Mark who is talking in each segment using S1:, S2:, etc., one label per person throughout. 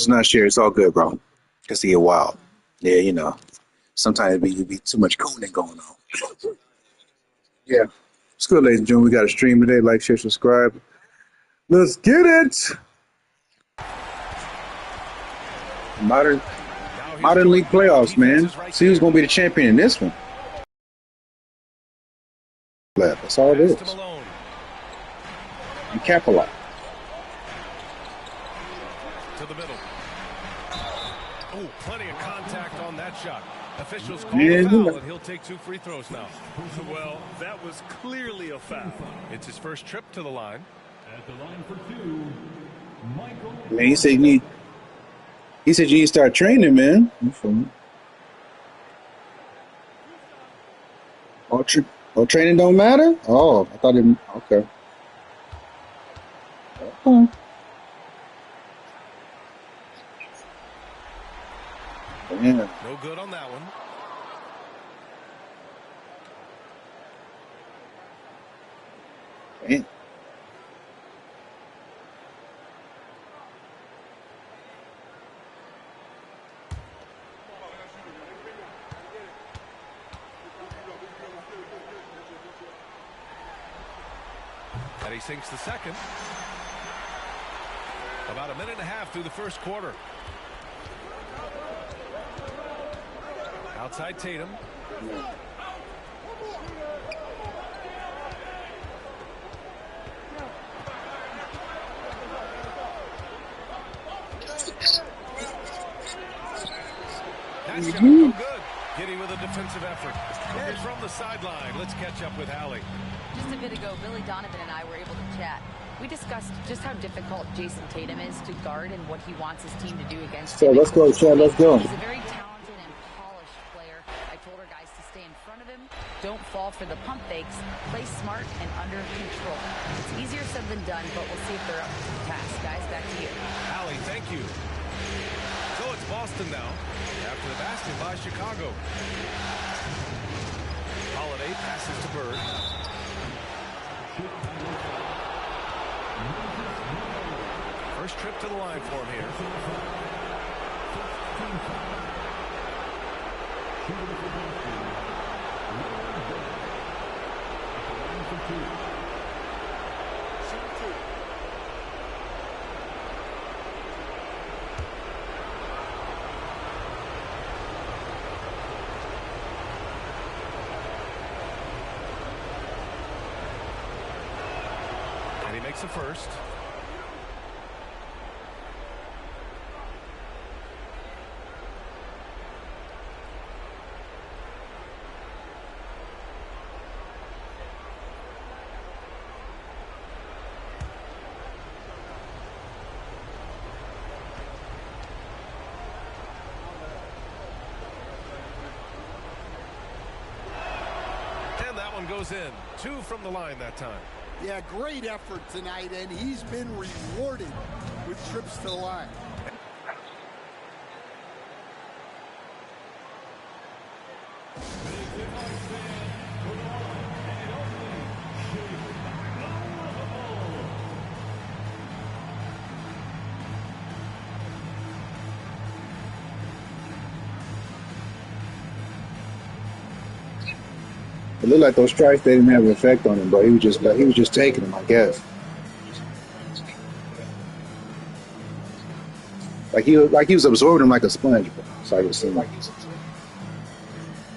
S1: It's not sure. It's all good, bro. Cause he get wild. Yeah, you know. Sometimes it be too much cooning going on. Yeah. It's good, ladies and gentlemen. We got a stream today. Like, share, subscribe. Let's get it. Modern League playoffs, man. See who's gonna be the champion in this one. That's all it is. And Capella.
S2: To the middle. Oh, plenty of contact on that shot. Officials call a foul, and he'll take 2 free throws now.
S3: Well, that was clearly a foul.
S2: It's his first trip to the line.
S4: At the line for 2, Michael.
S1: Man, he said you need to start training, man. Oh, training don't matter? Oh, I thought it. Okay. Yeah.
S2: No good on that one.
S1: Man.
S2: And he sinks the second. About a minute and a half through the first quarter. Outside Tatum. That's going to go good. Giddy with a defensive effort. And from the sideline, let's catch up with Allie.
S5: Just a bit ago, Billy Donovan and I were able to chat. We discussed just how difficult Jason Tatum is to guard and what he wants his team to do against him.
S1: So let's go, Chad. Let's go.
S5: He's a very talented and polished player. I told our guys to stay in front of him, don't fall for the pump fakes, play smart and under control. It's easier said than done, but we'll see if they're up to the task. Guys, back to you.
S2: Allie, thank you. So it's Boston now, after the basket by Chicago. Holiday passes to Bird. First trip to the line for him here. And he makes the first. Goes in. 2 from the line that time.
S6: Yeah, great effort tonight, and he's been rewarded with trips to the line.
S1: It looked like those strikes, they didn't have an effect on him, but he was just taking them, I guess. Like he was absorbing them like a sponge. So it seemed like he's absorbing.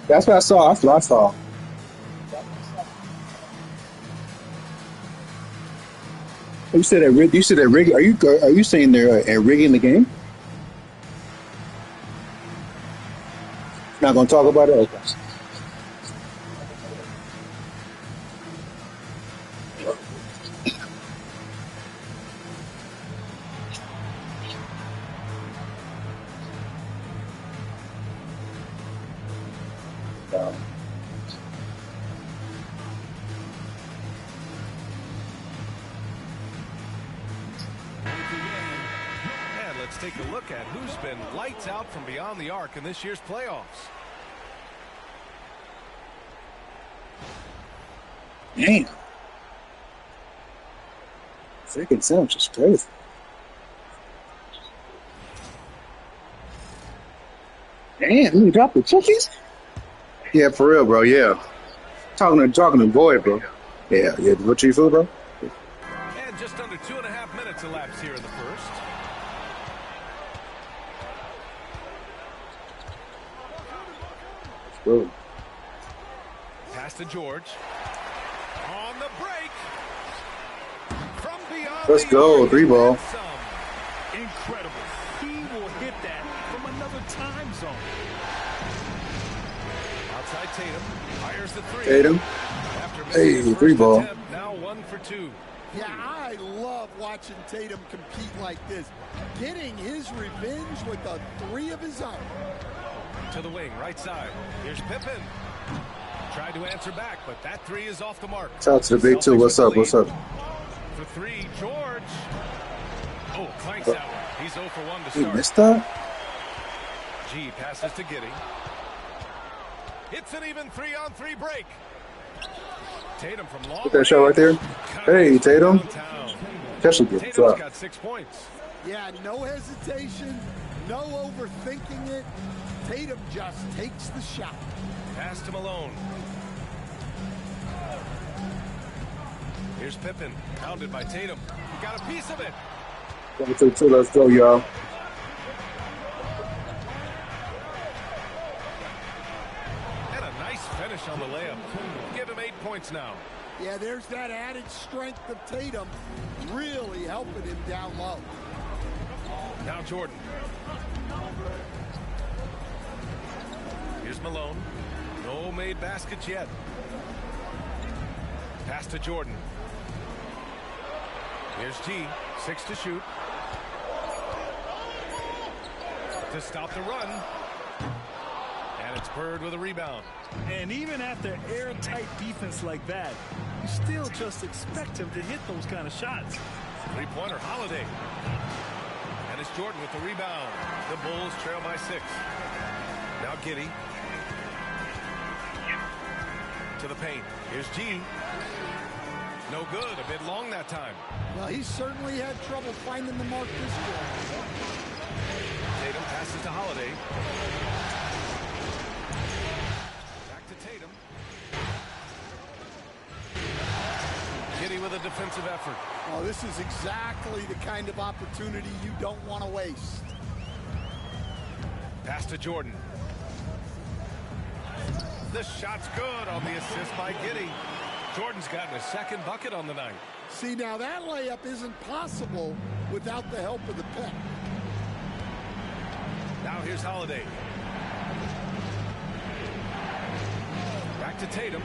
S1: That's what I saw. That's what I saw. You said that rigging. Are you saying they're rigging the game? Not gonna talk about it. Okay.
S2: And let's take a look at who's been lights out from beyond the arc in this year's playoffs.
S1: Damn. Second sandwich is crazy. Damn, you dropped the cookies? Yeah, for real, bro. Yeah. Talking to boy, bro. Yeah, yeah. What you food, bro?
S2: And just under 2.5 minutes elapsed here in the first.
S1: Bro.
S2: Pass to George. On the break. From beyond
S1: Let's go, 3-ball.
S3: Incredible. He will hit that from another time zone.
S2: Outside Tatum. Fires the three.
S1: Tatum.
S2: After
S1: Hey,
S2: missing his
S1: 3-ball.
S2: first attempt, now 1 for 2.
S6: Yeah, I love watching Tatum compete like this. Getting his revenge with a 3 of his own.
S2: To the wing, right side. Here's Pippen. Tried to answer back, but that 3 is off the mark.
S1: Shout out to the big two. What's up? What's up?
S2: For 3, George. Oh, clanks that one. He's 0 for 1 to
S1: You
S2: start.
S1: missed that?
S2: G passes to Giddey. It's an even 3-on-3 break. Tatum from long
S1: Put that shot right there. Hey, Tatum.
S2: downtown.
S1: Catch a good
S2: Tatum's
S1: drop.
S2: got 6 points.
S6: Yeah, no hesitation, no overthinking it. Tatum just takes the shot.
S2: Pass to Malone. Here's Pippen, pounded by Tatum. He got a piece of it.
S1: 1-2-2. Let's go, y'all.
S2: And a nice finish on the layup. Give him 8 points now.
S6: Yeah, there's that added strength of Tatum really helping him down low.
S2: Now Jordan. Here's Malone. No made baskets yet. Pass to Jordan. Here's G. 6 to shoot. To stop the run. And it's Bird with a rebound.
S3: And even after airtight defense like that, you still just expect him to hit those kind of shots.
S2: 3-pointer Holiday. And it's Jordan with the rebound. The Bulls trail by 6. Now Giddey. To the paint. Here's G. No good. A bit long that time.
S6: Well, he certainly had trouble finding the mark this game.
S2: Tatum passes to Holiday. Back to Tatum. Giddey with a defensive effort.
S6: Oh, this is exactly the kind of opportunity you don't want to waste.
S2: Pass to Jordan. The shot's good on the assist by Giddey. Jordan's gotten his second bucket on the night.
S6: See, now that layup isn't possible without the help of the pen.
S2: Now here's Holiday. Back to Tatum.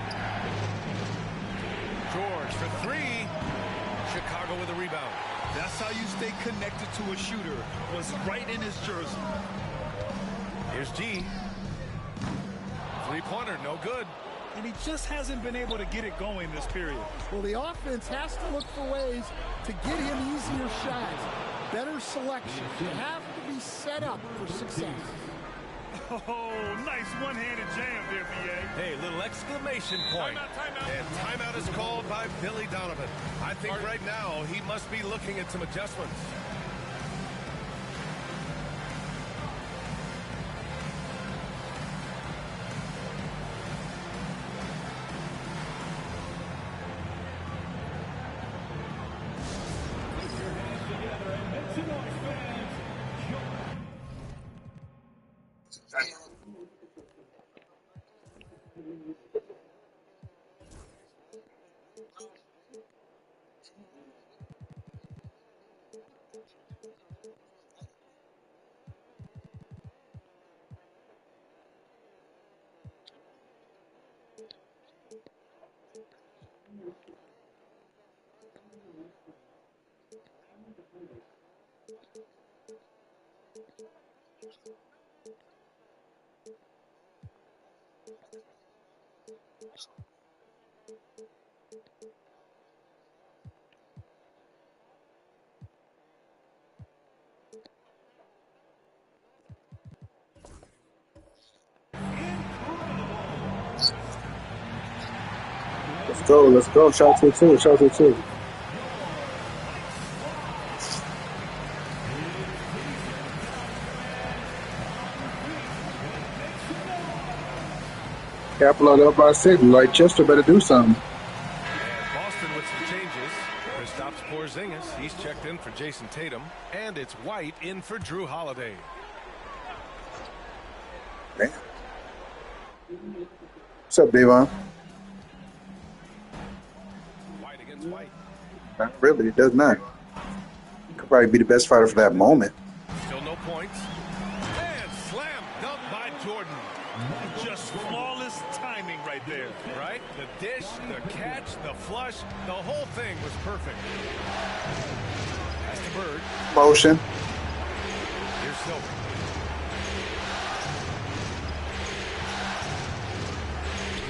S2: George for 3. Chicago with a rebound.
S3: That's how you stay connected to a shooter. Was right in his jersey.
S2: Here's G. 3-pointer, no good.
S3: And he just hasn't been able to get it going this period.
S6: Well, the offense has to look for ways to get him easier shots, better selection. You have to be set up for success.
S3: Oh, nice one-handed jam there, B.A.
S2: Hey, little exclamation point.
S3: Timeout.
S2: And timeout is called by Billy Donovan. I think right now he must be looking at some adjustments.
S1: Let's go. Let's go. Shout to 2. Shout to 2. Capital up by 6. Like Chester better do something.
S2: And Boston with some changes. Kristaps Porzingis, he's checked in for Jason Tatum. And it's White in for Drew Holiday.
S1: Man. What's up, Devon?
S2: White against White.
S1: Not really, it does not. Could probably be the best fighter for that moment.
S2: Still no points. And slam dunk by Jordan.
S3: Just flawless timing right there.
S2: Right? The dish, the catch, the flush, the whole thing was perfect. That's the Bird.
S1: Motion.
S2: Here's Silver.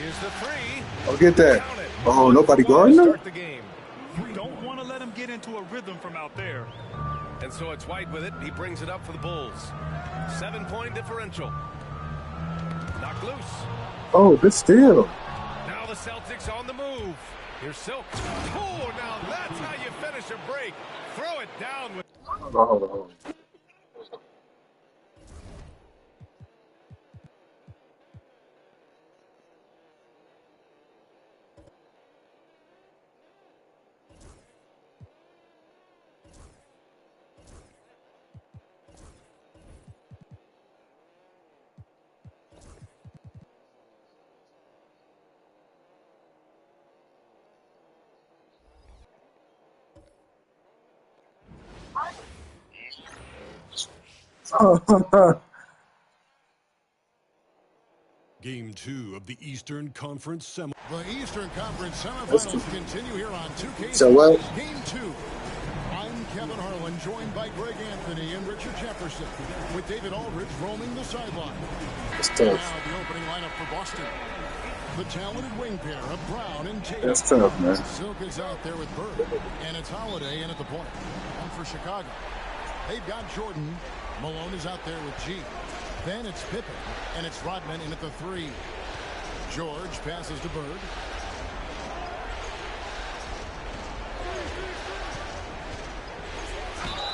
S2: Here's the three.
S1: Oh, get that. Oh, nobody guarding him?
S2: Start the game.
S3: You don't want to let him get into a rhythm from out there.
S2: And so it's White with it. He brings it up for the Bulls. 7-point differential. Knocked loose.
S1: Oh, good steal.
S2: Now the Celtics on the move. Here's Silk. Oh, now that's how you finish a break. Throw it down with...
S1: Hold on.
S4: Game 2 of the Eastern Conference
S7: The Eastern Conference
S1: That's
S7: semifinals continue here on 2K.
S1: So what?
S7: Game 2. I'm Kevin Harlan, joined by Greg Anthony and Richard Jefferson, with David Aldridge roaming the sideline.
S1: That's
S7: Now
S1: tough.
S7: the opening lineup for Boston. The talented wing pair of Brown and Tatum.
S1: That's tough, man.
S7: Silk is out there with Bird, and it's Holiday in at the point. And for Chicago, they've got Jordan. Malone is out there with G. Then it's Pippen, and it's Rodman in at the 3. George passes to Bird.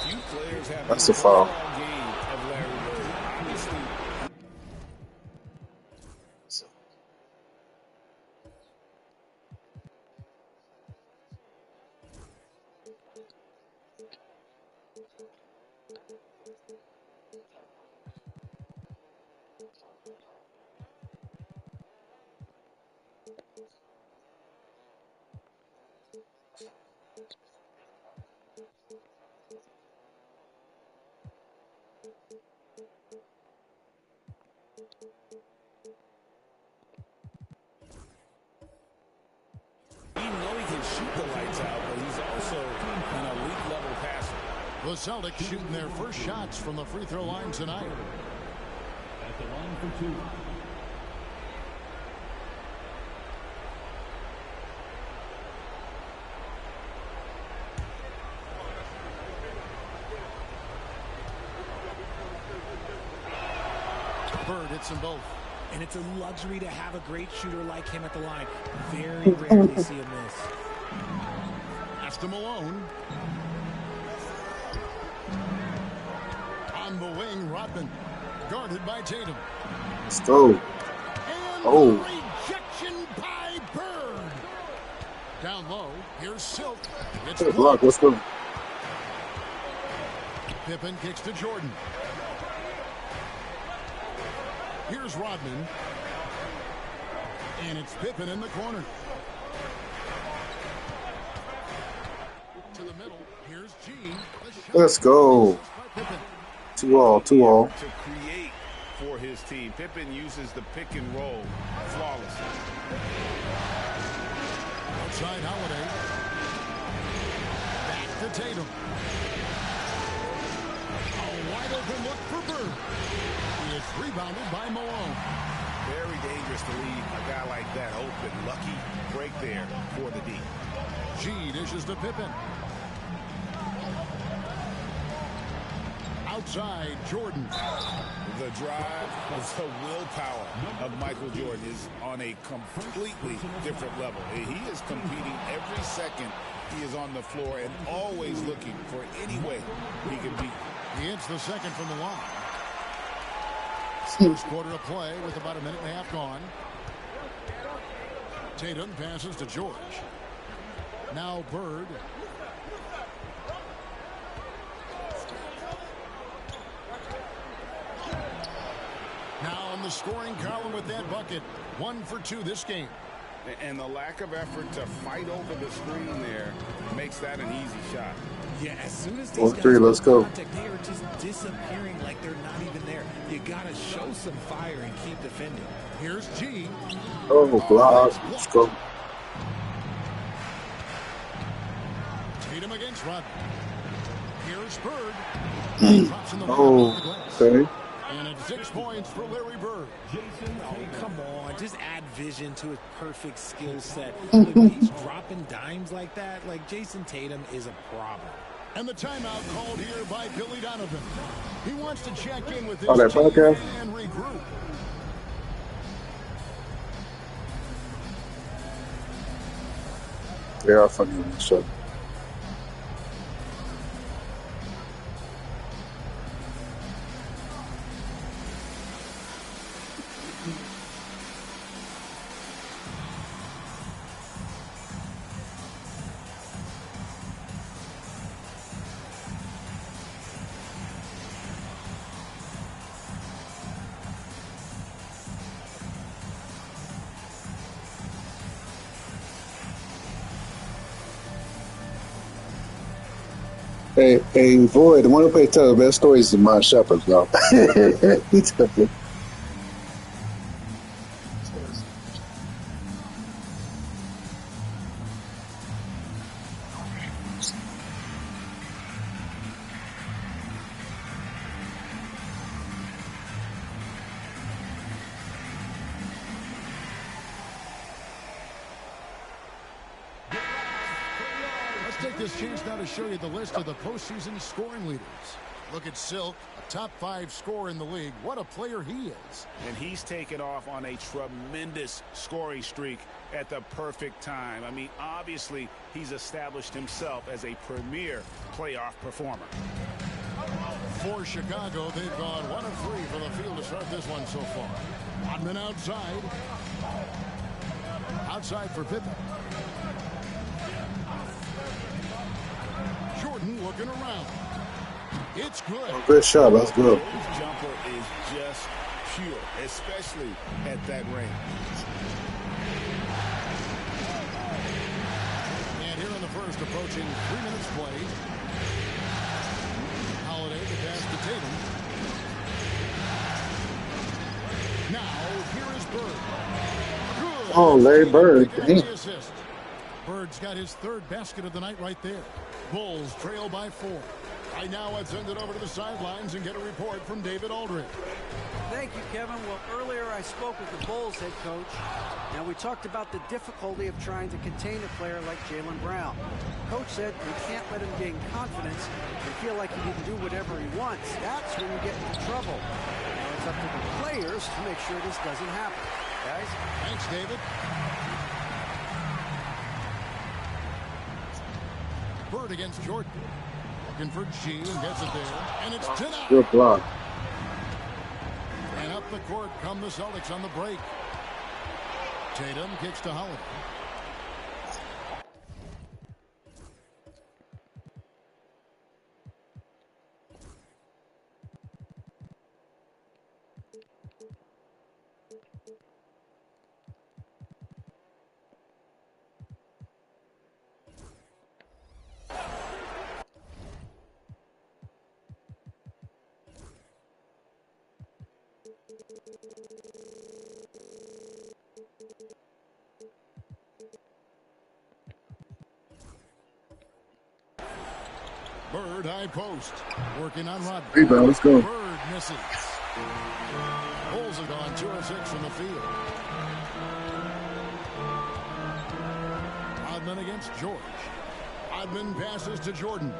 S2: Few players have
S1: That's a foul.
S2: game of Larry Bird. Obviously,
S8: Even though he can shoot the lights out, but he's also an elite level passer.
S7: The Celtics shooting their first shots from the free throw line tonight.
S4: at the line for 2.
S7: Bird hits them both.
S9: And it's a luxury to have a great shooter like him at the line. Very rarely see him miss.
S7: Pass to Malone. On the wing, Rodman. Guarded by Tatum.
S1: Let's go.
S7: And
S1: Oh.
S7: rejection by Bird. Down low, here's Silk. It's
S1: Good block. Let's go.
S7: Pippen kicks to Jordan. Here's Rodman. And it's Pippen in the corner. To the middle. Here's G.
S1: Let's go. 2-all.
S8: To create for his team. Pippen uses the pick and roll flawlessly.
S7: Outside Holiday. Back to Tatum. A wide open look for Bird. He is rebounded by Malone.
S8: Very dangerous to leave a guy like that open. Lucky break there for the D.
S7: G dishes to Pippen. Outside, Jordan.
S8: The drive, the willpower of Michael Jordan is on a completely different level. He is competing every second he is on the floor and always looking for any way he can beat.
S7: He hits the second from the line. First quarter of play with about a minute and a half gone. Tatum passes to George. Now Bird. Now on the scoring column with that bucket. 1 for 2 this game.
S8: And the lack of effort to fight over the screen there makes that an easy shot.
S9: Yeah, as soon as these guys
S1: let's go.
S9: contact, they are just disappearing like they're not even there. You got to show some fire and keep defending.
S7: Here's G.
S1: Oh, block. Let's go.
S7: Tatum against Rodman. Here's Bird. Drops in the
S1: okay.
S7: And it's 6 points for Larry Bird.
S9: Oh, come on. Just add vision to his perfect skill set. Look, when he's dropping dimes like that, like Jason Tatum is a problem.
S7: And the timeout called here by Billy Donovan. He wants to check in with his
S1: that
S7: team
S1: podcast?
S7: and regroup.
S1: They are funny on the show. Hey, Void, the one who plays tell the best stories is my Shepherd, though. He took it.
S7: Take this chance now to show you the list of the postseason scoring leaders. Look at Silk, a top 5 scorer in the league. What a player he is.
S8: And he's taken off on a tremendous scoring streak at the perfect time. I mean, obviously, he's established himself as a premier playoff performer.
S7: For Chicago, they've gone 1 of 3 from the field to start this one so far. Rodman outside. Outside for Pippen. Jordan looking around. It's good.
S1: Oh, good shot. Let's go.
S8: His jumper is just pure, especially at that range.
S7: And here in the first, approaching 3 minutes played. Holiday to pass to Tatum. Now, here is Bird. Good.
S1: Oh, Larry Bird.
S7: Assist. Bird's got his 3rd basket of the night right there. Bulls trail by 4. Right now, let's send it over to the sidelines and get a report from David Aldridge.
S10: Thank you, Kevin. Well, earlier I spoke with the Bulls head coach. Now, we talked about the difficulty of trying to contain a player like Jaylen Brown. Coach said we can't let him gain confidence and feel like he can do whatever he wants. That's when you get into trouble. Now, it's up to the players to make sure this doesn't happen. Guys?
S7: Thanks, David. Bird against Jordan. Looking for G and gets it there. And it's denied.
S1: Good block.
S7: And up the court come the Celtics on the break. Tatum kicks to Holiday. Bird high post. Working on Rodman.
S1: Rebound, let's go.
S7: Bird misses. Bulls have gone 2 of 6 from the field. Rodman against George. Rodman passes to Jordan.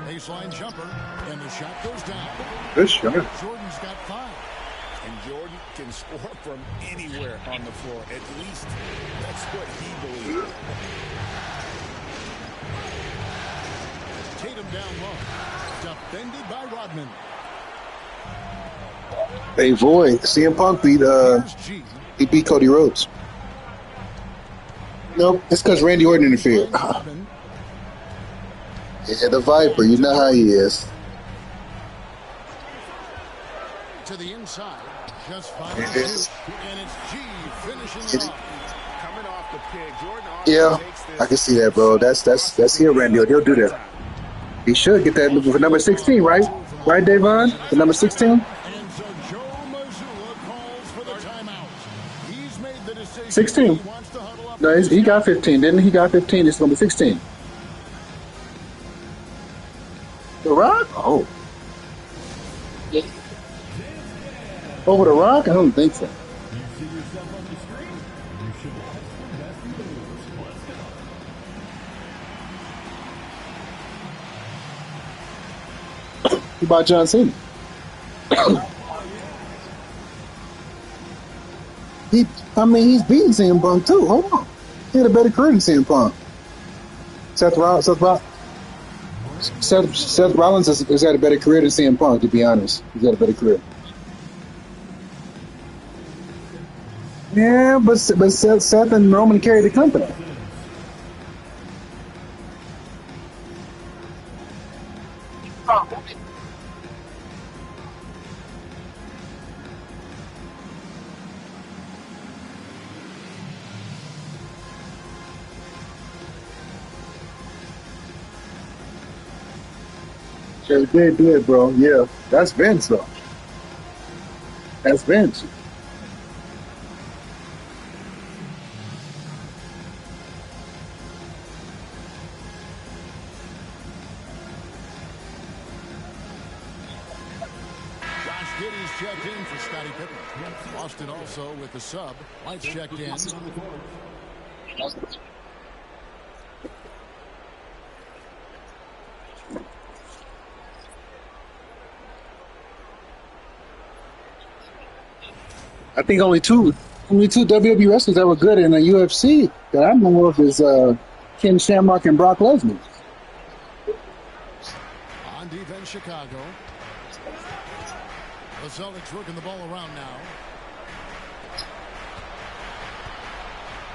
S7: Baseline jumper. And the shot goes down.
S1: Good shot.
S7: Jordan's got 5.
S8: And Jordan can score from anywhere on the floor. At least that's what he believes.
S7: Tatum down low. Defended by Rodman.
S1: Hey, Void. CM Punk beat Cody Rhodes. Nope, it's because Randy Orton interfered. Yeah, the Viper, you know how he is.
S7: To the inside, just 5 to 2, and it's G finishing it off.
S8: Coming off the pick, Jordan
S1: Yeah, I can see that, bro. That's here, Randy Orton. He'll do that. He should get that for number 16, right? Right, Davon? The number 16?
S7: And so Joe Mazzulla calls for the timeout. He's made the decision.
S1: 16.
S7: He wants to huddle up.
S1: No, he got 15, didn't he? He got 15. It's number 16. The Rock? Oh. Over the Rock? I don't think so. What about John Cena? He's beating CM Punk too. Hold on. He had a better career than CM Punk. Seth Rollins has had a better career than CM Punk, to be honest. He's had a better career. Yeah, but Seth and Roman carried the company. Sure did do it, bro. Yeah, that's Vince, though. That's Vince.
S7: Josh Giddey's checked in for Scottie Pippen. Austin also with the sub. Lights checked in.
S1: I think only two WWE wrestlers that were good in the UFC that I know of is Ken Shamrock and Brock Lesnar.
S7: On defense, Chicago. The Celtics working the ball around now.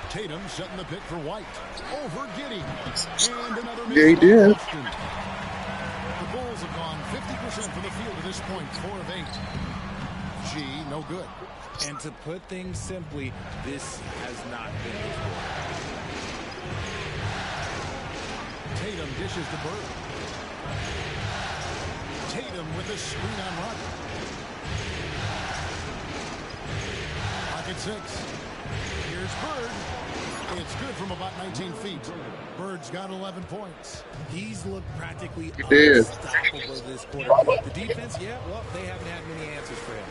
S7: Tatum setting the pick for White. Over Giddey. And another miss.
S1: Yeah, he did.
S7: Boston. The Bulls have gone 50% from the field at this point. 4 of 8. G, no good.
S9: And to put things simply, this has not been his work.
S7: Tatum dishes to Bird. Tatum with the screen on Rodman. Pocket 6. Here's Bird. It's good from about 19 feet. Bird's got 11 points.
S9: He's looked practically
S1: did.
S9: unstoppable this quarter. The defense, yeah, well, they haven't had many answers for him.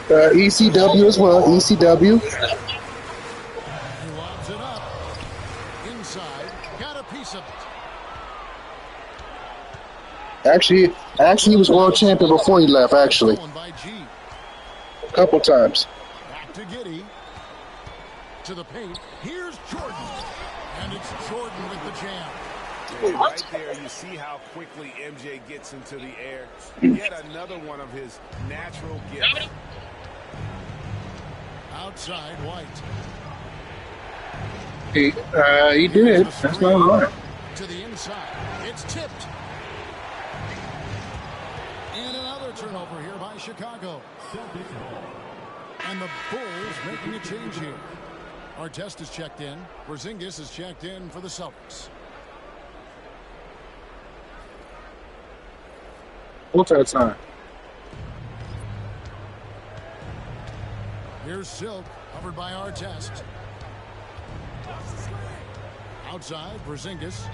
S1: ECW as well. ECW.
S7: He lobs it up. Inside. Got a piece of it.
S1: Actually, he was world champion before he left. Actually,
S7: By G.
S1: a couple times.
S7: Back to Giddey. To the paint. Here's Jordan. And it's Jordan with the jam.
S8: Right there, you see how quickly MJ gets into the air. Yet another one of his natural gifts.
S7: Outside, White.
S1: He did. That's not hard.
S7: To the inside. It's tipped. And another turnover here by Chicago. And the Bulls making a change here. Artest is checked in. Porzingis is checked in for the Celtics.
S1: What's that time?
S7: Here's Silk, covered by Artest. Outside, Porzingis.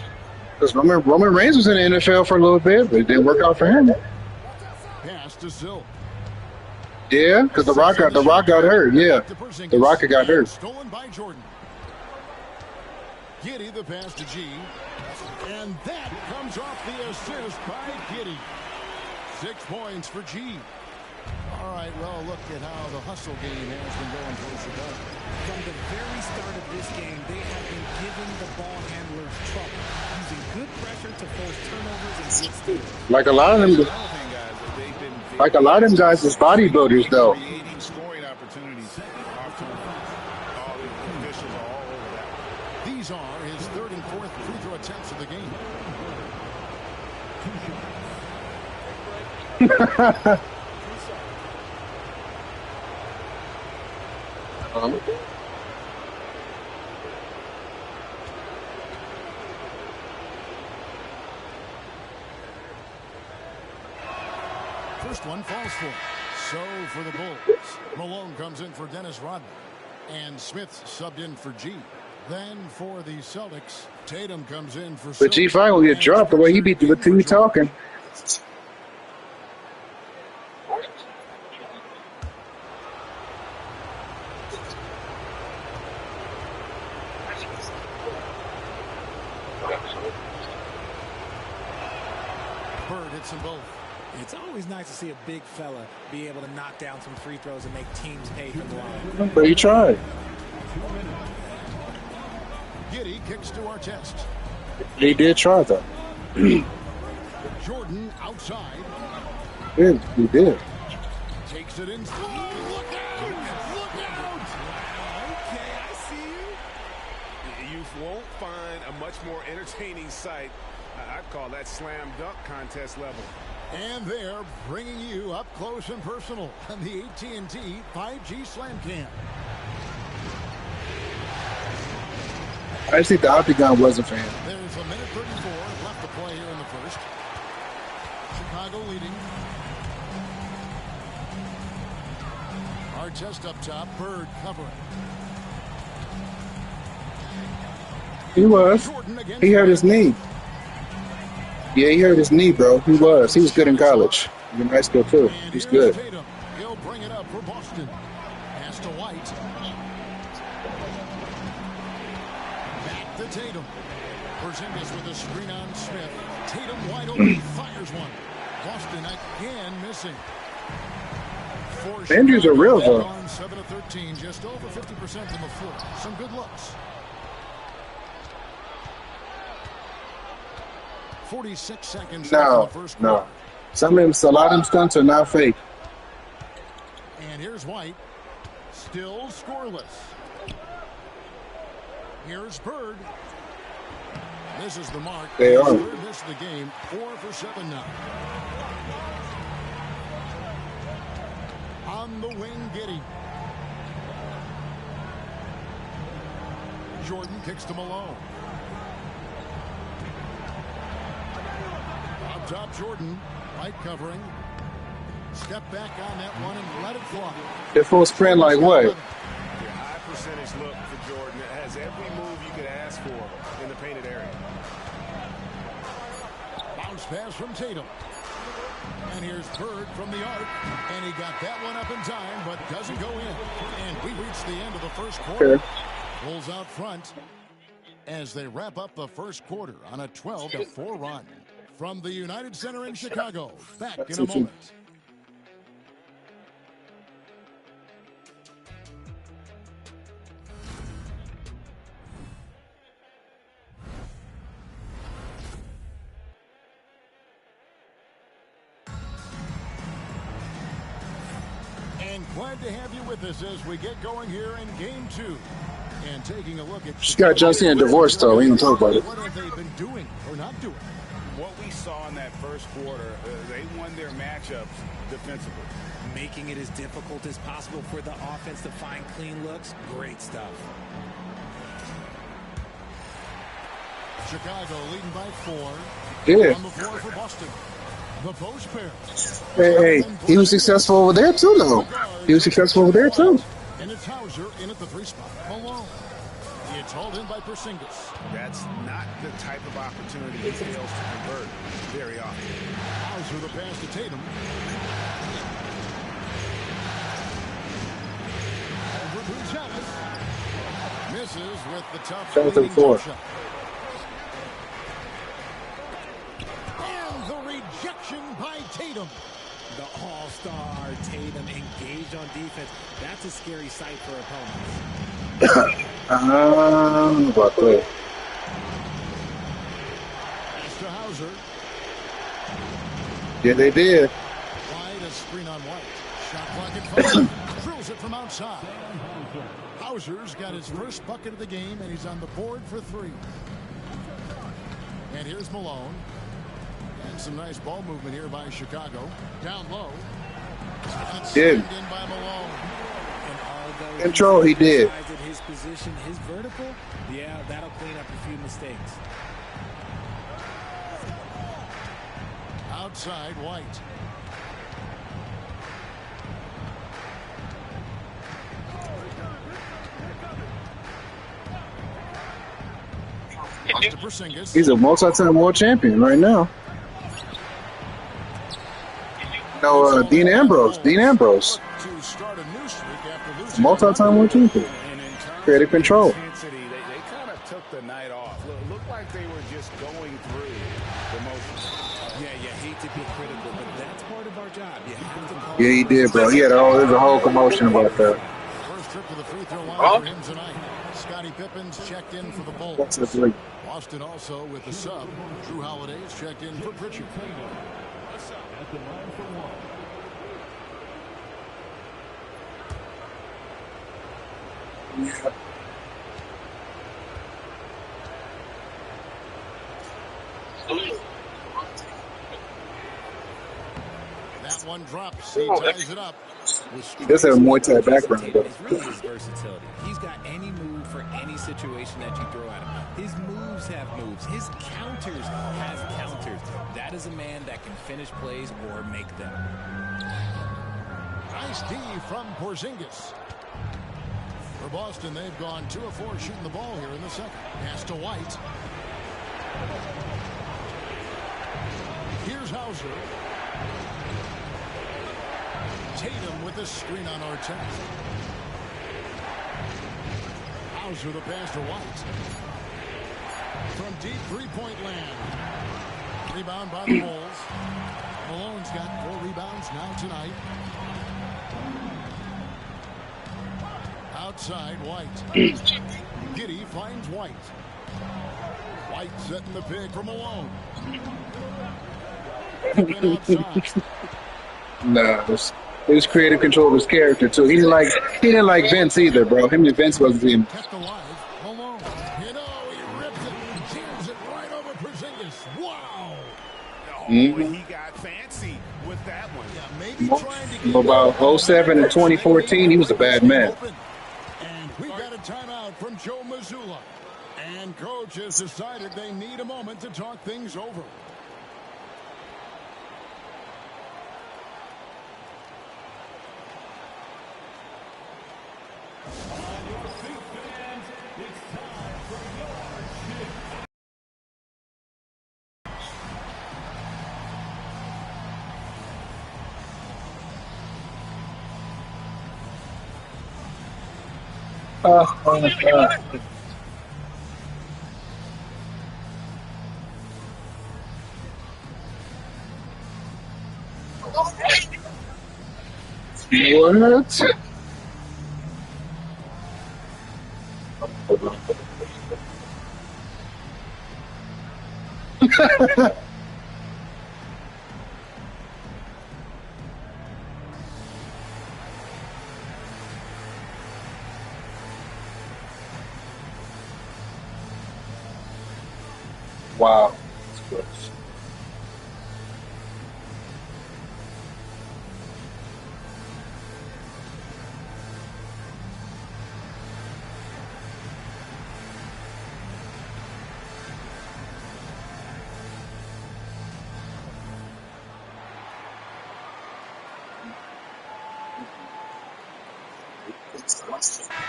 S1: Because Roman Reigns was in the NFL for a little bit, but it didn't work out for him.
S7: Pass to Silk.
S1: Yeah, because the Rock got hurt. Yeah, the Rock got hurt.
S7: Stolen by Jordan. Giddey the pass to G. And that comes off the assist by Giddey. 6 points for G. All right, well, look at how the hustle game has been going for Chicago.
S9: From the very start of this game, they have been giving the ball handlers trouble, using good pressure to force turnovers and get steals.
S1: Like a lot of them guys is bodybuilders, though.
S8: Creating scoring opportunities.
S7: First one falls for. So for the Bulls, Malone comes in for Dennis Rodman, and Smith subbed in for G. Then for the Celtics, Tatum comes in for.
S1: But G5 will get dropped the way he beat the two talking.
S7: Bird hits them both.
S9: It's always nice to see a big fella be able to knock down some free throws and make teams pay for the line.
S1: But he tried.
S7: Giddey kicks to Artest.
S1: He did try though.
S7: Jordan outside.
S1: He did.
S7: Takes it in. Look out! Look out!
S8: Okay, I see you. You won't find a much more entertaining sight. I'd call that slam dunk contest level.
S7: And they're bringing you up close and personal on the AT&T 5G Slam Cam.
S1: I just think the Octagon was a fan.
S7: There's a minute 34 left to play here in the first. Chicago leading. Artest up top. Bird covering.
S1: He was. He hurt his knee. Yeah, he hurt his knee, bro. He was. He was good in college. He's in high school, too. He's good.
S7: Tatum. He'll bring it up for Boston. Pass to White. Back to Tatum. Porzingis with a screen on Smith. Tatum wide open. Fires one. Boston again missing.
S1: The injuries are real, though.
S7: 7 of 13, just over 50% from the floor. Some good looks. 46 seconds left in the first quarter.
S1: A lot of them stunts are not fake.
S7: And here's White. Still scoreless. Here's Bird. Misses the mark.
S1: They are.
S7: Bird missed the game. 4 for 7 now. On the wing, Giddey. Jordan kicks to Malone. Up top, Jordan. White covering. Step back on that one and let it fly.
S1: They're full sprint like what?
S8: Yeah, high percentage look for Jordan. It has every move you could ask for in the painted area.
S7: Bounce pass from Tatum. And here's Bird from the arc. And he got that one up in time, but doesn't go in. And we reach the end of the first quarter.
S1: Okay.
S7: Bulls out front as they wrap up the first quarter on a 12-4 run. From the United Center in Chicago. Back in a moment. And glad to have you with us as we get going here in Game 2. And taking a look at...
S1: She's got John Cena divorced, though. We don't talk about it.
S7: What have they been doing or not doing?
S8: What we saw in that first quarter, they won their matchups defensively.
S9: Making it as difficult as possible for the offense to find clean looks. Great stuff.
S7: Chicago leading by 4.
S1: Yeah.
S7: On the floor for Boston. The Bosch pair.
S1: Hey, he was successful over there, too, though. He was successful over there, too.
S7: And it's Hauser in at the 3 spot. Malone. He gets hauled in by Porzingis.
S8: That's not the type of opportunity he fails to convert very often.
S7: Hauser the pass to Tatum. Over to Giannis. Misses with the tough leading jump shot. And the rejection by Tatum.
S9: The all-star Tatum engaged on defense. That's a scary sight for opponents.
S1: About that.
S7: Pass to Hauser.
S1: Yeah, they did.
S7: Wide a screen on White. Shot clock at 5. Drills it from outside. Hauser's got his first bucket of the game, and he's on the board for 3. And here's Malone. And some nice ball movement here by Chicago. Down low. And it's
S1: Did.
S7: in by Malone.
S1: Control, he did.
S9: His position, his vertical, yeah, that'll clean up a few mistakes.
S7: Outside, White.
S1: He's a multi-time world champion right now. No, Dean Ambrose. Multi-time world champion. Creative control.
S8: They kind of took the night off. Looked like they were just going through the motions.
S9: Yeah, you hate to be critical, but that's part of our job. You have to call.
S1: Yeah, he did, bro. There's a whole commotion about that.
S7: First trip to the free throw line for him tonight. Scottie Pippen's checked in for the Bulls.
S1: That's a three.
S7: Boston also with the sub. Drew Holiday's checked in for Pritchard.
S1: Yeah.
S7: That one drops. He ties it up.
S1: He does have a Muay Thai background, though.
S9: It's really his versatility. He's got any move for any situation that you throw at him. His moves have moves. His counters have counters. That is a man that can finish plays or make them.
S7: Nice D from Porzingis. For Boston, they've gone 2 of 4 shooting the ball here in the second. Pass to White. Here's Hauser. Tatum with the screen on Artest. Hauser the pass to White. From deep three-point land. Rebound by the Bulls. Malone's got 4 rebounds now tonight. Outside, White. Giddey finds White. White setting the pick for Malone. Outside.
S1: Nah, it was creative control of his character too. He didn't like Vince either, bro. Him and Vince wasn't team.
S7: Kept alive. Malone. You know, he ripped it and jams it right over Porzingis. Wow.
S8: He got fancy with that one.
S7: Yeah, maybe trying to get
S1: about 07 and 2014, he was a bad man.
S7: And we got a timeout from Joe Mazzulla. And coach has decided they need a moment to talk things over.
S1: Oh my God. What? Wow.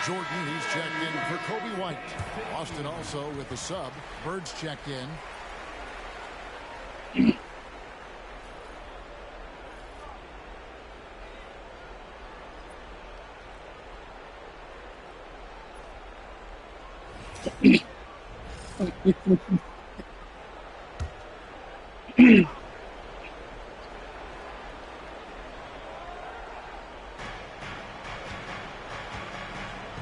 S7: Jordan, he's checked in for Kobe White. Boston also with the sub. Bird's checked in.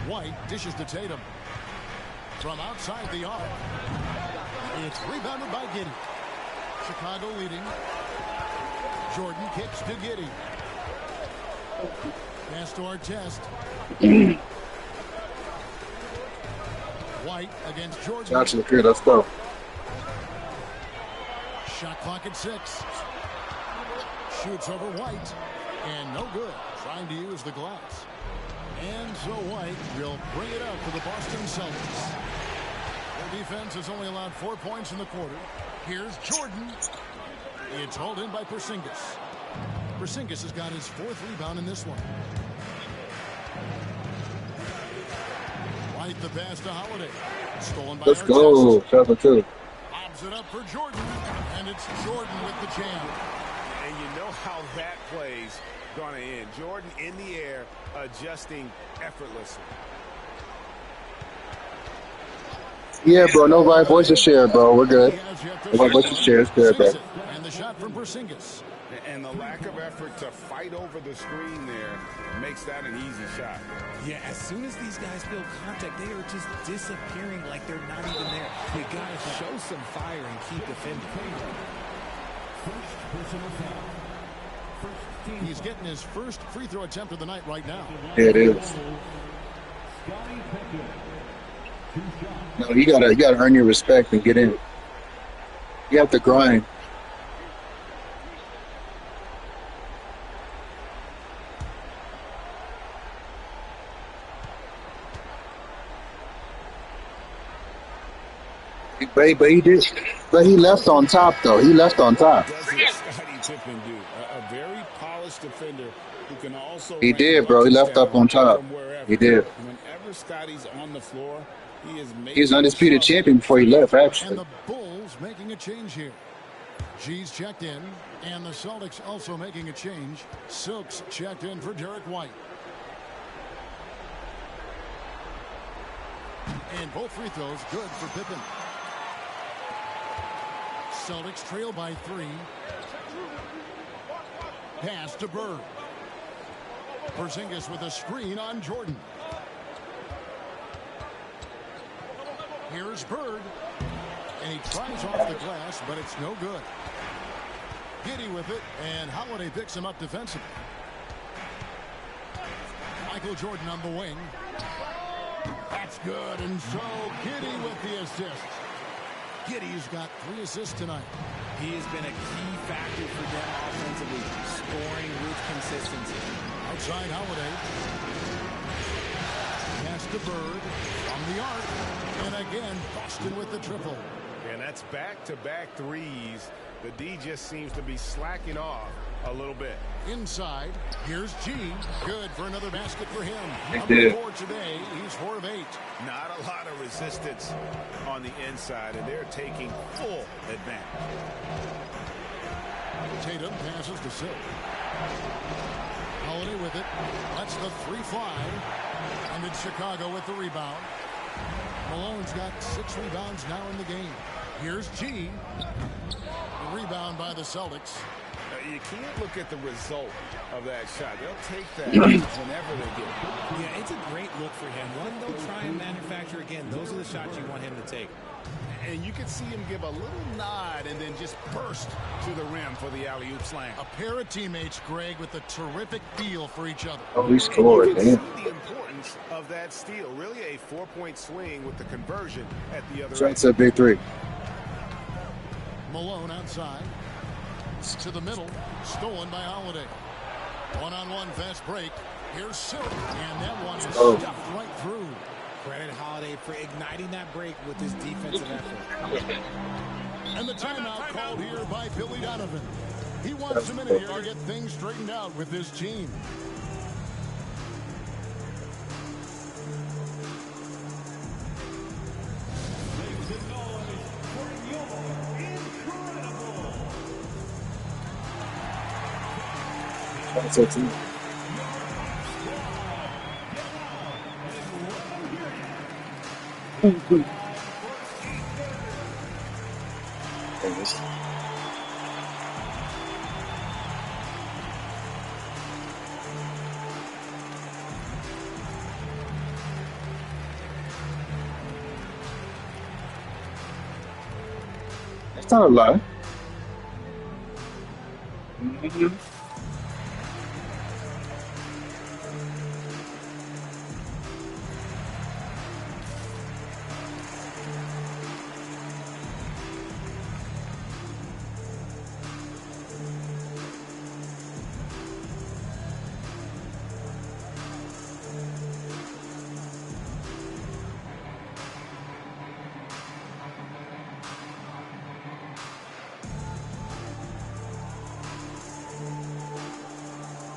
S7: White dishes to Tatum. From outside the arc. It's rebounded by Giddey. Chicago leading. Jordan kicks to Giddey. Pass to Artest. White against Jordan.
S1: That's good. Let's go.
S7: Shot clock at 6. Shoots over White. And no good. Trying to use the glass. And so White will bring it up for the Boston Celtics. Their defense has only allowed 4 points in the quarter. Here's Jordan. It's hauled in by Porzingis. Porzingis has got his 4th rebound in this one. White the pass to Holiday. Stolen by
S1: Let's go. Shot for 2.
S7: Lobs it up for Jordan. And it's Jordan with the jam.
S8: And you know how that play's going to end. Jordan in the air, adjusting effortlessly.
S1: Yeah, bro. No right voice to share, bro. We're good. No right voice to share. It's good, bro.
S7: And the shot from Porzingis.
S8: And the lack of effort to fight over the screen there makes that an easy shot.
S9: Yeah, as soon as these guys feel contact, they are just disappearing like they're not even there. You got to show some fire and keep defending.
S7: He's getting his first free throw attempt of the night right now.
S1: Yeah, it is. No, you gotta earn your respect and get in. You have to grind. But he left on top, though. He left on top.
S8: Scottie Pippen do? A very polished defender who can also.
S1: He did, bro. He left up on top. He did.
S8: Whenever Scottie's on the floor,
S1: he was undisputed champion before he left, actually.
S7: And the Bulls making a change here. G's checked in, and the Celtics also making a change. Silks checked in for Derek White. And both free throws good for Pippen. Celtics trail by 3. Pass to Bird. Porzingis with a screen on Jordan. Here's Bird. And he tries off the glass, but it's no good. Giddey with it, and Holiday picks him up defensively. Michael Jordan on the wing. That's good, and so Giddey with the assist. Giddey's got 3 assists tonight.
S9: He has been a key factor for them offensively, scoring with consistency.
S7: Outside Holiday. Pass to Bird from the arc. And again, Boston with the triple.
S2: And that's back-to-back threes. The D just seems to be slacking off a little bit.
S7: Inside, here's G. Good for another basket for him.
S1: did.
S7: Number 4 today. He's 4 of 8.
S8: Not a lot of resistance on the inside, and they're taking full advantage.
S7: Tatum passes to Silk. Holiday with it. Lets the 3 fly. And it's Chicago with the rebound. Malone's got 6 rebounds now in the game. Here's G. The rebound by the Celtics.
S8: You can't look at the result of that shot. They'll take that whenever they get it.
S9: Yeah, it's a great look for him. One they'll try and manufacture again. Those are the shots you want him to take.
S8: And you can see him give a little nod and then just burst to the rim for the alley-oop slam.
S7: A pair of teammates, Greg, with a terrific feel for each other.
S1: Oh, he scored, man.
S2: The importance of that steal. Really a 4-point swing with the conversion at the other end.
S1: That's a big 3.
S7: Malone outside. To the middle. Stolen by Holiday. One-on-one fast break. Here's Silk. And that one is stuffed right through.
S9: Credit Holiday for igniting that break with his defensive effort.
S7: And the timeout called here by Billy Donovan. He wants a minute here to get things straightened out with his team.
S1: That's it, too. That's not a lie.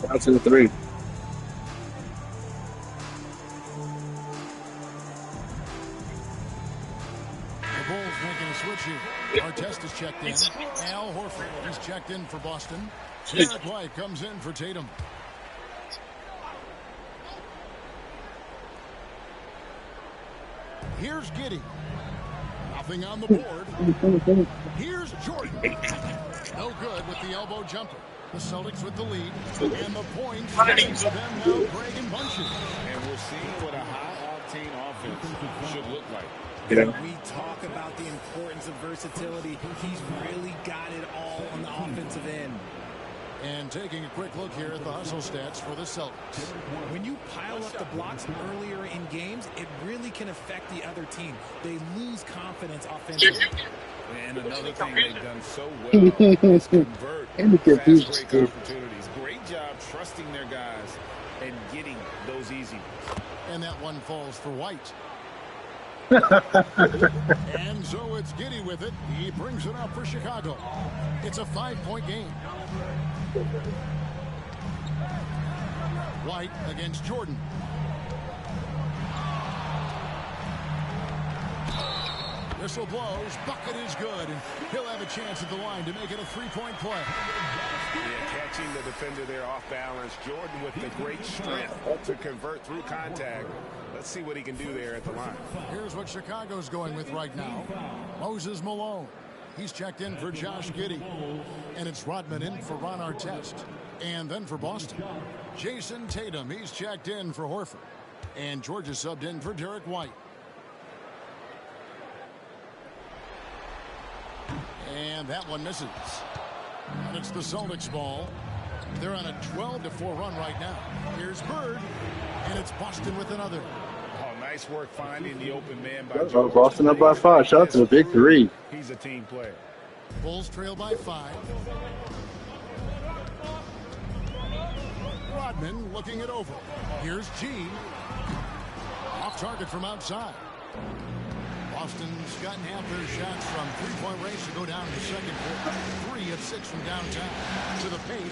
S1: Down to the 3.
S7: The Bulls making a switch here. Artest is checked in. Al Horford is checked in for Boston. Derek White comes in for Tatum. Here's Giddey. Nothing on the board. Here's Jordan. No good with the elbow jumper. The Celtics with the lead. And the points getting to them now, Greg and Bunches.
S8: And we're seeing what a high-octane offense should look like.
S1: Yeah.
S9: We talk about the importance of versatility. He's really got it all on the offensive end.
S7: And taking a quick look here at the hustle stats for the Celtics.
S9: When you pile up the blocks earlier in games, it really can affect the other team. They lose confidence offensively.
S8: And another thing they've done so well is convert fast break opportunities. Great job trusting their guys and getting those easy ones.
S7: And that one falls for White. And so it's Giddey with it. He brings it up for Chicago. It's a 5-point game. White against Jordan. Whistle blows. Bucket is good. And he'll have a chance at the line to make it a 3-point play.
S8: Yeah, catching the defender there off balance. Jordan with the great strength to convert through contact. Let's see what he can do there at the line.
S7: Here's what Chicago's going with right now. Moses Malone. He's checked in for Josh Giddey. And it's Rodman in for Ron Artest. And then for Boston, Jason Tatum. He's checked in for Horford. And George is subbed in for Derek White. And that one misses. And it's the Celtics ball. They're on a 12-4 run right now. Here's Bird. And it's Boston with another.
S8: Oh, nice work finding the open man by
S1: Oh,
S8: George.
S1: Boston up by 5. Shout out to the big 3.
S8: He's a team player.
S7: Bulls trail by 5. Rodman looking it over. Here's G. Off target from outside. Boston's gotten half their shots from three-point range to go down in the second quarter. 3 of 6 from downtown. To the paint.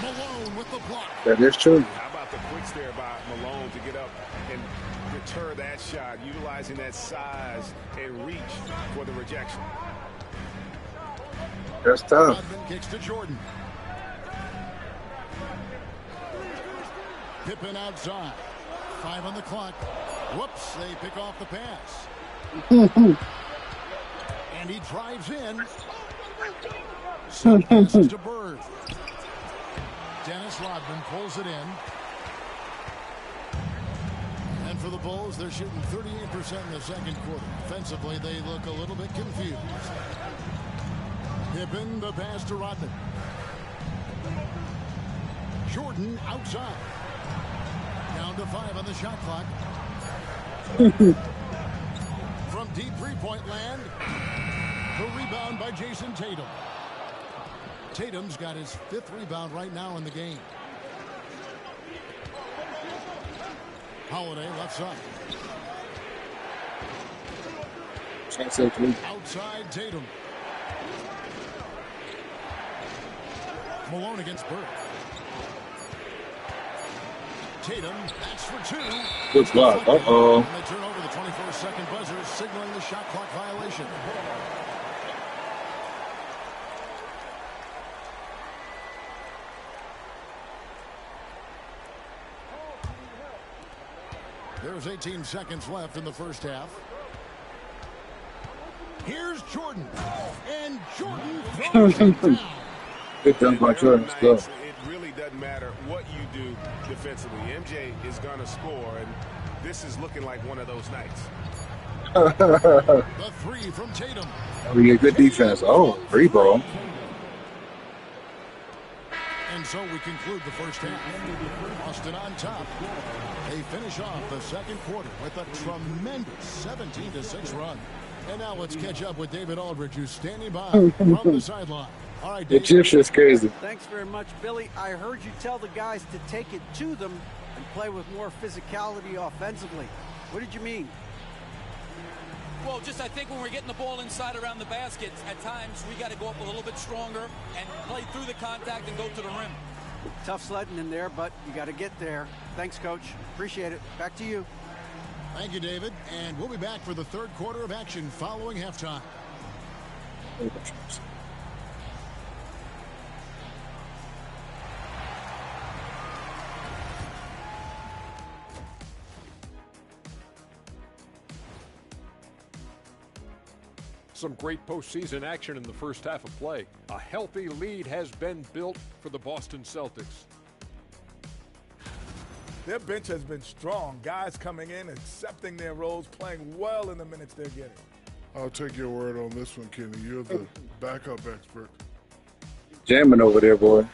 S7: Malone with the block.
S1: That is true.
S8: How about the quicks there by Malone to get up and deter that shot, utilizing that size and reach for the rejection.
S1: That's tough.
S7: Rodman kicks to Jordan. Pippen outside. 5 on the clock. Whoops, they pick off the pass. And he drives in. So passes to Bird. Dennis Rodman pulls it in. And for the Bulls, they're shooting 38% in the second quarter. Offensively, they look a little bit confused. Pippen, the pass to Rodman. Jordan outside. Down to 5 on the shot clock. From deep three-point land. The rebound by Jason Tatum. Tatum's got his 5th rebound right now in the game. Holiday left side. Outside Tatum. Malone against Bird. Tatum, that's for 2.
S1: Good block. Uh-oh.
S7: And they turn over the 24-second buzzer, signaling the shot clock violation. There's 18 seconds left in the first half. Here's Jordan. And Jordan throws it down.
S1: Good dunk by Jordan. Let's go.
S8: It really doesn't matter what you do defensively. MJ is going to score, and this is looking like one of those nights.
S7: The 3 from Tatum.
S1: We get good defense. Oh, free ball.
S7: And so we conclude the first half. Boston on top. They finish off the second quarter with a tremendous 17-6 run. And now let's catch up with David Aldridge, who's standing by from the sideline. All right,
S1: The
S7: David.
S1: chip shit's crazy.
S10: Thanks very much, Billy. I heard you tell the guys to take it to them and play with more physicality offensively. What did you mean?
S11: Well, just I think when we're getting the ball inside around the basket, at times we got to go up a little bit stronger and play through the contact and go to the rim.
S10: Tough sledding in there, but you got to get there. Thanks, Coach. Appreciate it. Back to you.
S7: Thank you, David. And we'll be back for the third quarter of action following halftime.
S12: Some great postseason action in the first half of play. A healthy lead has been built for the Boston Celtics.
S13: Their bench has been strong. Guys coming in, accepting their roles, playing well in the minutes they're getting.
S14: I'll take your word on this one, Kenny. You're the backup expert.
S1: Jamming over there, boy.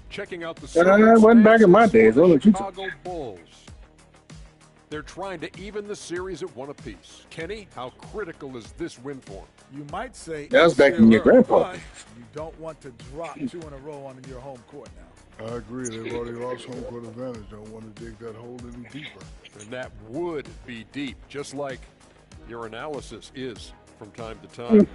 S12: Checking out the
S1: wasn't back in my days.
S12: Chicago Bulls. They're trying to even the series at one apiece. Kenny, how critical is this win for them?
S13: You might say
S1: that was back in your grandpa.
S13: You don't want to drop 2 in a row on your home court now.
S14: I agree. They've already lost home court advantage. Don't want to dig that hole any deeper.
S12: And that would be deep, just like your analysis is from time to time.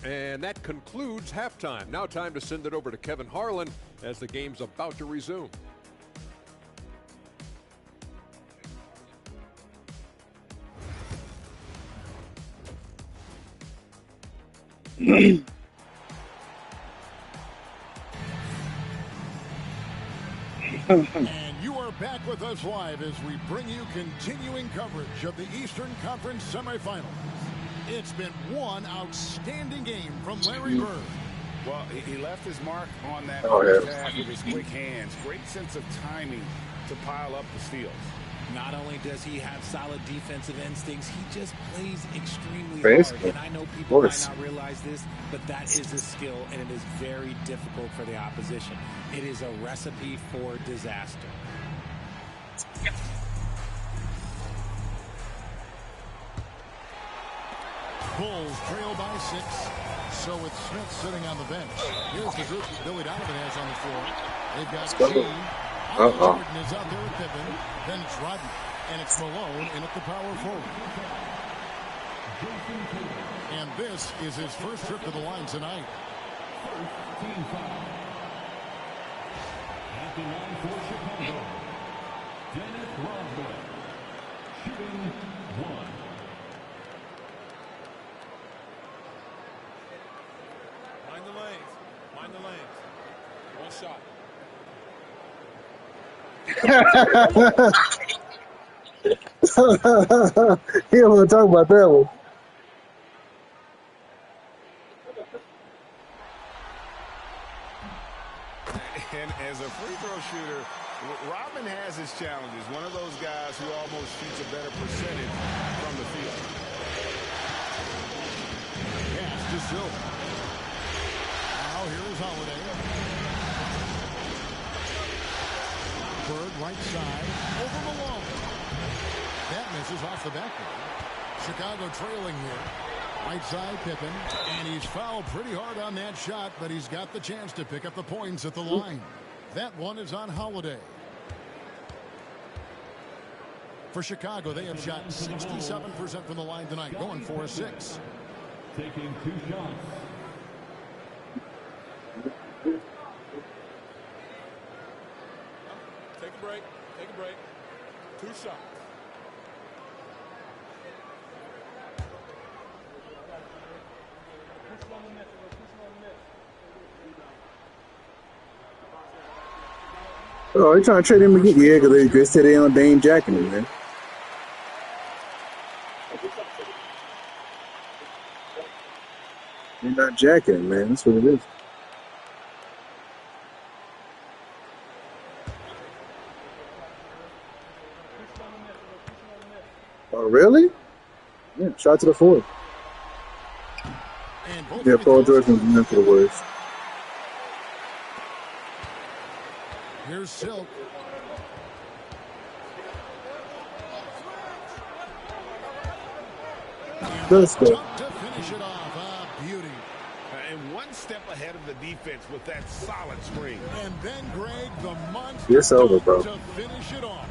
S12: And that concludes halftime. Now time to send it over to Kevin Harlan as the game's about to resume.
S7: And you are back with us live as we bring you continuing coverage of the Eastern Conference semifinals. It's been one outstanding game from Larry Bird.
S8: Well, he left his mark on that first half with his quick hands. Great sense of timing to pile up the steals.
S9: Not only does he have solid defensive instincts, he just plays extremely hard. And I know people might not realize this, but that is a skill, and it is very difficult for the opposition. It is a recipe for disaster.
S7: Bulls trail by 6. So with Smith sitting on the bench. Here's the group that Billy Donovan has on the floor. They've got G. Jordan is out there with Pippen. Then it's Rodman. And it's Malone in at the power forward. And this is his first trip to the line tonight.
S4: Team foul. At the line for Chicago, Dennis Rodman, shooting 1.
S11: Mind the lanes. Mind the lanes. One shot.
S1: He don't want to talk about that one.
S8: And as a free throw shooter, Rodman has his challenges. One of those guys who almost shoots a better percentage from the field.
S7: Pass to Silva. Now here is Holiday. Bird right side over Malone. That misses off the backboard. Chicago trailing here. Right side Pippen, and he's fouled pretty hard on that shot, but he's got the chance to pick up the points at the line. That one is on Holiday. For Chicago, they have shot 67% from the line tonight, going for a 6.
S4: Taking 2 shots.
S11: Take a break. Take a break. 2 shots.
S1: Oh, they trying to trade him again? Yeah, because they said they on Dame jacking him, man. They're not jacking him, man. That's what it is. Oh, really? Yeah, shot to the fourth. Yeah, Paul George was meant for the worst.
S7: Here's Silk.
S1: Let's go.
S7: To finish it off. Beauty.
S8: And one step ahead of the defense with that solid screen.
S7: And then Greg, the monster
S1: It's over, bro.
S7: to finish it off.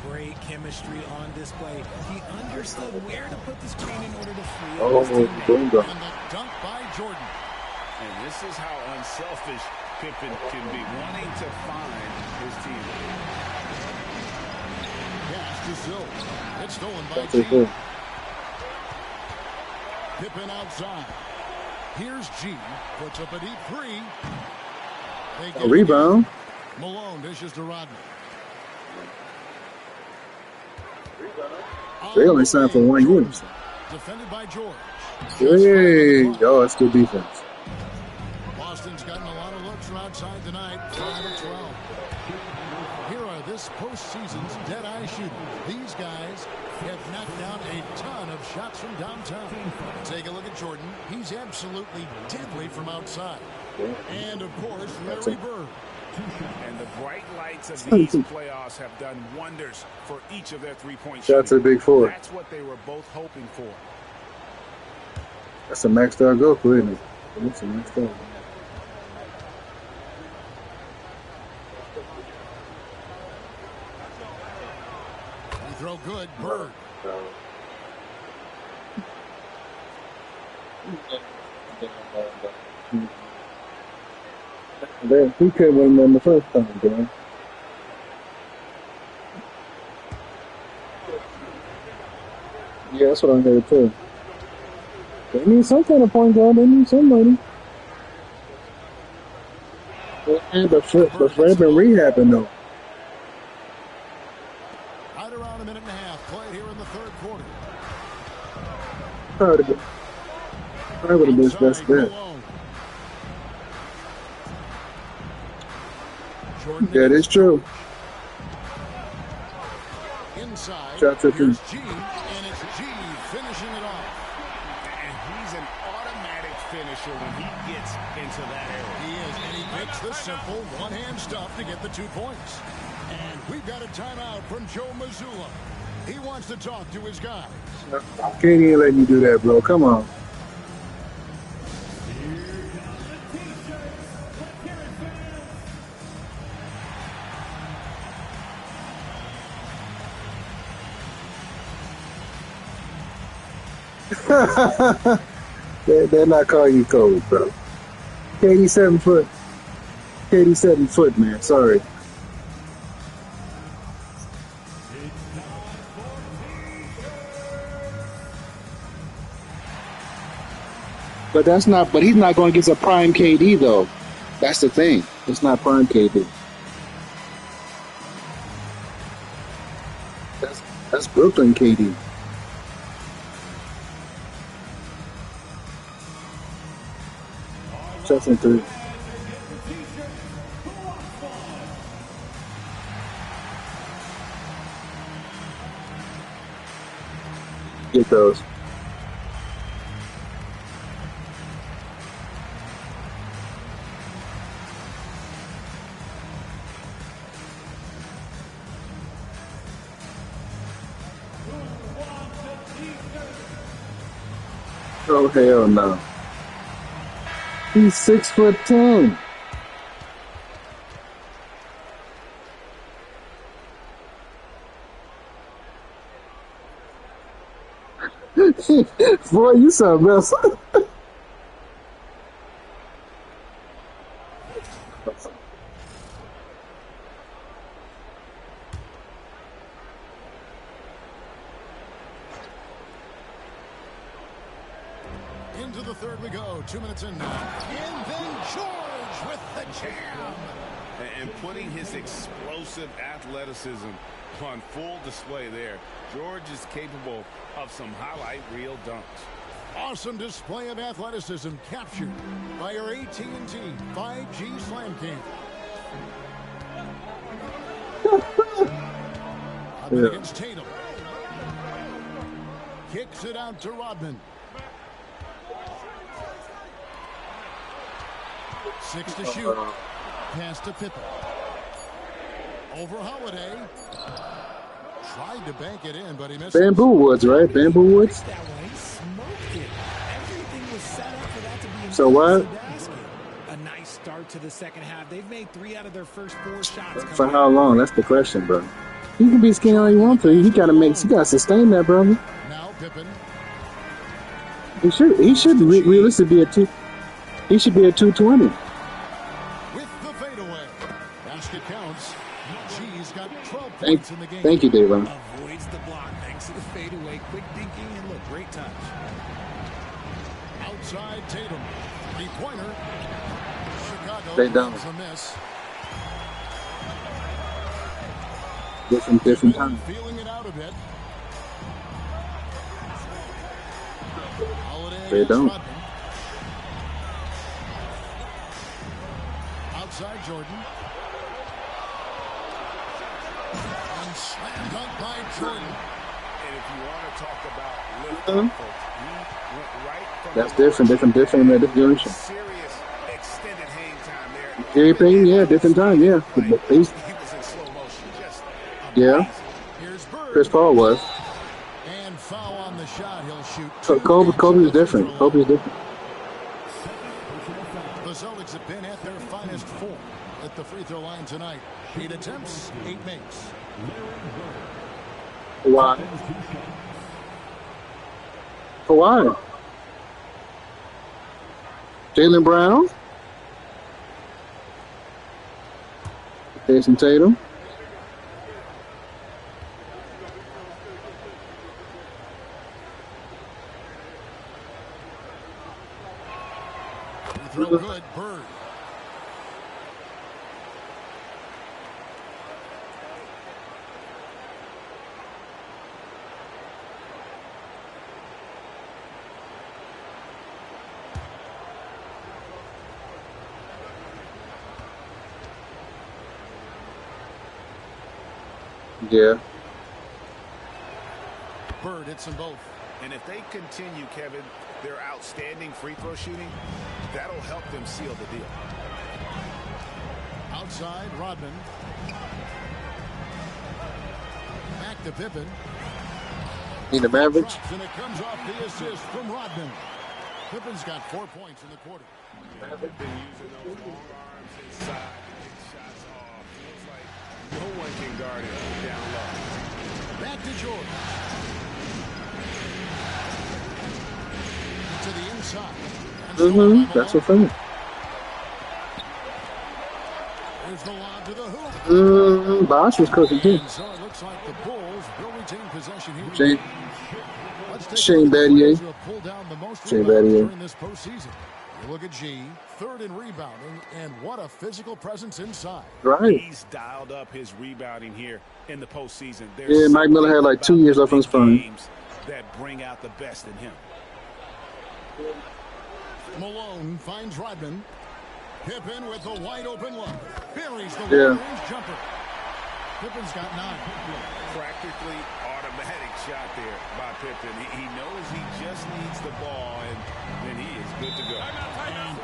S9: Great chemistry on display. He understood where to put the screen in order to free up
S1: Oh,
S9: his teammate.
S1: boom, go.
S7: And the dunk by Jordan.
S8: And this is how unselfish Pippen can be, wanting to find his teammate.
S7: Pass to Zill. It's stolen by
S1: That's it.
S7: G. Pippen outside. Here's G. Puts up a deep three. They get
S1: Rebound.
S7: Malone dishes to Rodman.
S1: They only signed for 1 year.
S7: Defended by George.
S1: Hey, oh, that's good defense.
S7: Boston's gotten a lot of looks from outside tonight. 5 of 12. Here are this postseason's dead-eye shooters. These guys have knocked down a ton of shots from downtown. Take a look at Jordan. He's absolutely deadly from outside. And, of course, Larry Bird.
S8: And the bright lights of these playoffs have done wonders for each of their three-point
S1: Shots at Big Four.
S8: That's what they were both hoping for.
S1: That's a maxed out goal for, isn't it? That's a maxed out.
S7: We throw good. Bird.
S1: He couldn't win them the first time, bro. Yeah, that's what I heard too. They need some kind of point guard. They need somebody. But Fred been rehabbing though.
S7: Right around a minute and a half. Play here in the third quarter.
S1: Probably would have been his best bet. That is true.
S7: Inside.
S1: Shots at him.
S7: G, and it's G finishing it off.
S8: And he's an automatic finisher when he gets into that area.
S7: He is, and he picks the simple one-hand stuff to get the 2 points. And we've got a timeout from Joe Mazzulla. He wants to talk to his guys.
S1: Katie ain't letting you do that, bro. Come on. They're not calling you cold, bro. Katie 7 foot. Katie 7 foot, man. Sorry. But that's not. But he's not going against a prime KD though. That's the thing. It's not prime KD. That's Brooklyn KD. Shots in 3. Get those. Oh hell no. He's 6'10". Boy, you something else.
S7: Into the third we go. 2 minutes in now. And then George with the jam.
S8: And putting his explosive athleticism on full display there. George is capable of some highlight reel dunks.
S7: Awesome display of athleticism captured by our AT&T 5G Slam King. Rodman against Tatum. Kicks it out to Rodman. 6 to shoot. Pass to Pippen. Over Holiday. Tried to bank it in, but he missed.
S1: Bamboo Woods, right? Bamboo Woods. So what?
S9: A nice start to the second half. They've made 3 out of their first 4 shots.
S1: For how long? That's the question, bro. He can be skinny all he wants to. He gotta sustain that, brother.
S7: Now Pippen.
S1: He should realistically be a 2. He should be at 220.
S7: With the fadeaway. Basket counts. G's got 12 points in the game.
S1: Thank you, Davon.
S9: Avoids the block thanks to the fadeaway. Quick thinking and look, great touch.
S7: Outside Tatum. Three-pointer. Chicago
S1: They don't.
S7: grabs a miss.
S1: Different time.
S7: Feeling it out a bit.
S1: They don't.
S7: Rodman. Outside Jordan. And slam dunk by Jordan.
S8: And if you want to talk about lifting, folks, he went right from
S1: That's different in this generation.
S8: serious extended hang time there.
S1: Gary Payton, yeah, different time, yeah.
S8: He was in slow motion, just
S1: Yeah. Chris Paul was.
S7: And foul on the shot. He'll shoot.
S1: So Kobe is different. Kobe is different.
S7: The Celtics have been at their finest form at the free throw line tonight. 8 attempts, 8 makes.
S1: Why? For why? Jaylen Brown? Jason Tatum?
S7: Throw good, Bird.
S1: Yeah.
S7: Bird hits them both.
S8: And if they continue, Kevin, their outstanding free throw shooting, that'll help them seal the deal.
S7: Outside, Rodman. Back to Pippen.
S1: Need the Mavericks?
S7: And it comes off the assist from Rodman. Pippen's got 4 points in the quarter.
S8: They've been using those long arms inside to get shots off. Feels like no one can guard him down low.
S7: Back to Jordan. To the inside.
S1: That's a thing.
S7: There's the lob to the hoop.
S1: Bosh was cooking too.
S7: And so it looks like the Bulls will retain possession here.
S1: Shane Battier.
S7: Pull down the most
S1: Shane
S7: rebounds
S1: Battier.
S7: during this postseason. You look at G, third in rebounding, and what a physical presence inside.
S1: Right.
S8: He's dialed up his rebounding here in the postseason.
S1: Yeah, Mike Miller had like 2 years left on his prime.
S8: That bring out the best in him.
S7: Malone finds Rodman. Pippen with the wide open look. Buries the
S1: Yeah.
S7: range jumper. Pippen's got 9.
S8: Practically automatic shot there by Pippen. He knows he just needs the ball, and then he is good to go.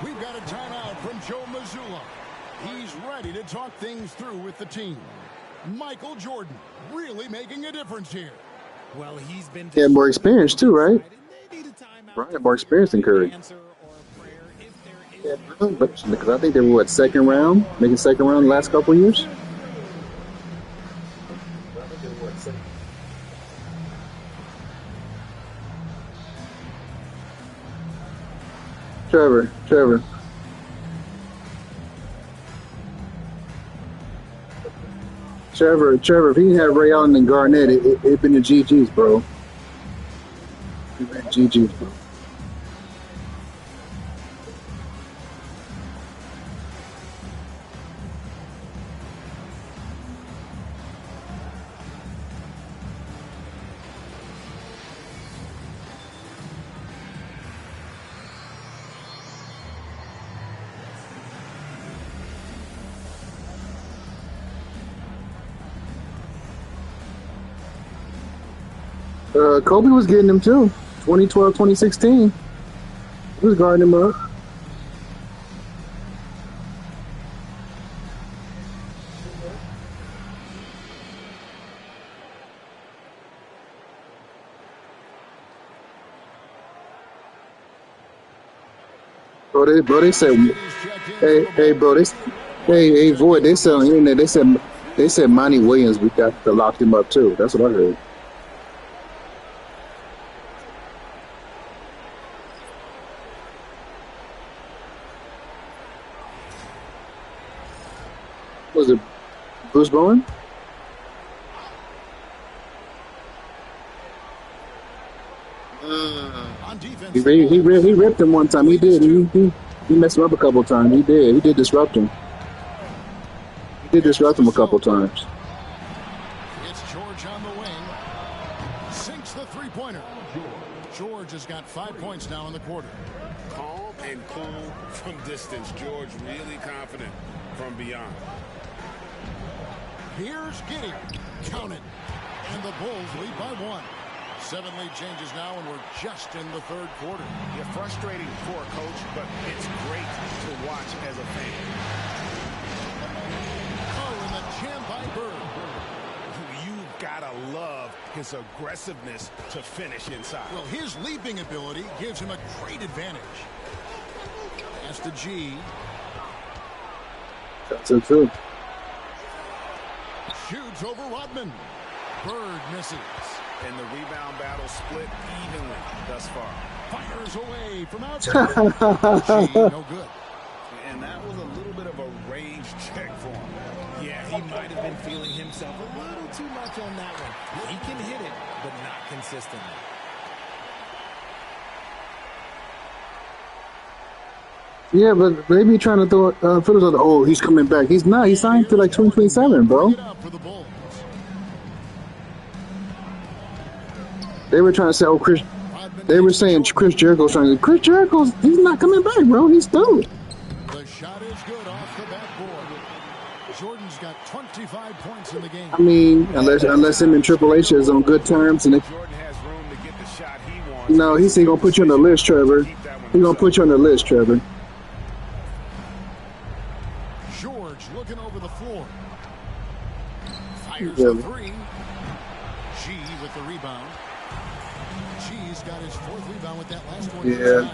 S7: We've got a timeout from Joe Mazzulla. He's ready to talk things through with the team. Michael Jordan really making a difference here.
S9: Well, he's been
S1: He had more experience too, right? Right, more experience than Curry. Yeah, but because I think they were second round, making second round the last couple of years. Trevor. Trevor, if he didn't have Ray Allen and Garnett, it'd been the GG's, bro. It'd been GG's, bro. Kobe was getting him too. 2012, 2016. He was guarding him up. Bro, they said, hey, bro, hey, Void, they said on the internet, they said Monty Williams, we got to lock him up too. That's what I heard. Was it Bruce Bowen?
S7: On defense,
S1: He ripped him one time. He did. He messed him up a couple times. He did. He did disrupt him. He did disrupt him a couple times.
S7: It's George on the wing. Sinks the three-pointer. George has got 5 points now in the quarter.
S8: Calm and cool from distance. George really confident from beyond.
S7: Here's Giddey. Count it. And the Bulls lead by 1. 7 lead changes now, and we're just in the third quarter.
S11: Yeah, frustrating for a coach, but it's great to watch as a fan.
S7: Oh, and the jam by Bird.
S11: You've got to love his aggressiveness to finish inside.
S7: Well, his leaping ability gives him a great advantage. That's the G.
S1: That's it, too.
S7: Shoots over Rodman. Bird misses.
S11: And the rebound battle split evenly thus far.
S7: Fires away from outside. G, no good.
S8: And that was a little bit of a rage check for him.
S9: Yeah, he might have been feeling himself a little too much on that one. He can hit it, but not consistently.
S1: Yeah, but they be trying to throw fiddles on the, oh, he's coming back. He's not. He signed to like 2027, bro. They were trying to say, oh, Chris. They were saying Chris Jericho's trying to. Chris Jericho's. He's not coming back, bro. He's through.
S7: The shot is good off the backboard. Jordan's got 25 points in the game.
S1: I mean, unless him and Triple H is on good terms, and
S11: Jordan has room to get the shot he wants.
S1: no, he's gonna put you on the list, Trevor. He's gonna put you on the list, Trevor.
S7: George looking over the floor. Fires the three. G with the rebound. G's got his 4th rebound with that last one.
S1: Yeah.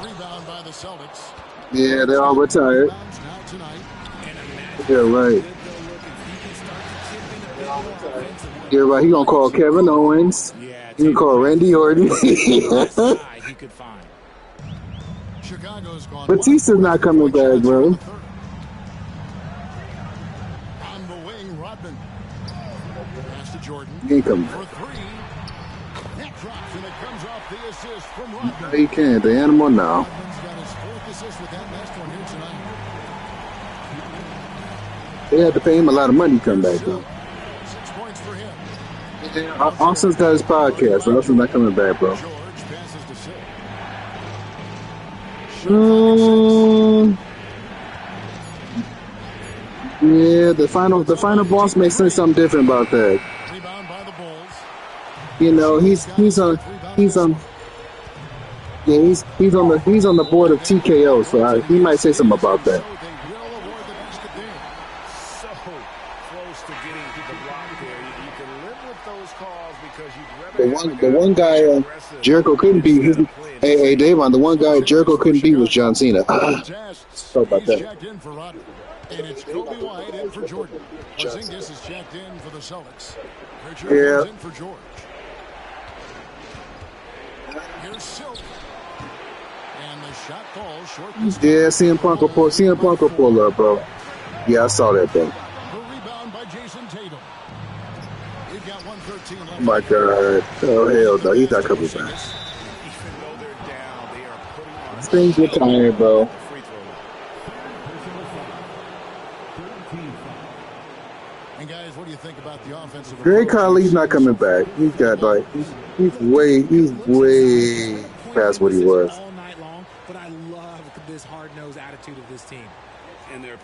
S7: Rebound by the Celtics.
S1: Yeah, they're all retired. Yeah, right. Yeah, right. He gonna call Kevin Owens. He gonna call Randy Orton. Batista's not coming back, bro.
S7: On the wing, Rodman. Pass to Jordan.
S1: He ain't coming
S7: For
S1: back.
S7: 3. That drops, and it comes off the assist from Rodman.
S1: No, he can't. The animal now.
S7: Rodman's got his 4th assist with that last one here tonight.
S1: They had to pay him a lot of money to come back, though.
S7: 6 points for him.
S1: Yeah, Austin's got his podcast, so Austin's not coming back, bro.
S7: George passes to 6.
S1: Yeah, the final boss may say something different about that.
S7: Rebound by the Bulls.
S1: You know, he's on the board of TKO, so he might say something about that.
S11: So close to getting the block there. You can live with those calls because you'd rather
S1: The one guy Jericho couldn't beat. Hey, Davon, the one guy Jericho couldn't beat was John Cena. Sorry about that.
S7: Checked in for Rodman. And it's Kobe White in for Jordan. Porzingis is checked in for the Celtics. Richard comes in for George. Here's Silk. And the shot falls short.
S1: Yeah, CM Punk will pull up, bro. Yeah, I saw that, though.
S7: The rebound by Jason Tatum. We've got 1:13 left.
S1: Oh, my God. Oh, hell no. He's not coming back. Things are tired, bro.
S7: And guys, what do you think about the offensive?
S1: Greg Conley's not coming back. He's got like he's way past what he was.
S9: All night long, but I love this hard-nosed attitude of this team.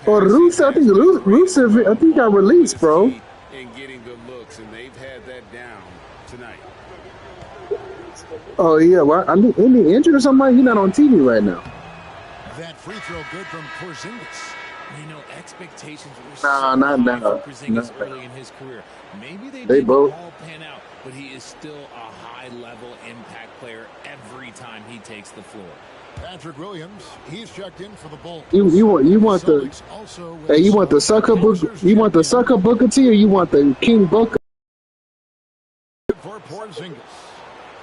S1: Oh, Rusev, I think got released, bro.
S8: And getting good looks, and they've had that down tonight.
S1: Oh yeah, well, I mean, isn't he injured or something? He's not on TV right now.
S7: That free throw good from Porzingis.
S9: You know, expectations were
S1: Nah,
S9: so
S1: not
S9: high
S1: now.
S9: for Porzingis
S1: Nah.
S9: early in his career. Maybe they
S1: They
S9: didn't
S1: both-
S9: all pan out, but he is still a high-level impact player every time he takes the floor.
S7: Patrick Williams, he's checked in for the Bulls.
S1: You want the you want the sucker book Booker T, or you want the King Booker?
S7: For Porzingis.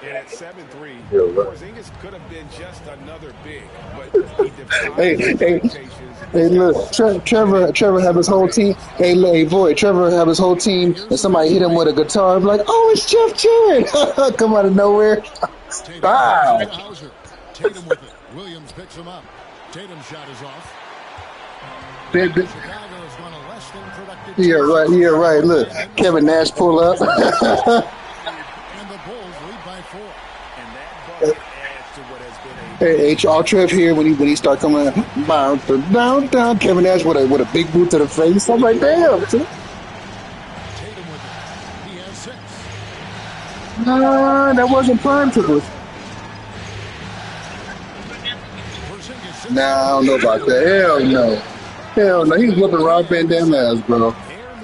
S11: And at 7'3",
S1: Yeah, right.
S11: Porzingis could have been just another big, but he defied
S1: Hey,
S11: expectations.
S1: hey, look, Trevor have his whole team. Hey, Void, Trevor have his whole team, and somebody hit him with a guitar. I'm like, oh, it's Jeff Jarrett. Come out of nowhere. Wow.
S7: Tatum with it. Williams picks him up. Tatum's shot is off. Chicago's gone a less than productive.
S1: Yeah, right. Yeah, right. Look, Kevin Nash pull up.
S7: And the Bulls lead by 4.
S11: And that bucket adds to what has been a
S1: Hey, all Trev here when he start coming down. Kevin Nash with a big boot to the face. I'm like, damn.
S7: Tatum with it. He has 6.
S1: Nah, that wasn't prime triple. Nah, I don't know about that. Hell no. He's whooping Rob Van Dam ass, bro.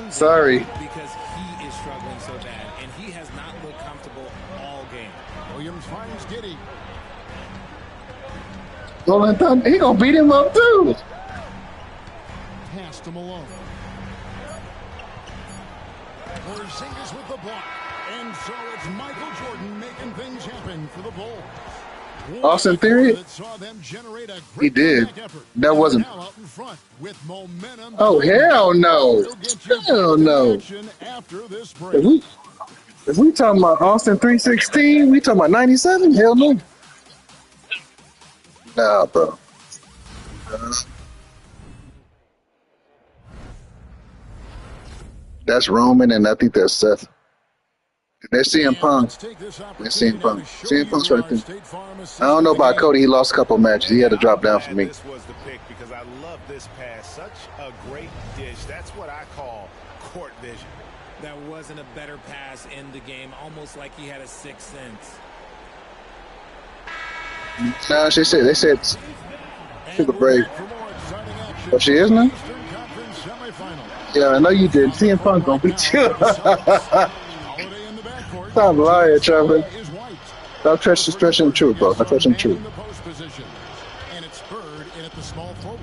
S1: Sorry.
S9: Because he is struggling so bad, and he has not looked comfortable all game.
S7: Williams finds Giddey.
S1: Well, he gonna beat him up too.
S7: Pass to Malone. Porzingis with the block. And so it's Michael Jordan making things happen for the Bulls.
S1: Austin Theory? He did. That wasn't. Oh, hell no. Hell no. If we talking about Austin 316, we talking about 97? Hell no. Nah, bro. That's Roman, and I think that's Seth. That's CM Punk. That's CM Punk. CM Punk's right there. I don't know about Cody. He lost a couple matches. He had to drop down for me.
S11: This was the pick because I love this pass. Such a great dish. That's what I call court vision.
S9: That wasn't a better pass in the game. Almost like he had a sixth sense.
S1: Nah, they said super brave. Oh, she is now? Yeah, I know you did. CM Punk gonna beat you. Stop lying, Trevor. Stop stretching the truth, bro. Stop stretching the truth.
S7: And it's Bird in at the small forward.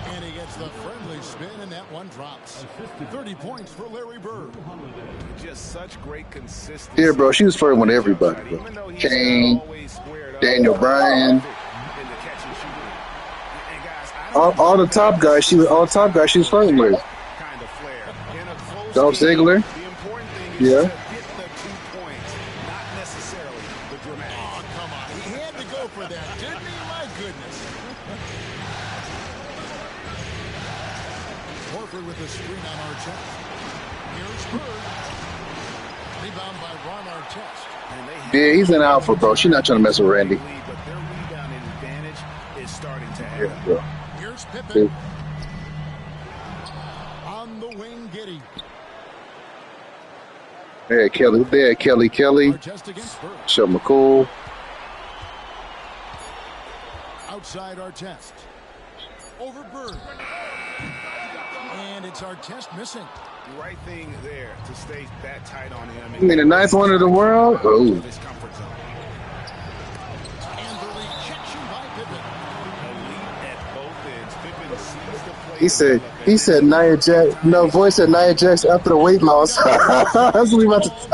S7: And he gets the friendly spin, and that one drops. 30 points for Larry Bird.
S11: Just such great consistency.
S1: Yeah, bro. She was flirting with everybody, bro. Kane, Daniel Bryan. All the top guys. She was flirting with. Dolph Ziggler. Yeah.
S11: Get the 2 points, not necessarily the dramatic.
S7: Oh, come on. He had to go for that, didn't he? My goodness. Horford with the screen on Artest. Here's Bird. Rebound by Ron Artest.
S1: Yeah, he's an alpha, bro. She's not trying to mess with Randy.
S11: But their rebounding advantage is starting to happen.
S1: Yeah, bro.
S7: Here's Pippen. On the wing, Giddey.
S1: They had Kelly. Show McCool.
S7: Outside Artest. Over Bird. And it's Artest missing.
S11: The right thing there to stay that tight on him.
S1: You mean the ninth one in the world? Oh.
S7: And the rejection by Pippen.
S11: At both ends. Pippen sees the play.
S1: He said Nia Jax. No, Voice said Nia Jax after the weight loss. That's what we about to say.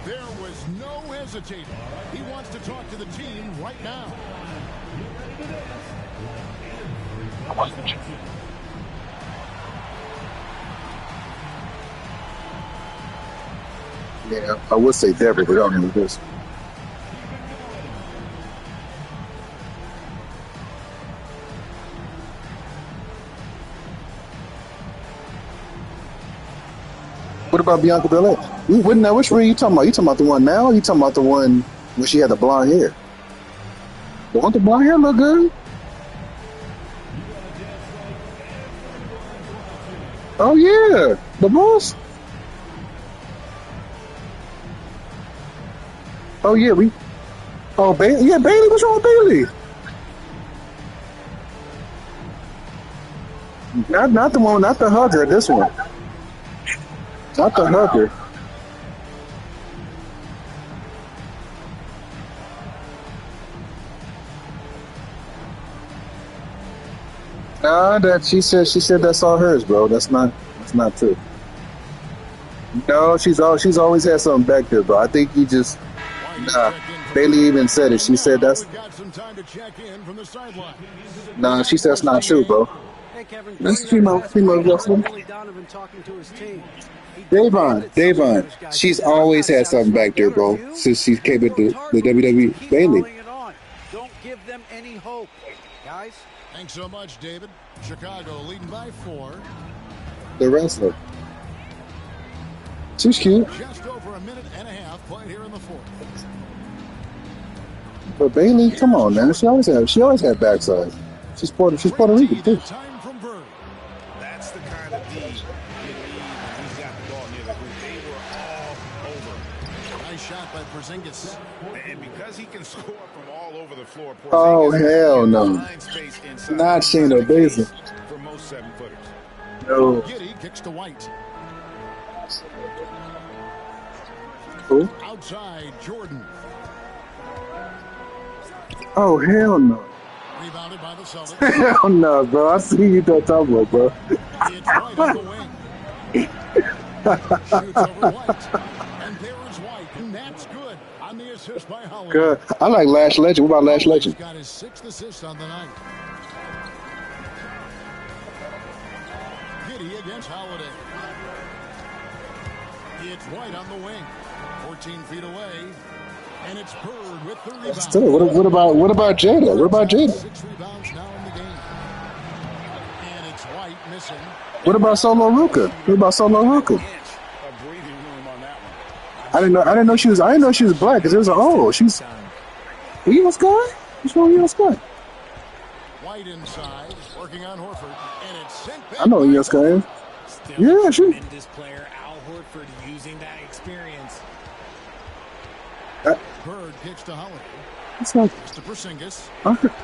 S7: There was no hesitating. He wants to talk to the team right now.
S1: Yeah, I would say Deborah, but I don't know this. What about Bianca Belair? You wouldn't know which ring you talking about. You talking about the one now? Or you talking about the one when she had the blonde hair? The one with the blonde hair look good. Oh yeah, the boss. Oh yeah, Bailey. Yeah, Bailey. What's wrong with Bailey? Not the one, not the hugger. This one. Not the hugger. Nah, that she said that's all hers, bro. That's not true. No, she's always had something back there, bro. I think he just Bailey even said it. She said that's she said that's not true, bro.
S10: Hey, Kevin,
S1: That's
S10: during that fast
S1: female
S10: break,
S1: wrestler.
S10: Billy Donovan talking to his team. He demanded some of
S1: Davon.
S10: those guys. He
S1: She's
S10: said, I'm
S1: always
S10: not
S1: had something
S10: satisfied
S1: back there,
S10: yet, are
S1: bro.
S10: you?
S1: Since she came
S10: They've
S1: with the
S10: worked hard, but we need to
S1: WWE.
S10: keep
S1: Bailey.
S10: piling it on. Don't give them any hope. Guys?
S7: Thanks so much, David. Chicago leading by 4.
S1: The wrestler. She's cute.
S7: Just over a minute and a half played here in the 4th.
S1: But Bailey, come on, man. She always had backside. She's Puerto Rican too.
S8: That's the kind of D you need when he's got the ball near the hoop. They were all over.
S7: Nice shot by Porzingis.
S8: And because he can score from all over the floor,
S1: Oh, hell no.
S8: Not
S1: Shayna Baszler.
S8: For most 7-footers.
S1: No.
S7: Giddy kicks to White.
S1: Who?
S7: Outside, Jordan.
S1: Oh, hell no.
S7: Rebounded by the Celtics.
S1: Hell no, bro. I see you don't talk about, bro.
S7: It's White on the wing. Shoots over White. And there is White. And that's good on the assist by Holiday.
S1: Good. I like Lash Legend. What about Lash Legend?
S7: He's got his 6th assist on the night. Giddy against Holiday. It's White on the wing. 14 feet away. And it's Bird with the rebound.
S1: Still, what about Jada? What about Jada?
S7: 6 rebounds now in the game. And it's White missing.
S1: What about Solo Ruka? What about Solo Ruka? I didn't know she was black because it was she's Eagles guy? What's wrong with Eagles guy?
S7: White inside, working on Horford, and it's sent back.
S1: I know Eagles guy. Yeah, she.
S9: Tremendous player, Al Horford, using that experience.
S7: Bird kicks to Holiday.
S1: It's not.
S7: To Porzingis.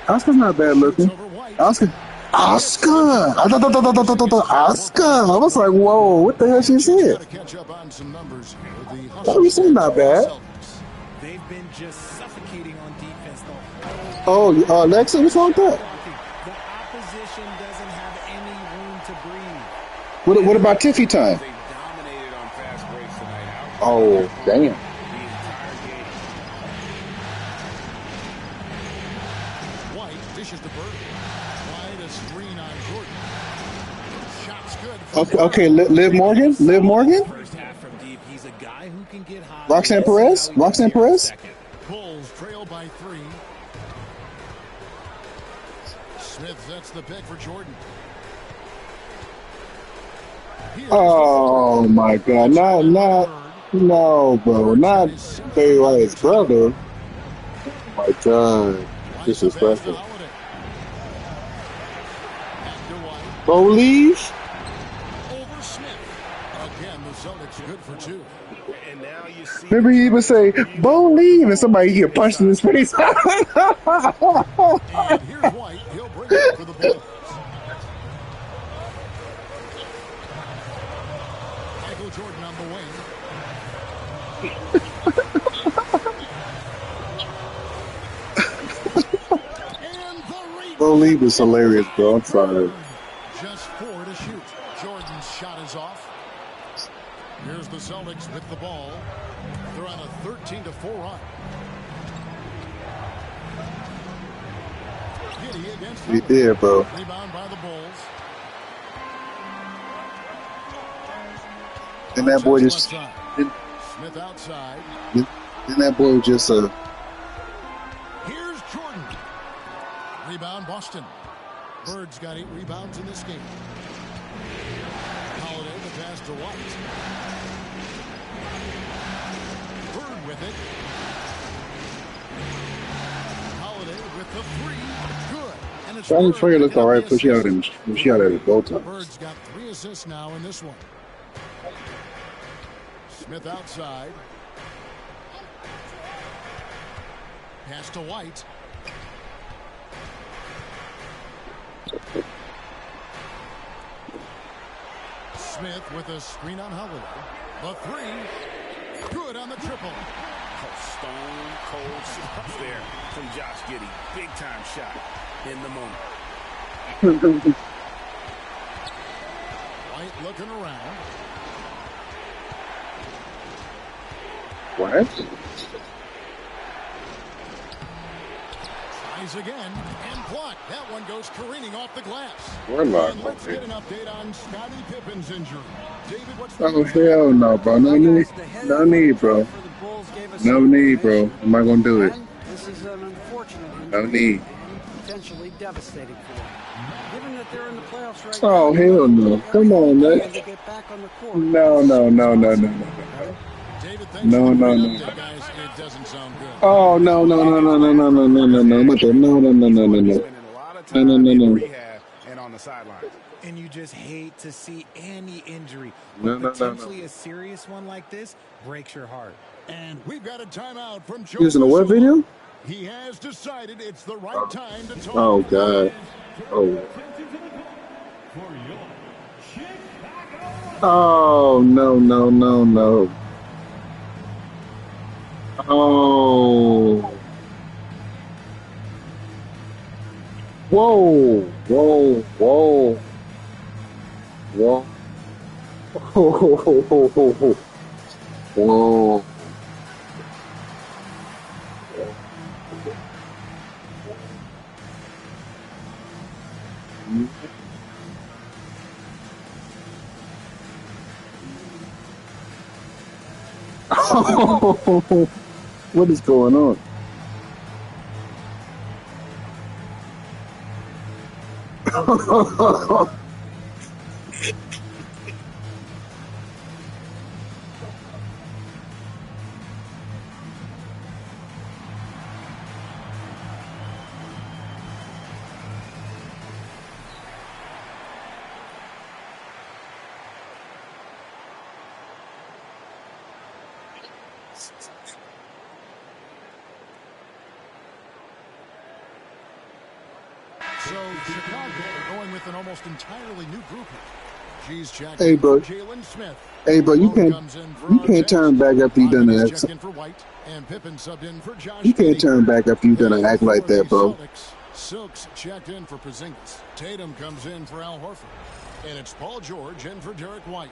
S1: Oscar's not bad looking. Oscar. Oscar. I was like, whoa, what the hell she said? Oh, you said not bad.
S9: They've been just suffocating on defense the
S1: whole. Oh, Lexi, what's wrong with that?
S9: The opposition doesn't have any room to breathe.
S1: What about Tiffy time?
S8: They dominated on fast breaks tonight.
S1: Oh, damn.
S7: White dishes to Bird. White a screen on Jordan. Shots good.
S1: Okay, Liv Morgan? Liv Morgan?
S9: First half from deep, he's a guy who can get hot.
S1: Roxanne Perez? Roxanne Perez?
S7: Bulls trail by 3. Smith sets the pick for Jordan.
S1: Oh my God! No, bro, not Barry White's brother. Oh my God, disrespectful. Bo leave.
S7: Over Smith. Again, the Celtics good for 2.
S8: And now you see.
S1: Remember, he would say Bo leave, and somebody get punched in his face.
S7: And here's White. He'll bring it for the Bulls. Michael Jordan on the wing.
S1: Bo leave is hilarious, bro. I'm sorry.
S7: Just 4 to shoot. Jordan's shot is off. Here's the Celtics with the ball. They're on a 13-4 run. Giddy against
S1: He did, bro.
S7: Rebound by the Bulls.
S1: And that boy just.
S7: Smith outside.
S1: And that boy just.
S7: Here's Jordan. Rebound Boston. Bird's got 8 rebounds in this game. Holiday the pass to White. Bird with it. Holiday with the 3. Good. And it's
S1: Charlie Frazier looked all right, but she out at his goal time.
S7: Bird's got 3 assists now in this one. Smith outside. Pass to White. Smith with a screen on Holiday. The 3. Good on the triple.
S8: Stone cold stuff there from Josh Giddey. Big time shot in the moment.
S7: White looking around.
S1: What?
S7: Tries again and blocked. That one goes careening off the glass.
S1: We're live.
S7: And let's get an update on Scottie Pippen's injury. David, what's the
S1: Oh, hell no, bro. No need. No need, bro. No need, bro. I'm not going to do it.
S10: This is an unfortunate injury.
S1: No need.
S10: Potentially devastating for them. Given that they're in the playoffs right
S1: Oh,
S10: now,
S1: hell no. Come on, man.
S10: to get back on the court.
S1: No.
S7: David,
S1: No.
S7: update, guys. It doesn't sound good.
S1: Oh, no. No.
S8: And on the sidelines.
S9: And you just hate to see any injury.
S1: No.
S9: Potentially a serious one like this breaks your heart.
S7: And we've got a timeout from Joe.
S1: Using a what video?
S7: He has decided it's the right time to talk.
S1: Oh, God. Oh. Oh, no. Oh. Whoa. Whoa. What is going on?
S7: So Chicago going with an almost entirely new group here. G's check.
S1: Hey, bro.
S7: Jalen Smith.
S1: Hey, bro, you can't turn back after you done an act.
S7: For White, and Pippen subbed in for Josh.
S1: You can't turn back after you done an act like that, bro.
S7: Silks checked in for Porzingis. Tatum comes in for Al Horford. And it's Paul George in for Derek White.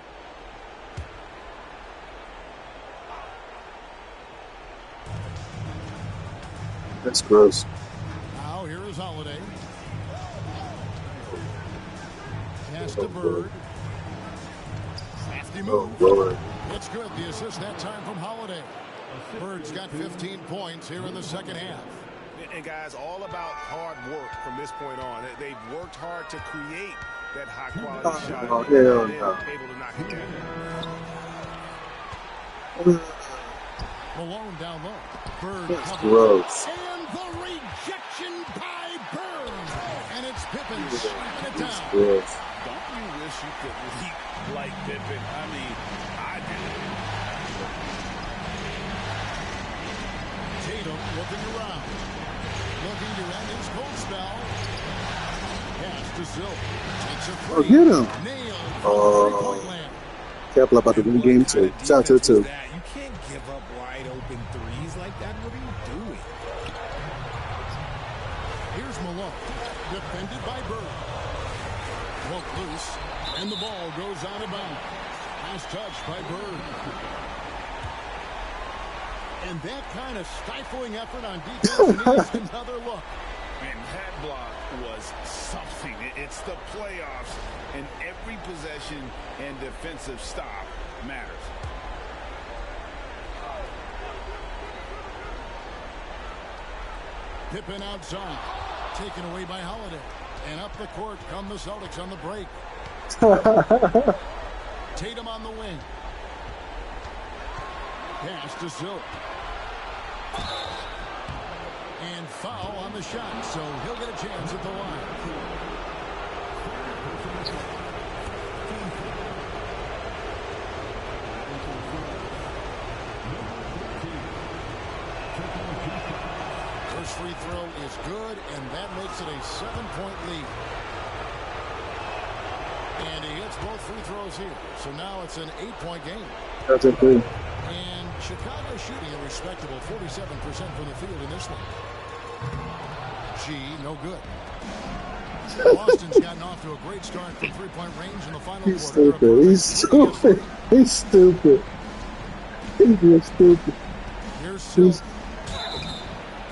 S1: That's gross.
S7: Now here is Holiday. Pass to Bird. Crafty move. It's good. The assist that time from Holiday. Bird's got 15 points here in the second half.
S8: And guys, all about hard work from this point on. They've worked hard to create that high-quality shot.
S1: Oh, hell no.
S8: Able to knock it down.
S7: Malone down low. Bird.
S1: That's gross.
S7: And the rejection by Bird. And it's Pippen slapping it down.
S1: Gross.
S8: Don't you wish you could leap like Pippen? I mean, I do.
S7: Tatum looking around. Looking to end his cold spell. Pass to Silk. Takes a three.
S1: Oh, get him.
S7: Nailed.
S1: Oh. Capel about to win game two. Shout out to the two.
S9: You can't give up wide open threes like that. What are you doing?
S7: Here's Malone. Defended by Bird. Broke loose. And the ball goes out of bounds. Nice touch by Bird. And that kind of stifling effort on defense needs another look.
S8: And that block was something. It's the playoffs, and every possession and defensive stop matters.
S7: Pippen outside. Taken away by Holiday. And up the court come the Celtics on the break. Tatum on the wing. Pass to Silk. And foul on the shot, so he'll get a chance at the line. First free throw is good, and that makes it a 7-point lead. And he hits both free throws here, so now it's an 8-point game.
S1: That's it, too.
S7: And Chicago shooting a respectable 47% from the field in this one. G, no good. Boston's gotten off to a great start from three-point range in the final quarter.
S1: He's stupid. He's stupid. He's stupid. He's just stupid.
S7: Here's Silk.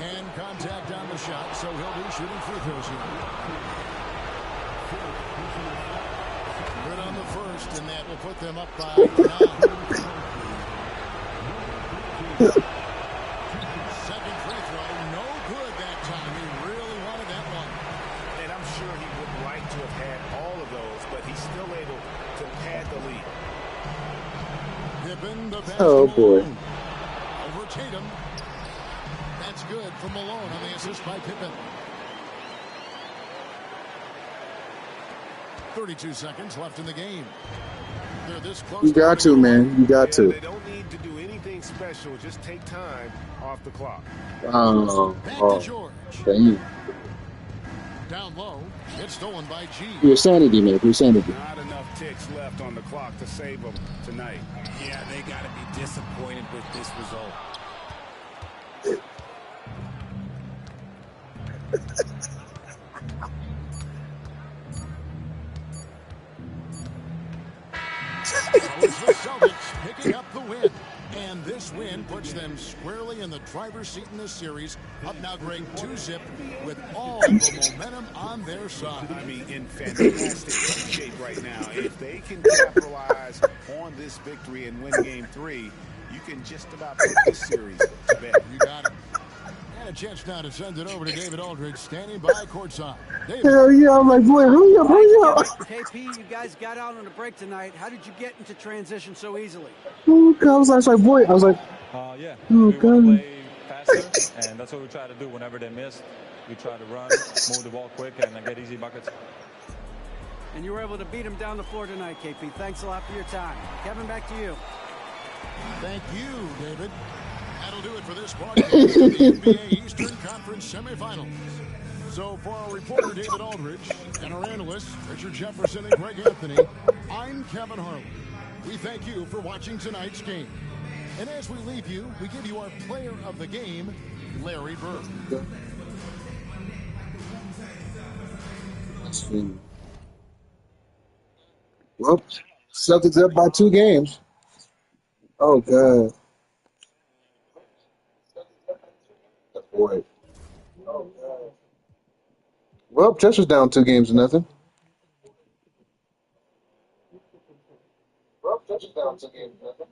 S7: And contact on the shot, so he'll be shooting free throws here. Good on the first, and that will put them up by 9. Second free throw, no good that time. He really wanted that one.
S11: And I'm sure he would like to have had all of those, but he's still able to pad the lead.
S7: Pippen, the
S1: Oh, boy.
S7: Over Tatum. That's good for Malone on the assist by Pippen. 32 seconds left in the game. They're this close.
S1: You got to, man. You got to.
S11: They don't need to do anything special. Just take time off the clock.
S7: Back to George.
S1: Dang.
S7: Down low. It's stolen by G.
S1: Your sanity, man. Your sanity.
S8: Not enough ticks left on the clock to save them tonight.
S9: Yeah, they got to be disappointed with this result.
S7: It's the Celtics picking up the win. And this win puts them squarely in the driver's seat in this series. Up now, Greg, 2-zip with all the momentum on their side.
S8: I mean, in fantastic shape right now. If they can capitalize on this victory and win game 3, you can just about put this series to bed.
S7: You got it. And a chance now to send it over to David Aldridge, standing by courtside. David.
S1: Hell yeah. I'm like, boy, hurry up, hurry up.
S10: KP, you guys got out on a break tonight. How did you get into transition so easily?
S1: Oh, God. I was like, boy, I was like,
S15: yeah.
S1: Oh,
S15: we
S1: God.
S15: want to play faster, and that's what we try to do whenever they miss. We try to run, move the ball quick, and get easy buckets.
S10: And you were able to beat him down the floor tonight, KP. Thanks a lot for your time. Kevin, back to you.
S7: Thank you, David. That'll do it for this broadcast of the NBA Eastern Conference semifinals. So for our reporter, David Aldridge, and our analysts, Richard Jefferson and Greg Anthony, I'm Kevin Harlan. We thank you for watching tonight's game. And as we leave you, we give you our player of the game, Larry Bird.
S1: Well, Celtics up by 2 games. Oh, God. Boy. Well, Chester's down 2 games to nothing. Well, Chester's down 2 games to nothing.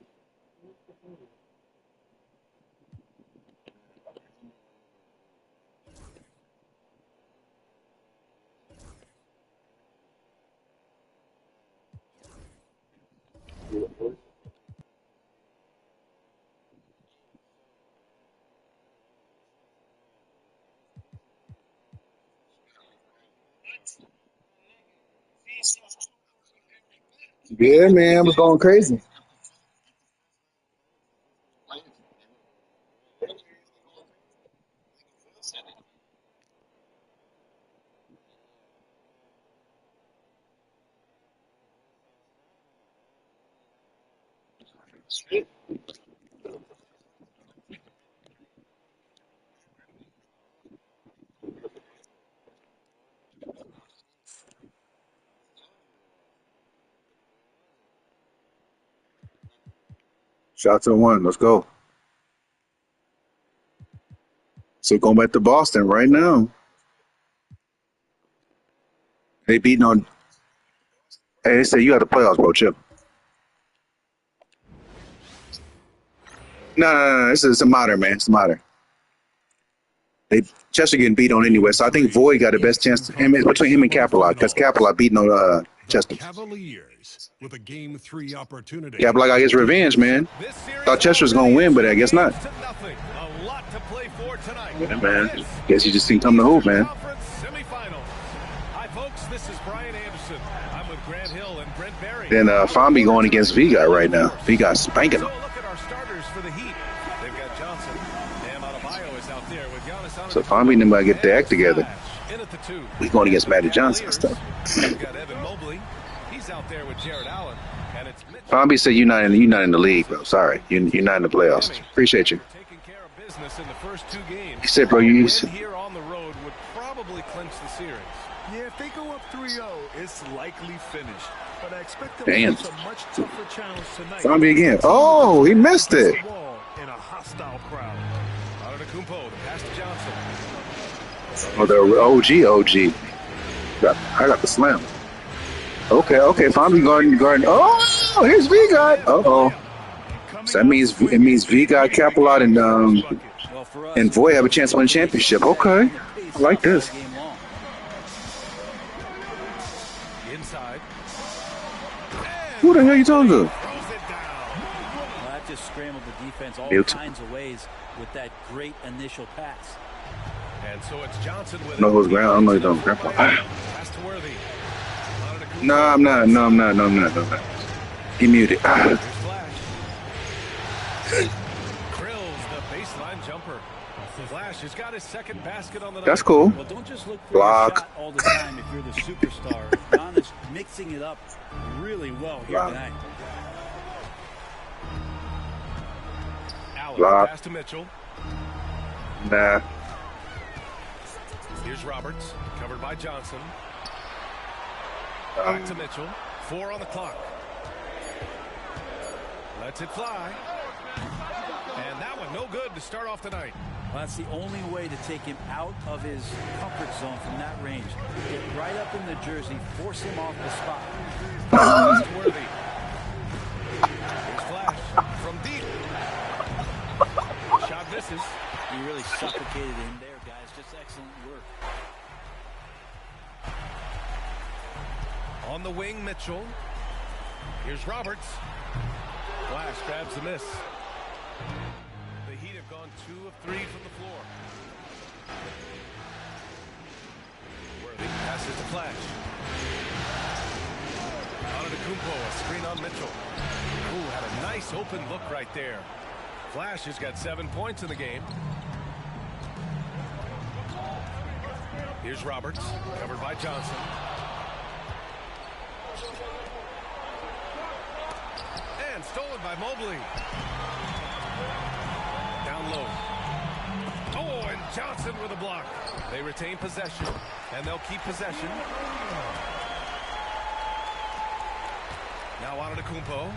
S1: Yeah, man, I was going crazy. Shots on 1. Let's go. So going back to Boston right now. They beating on. Hey, they say you got the playoffs, bro. Chip. No. It's a modern, man. It's a modern. Chester getting beat on anyway, so I think Void got the best chance between him and Capelot, because Capelot beating on Chester.
S2: Cavaliers with a game 3 opportunity.
S1: Capelot got his revenge, man. Thought Chester was gonna win, but I guess not.
S2: A lot to play for tonight.
S1: Yeah, man. Guess you just seen something to hoop, man.
S2: Semifinals. Hi, folks. This is Brian Anderson. I'm with Grant Hill and Brent Berry.
S1: Then Fambi going against Vigot right now. Vigot spanking him.
S2: So look at our starters for the Heat. They've got Johnson. Bam Adebayo is out there with Giannis on.
S1: So Fambi and them gotta get their act together.
S2: In at the 2.
S1: We going against Magic Johnson and stuff.
S2: We've got Evan Mobley. He's out there with Jared Allen. And it's
S1: Fambi said you're not in the league, bro. Sorry, you're not in the playoffs. Appreciate you.
S2: taking care of business in the first 2 games.
S1: He said, bro, you.
S2: Win here on the road would probably clinch the series.
S3: Yeah, if they go up 3-0, it's likely finished. But I expect them
S1: Damn.
S3: to face a much tougher challenge tonight.
S1: Fambi again. Oh, he missed it.
S2: in a hostile crowd. Antetokounmpo, the pass to Johnson.
S1: Oh, the OG. I got the slam. Okay, finally guarding. Oh, here's V-God. Uh-oh. So that means V-God, Capilot, and Voy have a chance to win a championship. Okay, I like this.
S2: Inside.
S1: Who the hell are you talking to?
S10: Well, that just scrambled the defense all kinds of ways with that great initial pass.
S2: And so it's Johnson with
S1: No, who's ground? I'm not done.
S2: Pass to Worthy.
S1: No, I'm not. Get muted.
S2: Here's Flash. Krills the baseline jumper. Flash has got his second basket on the night.
S1: That's cool.
S10: Well, don't just look for
S1: Block.
S10: a shot all the time if you're the superstar. Giannis mixing it up really well here tonight.
S2: Allen,
S1: Block.
S2: pass to Mitchell.
S1: Nah.
S2: Here's Roberts, covered by Johnson. Back to Mitchell. 4 on the clock. Lets it fly. And that one no good to start off the night.
S10: Well, that's the only way to take him out of his comfort zone from that range. Get right up in the jersey, force him off the spot.
S2: Worthy. Here's Flash from deep. Shot misses.
S10: He really suffocated him there, guys. Just excellent work.
S2: On the wing, Mitchell. Here's Roberts. Flash grabs the miss. The Heat have gone 2 of 3 from the floor. Worthy passes to Flash. Antetokounmpo, a screen on Mitchell. Ooh, had a nice open look right there. Flash has got 7 points in the game. Here's Roberts, covered by Johnson. And stolen by Mobley. Down low. Oh, and Johnson with a block. They retain possession, and they'll keep possession. Now Antetokounmpo.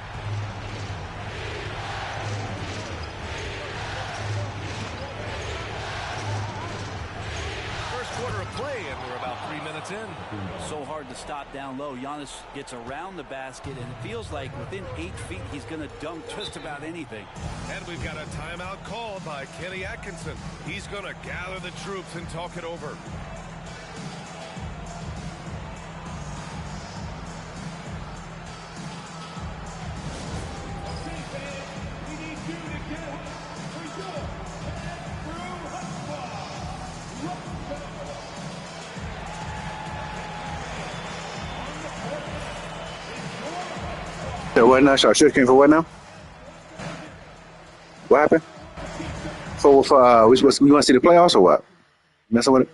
S2: Quarter of play, and we're about 3 minutes in.
S10: So hard to stop down low. Giannis gets around the basket, and it feels like within 8 feet he's going to dunk just about anything.
S2: And we've got a timeout called by Kenny Atkinson. He's going to gather the troops and talk it over.
S1: So what now? Should came for what now? What happened? For you want to see the playoffs or what? Messing with it?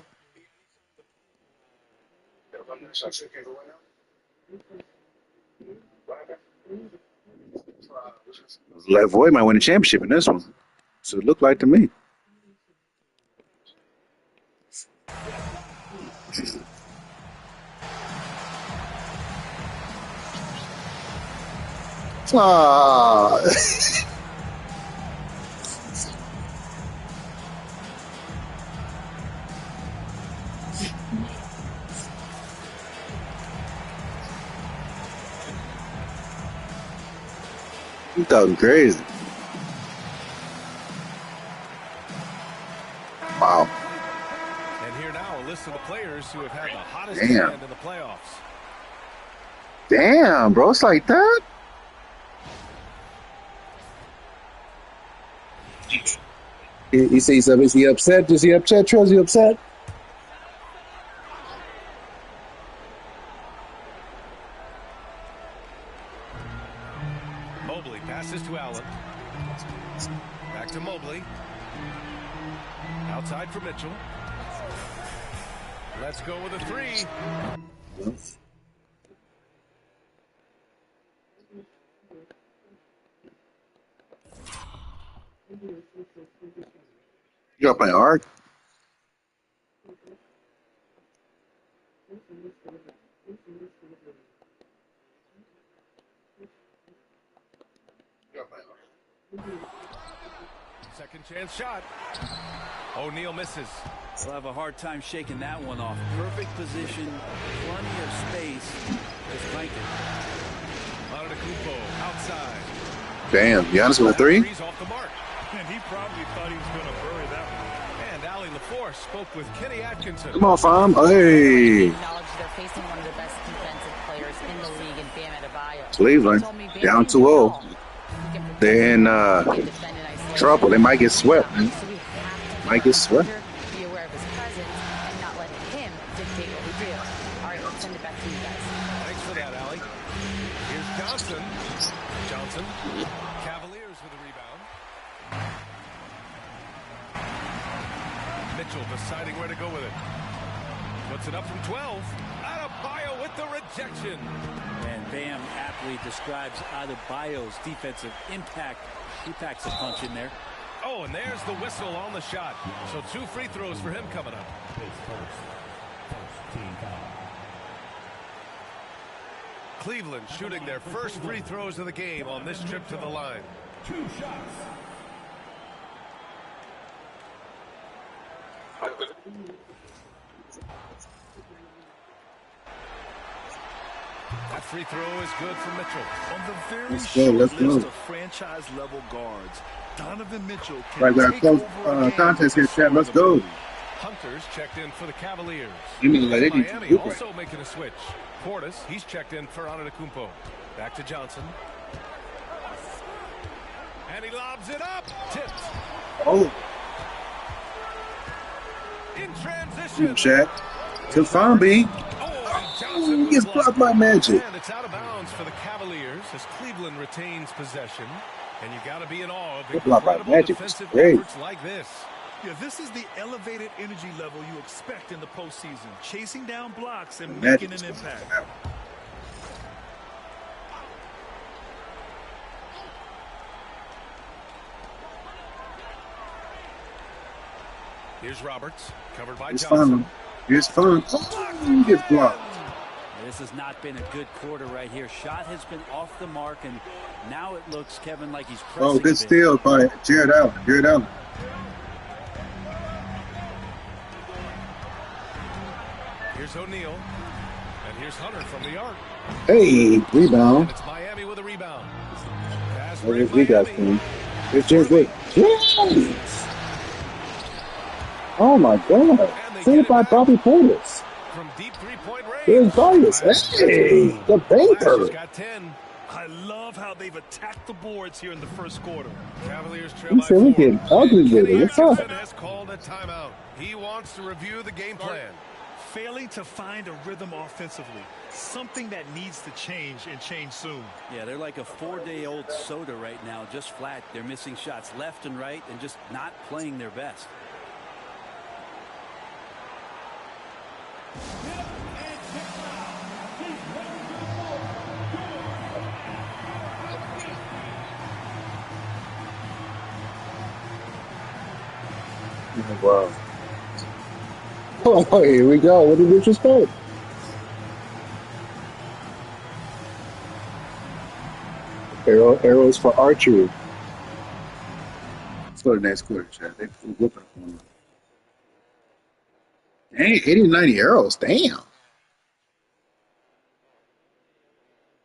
S1: Like Void might win the championship in this one. So it looked like to me. Ah. That was crazy. Wow.
S2: And here now a list of the players who have had the hottest
S1: Damn.
S2: hand in the playoffs.
S1: Damn, bro, it's like that. He sees something. Is he upset? Is he upset? Is he upset?
S2: Mobley passes to Allen. Back to Mobley. Outside for Mitchell. Let's go with a 3.
S1: You got playing hard.
S2: Second chance shot. O'Neal misses.
S10: He'll have a hard time shaking that one off. Perfect position, plenty of space. Just bank it.
S2: Antetokounmpo outside.
S1: Damn, Giannis with a three?
S2: Three's off the mark.
S3: And he probably thought he was going to bury that one.
S2: And Allie LaForce spoke with Kenny Atkinson.
S1: Come on, Fam. Hey.
S5: Acknowledge they're facing one of the best defensive players in the league in Bam Adebayo.
S1: Cleveland down 2-0. They're in trouble. They might get swept. Man. Might get swept.
S5: Be aware of his presence and not let him dictate what we do. All right, let's send it back to you guys.
S2: Thanks for that, Allie. Here's Johnson. Johnson. Cavaliers with a rebound. Mitchell deciding where to go with it. Puts it up from 12. Adebayo with the rejection.
S10: And Bam aptly describes Adebayo's defensive impact. He packs a punch in there.
S2: Oh, and there's the whistle on the shot. So 2 free throws for him coming up. Cleveland shooting their first free throws of the game on this trip to the line.
S4: 2 shots.
S2: That free throw is good for Mitchell.
S3: On the very short list of franchise-level guards, Donovan Mitchell can take over
S1: contest here, Chad. Let's go.
S2: Hunter's checked in for the Cavaliers.
S1: You mean like
S2: Miami also making a switch. Portis, he's checked in for Antetokounmpo. Back to Johnson. And he lobs it up. Tipped.
S1: Oh.
S2: In transition.
S1: Chad. To Fambi. Oh, he gets blocked by Magic.
S2: And it's out of bounds for the Cavaliers as Cleveland retains possession. And you got to be in awe of incredible defensive efforts like this.
S3: Yeah, this is the elevated energy level you expect in the postseason. Chasing down blocks and
S1: Magic
S3: making an impact.
S2: Here's Roberts, covered by
S1: Here's
S2: Johnson.
S1: Here's Fun. Oh, he gets blocked.
S10: This has not been a good quarter right here. Shot has been off the mark, and now it looks, Kevin, like he's pressing.
S1: Oh, good steal by Jared Allen. Jared Allen.
S2: Here's O'Neal. And here's Hunter from the arc.
S1: Hey, rebound.
S2: And it's Miami with a rebound.
S1: Here's we got him. Here's James Wade. Yes! Oh my God. Saved by Bobby Portis.
S2: From deep three-point range.
S1: Here's Barnes. Hey, the banker.
S2: Got 10.
S3: I love how they've attacked the boards here in the first quarter.
S2: Cavaliers trail
S1: He
S2: by
S1: said we
S2: 4.
S1: getting ugly with it. What's up?
S2: Has called a timeout. He wants to review the game plan.
S3: Failing to find a rhythm offensively. Something that needs to change and change soon.
S10: Yeah, they're like a 4-day-old soda right now, just flat. They're missing shots left and right and just not playing their best.
S1: Wow. Oh, here we go. What did we just say? Arrows for archery. Let's go to the next quarter, Chad. They're whooping on. Dang, 80 to 90 arrows. Damn.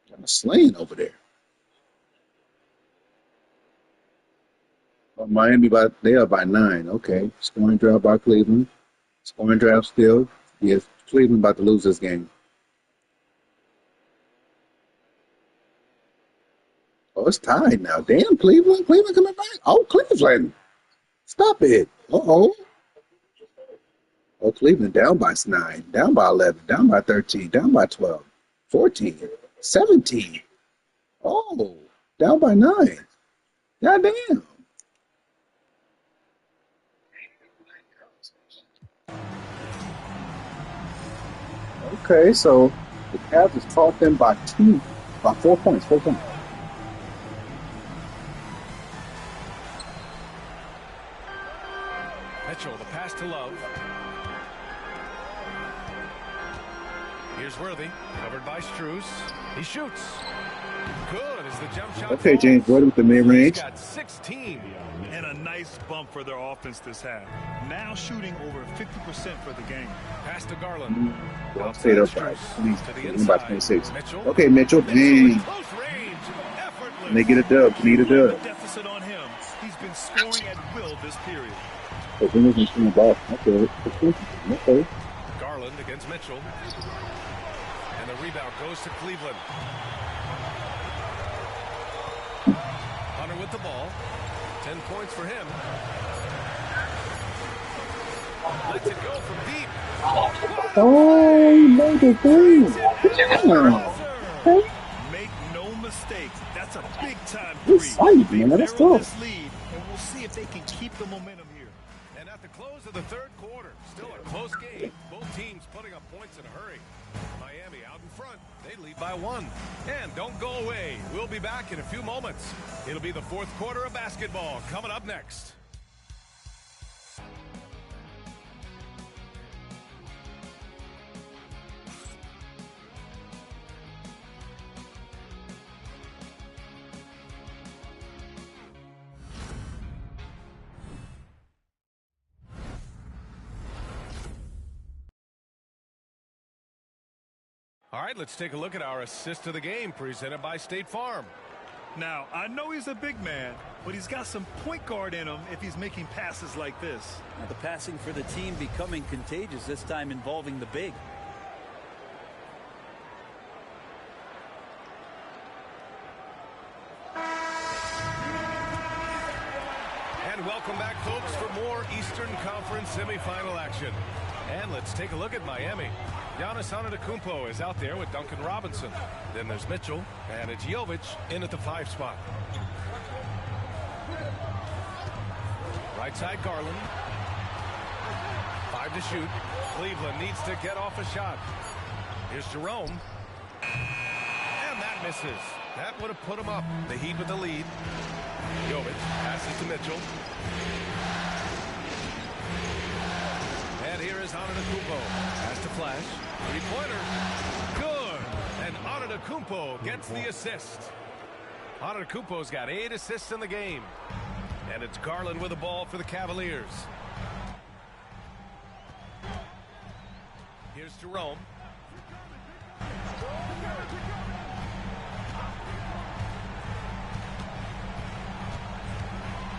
S1: Got a slaying over there. Oh, Miami, they are by 9. Okay. Scoring drought by Cleveland. Scoring drought still. Yes, Cleveland about to lose this game. Oh, it's tied now. Damn, Cleveland. Cleveland coming back. Oh, Cleveland. Stop it. Uh-oh. Oh, Cleveland down by 9, down by 11, down by 13, down by 12, 14, 17. Oh, down by 9. Goddamn. Okay, so the Cavs has taught them by 4 points, 4 points.
S2: Mitchell, the pass to Love. Here's Worthy, covered by Strus. He shoots. Good as the jump shot.
S1: Okay, James Worthy with the mid-range.
S2: He's got 16.
S3: And a nice bump for their offense this half. Now shooting over 50% for the game.
S2: Pass to Garland.
S1: Well, stayed upright. Please,
S2: To the
S1: about
S2: inside.
S1: 26.
S2: Mitchell.
S1: Okay, Mitchell.
S2: Mitchell in
S1: Dang.
S2: close range. Effortless.
S1: And they get a dub. Need a dub.
S3: Deficit on him. He's been scoring at will this period.
S1: But then we can swing the ball. Okay. Okay.
S2: Garland against Mitchell. And the rebound goes to Cleveland. Hunter with the ball. 10 points for him. Lets it go from deep.
S1: Oh, he made the three.
S3: Make no mistake, that's a big-time
S1: This
S3: three.
S1: side, man, that's
S3: Narrow
S1: tough.
S3: this lead, and we'll see if they can keep the momentum here.
S2: And at the close of the third quarter, still a close game. Both teams putting up points in a hurry. Miami out in front. They lead by 1. And don't go away. We'll be back in a few moments. It'll be the fourth quarter of basketball coming up next. All right, let's take a look at our assist of the game presented by State Farm.
S3: Now, I know he's a big man, but he's got some point guard in him if he's making passes like this.
S16: Now the passing for the team becoming contagious, this time involving the big.
S2: And welcome back, folks, for more Eastern Conference semifinal action. And let's take a look at Miami. Giannis Antetokounmpo is out there with Duncan Robinson. Then there's Mitchell, and it's Jovic in at the 5 spot. Right side, Garland. 5 to shoot. Cleveland needs to get off a shot. Here's Jerome. And that misses. That would have put him up. The Heat with the lead. Jovic passes to Mitchell. And here is Antetokounmpo. Has to flash. 3-pointer. Good. And Antetokounmpo gets the assist. Antetokounmpo's got 8 assists in the game. And it's Garland with the ball for the Cavaliers. Here's Jerome.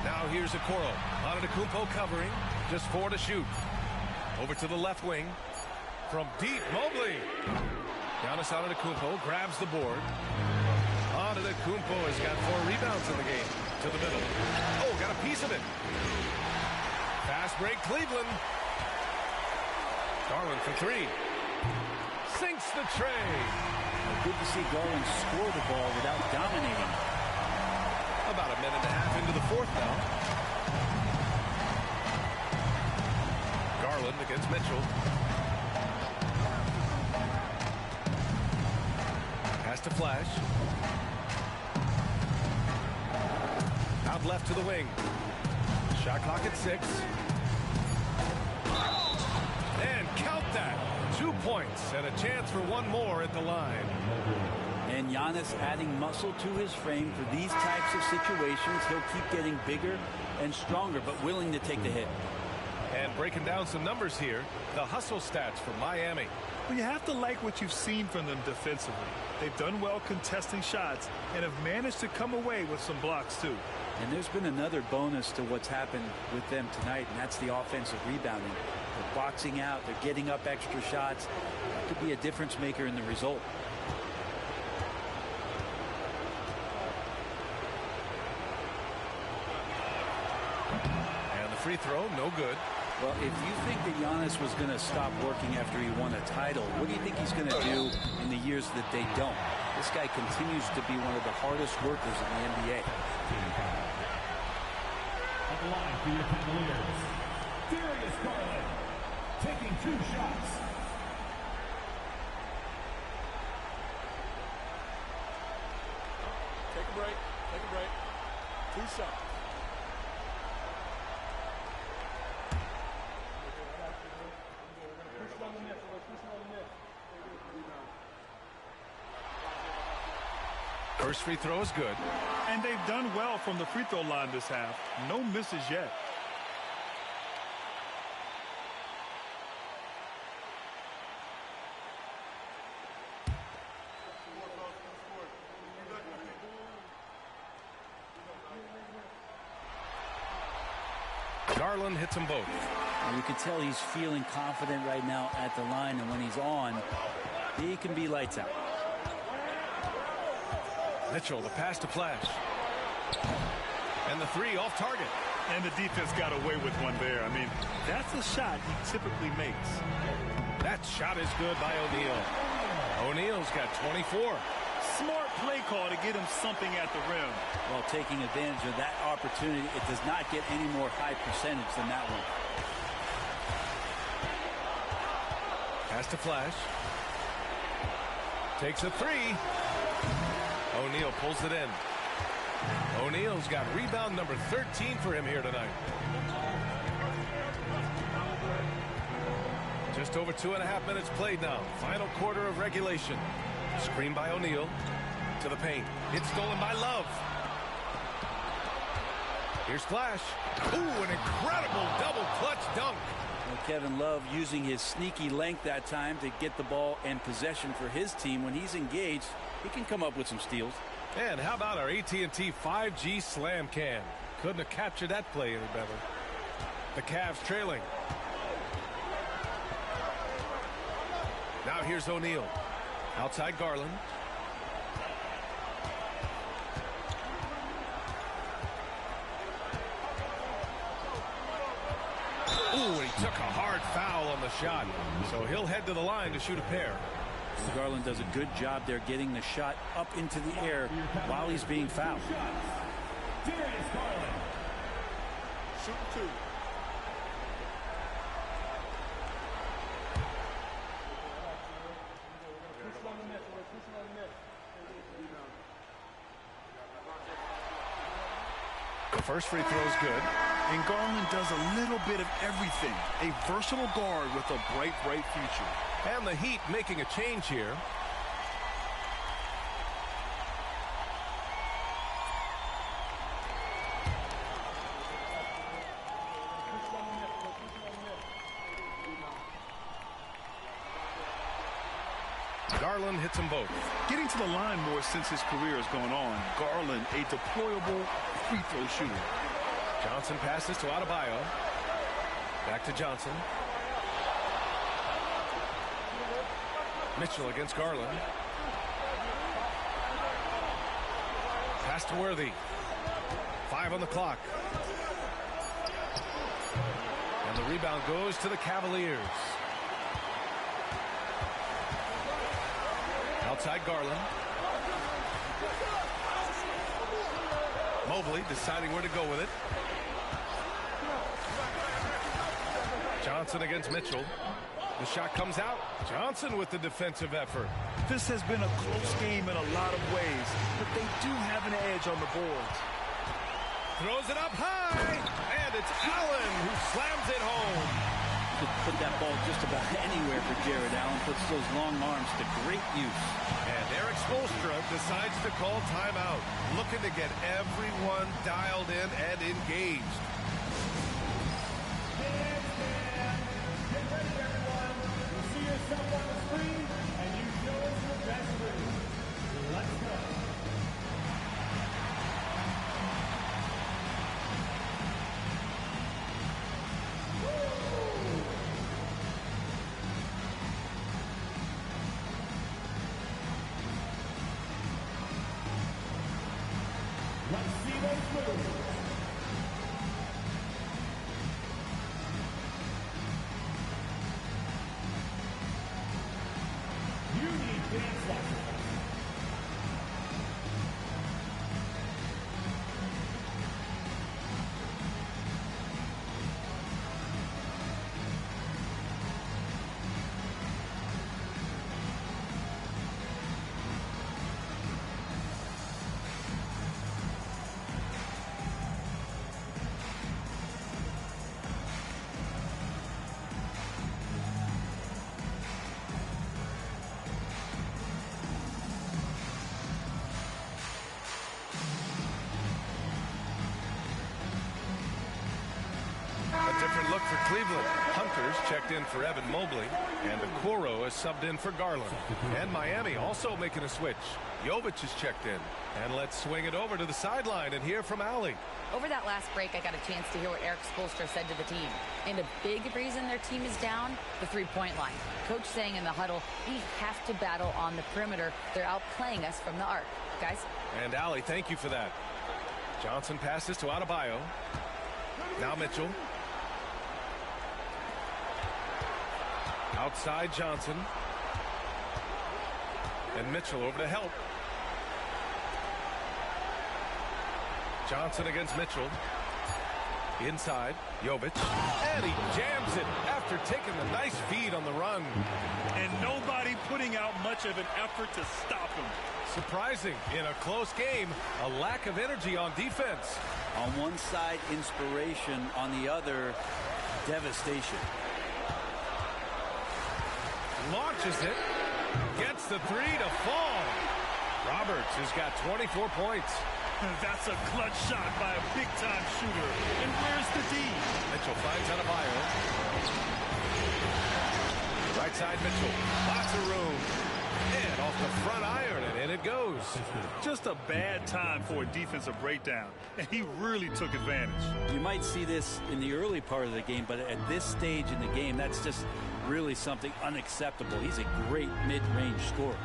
S2: Now here's Okoro. Antetokounmpo covering. Just 4 to shoot. Over to the left wing. From deep, Mobley. Giannis Antetokounmpo grabs the board. Antetokounmpo has got 4 rebounds in the game. To the middle. Oh, got a piece of it. Fast break, Cleveland. Garland for 3. Sinks the tray.
S16: Good to see Garland score the ball without dominating.
S2: About a minute and a half into the fourth now. Garland against Mitchell. Has to flash. Out left to the wing. Shot clock at 6. And count that. 2 points and a chance for 1 more at the line.
S16: And Giannis adding muscle to his frame for these types of situations. He'll keep getting bigger and stronger, but willing to take the hit.
S2: And breaking down some numbers here, the hustle stats for Miami.
S3: Well, you have to like what you've seen from them defensively. They've done well contesting shots and have managed to come away with some blocks, too.
S16: And there's been another bonus to what's happened with them tonight, and that's the offensive rebounding. They're boxing out. They're getting up extra shots. That could be a difference maker in the result.
S2: And the free throw, no good.
S16: Well, if you think that Giannis was going to stop working after he won a title, what do you think he's going to do in the years that they don't? This guy continues to be one of the hardest workers in the NBA.
S4: On the line for your Cavaliers, Darius Garland, taking 2 shots.
S13: Take a break. Take a break. 2 shots.
S2: First free throw is good.
S3: And they've done well from the free throw line this half. No misses yet.
S2: Garland hits them both.
S16: And you can tell he's feeling confident right now at the line, and when he's on, he can be lights out.
S2: Mitchell, the pass to Flash. And the three off target.
S3: And the defense got away with one there. I mean, that's a shot he typically makes.
S2: That shot is good by O'Neal. O'Neal's got 24.
S3: Smart play call to get him something at the rim.
S16: Well, taking advantage of that opportunity, it does not get any more high percentage than that one.
S2: Pass to Flash. Takes a three. O'Neal pulls it in. O'Neal's got rebound number 13 for him here tonight. Just over 2.5 minutes played now. Final quarter of regulation. Screen by O'Neal. To the paint. It's stolen by Love. Here's Flash. Ooh, an incredible double clutch dunk.
S16: Well, Kevin Love using his sneaky length that time to get the ball and possession for his team. When he's engaged, he can come up with some steals.
S2: And how about our AT&T 5G slam cam? Couldn't have captured that play any better. The Cavs trailing. Now here's O'Neal. Outside Garland. Ooh, he took a hard foul on the shot. So he'll head to the line to shoot a pair.
S16: Garland does a good job there getting the shot up into the air while he's being fouled.
S3: Shoot two.
S2: The first free throw is good.
S3: And Garland does a little bit of everything. A versatile guard with a bright, bright future.
S2: And the Heat making a change here. Garland hits them both.
S3: Getting to the line more since his career has gone on. Garland, a deployable free throw shooter.
S2: Johnson passes to Adebayo. Back to Johnson. Mitchell against Garland. Pass to Worthy. 5 on the clock. And the rebound goes to the Cavaliers. Outside Garland. Mobley deciding where to go with it. Johnson against Mitchell. The shot comes out. Johnson with the defensive effort.
S3: This has been a close game in a lot of ways, but they do have an edge on the boards.
S2: Throws it up high, and it's Allen who slams it home.
S16: Could put that ball just about anywhere for Jared Allen. Puts those long arms to great use.
S2: And Eric Spoelstra decides to call timeout, looking to get everyone dialed in and engaged. look for Cleveland. Hunter's checked in for Evan Mobley, and Okoro is subbed in for Garland. And Miami also making a switch. Jovic is checked in. And let's swing it over to the sideline and hear from Allie.
S5: Over that last break, I got a chance to hear what Eric Spoelstra said to the team. And a big reason their team is down, the three-point line. Coach saying in the huddle, we have to battle on the perimeter. They're outplaying us from the arc. Guys?
S2: And Allie, thank you for that. Johnson passes to Adebayo. Now Mitchell. Outside Johnson. And Mitchell over to help. Johnson against Mitchell. Inside, Jovic. And he jams it after taking a nice feed on the run.
S3: And nobody putting out much of an effort to stop him.
S2: Surprising in a close game, a lack of energy on defense.
S16: On one side, inspiration. On the other, devastation.
S2: Launches it. Gets the three to fall. Roberts has got 24 points.
S3: That's a clutch shot by a big-time shooter. And where's the D?
S2: Mitchell finds Adebayo. Right side Mitchell. Lots of room. And off the front iron, and in it goes.
S3: Just a bad time for a defensive breakdown. And he really took advantage.
S16: You might see this in the early part of the game, but at this stage in the game, that's just really something unacceptable. He's a great mid-range scorer.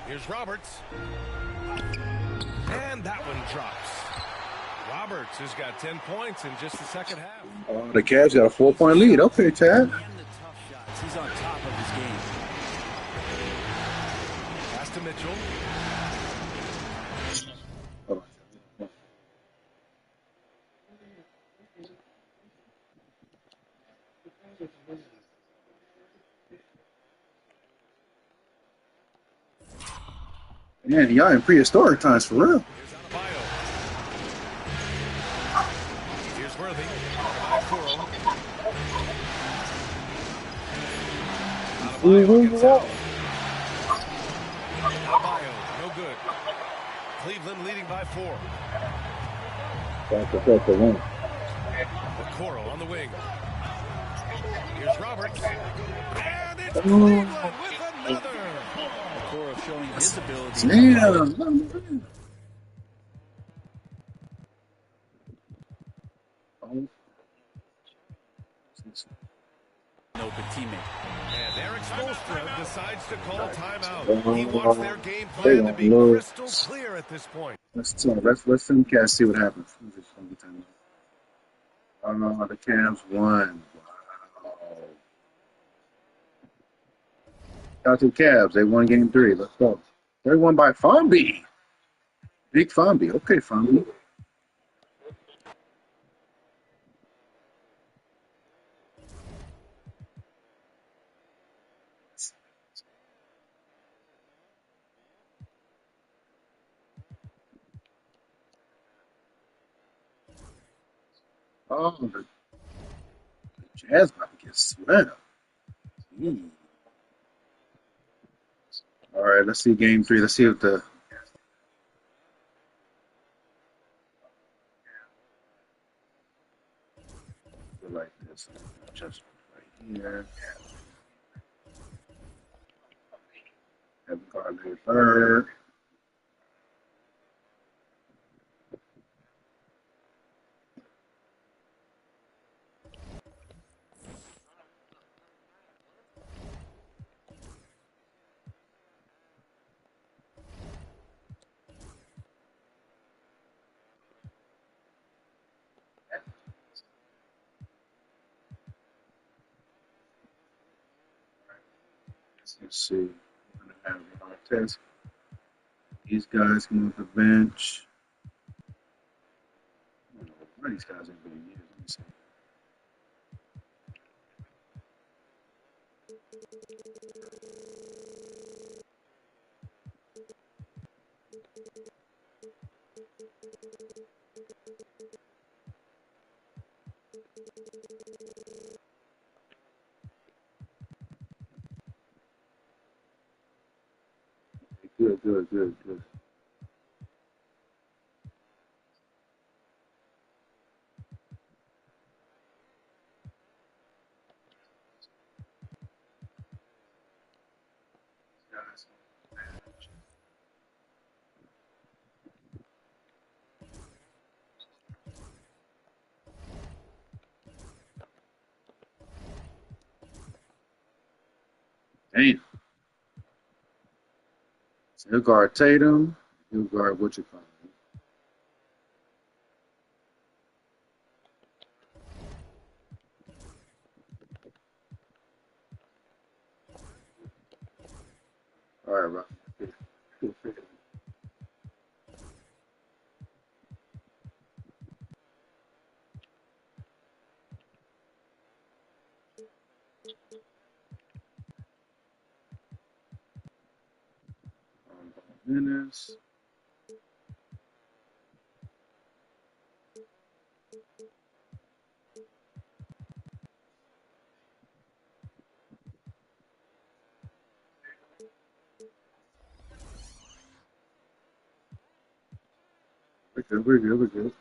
S2: Here's Roberts. And that one drops. Roberts has got 10 points in just the second half.
S1: The Cavs got a 4-point lead. Okay, Chad.
S16: And the tough shots. He's on top of his game.
S2: Pass to Mitchell.
S1: Man, y'all in prehistoric times for real.
S2: Here's Worthy. Okoro. Adebayo, no good. Cleveland leading by 4. Okoro on the wing. Here's Roberts. And it's Cleveland with another.
S16: Okoro showing his ability.
S1: Damn.
S16: An open teammate.
S2: And Eric Spoelstra decides to call timeout. He wants their game plan to be crystal clear at this point.
S1: Let's let the Cavs see what happens. The Cavs won. Wow. Shout out to the Cavs. They won game 3. Let's go. They won by Fomby. Big Fomby. Okay, Fomby. Oh, the Jazz about to get swept. All right, let's see game 3. Let's see what the like this. Just right here. Have Garland third. Let's see. We're going to have Artest. These guys come off the bench. I don't know why these guys ain't being used. Let me see. Good. Damn. So he'll guard Tatum. He'll guard what you call it. All right, bro. Minutes. We're good. We're good. We're good.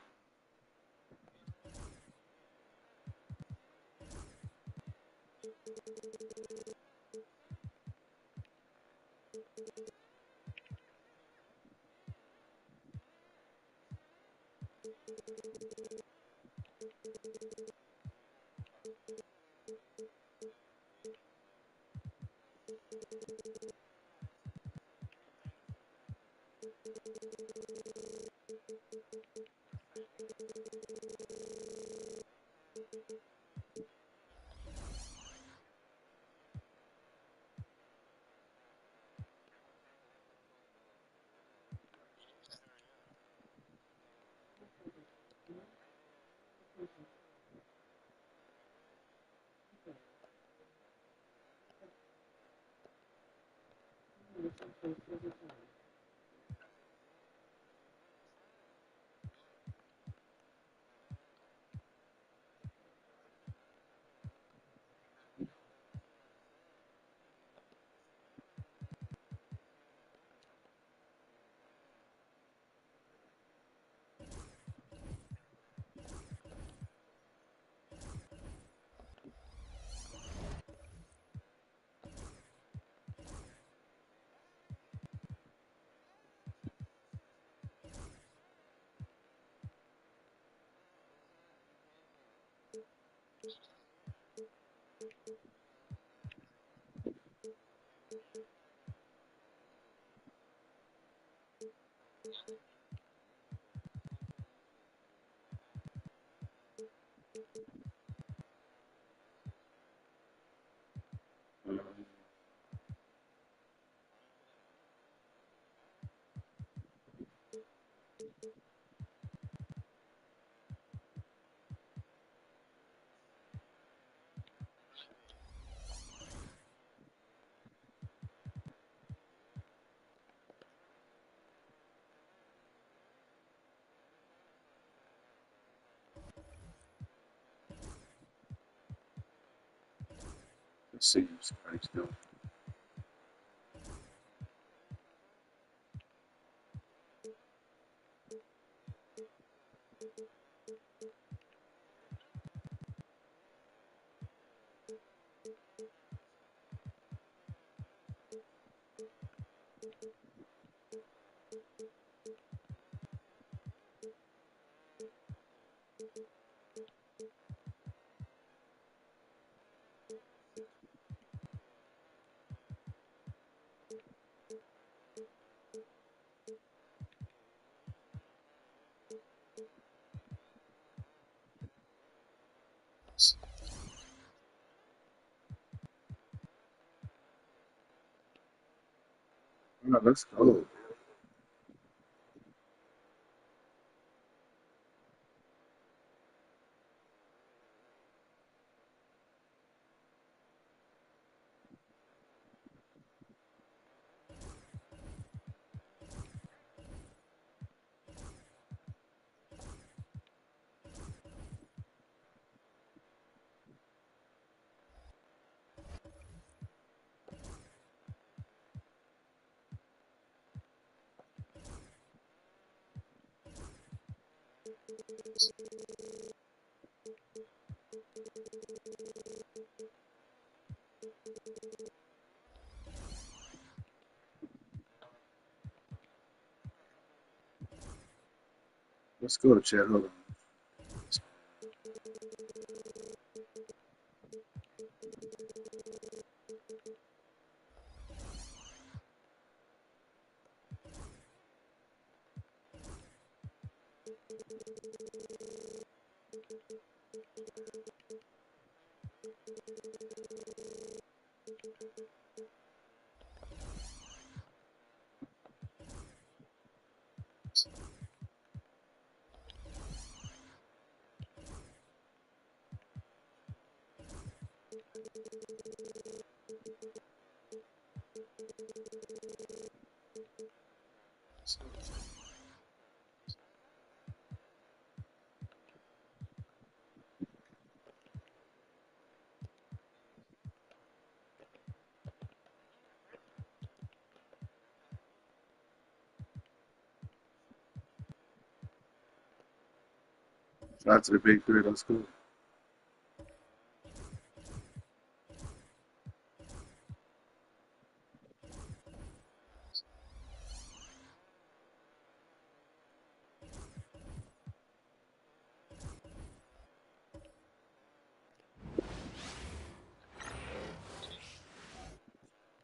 S1: Let's see what's still. Oh, let's go. Let's go to chat. Hold on. Shout out to the big three. That's cool.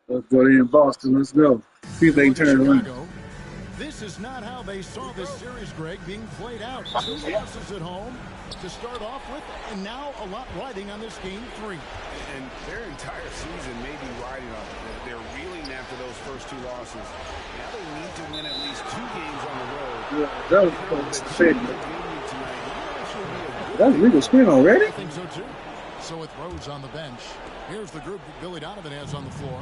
S1: Let's go in Boston. Let's go. See if they can turn it around.
S7: This is not how they saw this series, Greg, being played out. 2 losses at home to start off with, and now a lot riding on this game 3.
S11: And their entire season may be riding on it. They're reeling after those first 2 losses. Now they need to win at least 2 games on the road.
S1: Yeah, that was legal screen already?
S7: I think so, too. So with Rhodes on the bench, here's the group that Billy Donovan has on the floor.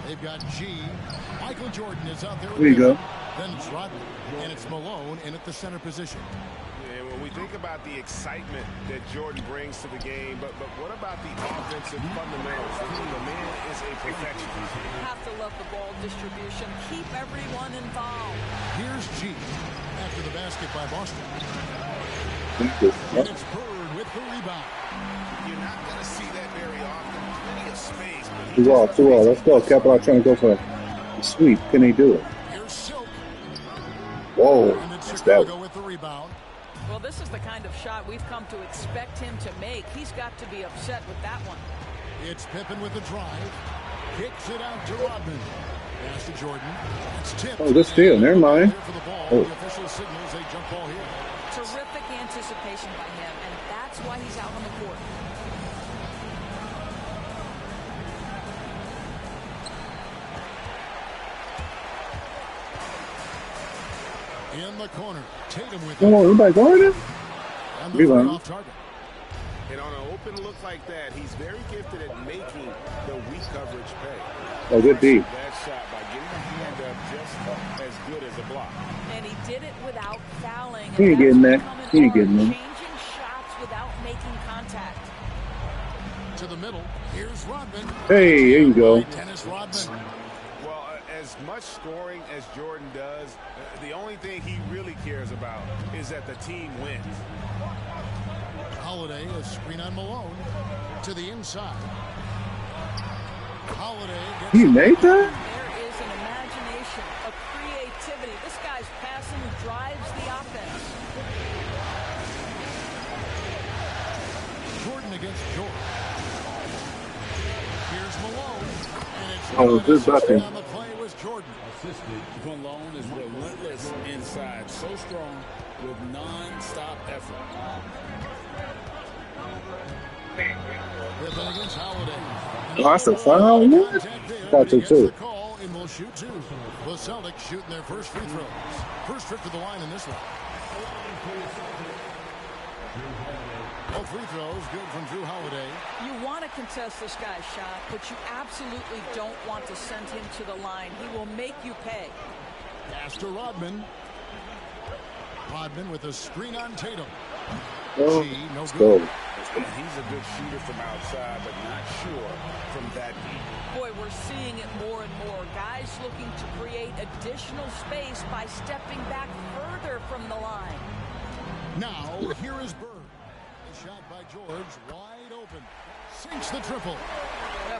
S7: They've got G. Michael Jordan is out there.
S1: There you go.
S7: Then it's Rodman, and it's Malone in at the center position.
S11: And when we think about the excitement that Jordan brings to the game, but what about the offensive fundamentals? The man is a perfectionist.
S17: You have to love the ball distribution. Keep everyone involved.
S7: Here's G. After the basket by Boston. And it's Bird with the rebound.
S11: You're not going to see that very often. Plenty of space.
S1: Too all. Let's go. Capital trying to go for a sweep. Can he do it?
S7: Here's Silk.
S1: Whoa.
S7: And it's Chicago with the rebound.
S17: Well, this is the kind of shot we've come to expect him to make. He's got to be upset with that one.
S7: It's Pippen with the drive. Kicks it out to Rodman. Pass to Jordan. It's tipped.
S1: Oh, good steal. Never mind.
S7: Oh. The official signals a jump ball here.
S17: Terrific anticipation by him, and that's why he's out on the court.
S7: In the corner, Tatum with
S1: Come on, everybody guarding? Rebound.
S7: Off target.
S11: And on an open look like that, he's very gifted at making the weak coverage pay.
S1: Oh, good D.
S11: That shot by getting the hand up just as good as a block.
S17: And he did it without fouling.
S1: He ain't getting that. He ain't getting them.
S17: Changing shots without making contact.
S7: To the middle, here's Rodman.
S1: Hey, there you go.
S7: Dennis Rodman.
S11: Well, as much scoring as Jordan does, the only thing he really cares about is that the team wins.
S7: Holiday, a screen on Malone. To the inside. Holiday gets
S1: He made that?
S17: There is an imagination, a creativity. This guy's passing drives the offense.
S7: Jordan against George. Here's Malone. And it's
S1: Oh, good bucket.
S7: on the play was Jordan.
S8: Assisted. Malone is relentless inside. So strong with non-stop effort.
S7: Pippen against Holiday.
S1: Oh, that's a foul? What? Thought so too.
S7: Call and will shoot 2. The Celtics shooting their first free throws. First trip to the line in this one. All free throws good from Drew Holiday.
S17: You want to contest this guy's shot, but you absolutely don't want to send him to the line. He will make you pay.
S7: Pass to Rodman. Rodman with a screen on Tatum.
S1: Oh,
S7: G, no
S1: let's
S7: good.
S1: go.
S11: And he's a good shooter from outside, but not sure from that deep.
S17: Boy, we're seeing it more and more. Guys looking to create additional space by stepping back further from the line.
S7: Now, here is Bird. A shot by George, wide open. Sinks the triple.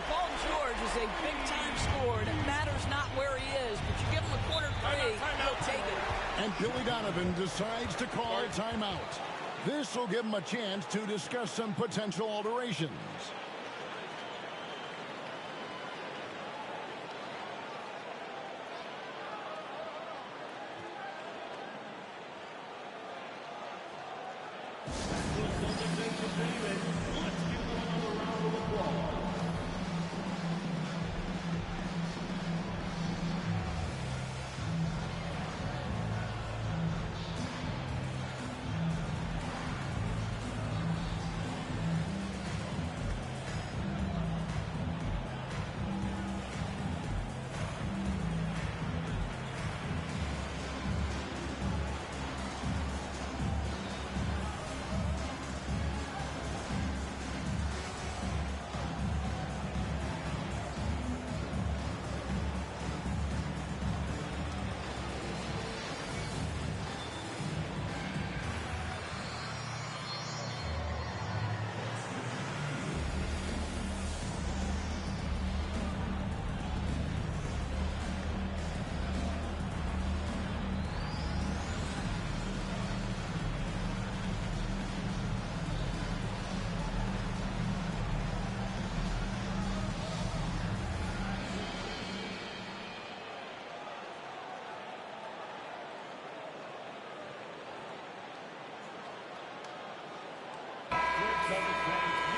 S17: Paul George is a big-time scorer, and it matters not where he is, but you give him a corner 3, he'll take it.
S7: And Billy Donovan decides to call timeout. This will give him a chance to discuss some potential alterations.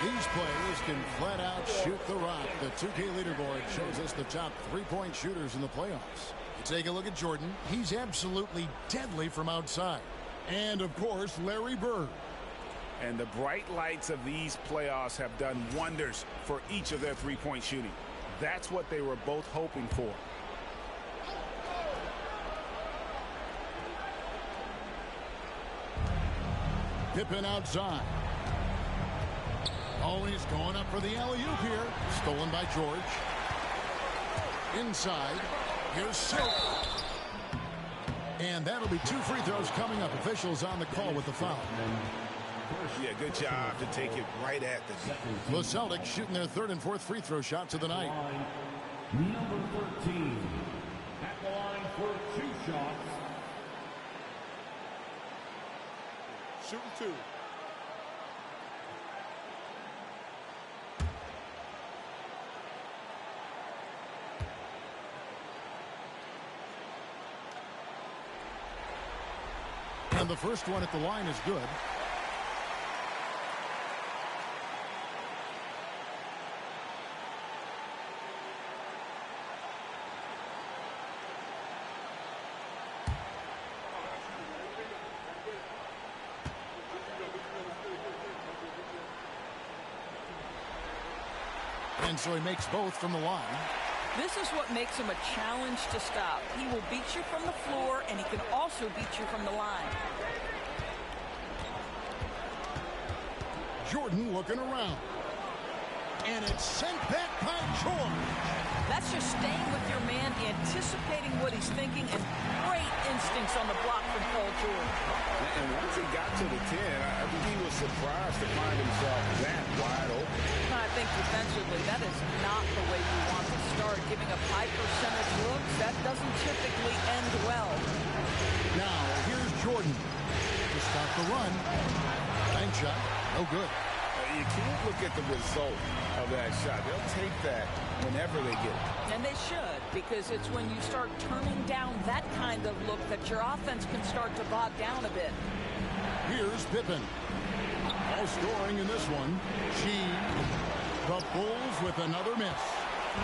S7: These players can flat out shoot the rock. The 2K leaderboard shows us the top three-point shooters in the playoffs. Take a look at Jordan. He's absolutely deadly from outside. And, of course, Larry Bird.
S8: And the bright lights of these playoffs have done wonders for each of their three-point shooting. That's what they were both hoping for.
S7: Pippen outside. Oh, he's going up for the alley-oop here. Stolen by George. Inside. Here's Silk. And that'll be 2 free throws coming up. Officials on the call with the foul.
S8: Yeah, good job to take it right at the
S7: The Celtics shooting their 3rd and 4th free throw shots of the night.
S4: Number 13 at the line for 2 shots.
S13: Shooting 2.
S7: And the first one at the line is good. And so he makes both from the line.
S17: This is what makes him a challenge to stop. He will beat you from the floor, and he can also beat you from the line.
S7: Jordan looking around. And it's sent back by George.
S17: That's just staying with your man, anticipating what he's thinking, and great instincts on the block from Paul George.
S8: And once he got to the 10, I think he was surprised to find himself that wide open.
S17: I think defensively, that is not the way you want to start. Giving up high percentage looks, that doesn't typically end well.
S7: Now, here's Jordan to start the run. Bank shot, no good.
S8: You can't look at the result of that shot. They'll take that whenever they get it.
S17: And they should, because it's when you start turning down that kind of look that your offense can start to bog down a bit.
S7: Here's Pippen. All scoring in this one. The Bulls with another miss.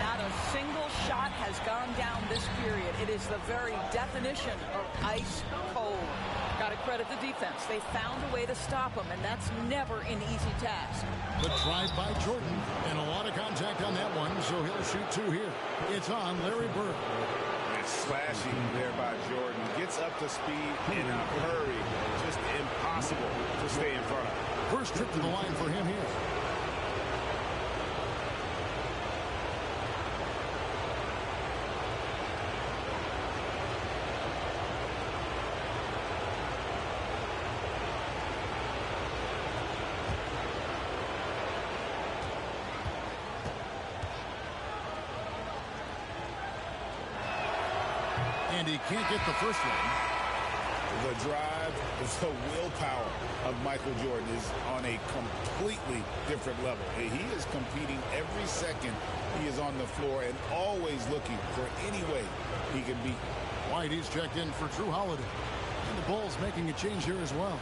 S17: Not a single shot has gone down this period. It is the very definition of ice cold. Got to credit the defense. They found a way to stop him, and that's never an easy task.
S7: The drive by Jordan, and a lot of contact on that one, so he'll shoot 2 here. It's on Larry Bird.
S8: It's slashing there by Jordan. Gets up to speed in a hurry. Just impossible to stay in front of.
S7: First trip to the line for him here. And he can't get the first one.
S8: The drive, the willpower of Michael Jordan is on a completely different level. He is competing every second he is on the floor and always looking for any way he can beat.
S7: White, he's checked in for Drew Holiday. And the Bulls making a change here as well.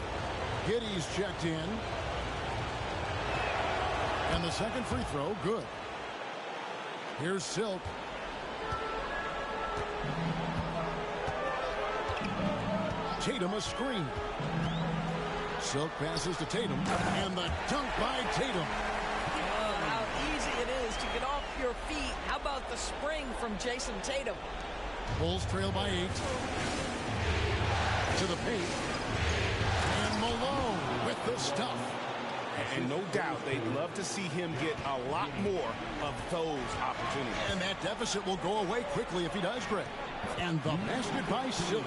S7: Giddey's checked in. And the second free throw, good. Here's Silk. Tatum a screen. Silk passes to Tatum. And the dunk by Tatum.
S17: Oh, how easy it is to get off your feet. How about the spring from Jason Tatum?
S7: Bulls trail by 8. To the paint. And Malone with the stuff.
S11: And no doubt they'd love to see him get a lot more of those opportunities.
S7: And that deficit will go away quickly if he does, Greg. And the basket by Silk.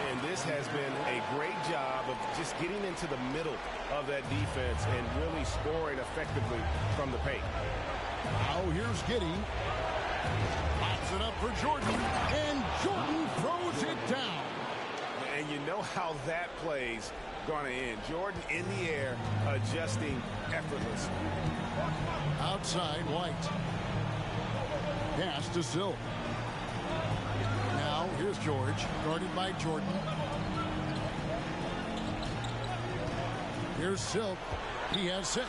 S11: And this has been a great job of just getting into the middle of that defense and really scoring effectively from the paint.
S7: Now here's Giddey. Pops it up for Jordan. And Jordan throws it down.
S11: And you know how that play's going to end. Jordan in the air, adjusting effortlessly.
S7: Outside, White. Pass to Silk. Now, here's George, guarded by Jordan. Here's Silk. He has 6.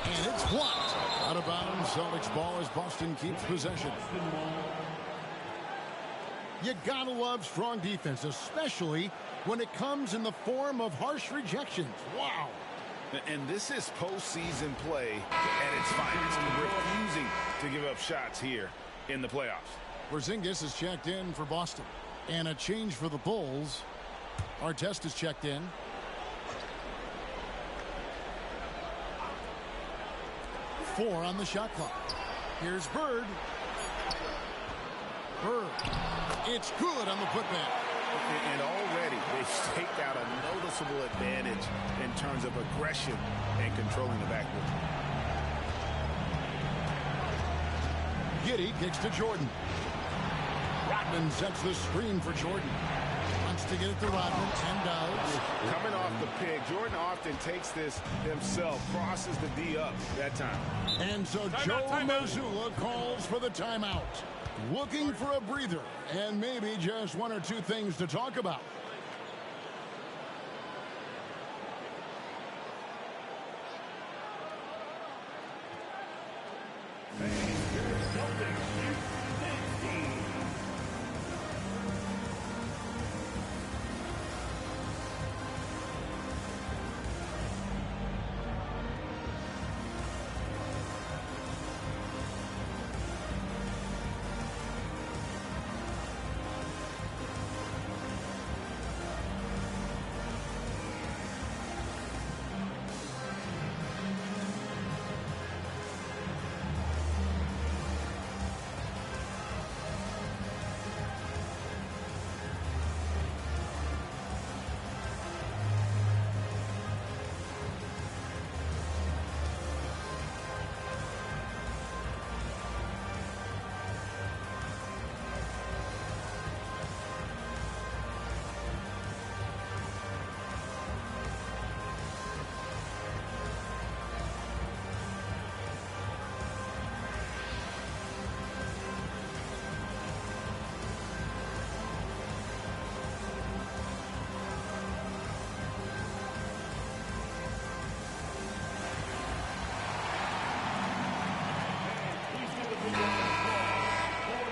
S7: And it's blocked. Out of bounds, Celtics ball as Boston keeps possession. You gotta love strong defense, especially when it comes in the form of harsh rejections. Wow.
S11: And this is postseason play at its finest. Refusing to give up shots here in the playoffs.
S7: Porzingis is checked in for Boston. And a change for the Bulls. Artest is checked in. Four on the shot clock. Here's Bird. Bird. It's good on the putback.
S11: And already they've staked out a noticeable advantage in terms of aggression and controlling the backcourt.
S7: Giddey kicks to Jordan. Rodman sets the screen for Jordan. Wants to get it to Rodman and does.
S11: Coming off the pick, Jordan often takes this himself, crosses the D up that time.
S7: And so Joe Mazzulla calls for the timeout. Looking for a breather and maybe just one or two things to talk about.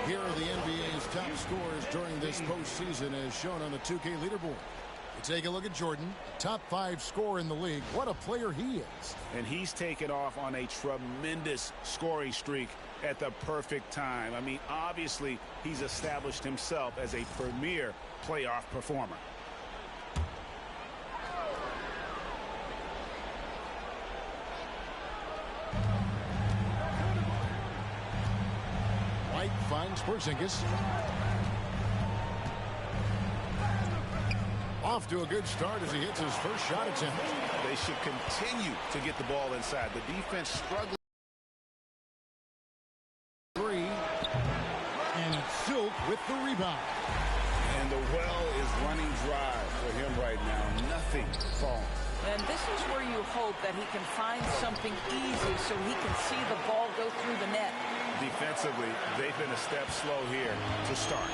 S7: Here are the NBA's top scorers during this postseason as shown on the 2K leaderboard. You take a look at Jordan, top 5 scorer in the league. What a player he is.
S11: And he's taken off on a tremendous scoring streak at the perfect time. I mean, obviously, he's established himself as a premier playoff performer.
S7: White finds Porzingis. Off to a good start as he hits his first shot attempt.
S11: They should continue to get the ball inside. The defense struggling.
S7: 3. And it's Silk with the rebound.
S8: And And the well is running dry for him right now. Nothing falling.
S17: And this is where you hope that he can find something easy so he can see the ball go through the net.
S11: Defensively, they've been a step slow here to start.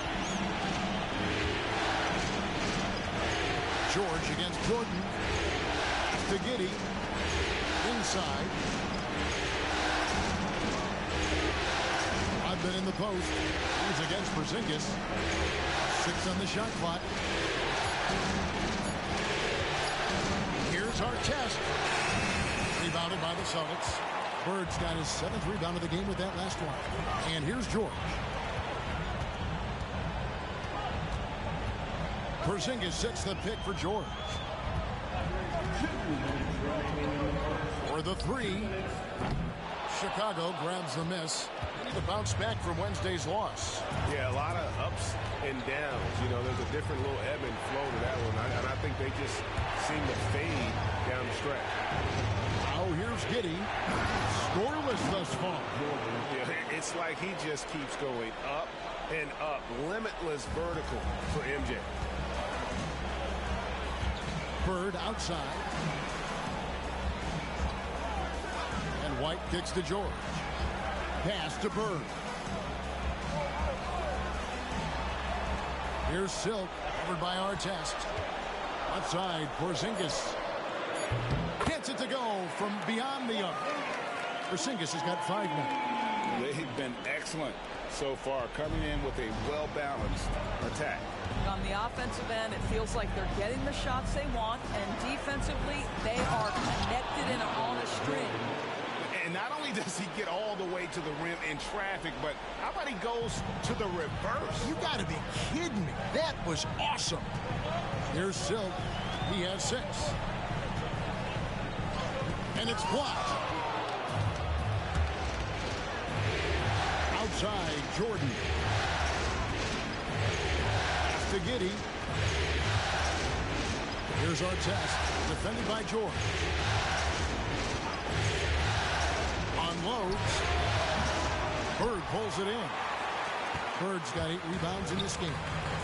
S7: George against Jordan. To Giddey. Inside. Rodman in the post. He's against Porzingis. 6 on the shot clock. Here's Artest. Rebounded by the Celtics. Bird's got his 7th rebound of the game with that last one. And here's George. Porzingis sets the pick for George. For the 3. Chicago grabs the miss. They need to bounce back from Wednesday's loss.
S11: Yeah, a lot of ups and downs. You know, there's a different little ebb and flow to that one. And I think they just seem to fade down the stretch.
S7: Now here's Giddey. Scoreless thus far.
S11: Yeah, it's like he just keeps going up and up. Limitless vertical for MJ.
S7: Bird outside. And White kicks to George. Pass to Bird. Here's Silk, covered by Artest. Outside, Porzingis. Gets it to go from beyond the arc. Porzingis has got 5 now.
S8: They've been excellent so far, coming in with a well-balanced attack.
S17: On the offensive end, it feels like they're getting the shots they want, and defensively, they are connected and on a string.
S11: And not only does he get all the way to the rim in traffic, but how about he goes to the reverse?
S7: You got to be kidding me. That was awesome. Here's Silk. He has 6. And it's blocked. Outside, Jordan. To Giddey. Here's Artest, defended by George. Unloads. Bird pulls it in. Bird's got 8 rebounds in this game.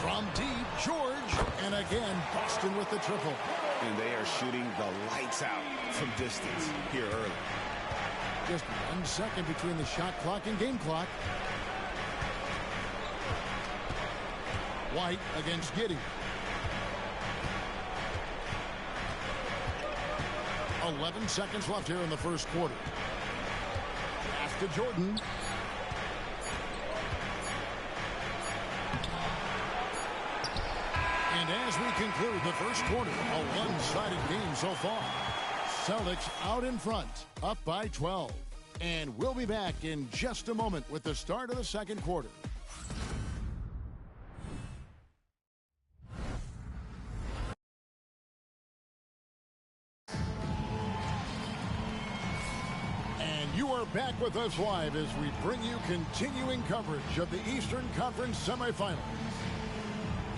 S7: From deep, George, and again, Boston with the triple.
S8: And they are shooting the lights out from distance here early.
S7: Just 1 second between the shot clock and game clock. White against Giddey. 11 seconds left here in the first quarter. Pass to Jordan. And as we conclude the first quarter, a one-sided game so far. Celtics out in front, up by 12. And we'll be back in just a moment with the start of the second quarter. You are back with us live as we bring you continuing coverage of the Eastern Conference semifinals.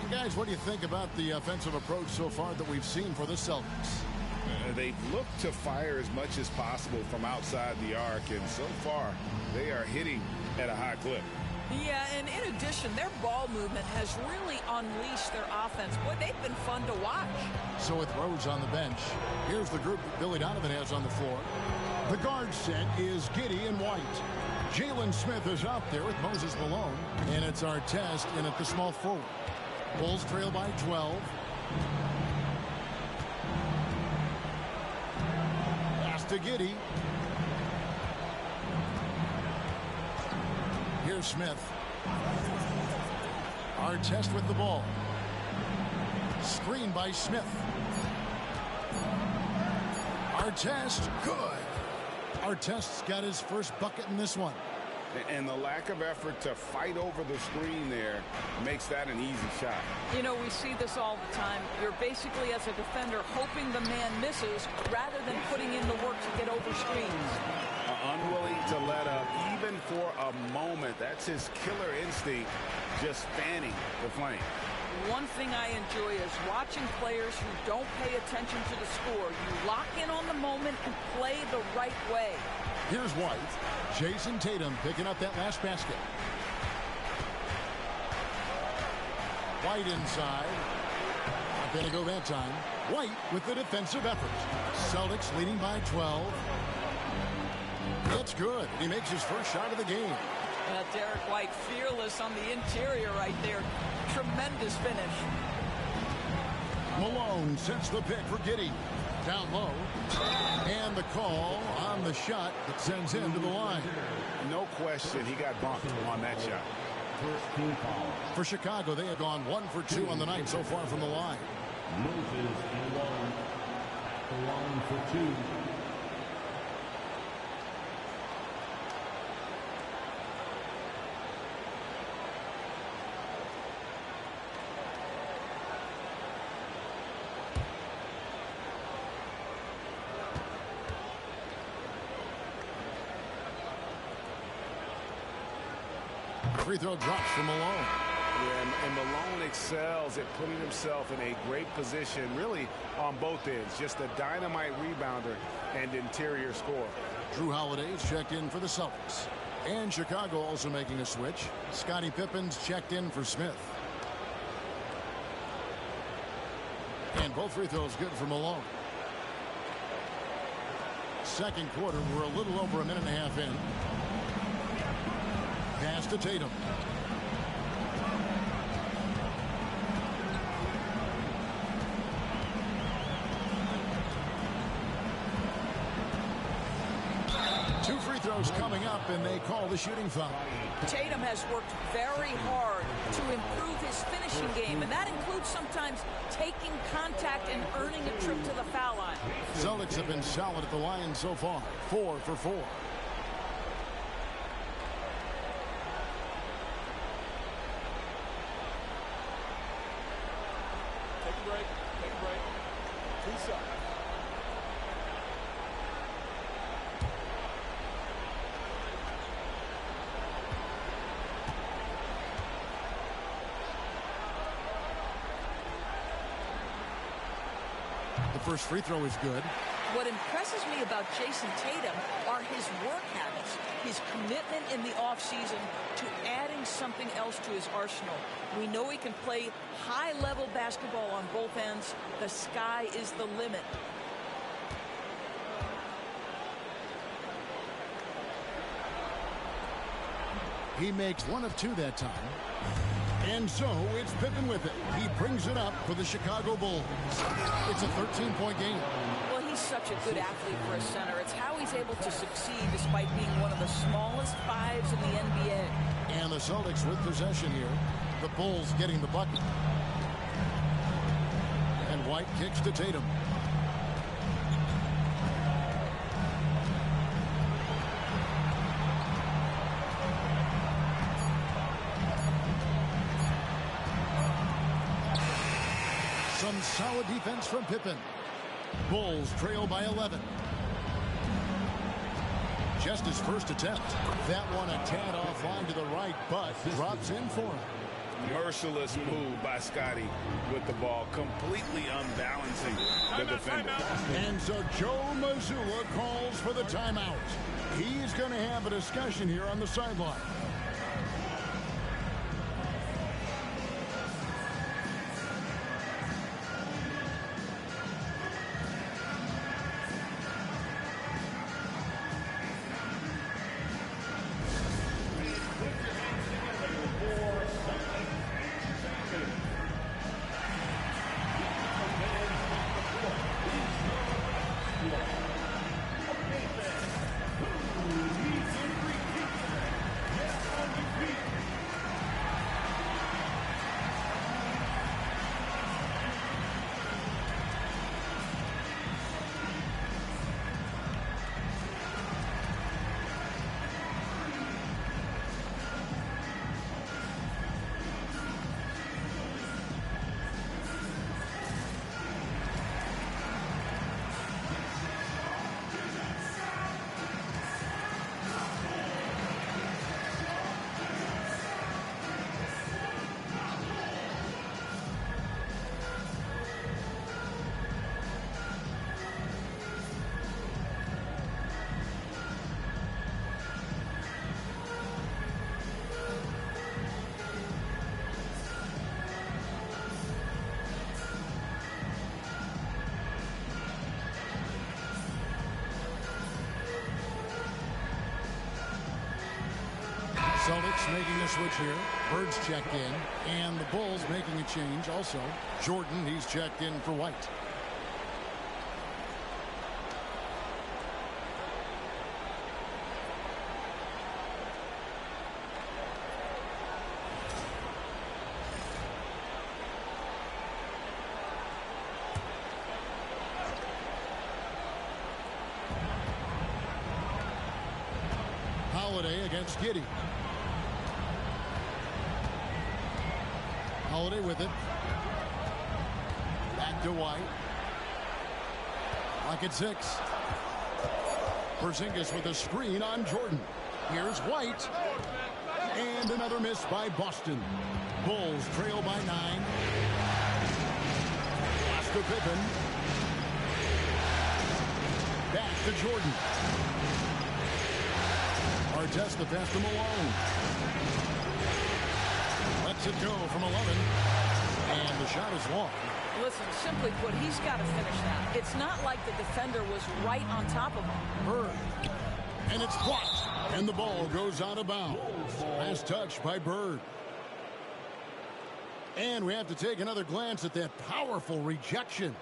S7: You guys, what do you think about the offensive approach so far that we've seen for the Celtics?
S8: They've looked to fire as much as possible from outside the arc, and so far they are hitting at a high clip.
S17: Yeah, and in addition, their ball movement has really unleashed their offense. Boy, they've been fun to watch.
S7: So with Rose on the bench, here's the group that Billy Donovan has on the floor. The guard set is Giddey and White. Jalen Smith is out there with Moses Malone. And it's Artest in at the small forward. Bulls trail by 12. Pass to Giddey. Here's Smith. Artest with the ball. Screen by Smith. Artest, good. Artest's got his first bucket in this one.
S8: And the lack of effort to fight over the screen there makes that an easy shot.
S17: You know, we see this all the time. You're basically, as a defender, hoping the man misses rather than putting in the work to get over screens.
S8: Unwilling to let up even for a moment. That's his killer instinct, just fanning the flame.
S17: One thing I enjoy is watching players who don't pay attention to the score. You lock in on the moment and play the right way.
S7: Here's White. Jason Tatum picking up that last basket. White inside. Not going to go that time. White with the defensive effort. Celtics leading by 12. That's good. He makes his first shot of the game.
S17: Derek White fearless on the interior right there. Tremendous finish.
S7: Malone sets the pick for Giddey. Down low. And the call on the shot that sends him to the line.
S11: No question, he got bumped on that shot.
S7: For Chicago, they have gone 1 for 2 on the night so far from the line.
S4: Moses and Long. The line for 2.
S7: Free throw drops from Malone.
S11: Yeah, and Malone excels at putting himself in a great position, really on both ends. Just a dynamite rebounder and interior scorer.
S7: Drew Holiday's checked in for the Celtics. And Chicago also making a switch. Scottie Pippen's checked in for Smith. And both free throws good for Malone. Second quarter, we're a little over a minute and a half in. Pass to Tatum. Two free throws coming up, and they call the shooting foul.
S17: Tatum has worked very hard to improve his finishing game, and that includes sometimes taking contact and earning a trip to the foul line.
S7: Celtics have been solid at the line so far. 4 for 4. First free throw is good.
S17: What impresses me about Jason Tatum are his work habits, his commitment in the offseason to adding something else to his arsenal. We know he can play high-level basketball on both ends. The sky is the limit.
S7: He makes 1 of 2 that time. And so it's Pippen with it. He brings it up for the Chicago Bulls. It's a 13-point game.
S17: Well, he's such a good athlete for a center. It's how he's able to succeed despite being one of the smallest 5s in the NBA.
S7: And the Celtics with possession here. The Bulls getting the bucket. And White kicks to Tatum. Some solid defense from Pippen. Bulls trail by 11. Just his first attempt. That one a tad offline to the right, but drops in for him.
S11: Merciless move by Scottie with the ball, completely unbalancing the defender.
S7: And so Joe Mazzulla calls for the timeout. He's going to have a discussion here on the sideline. Celtics making a switch here. Bird's checked in. And the Bulls making a change also. Jordan, he's checked in for White. Holiday against Giddey. Holiday with it. Back to White. Rocket 6. Porzingis with a screen on Jordan. Here's White. And another miss by Boston. Bulls trail by 9. Pass to Pippen. Back to Jordan. Artest the pass to Malone. Lets it go from 11. And the shot is long.
S17: Listen, simply put, he's got to finish that. It's not like the defender was right on top of him.
S7: Bird. And it's blocked. And the ball goes out of bounds. Last touch by Bird. And we have to take another glance at that powerful rejection.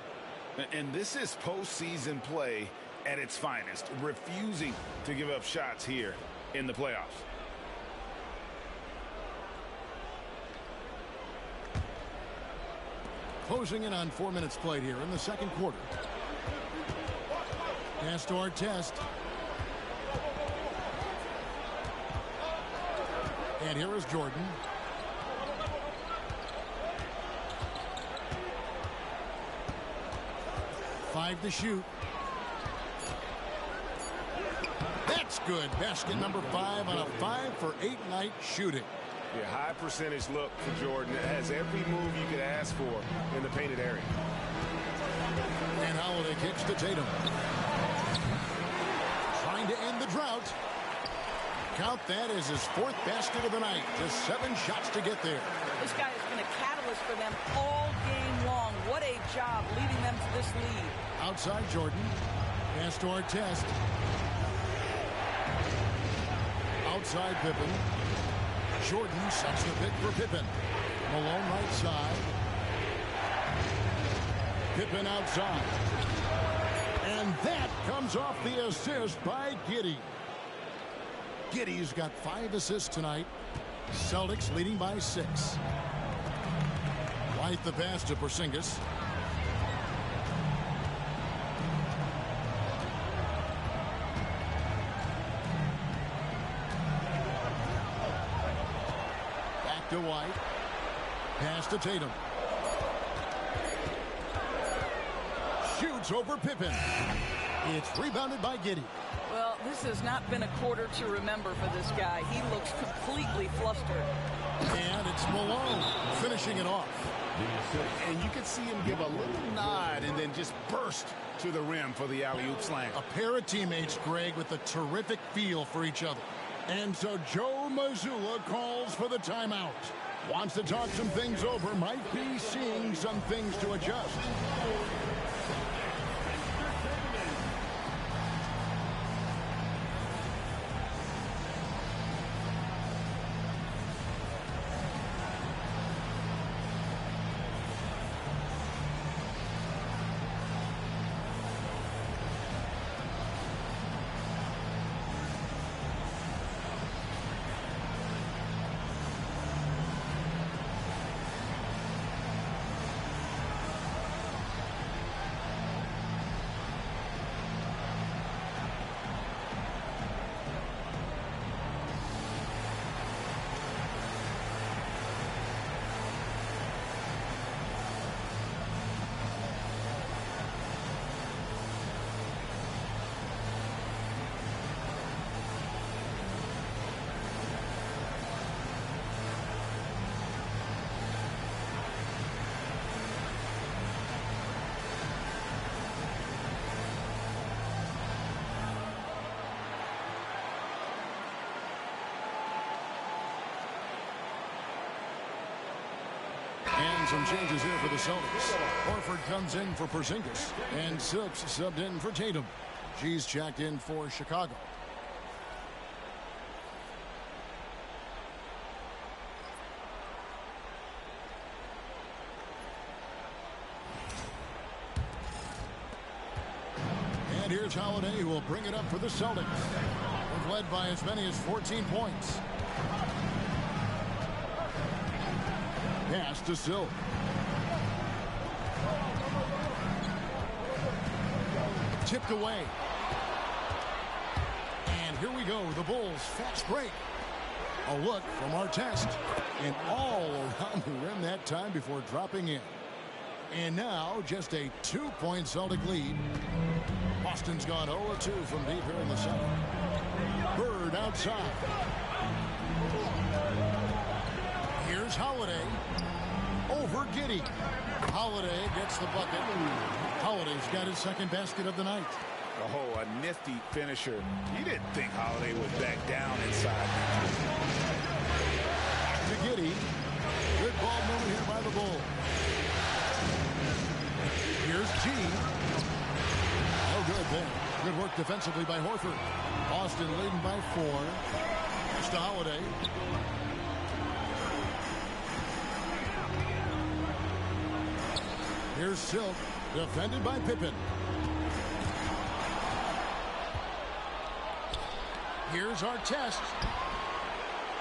S11: And this is postseason play at its finest. Refusing to give up shots here in the playoffs.
S7: Closing in on 4 minutes played here in the second quarter. Pass to Artest. And here is Jordan. Five to shoot. That's good. Basket number 5 on a 5-for-8 night shooting.
S11: Yeah, high percentage look for Jordan. It has every move you could ask for in the painted area.
S7: And Holiday kicks to Tatum. Trying to end the drought. Count that as his 4th basket of the night. Just 7 shots to get there.
S17: This guy has been a catalyst for them all game long. What a job leading them to this lead.
S7: Outside Jordan. Pass to Artest. Outside Pippen. Jordan sets the pick for Pippen. Malone right side. Pippen outside. And that comes off the assist by Giddey. Giddey's got 5 assists tonight. Celtics leading by 6. White the pass to Porzingis. Back to White. Pass to Tatum. Shoots over Pippen. It's rebounded by Giddey.
S17: Well, this has not been a quarter to remember for this guy. He looks completely flustered.
S7: And it's Malone finishing it off.
S11: And you can see him give a little nod and then just burst to the rim for the alley-oop slam.
S7: A pair of teammates, Greg, with a terrific feel for each other. And so Joe Mazzulla calls for the timeout. Wants to talk some things over. Might be seeing some things to adjust. And some changes here for the Celtics. Horford comes in for Porzingis. And Silks subbed in for Tatum. G's checked in for Chicago. Here's Holiday, who will bring it up for the Celtics. They've led by as many as 14 points. Pass to Silk. Tipped away. And here we go. The Bulls fast break. A look from Artest. And all around the rim that time before dropping in. And now just a 2-point Celtic lead. Boston's gone 0-2 from deep here in the second. Bird outside. Here's Holiday. Over Giddey. Holiday gets the bucket. Holiday's got his second basket of the night.
S11: Oh, a nifty finisher. You didn't think Holiday would back down inside.
S7: Back to Giddey. Good ball movement here by the Bulls. Here's G. No good there. Good work defensively by Horford. Boston leading by 4. It's to Holiday. Here's Silk, defended by Pippen. Here's Artest.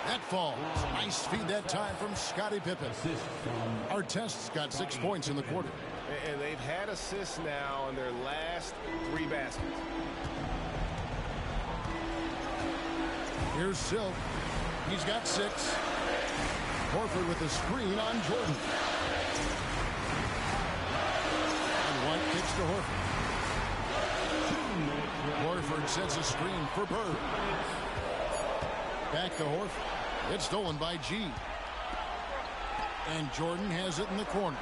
S7: That falls. Nice feed that time from Scottie Pippen. Artest's got 6 points in the quarter.
S2: And they've had assists now on their last 3 baskets.
S7: Here's Silk. He's got 6. Horford with the screen on Jordan. And White kicks to Horford. Horford sets a screen for Bird. Back to Horford. It's stolen by G. And Jordan has it in the corner.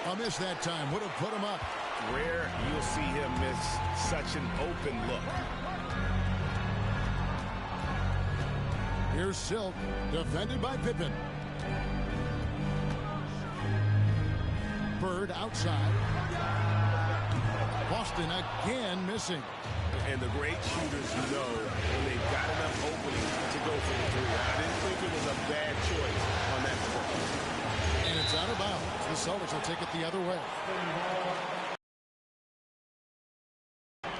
S7: A miss that time would have put him up.
S11: Rare you'll see him miss such an open look.
S7: Here's Silk, defended by Pippen. Bird outside. Boston again missing.
S11: And the great shooters know when they've got enough opening to go for the 3. I didn't think it was a bad choice on that play.
S7: And it's out of bounds. The Celtics will take it the other way.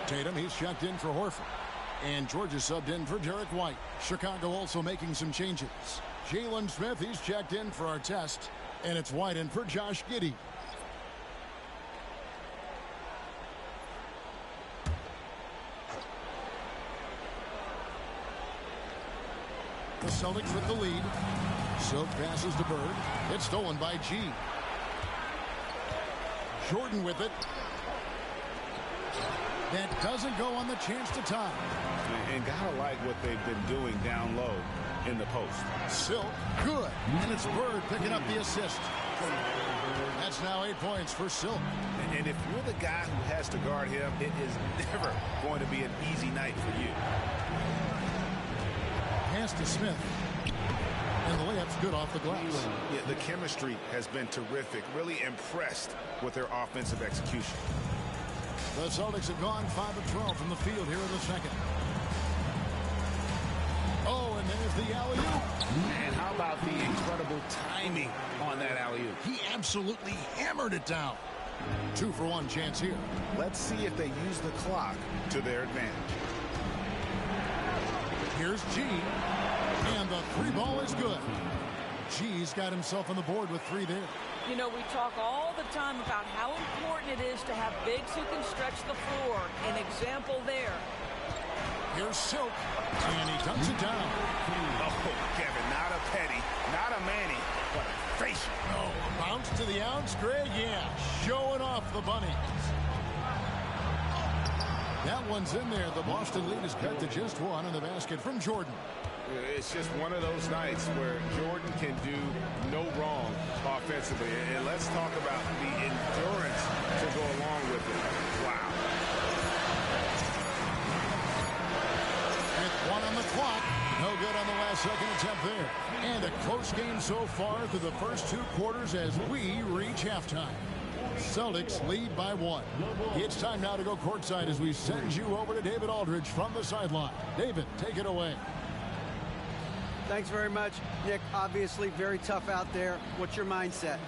S7: Tatum, he's checked in for Horford. And Georgia subbed in for Derek White. Chicago also making some changes. Jalen Smith, he's checked in for Artest. And it's White in for Josh Giddey. The Celtics with the lead. Silk passes to Bird. It's stolen by G. Jordan with it. That doesn't go on the chance to tie.
S11: And gotta like what they've been doing down low in the post.
S7: Silk, good. And it's Bird picking up the assist. That's now 8 points for Silk.
S11: And if you're the guy who has to guard him, it is never going to be an easy night for you.
S7: Pass to Smith. And the layup's good off the glass.
S11: Yeah, the chemistry has been terrific. Really impressed with their offensive execution.
S7: The Celtics have gone 5 of 12 from the field here in the second. Oh, and there's the alley-oop.
S11: And how about the incredible timing on that alley-oop?
S7: He absolutely hammered it down. 2-for-1 chance here.
S11: Let's see if they use the clock to their advantage.
S7: Here's G. And the 3 ball is good. G's got himself on the board with 3 there.
S17: You know, we talk all the time about how important it is to have bigs who can stretch the floor. An example there.
S7: Here's Silk, and he dunks it down.
S11: Oh, Kevin, not a Petty, not a Manny, but a facial.
S7: Oh, a bounce to the ounce, Greg, yeah, showing off the bunnies. That one's in there. The Boston lead is cut to just 1 in the basket from Jordan.
S2: It's just one of those nights where Jordan can do no wrong offensively. And let's talk about the endurance to go along with it. Wow.
S7: With 1 on the clock. No good on the last second attempt there. And a close game so far through the first 2 quarters as we reach halftime. Celtics lead by 1. It's time now to go courtside as we send you over to David Aldridge from the sideline. David, take it away.
S10: Thanks very much, Nick. Obviously very tough out there. What's your mindset?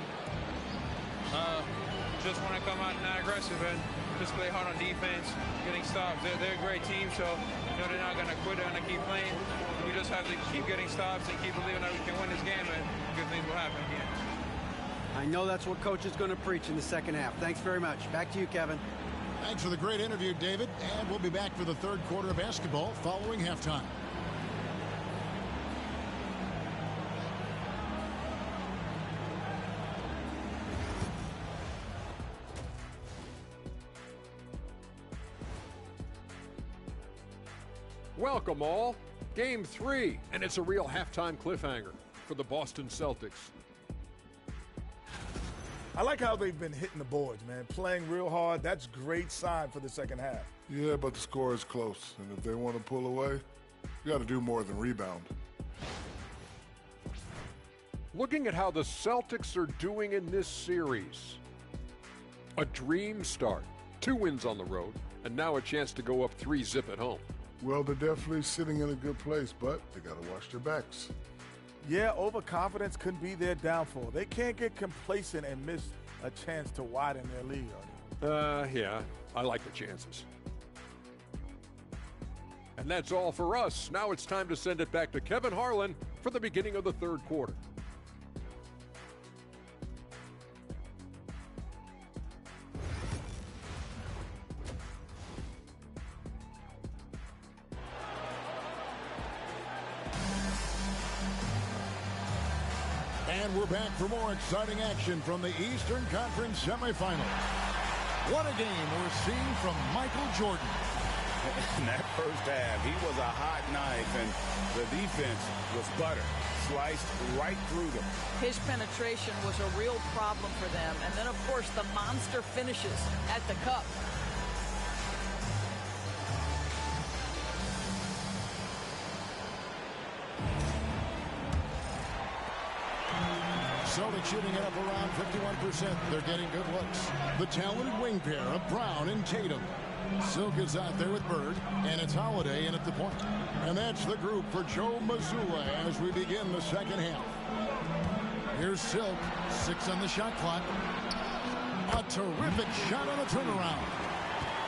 S18: Just want to come out and not aggressive and just play hard on defense, getting stops. They're a great team, so they're not going to quit. They're going to keep playing. We just have to keep getting stops and keep believing that we can win this game, and good things will happen again.
S10: I know that's what Coach is going to preach in the second half. Thanks very much. Back to you, Kevin.
S7: Thanks for the great interview, David. And we'll be back for the third quarter of basketball following halftime.
S12: Welcome all. Game 3, and it's a real halftime cliffhanger for the Boston Celtics.
S13: I like how they've been hitting the boards, man. Playing real hard. That's a great sign for the second half.
S14: Yeah, but the score is close. And if they want to pull away, you got to do more than rebound.
S12: Looking at how the Celtics are doing in this series. A dream start. 2 wins on the road, and now a chance to go up 3-0 at home.
S14: Well, they're definitely sitting in a good place, but they got to watch their backs.
S13: Yeah, overconfidence could be their downfall. They can't get complacent and miss a chance to widen their lead.
S12: Yeah, I like the chances. And that's all for us. Now it's time to send it back to Kevin Harlan for the beginning of the third quarter.
S7: And we're back for more exciting action from the Eastern Conference semifinals. What a game we're seeing from Michael Jordan.
S8: In that first half, he was a hot knife, and the defense was butter, sliced right through them.
S17: His penetration was a real problem for them. And then, of course, the monster finishes at the cup.
S7: Celtics shooting it up around 51%. They're getting good looks. The talented wing pair of Brown and Tatum. Silk is out there with Bird, and it's Holiday in at the point. And that's the group for Joe Mazzulla as we begin the second half. Here's Silk, 6 on the shot clock. A terrific shot on a turnaround.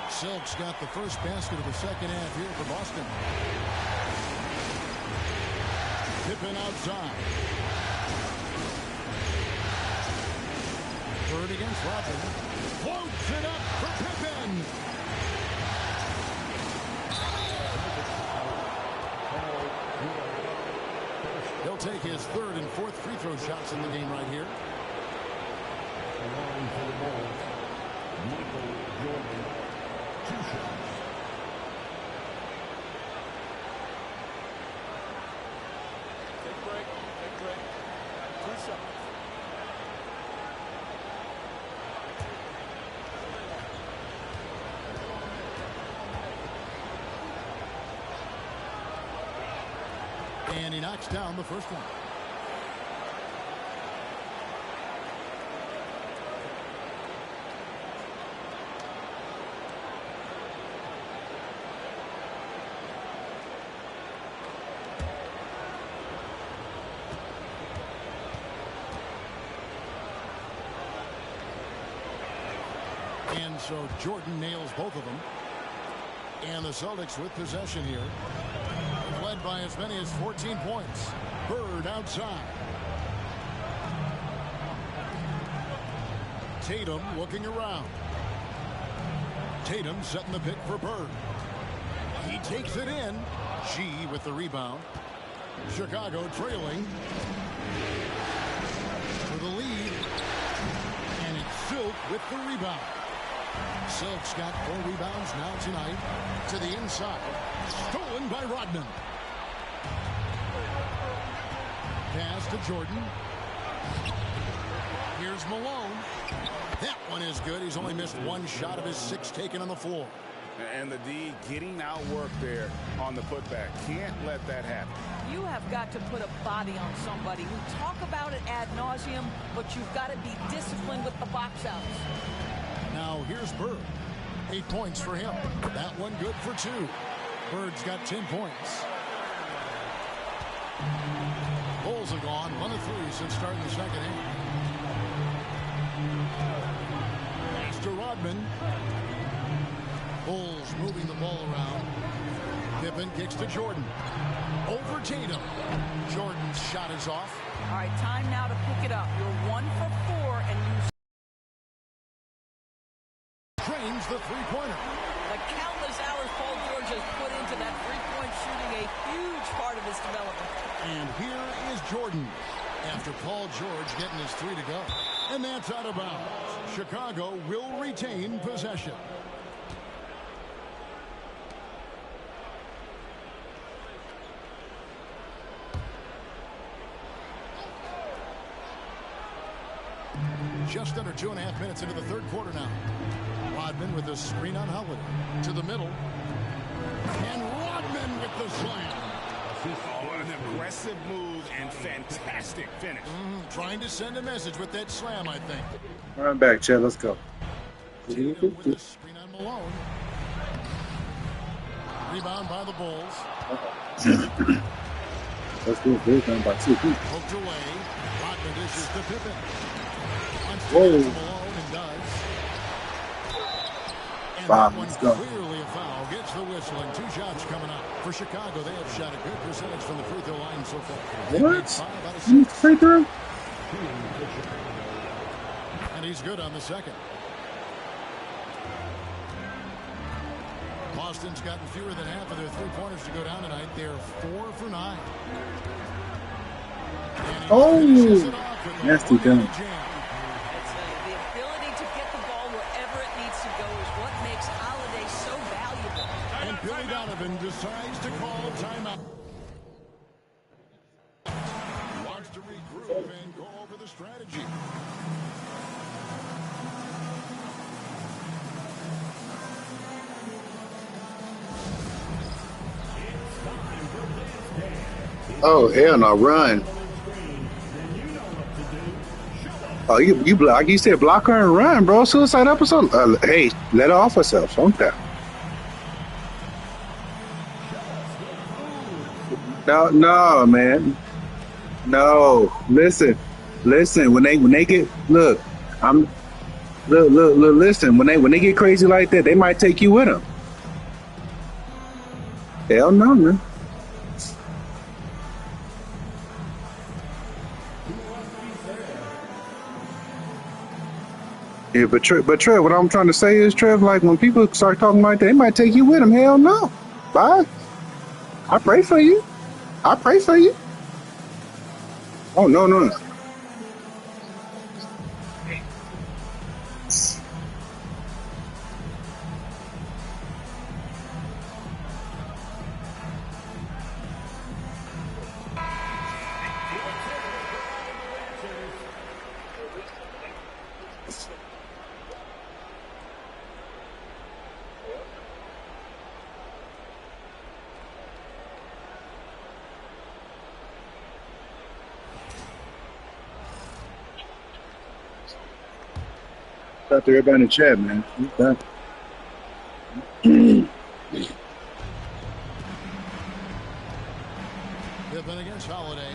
S7: Silk's got the first basket of the second half here for Boston. Pippen outside. Bird against Rodman. Floats it up for Pippen. He'll take his third and fourth free throw shots in the game right here.
S4: Along for the ball, Michael Jordan, 2 shots.
S13: Take break. 2 shots.
S7: And he knocks down the first one. And so Jordan nails both of them. And the Celtics with possession here. Led by as many as 14 points. Bird outside. Tatum looking around. Tatum setting the pick for Bird. He takes it in. G with the rebound. Chicago trailing for the lead. And it's Silk with the rebound. Silk's got 4 rebounds now tonight. To the inside. Stolen by Rodman. Pass to Jordan. Here's Malone. That one is good. He's only missed 1 shot of his 6 taken on the floor.
S8: And the D getting outworked there on the putback. Can't let that happen.
S17: You have got to put a body on somebody. We talk about it ad nauseum, but you've got to be disciplined with the box outs.
S7: Now here's Bird. 8 points for him. That one good for 2. Bird's got 10 points. Bulls have gone 1 of 3 since starting the second half. Pass to Rodman. Bulls moving the ball around. Pippen kicks to Jordan. Over Tatum. Jordan's shot is off.
S17: All right, time now to pick it up. You're 1 for 4, and you
S7: drains the three-pointer.
S17: The countless hours Paul George has put into that three-point shooting, a huge part of his development.
S7: And here is Jordan after Paul George getting his 3 to go. And that's out of bounds. Chicago will retain possession. Just under 2.5 minutes into the third quarter now. Rodman with a screen on Holiday. To the middle. And Rodman with the slam.
S11: Oh, an aggressive move and fantastic finish.
S7: Trying to send a message with that slam, I think.
S1: Run back, Chad. Let's go.
S7: Tatum with a screen on Malone. Rebound by the Bulls.
S1: Let's go. Rebound by 2 feet.
S7: Poked away. Rodman dishes to Pippen.
S1: Whoa.
S7: Malone and does. And that one clearly a foul. Gets the whistle and 2 shots coming up. For Chicago, they have shot a good percentage from the free throw line so far.
S1: What? Free throw?
S7: And he's good on the second. Boston's gotten fewer than half of their three-pointers to go down tonight. They're 4 for 9.
S1: Oh, nasty dunk.
S17: The ability to get the ball wherever it needs to go is what makes Holiday so valuable.
S7: And Billy Donovan decides to call a timeout. Wants to regroup and go over the strategy.
S1: Oh, hell no, run. Oh, you block. You said block her and run, bro. Suicide episode. Hey, let her off herself. Something. No, man. No, listen. When they get look, listen. When they get crazy like that, they might take you with them. Hell no, man. Yeah, but Trev, what I'm trying to say is, Trev, like when people start talking like that, they might take you with them. Hell no. Bye. I pray for you. Oh, no. Shout out to everybody in the chat, man.
S7: Pippen against Holiday.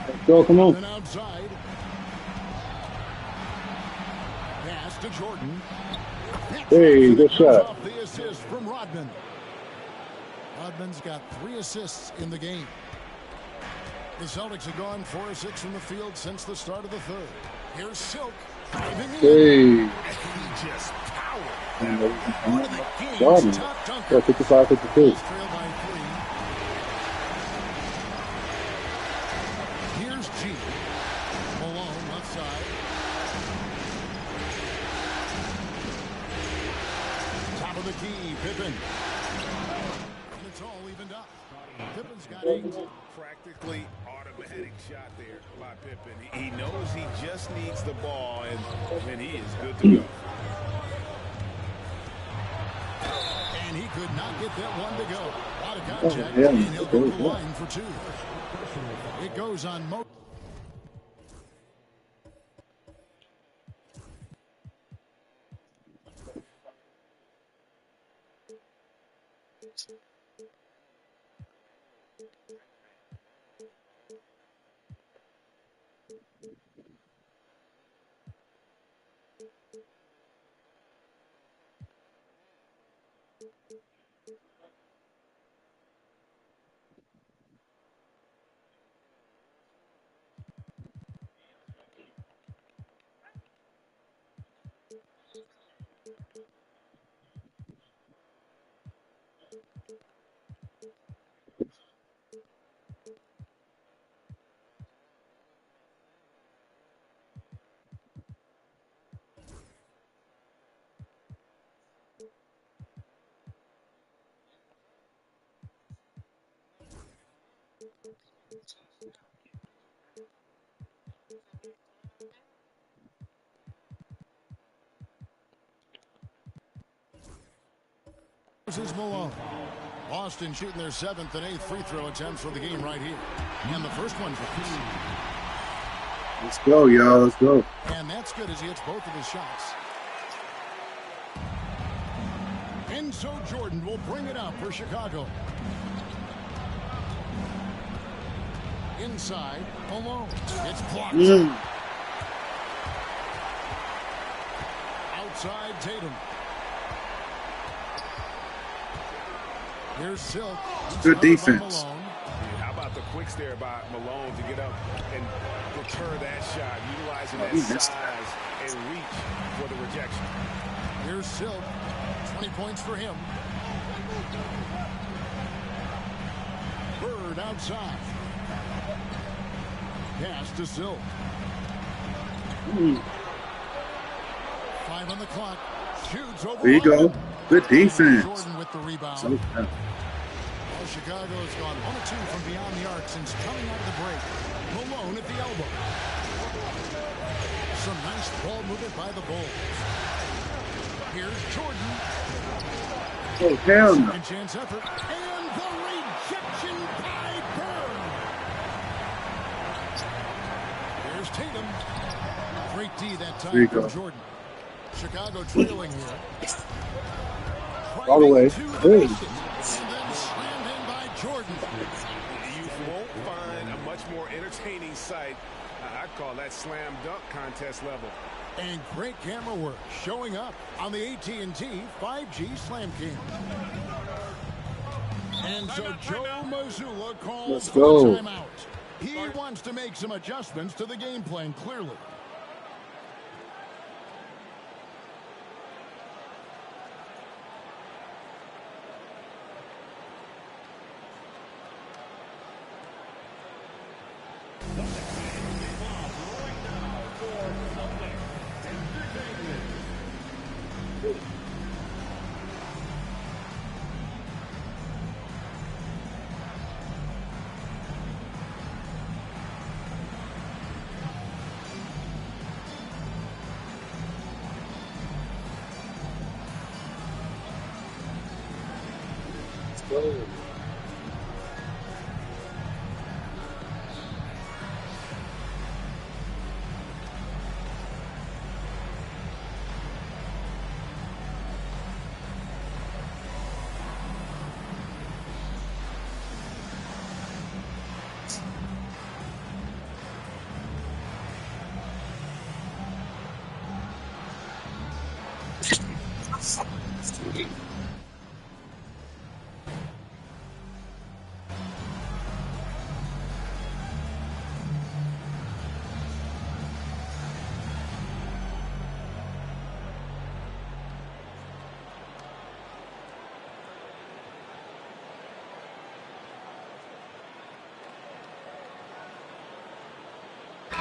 S1: Let's go, come on.
S7: And outside. Pass to Jordan.
S1: Hey, good shot.
S7: Off the assist from Rodman. Rodman's got 3 assists in the game. The Celtics have gone 4 of 6 from the field since the start of the third. Here's Silk.
S1: Hey.
S7: He just powered.
S1: One of the game's top dunkers. 55-52.
S7: Trail by 3. Here's G. Malone left side. Top of the key, Pippen. And it's all evened up. Pippen's got 8.
S11: Practically automatic shot there by Pippen. He knows he just needs the ball, and he is good to go.
S7: And he could not get that one to go. Out of contact, and he'll go to the line for 2. It goes on Mo. This is Malone. Boston shooting their 7th and 8th free throw attempts for the game right here. And the first one goes.
S1: Let's go, y'all. Let's go.
S7: And that's good as he hits both of his shots. And so Jordan will bring it out for Chicago. Inside, Malone. It's blocked. Outside, Tatum. Here's Silk.
S1: Good defense.
S11: How about the quicks there by Malone to get up and deter that shot, utilizing that size and reach for the rejection.
S7: Here's Silk. 20 points for him. Bird outside. Pass to Silk. 5 on the clock. Shoots over.
S1: There you go. Good defense.
S7: Jordan with the rebound.
S1: So,
S7: well, Chicago has gone 1 of 2 from beyond the arc since coming out of the break. Malone at the elbow. Some nice ball movement by the Bulls. Here's Jordan.
S1: oh, hell no.
S7: Second chance effort. And the rejection by Bird. There's Tatum. Great D that time from Jordan. Chicago trailing here.
S1: All the way. Hey.
S7: And then slammed in by Jordan.
S11: You won't find a much more entertaining sight. I'd call that slam dunk contest level.
S7: And great camera work showing up on the AT&T 5G Slam Cam. And so Joe Mazzulla calls for a timeout. He wants to make some adjustments to the game plan, clearly.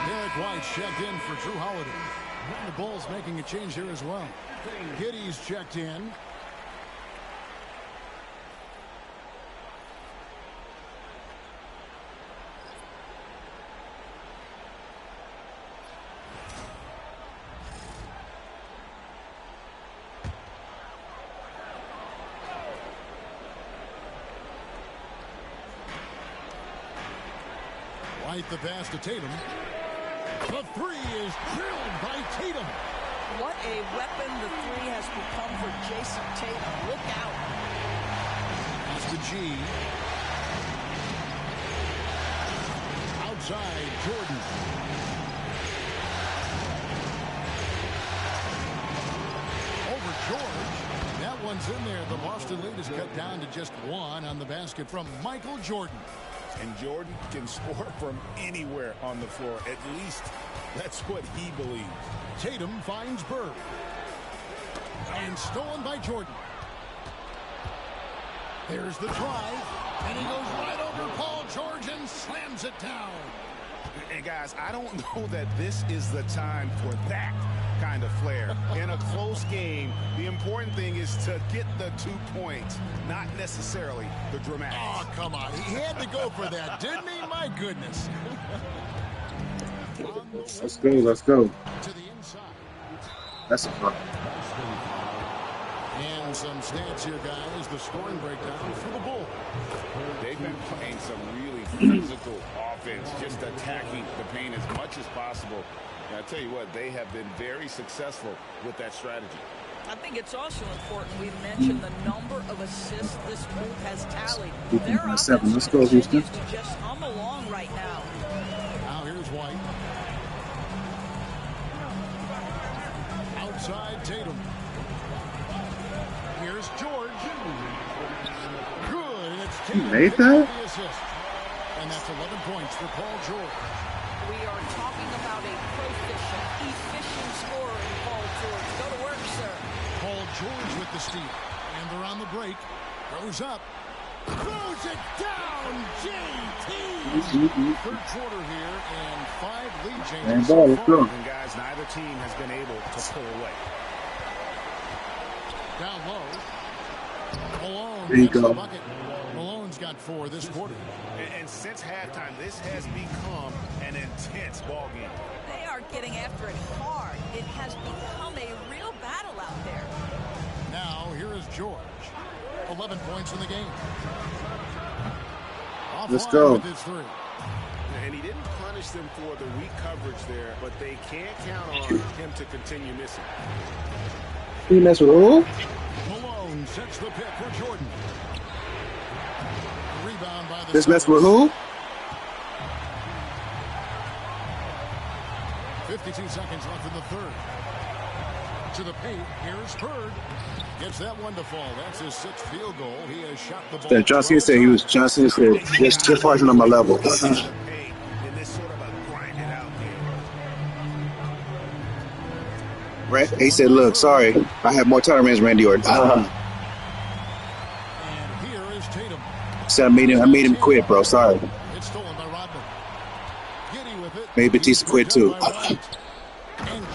S7: Derek White checked in for Drew Holiday. And the Bulls making a change here as well. Giddey's checked in. White the pass to Tatum. The three is drilled by Tatum.
S17: What a weapon the three has become for Jason Tatum. Look out.
S7: Pass to G. Outside, Jordan. Over George. That one's in there. The Boston lead is cut down to just 1 on the basket from Michael Jordan.
S11: And Jordan can score from anywhere on the floor. At least that's what he believes.
S7: Tatum finds Bird. And stolen by Jordan. There's the drive. And he goes right over Paul George and slams it down.
S11: And guys, I don't know that this is the time for that kind of flair. In a close game, the important thing is to get the 2 points, not necessarily the dramatics.
S7: Oh, come on. He had to go for that, didn't he? My goodness.
S1: Let's go. Let's go.
S7: To the inside.
S1: That's a fun.
S7: And some stats here, guys. The scoring breakdown for the Bulls.
S11: They've been playing some really physical offense, just attacking the paint as much as possible. And I tell you what, they have been very successful with that strategy.
S17: I think it's also important we mention the number of assists this group has tallied. Their offense
S1: Let's go, Houston.
S17: continues to just hum along right now.
S7: Now here's White. Outside Tatum. Here's George. Good, and it's
S1: He
S7: Tatum
S1: made
S7: picking
S1: that?
S7: up the assist. And that's 11 points for Paul George.
S17: We are talking about a proficient, efficient scorer in Paul George. Go to work, sir.
S7: Paul George with the steal. And they're on the break. Goes up. Throws it down. JT. Third quarter here and 5 lead changes.
S1: Let's go.
S11: And guys, neither team has been able to pull away.
S7: Down low. Malone
S1: There you
S7: gets
S1: go.
S7: the bucket. Malone's got 4 this quarter.
S11: And since halftime, this has become an intense ball game.
S17: They are getting after it hard. It has become a real battle out there.
S7: Now, here is George. 11 points in the game.
S1: Let's go.
S7: With his 3.
S11: And he didn't punish them for the weak coverage there, but they can't count on him to continue missing.
S1: You mess with who?
S7: Malone sets the pick for Jordan. Rebound by the
S1: This mess
S7: Celtics.
S1: with who?
S7: 52 seconds left in the third. To the paint. Here's Hurd. Gets that one to fall. That's his 6th field goal. He has shot the ball.
S1: That Johnson said he was Johnson said just watching on my level.
S11: In this sort of a grinded out game.
S1: Right? He said, "Look, sorry, I have more tolerance, Randy Orton."
S7: And here is Tatum.
S1: Said I made him quit, bro. Sorry.
S7: It's stolen by Rodman. Giddy with it.
S1: Maybe Batista quit too.
S7: And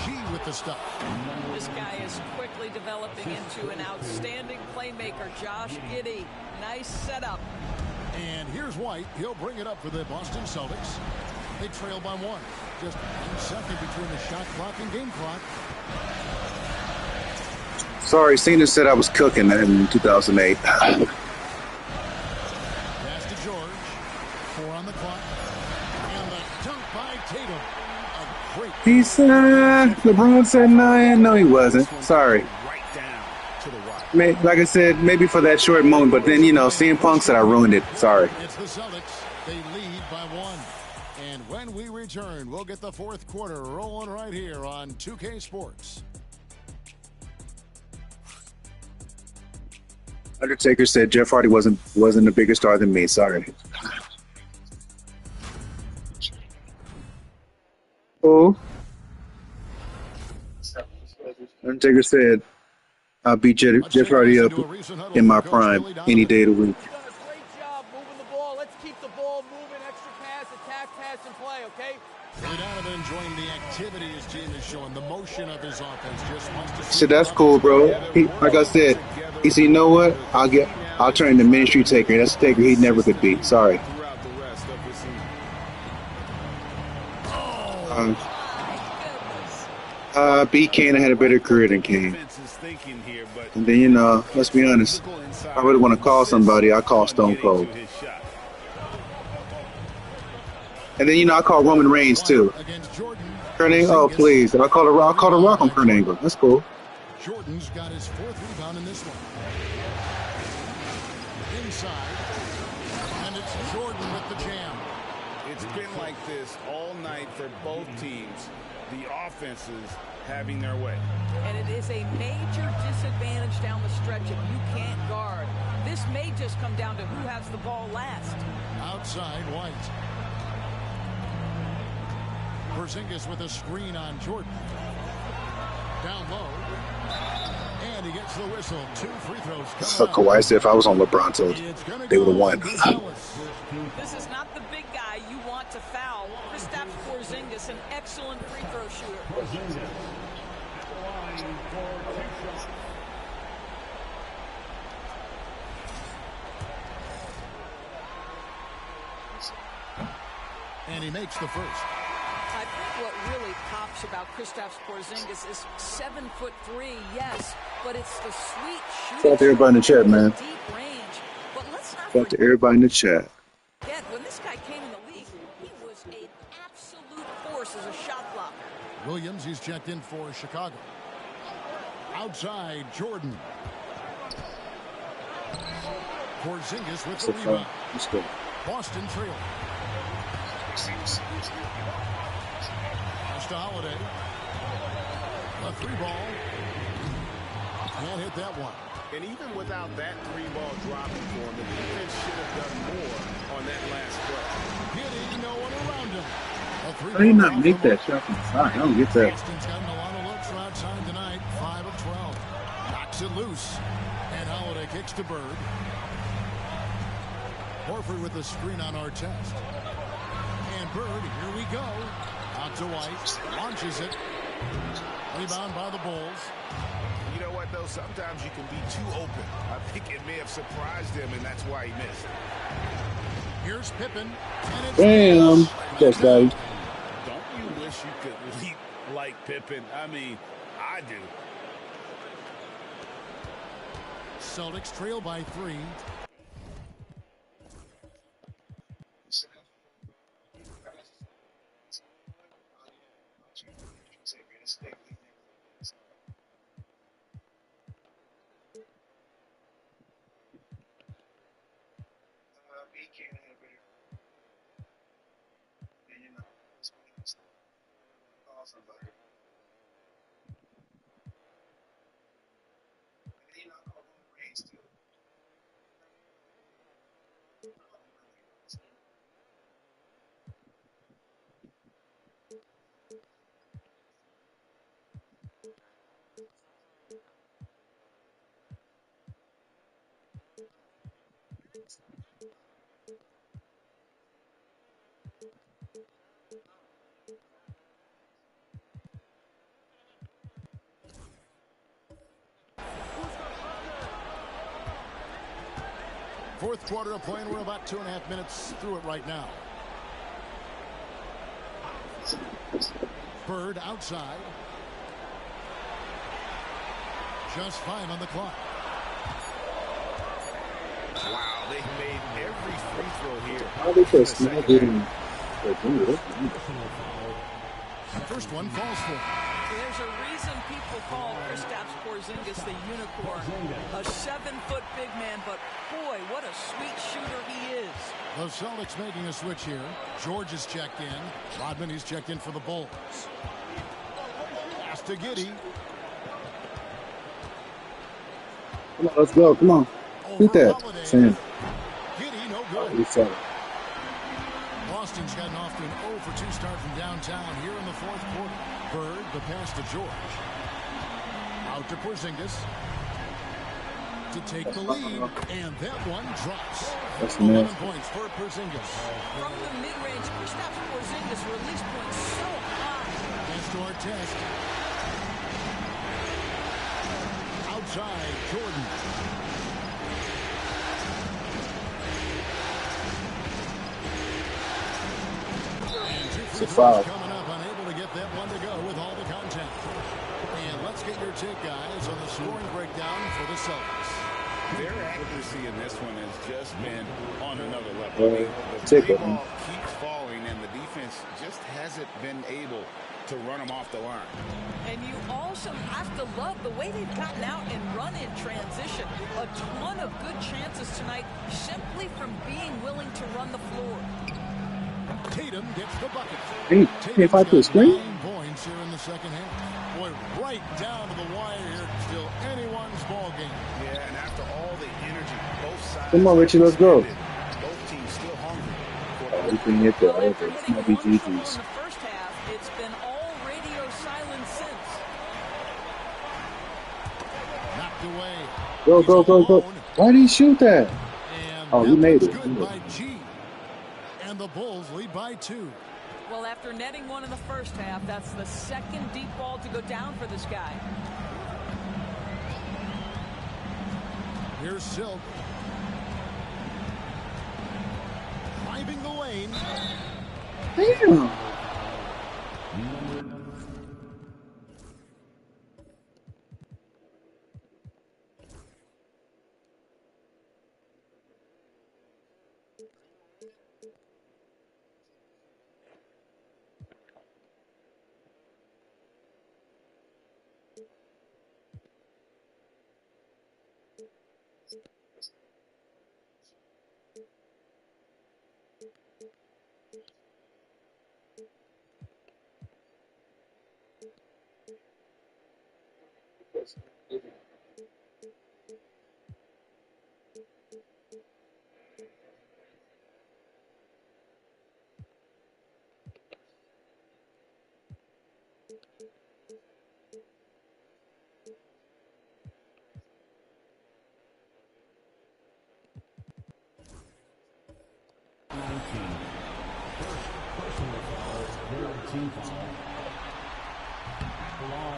S7: G with the stop.
S17: This guy is quickly developing into an outstanding playmaker, Josh Giddey. Nice setup.
S7: And here's White. He'll bring it up for the Boston Celtics. They trail by 1. Just 1 second between the shot clock and game clock.
S1: Sorry, Cena said I was cooking in 2008.
S7: Pass to George. 4 on the clock. And the dunk by Tatum. A great.
S1: He said LeBron said no, he wasn't. Sorry.
S11: Right down to the wire.
S1: Like I said, maybe for that short moment, but then CM Punk said I ruined it. Sorry.
S7: It's the Celtics. They lead by 1. And when we return, we'll get the 4th quarter rolling right here on 2K Sports.
S1: Undertaker said Jeff Hardy wasn't a bigger star than me. Sorry. Oh. Undertaker said I'll beat Jeff Hardy up in my prime any day of the week.
S19: You've done a great job moving the ball. Let's keep the ball moving, extra pass, attack, pass, and play, okay?
S7: Donovan enjoying the activity his team is showing, the motion of his offense. Just wants to
S1: He said that's cool, bro. Like I said, he said, you know what? I'll turn into ministry taker. That's a taker he never could be. Sorry.
S11: Throughout the rest of the season.
S1: B. Kane had a better career than Kane. And then, let's be honest. If I really want to call somebody, I call Stone Cold. And then, I call Roman Reigns, too. Kurt Angle, oh, please. If I call the Rock on Kurt Angle. That's cool.
S7: Jordan's got his 4th rebound in this one. Inside. And it's Jordan with the jam.
S11: It's been like this all night for both teams. The offenses having their way.
S17: And it is a major disadvantage down the stretch if you can't guard. This may just come down to who has the ball last.
S7: Outside White. Porzingis with a screen on Jordan. Down low. And he gets the whistle. 2 free throws coming up.
S1: Kawhi said if I was on LeBron, so they would have won.
S17: This is not the big guy you want to foul. Kristaps Porzingis, an excellent free throw shooter.
S4: line for 2 shots.
S7: And he makes the first.
S17: I think what really pops about Kristaps Porzingis is 7'3", yes, but it's the sweet shooting.
S1: Shout out to everybody in the chat, man.
S17: Deep range. But let's not
S1: Shout out to everybody in the chat.
S17: forget, when this guy came in the league, he was an absolute force as a shot blocker.
S7: Williams, he's checked in for Chicago. Outside, Jordan. Porzingis with the rebound.
S1: Let's go.
S7: Boston trail. Pass to Holiday. A 3-ball. Can't hit that one.
S11: And even without that 3-ball dropping for him, the defense should have done more on that last play.
S7: Getting no one around him.
S1: How do you not make that shot from the side? I don't get that.
S7: Boston's gotten a lot of looks from outside tonight. 5 of 12. Knocks it loose. And Holiday kicks to Bird. Horford with the screen on Artest. And Bird, here we go. Out to White. Launches it. Rebound by the Bulls.
S11: You know what, though? Sometimes you can be too open. I think it may have surprised him, and that's why he missed.
S7: Here's Pippen.
S1: Damn. That's guy.
S11: Don't you wish you could leap like Pippen? I mean, I do.
S7: Celtics trail by 3. Fourth quarter of play, and we're about 2.5 minutes through it right now. Bird outside. Just 5 on the clock.
S11: Wow, they made every free throw here.
S1: How they first not getting
S7: First one falls for.
S17: There's a reason people call Kristaps Porzingis the unicorn. A 7-foot big man, but boy, what a sweet shooter he is.
S7: The Celtics making a switch here. George is checked in. Rodman, he's checked in for the Bulls. Pass to Giddey.
S1: Come on, let's go. Come on. Shoot that. Sam.
S7: Giddey, no good. Boston's gotten off to an 0 for 2 start from downtown here in the fourth quarter. Bird, the pass to George. Out to Porzingis to take the lead, and that one drops.
S1: That's
S7: 11
S1: nasty.
S7: points for Porzingis.
S17: From the mid-range, Kristaps Porzingis release points so high.
S7: Pass to Artest. Outside, Jordan.
S1: It's a foul.
S7: Coming up, unable to get that one to go with all the contact. And let's get your take, guys, on the scoring breakdown for the Celtics.
S11: Their accuracy in this one has just been on another level. I mean, the
S1: take
S11: three
S1: it, man.
S11: ball keeps falling, and the defense just hasn't been able to run them off the line.
S17: And you also have to love the way they've gotten out and run in transition. A ton of good chances tonight simply from being willing to run the floor.
S7: Tatum gets the bucket.
S1: Hey, if I put a screen?
S7: 9 points here in the second half. Boy, right down to the wire here. Still anyone's ball game.
S11: Yeah, and after all the energy, both sides.
S1: Come on, Richie, let's go.
S11: Both teams still hungry.
S1: Oh, we can get that over. It's not be GG's.
S17: In the first half, it's been all radio silence since.
S7: Knocked away.
S1: Go, go, go, go. Why did he shoot that?
S7: And
S1: Oh, he made it.
S7: good by G. And the Bulls lead by 2.
S17: Well, after netting one in the first half, that's the second deep ball to go down for this guy.
S7: Here's Silk. Driving the lane.
S1: Damn.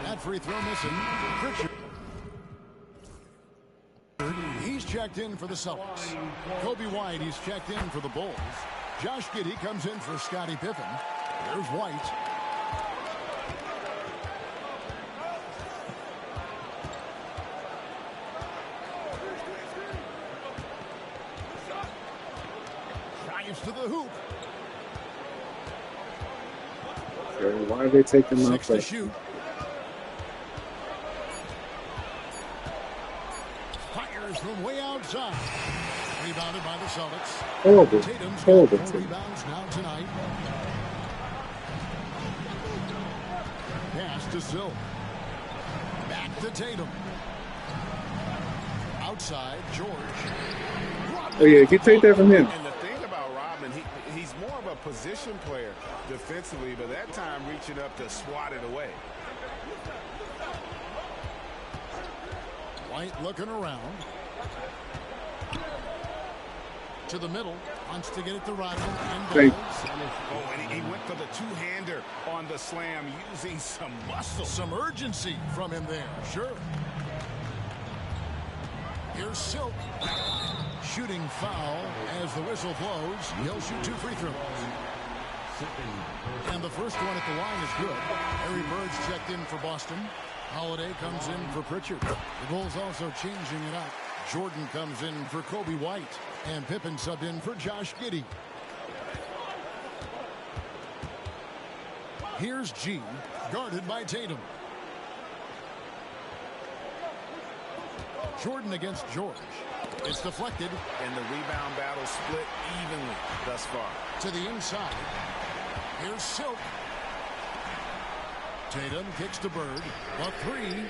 S7: That free throw missing. Pritchard. He's checked in for the Celtics. Kobe White, he's checked in for the Bulls. Josh Giddey comes in for Scottie Pippen. There's White. Drives to the hoop.
S1: Why are they taking my
S7: 6 to shoot. Fires from way outside. Rebounded by the Celtics.
S1: Horrible.
S7: Tatum's
S1: Horrible.
S7: got 4 rebounds now tonight. Pass to Silk. Back to Tatum. Outside, George.
S1: Oh yeah, you take that from him.
S8: And the thing about Rodman, he's more of a position player defensively, but that time reaching up to swat it away.
S7: White looking around. To the middle. Wants to get it to Rodman. And
S8: oh, and he went for the two-hander on the slam, using some muscle.
S7: Some urgency from him there, sure. Here's Silk. Shooting foul as the whistle blows. He'll shoot 2 free throws. And the first one at the line is good. Harry Bird's checked in for Boston. Holiday comes in for Pritchard. The Bulls also changing it up. Jordan comes in for Kobe White. And Pippen subbed in for Josh Giddey. Here's G, guarded by Tatum. Jordan against George. It's deflected.
S8: And the rebound battle split evenly thus far.
S7: To the inside. Here's Silk. Tatum kicks to Bird. A 3.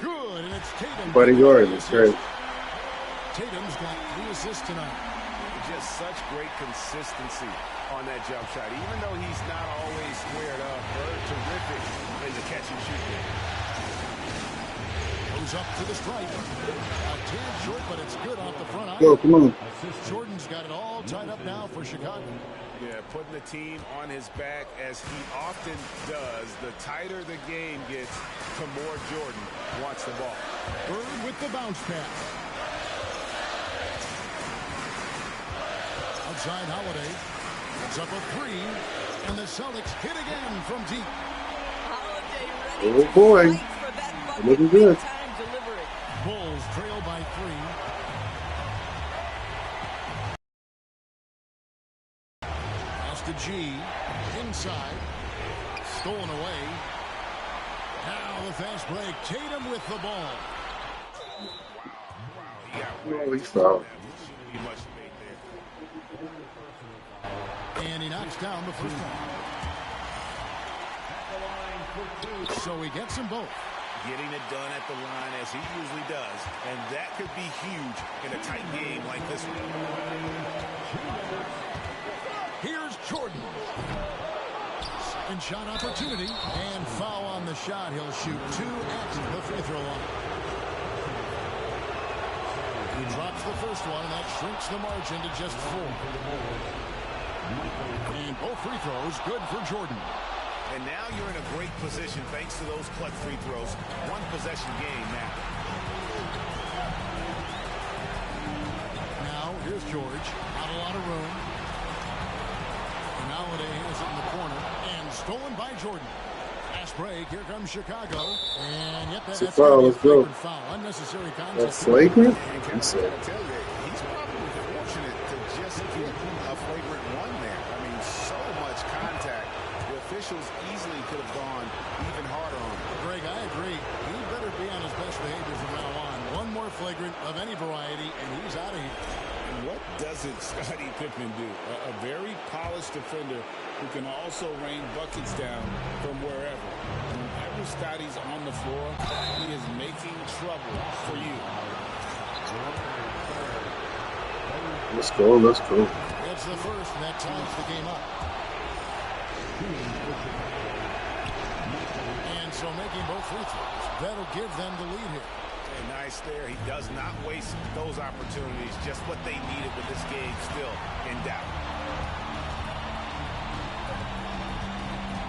S7: Good, and it's Tatum.
S1: Buddy Gordon is great.
S7: Tatum's got 3 assists tonight.
S8: Just such great consistency on that jump shot. Even though he's not always squared up, Bird terrific in the catch and shoot game.
S7: Goes up to the stripe. A tad short, but it's good off the front eye.
S1: Go, come on.
S7: Jordan's got it all tied up now for Chicago.
S8: Yeah, putting the team on his back as he often does. The tighter the game gets, the more Jordan wants the ball.
S7: Bird with the bounce pass. Outside Holiday. It's up a 3. And the Celtics hit again from deep.
S1: Oh boy. Looking good.
S7: Bulls trail by 3. Pass to G. Inside. Stolen away. Now the fast break. Tatum with the ball.
S1: Oh, he's fouled.
S7: And he knocks down the first one. So he gets them both.
S8: Getting it done at the line as he usually does. And that could be huge in a tight game like this one.
S7: Here's Jordan. Second shot opportunity. And foul on the shot. He'll shoot 2 at the free throw line. He drops the first one, and that shrinks the margin to just 4. And both free throws good for Jordan.
S11: And now you're in a great position thanks to those clutch free throws. One possession game now.
S7: Now here's George. Not a lot of room. And nowadays is in the corner and stolen by Jordan. Fast break. Here comes Chicago. And yet that's a flagrant foul. Unnecessary contact.
S1: That's flagrant?
S11: He's probably fortunate to just get a flagrant one there. I mean, so much contact. The officials easily could have gone even harder on him.
S7: Greg, I agree. He better be on his best behavior from now on. One more flagrant of any variety, and he's out of here.
S8: And what doesn't Scottie Pippen do? A very polished defender who can also rain buckets down from wherever. Whenever Scottie's on the floor, he is making trouble for you.
S1: Let's go, let's go.
S7: It's the first, and that ties the game up. And so making both free throws, that'll give them the lead here.
S11: And nice there. He does not waste those opportunities. Just what they needed with this game still in doubt.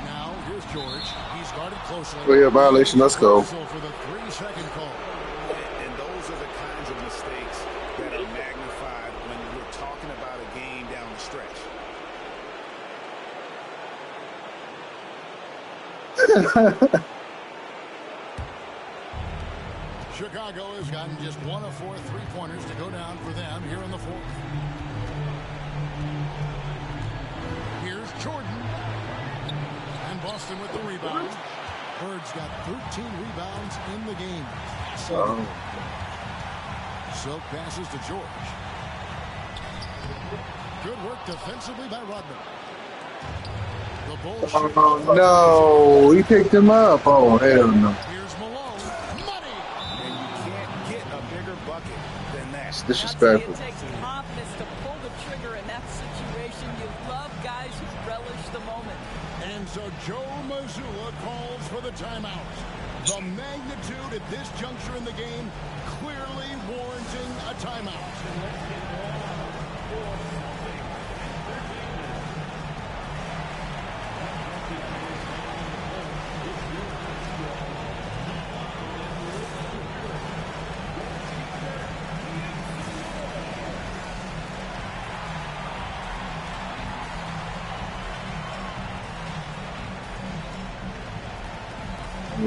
S7: Now, here's George. He's guarded closely.
S1: Oh, yeah, violation. Let's go.
S7: For the 3-second call.
S11: And those are the kinds of mistakes that are magnified when we're talking about a game down the stretch.
S7: Chicago has gotten just 1 of 4 3-pointers to go down for them here in the fourth. Here's Jordan. And Boston with the rebound. Bird's got 13 rebounds in the game. So passes to George. Good work defensively by Rodman. The Bulls.
S1: Oh, no. He picked him up. Oh, hell no.
S7: Here's Malone. Money.
S11: And you can't get a bigger bucket than that.
S1: It's disrespectful.
S17: It takes confidence to pull the trigger in that situation. You love guys who relish the moment.
S7: And so Joe Mazzulla calls for the timeout. The magnitude at this juncture in the game clearly warranting a timeout.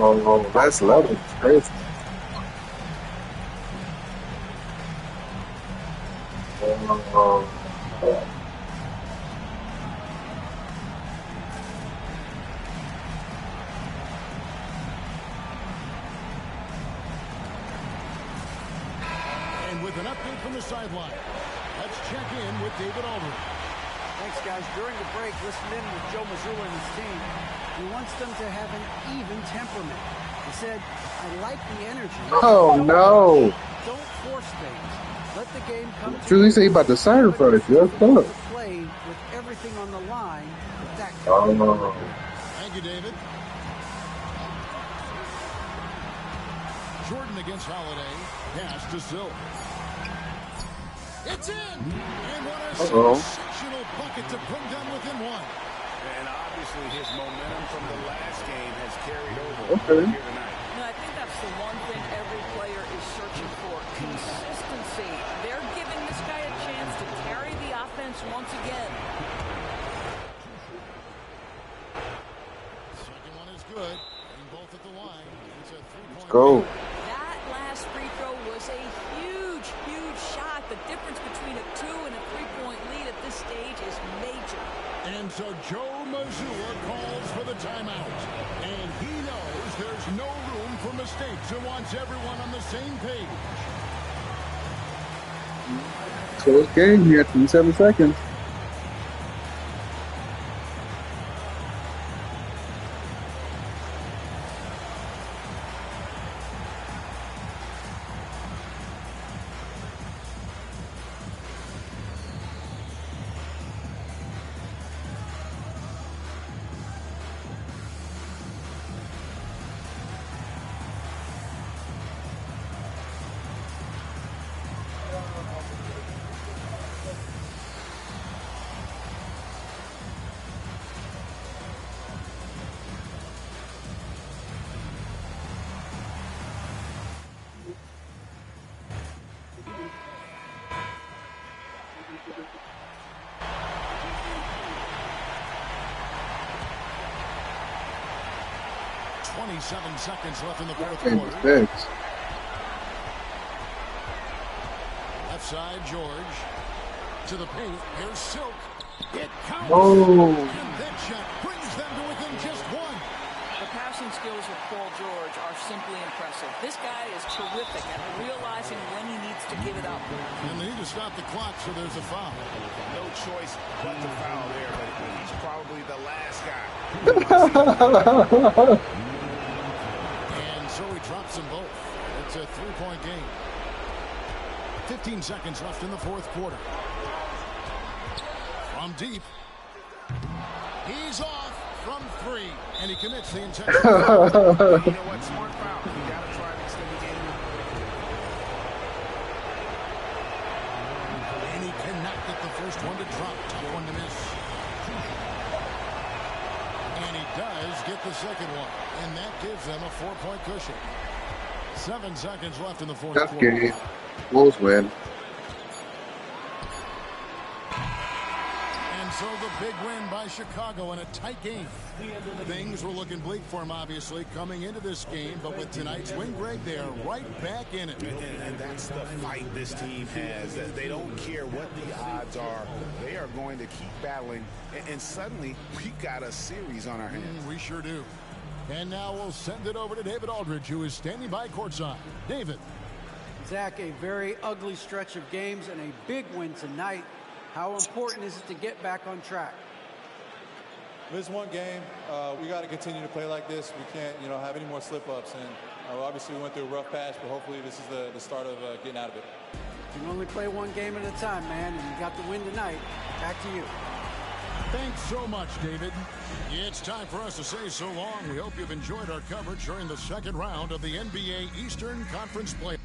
S1: Oh, that's level. It's crazy. Oh.
S7: And with an update from the sideline, let's check in with David Aldridge.
S10: Thanks, guys. During the break, listen in with Joe Mazzulla and his team. He wants them to have an even temperament. He said, I like the energy.
S1: Oh, no.
S10: Don't force things. Let the game come to
S1: Truly say about the sacrifice. That's tough.
S10: play with everything on the line. That
S1: Oh.
S7: Thank you, David. Jordan against Holiday. Pass to Silk. It's in! And what a sensational bucket to bring them within one.
S11: And obviously his momentum from the last game has carried over
S1: Okay.
S11: here tonight.
S17: No, I think that's the one thing every player is searching for. Consistency. They're giving this guy a chance to carry the offense once again.
S7: Second one is good. And both at the line. It's a three-point.
S1: Let's go.
S17: That last free throw was a huge, huge shot. The difference between a 2 and a 3-point lead at this stage is major.
S7: And so Joe Mazzulla calls for the timeout. And he knows there's no room for mistakes and wants everyone on the same page.
S1: Close game here, 27 seconds.
S7: 27 seconds left in the fourth
S1: And
S7: quarter.
S1: defense.
S7: Left side, George. To the paint. Here's Silk. It counts.
S1: Oh.
S7: And that shot brings them to within just one.
S17: The passing skills of Paul George are simply impressive. This guy is terrific at realizing when he needs to give it up.
S7: And they need to stop the clock, so there's a foul.
S11: No choice but to foul there, but he's probably the last guy.
S7: And so he drops them both. It's a three-point game. 15 seconds left in the fourth quarter. From deep. He's off from three. And he commits the intentional foul.
S11: You know what? Smart foul. You got to try and extend the game.
S7: And he cannot get the first one to drop. Tough one to miss. And he does get the second one. And that gives them a 4-point cushion. 7 seconds left in the fourth
S1: Tough
S7: quarter.
S1: game. Bulls win.
S7: And so the big win by Chicago in a tight game. Things were looking bleak for him, obviously, coming into this game. But with tonight's win, Greg, they are right back in it.
S11: And that's the fight this team has. They don't care what the odds are. They are going to keep battling. And suddenly, we've got a series on our hands.
S7: We sure do. And now we'll send it over to David Aldridge, who is standing by courtside. David.
S10: Zach, a very ugly stretch of games and a big win tonight. How important is it to get back on track?
S20: This one game, we got to continue to play like this. We can't, have any more slip-ups. And obviously, we went through a rough patch, but hopefully, this is the start of getting out of it.
S10: You can only play one game at a time, man, and you got the win tonight. Back to you.
S7: Thanks so much, David. It's time for us to say so long. We hope you've enjoyed our coverage during the second round of the NBA Eastern Conference Play.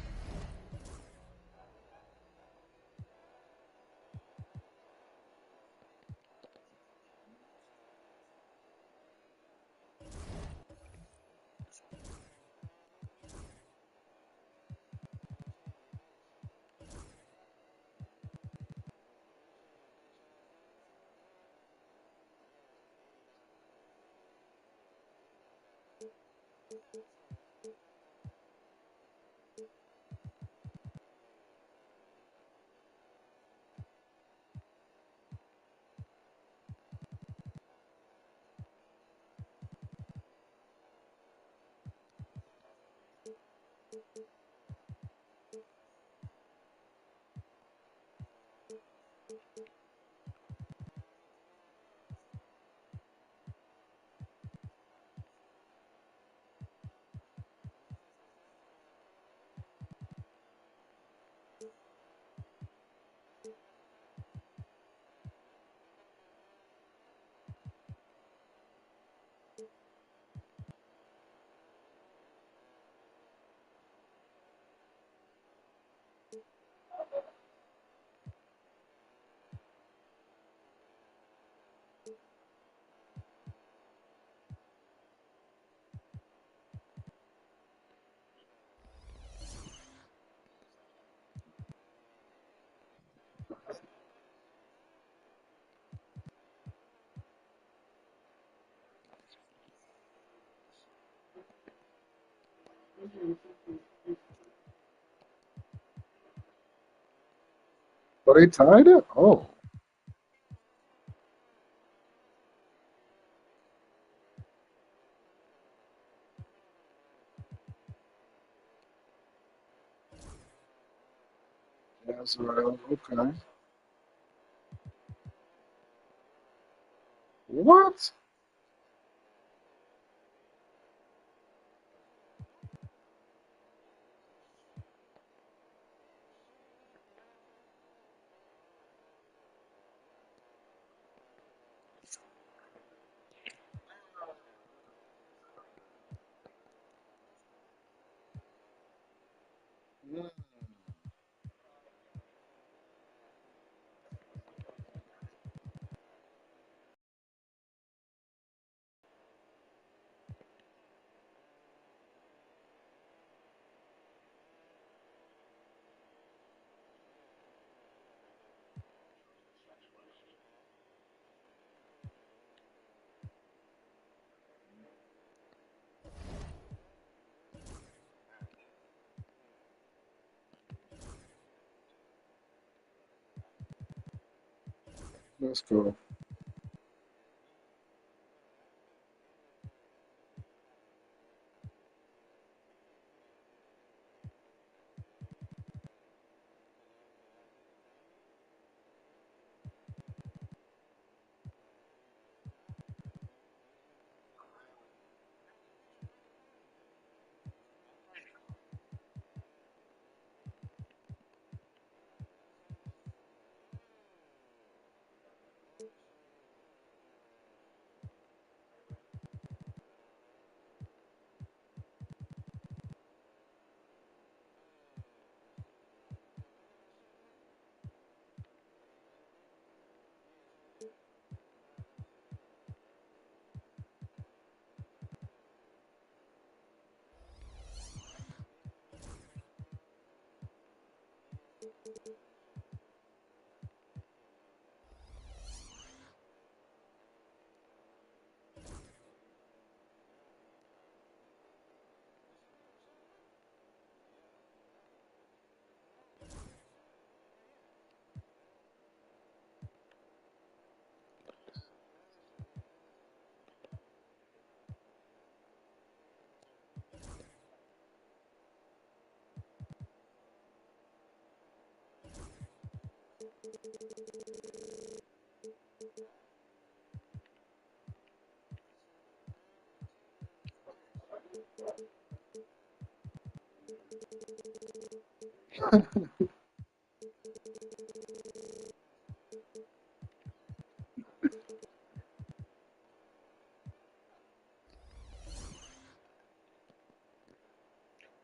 S1: But they tied it? Oh. Azrael, okay. What? That's cool.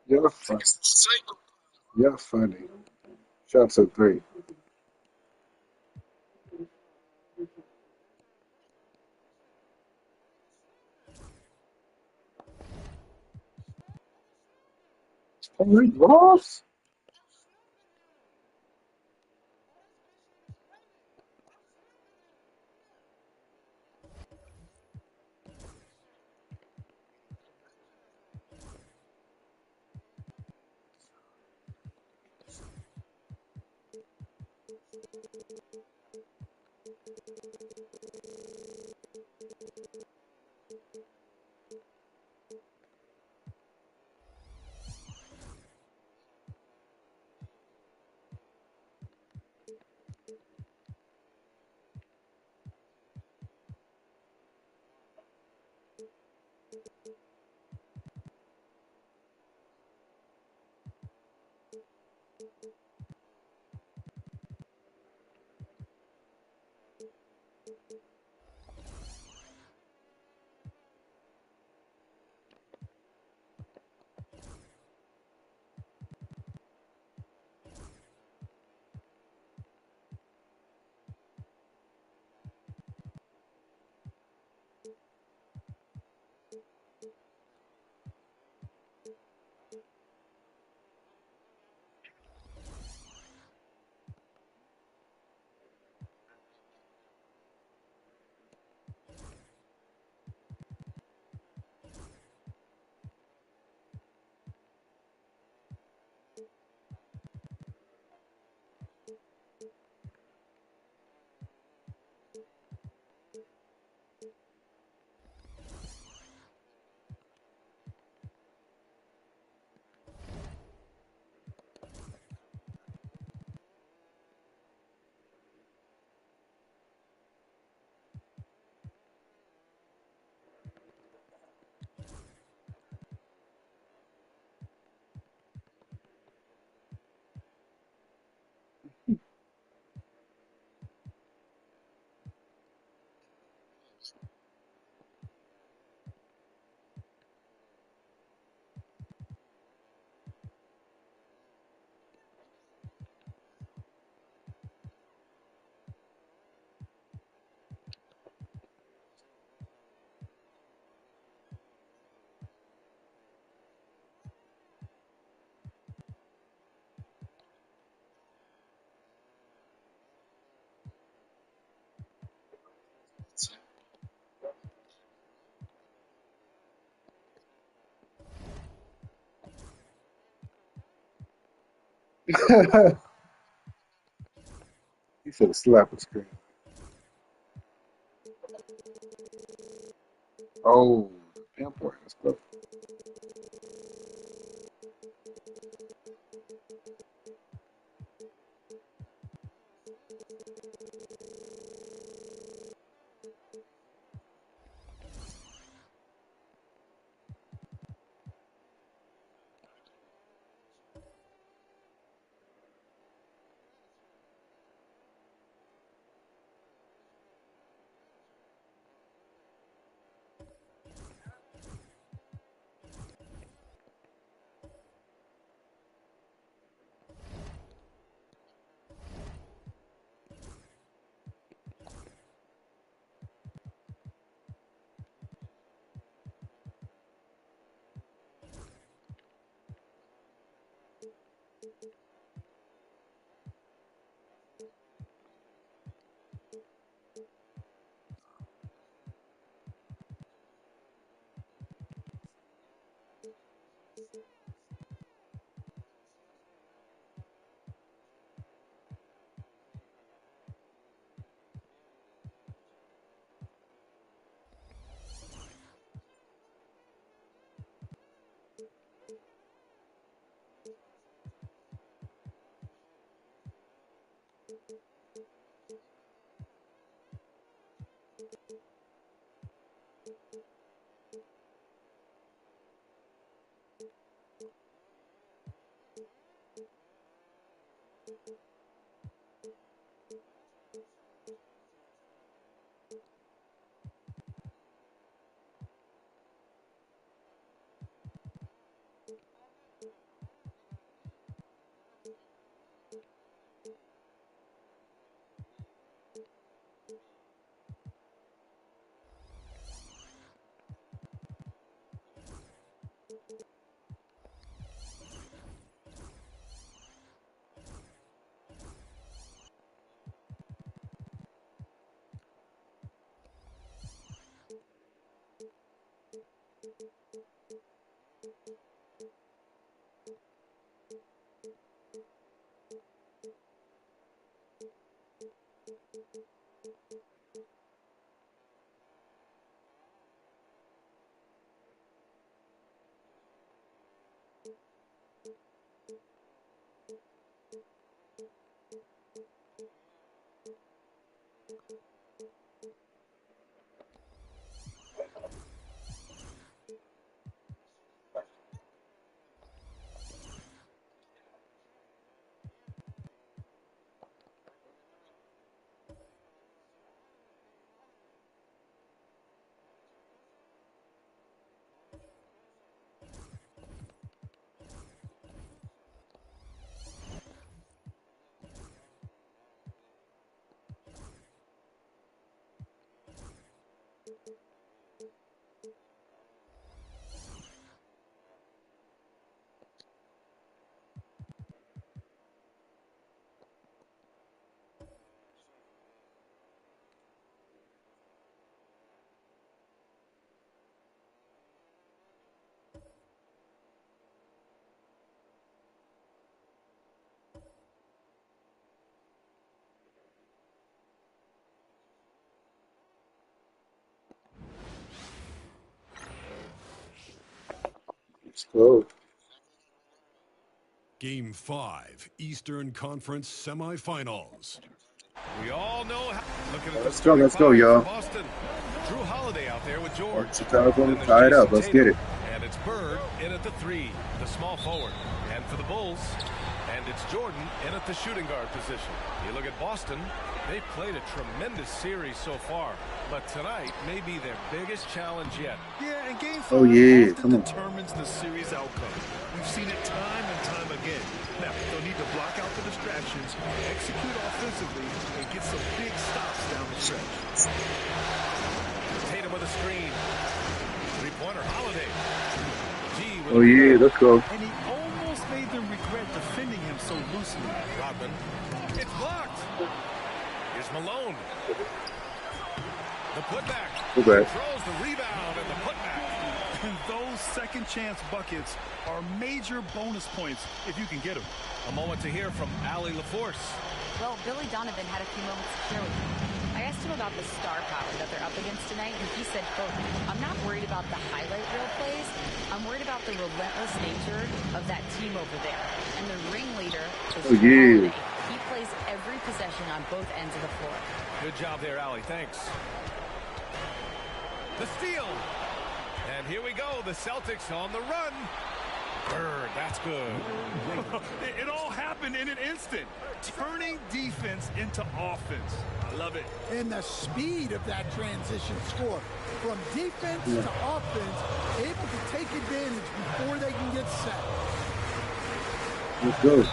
S1: You're funny. You're funny. Shots at three. Henry Ross? He should have slapped the screen. Oh, pinpoint. Let's go. Let's go.
S2: Game 5, Eastern Conference Semifinals. We all know how. Looking at the
S1: Let's go, y'all.
S2: Boston. Drew Holiday out there with George.
S1: Chicago, tie it up. Let's get it.
S2: And it's Bird in at the 3, the small forward. And for the Bulls, and it's Jordan in at the shooting guard position. You look at Boston, they've played a tremendous series so far. But tonight may be their biggest challenge yet.
S3: Yeah, and Game 5
S1: often
S3: determines the series outcome. We've seen it time and time again. Now, they'll need to block out the distractions, execute offensively, and get some big stops down the stretch.
S2: Tatum with a screen. Three-pointer, Holiday.
S1: Oh, yeah, let's go.
S3: And he almost made them regret defending him so loosely.
S2: Rodman. It's blocked. Here's Malone. The putback. He throws the rebound and the putback.
S3: And those second chance buckets are major bonus points if you can get them.
S2: A moment to hear from Allie LaForce.
S5: Well, Billy Donovan had a few moments to share with me. I asked him about the star power that they're up against tonight, and he said, quote, "I'm not worried about the highlight reel plays. I'm worried about the relentless nature of that team over there. And the ringleader is Holiday. He plays every possession on both ends of the floor."
S2: Good job there, Allie. Thanks. The steal. And here we go. The Celtics on the run. Bird, that's good.
S3: It all happened in an instant. Turning defense into offense. I love it.
S6: And the speed of that transition score. From defense to offense, able to take advantage before they can get set.
S1: Let's go.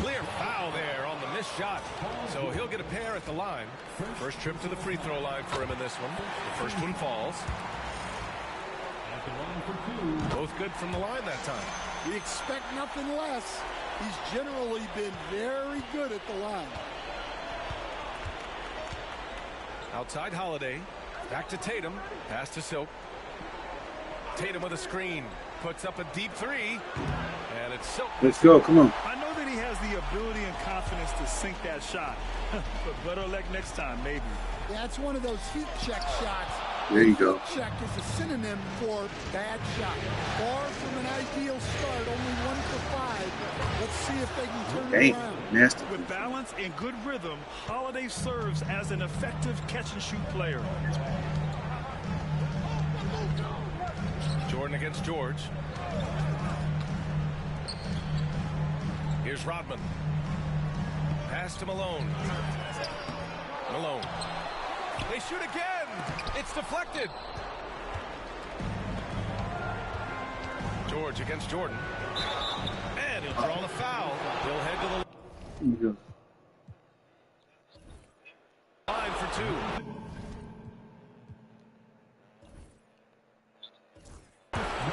S2: Clear foul there on the missed shot. So he'll get a pair at the line. First trip to the free throw line for him in this one. The first one falls. Both good from the line that time.
S6: We expect nothing less. He's generally been very good at the line.
S2: Outside Holiday. Back to Tatum. Pass to Silk. Tatum with a screen. Puts up a deep three. And it's Silk.
S1: Let's go. Come on.
S3: I know that he has the ability and confidence to sink that shot. But better luck next time, maybe.
S6: Yeah, it's one of those heat check shots.
S1: There you go.
S6: Heat check is a synonym for bad shot. Far from an ideal start, only 1 for 5. Let's see if they can turn it around.
S1: Nasty.
S3: With balance and good rhythm, Holiday serves as an effective catch-and-shoot player.
S2: Jordan against George. Here's Rodman. Pass to Malone. Malone. They shoot again. It's deflected. George against Jordan. And he'll draw the foul. He'll head to the line for 2.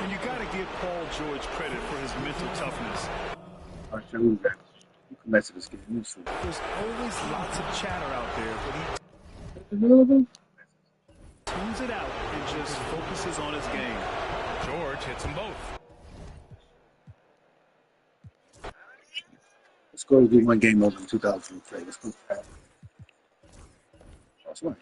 S3: And you got to give Paul George credit for his mental toughness.
S1: I'll show you that. You can mess with this game.
S3: There's always lots of chatter out there, but he tunes it out and just focuses on his game.
S2: George hits them both.
S1: Let's go do one game over in 2003. Let's go. That's right.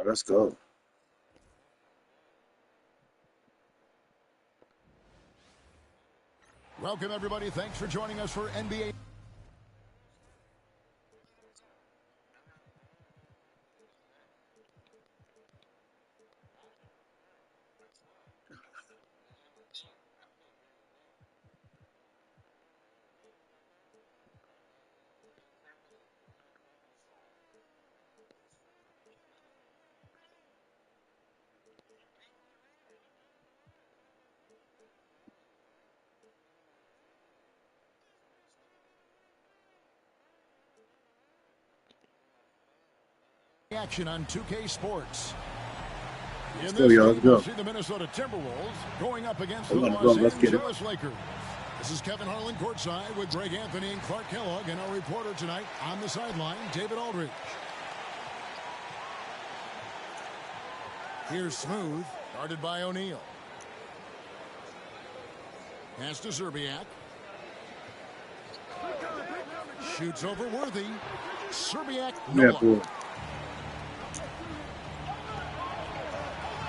S1: Let's go.
S7: Welcome, everybody. Thanks for joining us for NBA. Action on 2K Sports. In this game, we'll see the Minnesota Timberwolves going up against the Los Angeles Lakers. This is Kevin Harlan courtside with Greg Anthony and Clark Kellogg, and our reporter tonight on the sideline, David Aldridge. Here's Smooth, guarded by O'Neal. Pass to Zerbiak. Shoots over Worthy. Zerbiak, no luck.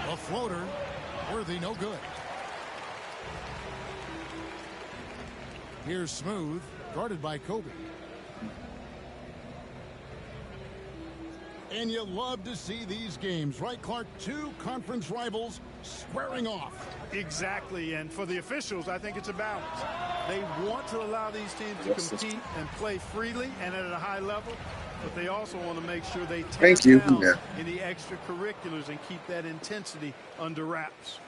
S7: A floater. Worthy, no good. Here's Smooth, guarded by Kobe. And you love to see these games, right, Clark? 2 conference rivals squaring off.
S3: Exactly, and for the officials, I think it's a balance. They want to allow these teams to compete and play freely and at a high level, but they also want to make sure they tamp down any extracurriculars and keep that intensity under wraps.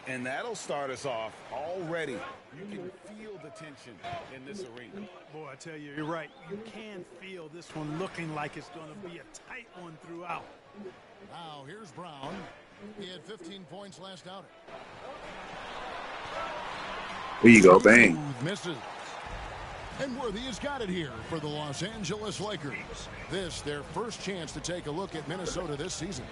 S8: And that'll start us off already. You can feel the tension in this arena.
S3: Boy, I tell you, you're right. You can feel this one looking like it's going to be a tight one throughout.
S7: Now, here's Brown. He had 15 points last outing.
S1: There you go, bang.
S7: Misses. And Worthy has got it here for the Los Angeles Lakers. This, their first chance to take a look at Minnesota this season.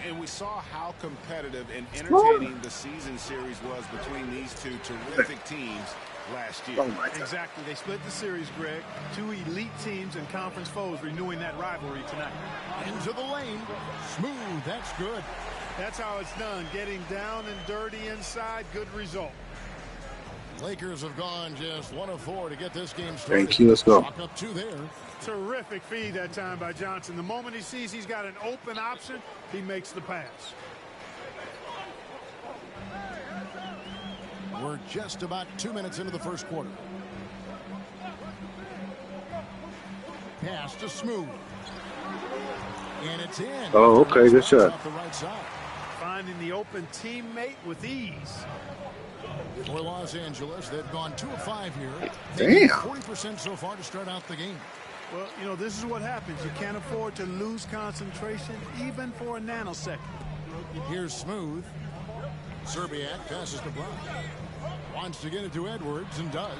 S8: And we saw how competitive and entertaining the season series was between these two terrific teams last year.
S3: Exactly. They split the series, Greg. Two elite teams and conference foes renewing that rivalry tonight.
S7: Into the lane. Smooth. That's good.
S3: That's how it's done. Getting down and dirty inside. Good result.
S7: Lakers have gone just 1 of 4 to get this game started.
S1: Thank you. Let's go.
S7: Chalk up 2 there.
S3: Terrific feed that time by Johnson. The moment he sees he's got an open option, he makes the pass.
S7: We're just about 2 minutes into the first quarter. Pass to Smooth. And it's in.
S1: Oh, okay. Good shot.
S7: Off the right side.
S3: Finding the open teammate with ease.
S7: For Los Angeles, they've gone 2 of 5 here.
S1: Damn.
S7: 40% so far to start out the game.
S3: Well, you know, this is what happens. You can't afford to lose concentration even for a nanosecond.
S7: Here's Smooth. Serbiak passes to Brown. Wants to get it to Edwards and does.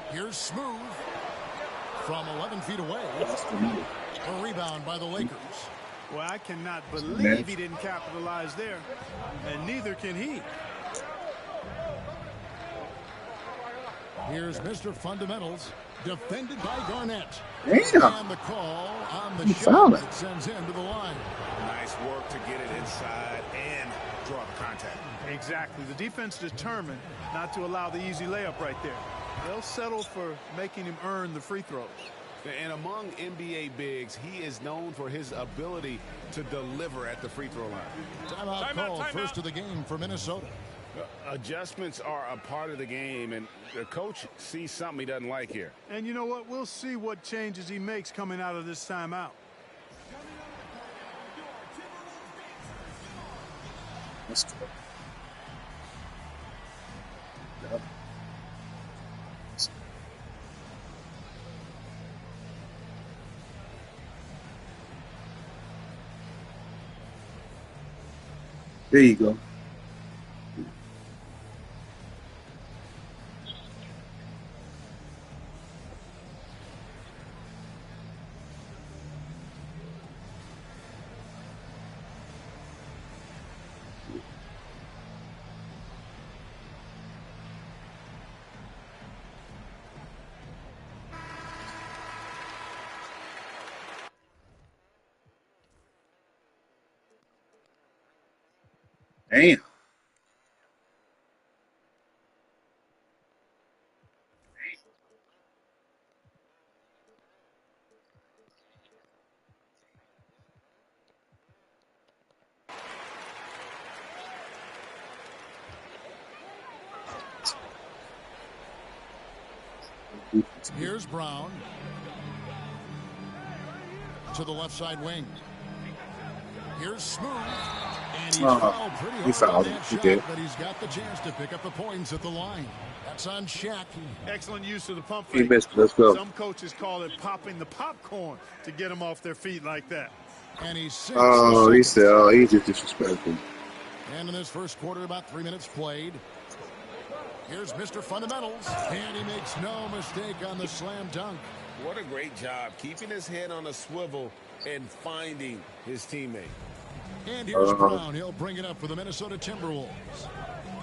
S7: Here's Smooth. From 11 feet away. A rebound by the Lakers.
S3: Well, I cannot believe he didn't capitalize there, and neither can he.
S7: Here's Mr. Fundamentals, defended by Garnett.
S1: Damn.
S7: And the call on the shot that sends him to the line.
S8: Nice work to get it inside and draw the contact.
S3: Exactly. The defense determined not to allow the easy layup right there. They'll settle for making him earn the free throws.
S8: And among NBA bigs, he is known for his ability to deliver at the free throw line.
S7: Timeout called first of the game for Minnesota.
S8: Adjustments are a part of the game, and the coach sees something he doesn't like here.
S3: And you know what? We'll see what changes he makes coming out of this timeout.
S1: Let's go. There you go. Damn.
S7: Here's Brown. To the left side wing. Here's Smooth. And he fouled pretty hard on that shot, but he's got the chance to pick up the points at the line. That's on Shaq.
S3: Excellent use of the pump
S1: He
S3: fake.
S1: missed. Let's go.
S3: Some coaches call it popping the popcorn to get them off their feet like that.
S7: And he's
S1: Oh, he said, oh, he's just disrespectful.
S7: And in this first quarter, about 3 minutes played. Here's Mr. Fundamentals. And he makes no mistake on the slam dunk.
S8: What a great job keeping his head on a swivel and finding his teammate.
S7: And here's Brown. He'll bring it up for the Minnesota Timberwolves.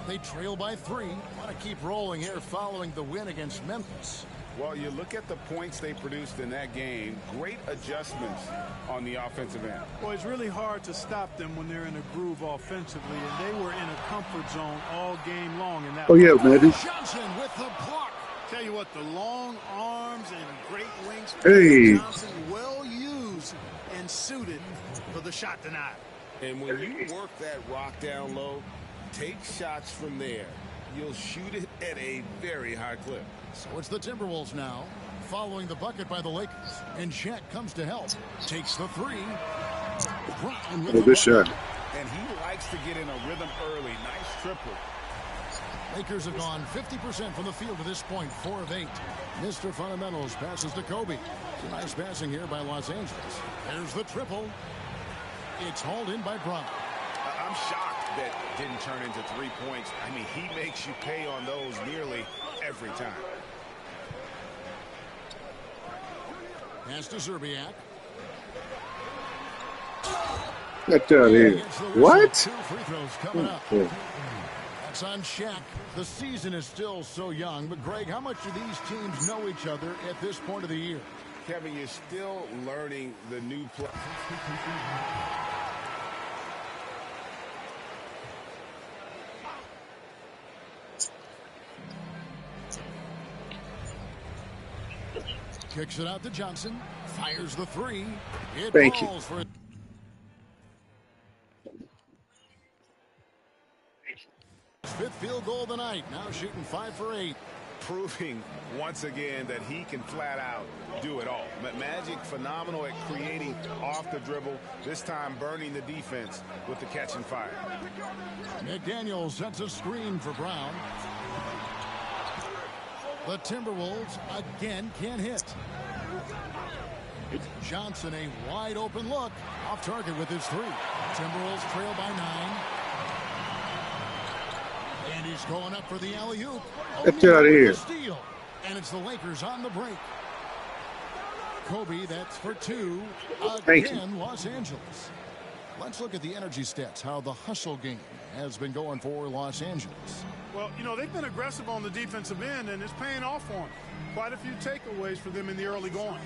S7: They trail by 3. Want to keep rolling here following the win against Memphis.
S8: Well, you look at the points they produced in that game. Great adjustments on the offensive end.
S3: Well, it's really hard to stop them when they're in a groove offensively, and they were in a comfort zone all game long in that.
S1: Oh, yeah, man.
S7: Johnson with the block.
S3: Tell you what, the long arms and great wings.
S1: Hey.
S3: Johnson well used and suited for the shot denied.
S8: And when you work that rock down low, take shots from there. You'll shoot it at a very high clip.
S7: So it's the Timberwolves now, following the bucket by the Lakers. And Shaq comes to help. Takes the 3. Brown with
S1: Oh, good shot.
S8: And he likes to get in a rhythm early. Nice triple.
S7: Lakers have gone 50% from the field to this point, 4 of 8. Mr. Fundamentals passes to Kobe. It's a nice passing here by Los Angeles. There's the triple. It's hauled in by Brown.
S8: I'm shocked that didn't turn into 3 points. I mean, he makes you pay on those nearly
S11: every time.
S7: Pass to Zerbiak.
S1: Get out of here. What?
S7: 2 free throws coming up. That's on Shaq. The season is still so young, but Greg, how much do these teams know each other at this point of the year?
S11: Kevin, you're still learning the new play.
S7: Kicks it out to Johnson. Fires the 3. It
S1: Thank you.
S7: falls for it. Fifth field goal of the night. Now shooting 5 for 8.
S11: Proving once again that he can flat out do it all. Magic phenomenal at creating off the dribble. This time burning the defense with the catch and fire.
S7: McDaniel sets a screen for Brown. The Timberwolves again can't hit. Johnson a wide open look. Off target with his 3. Timberwolves trail by 9. And he's going up for the alley-oop.
S1: Get out of here.
S7: Steal. And it's the Lakers on the break. Kobe, that's for 2. Again, Los Angeles. Let's look at the energy stats, how the hustle game has been going for Los Angeles.
S3: Well, you know, they've been aggressive on the defensive end, and it's paying off for them. Quite a few takeaways for them in the early going.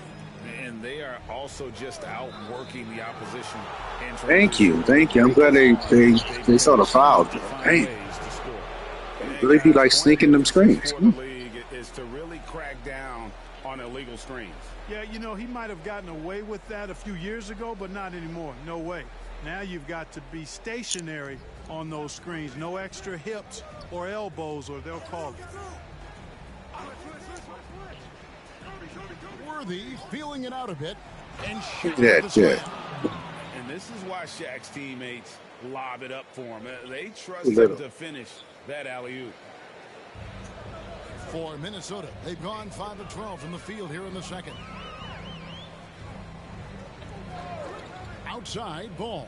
S11: And they are also just outworking the opposition.
S1: Thank you. I'm glad they saw the foul. Hey, really be like sneaking them screens.
S11: The league is to really crack down on illegal screens.
S3: Yeah, you know, he might have gotten away with that a few years ago, but not anymore. No way. Now you've got to be stationary on those screens. No extra hips or elbows, or they'll call it.
S7: Worthy feeling it out a bit. And
S1: yeah.
S11: And this is why Shaq's teammates lob it up for him. They trust him to finish that alley-oop.
S7: For Minnesota, they've gone 5 of 12 from the field here in the second. Outside ball,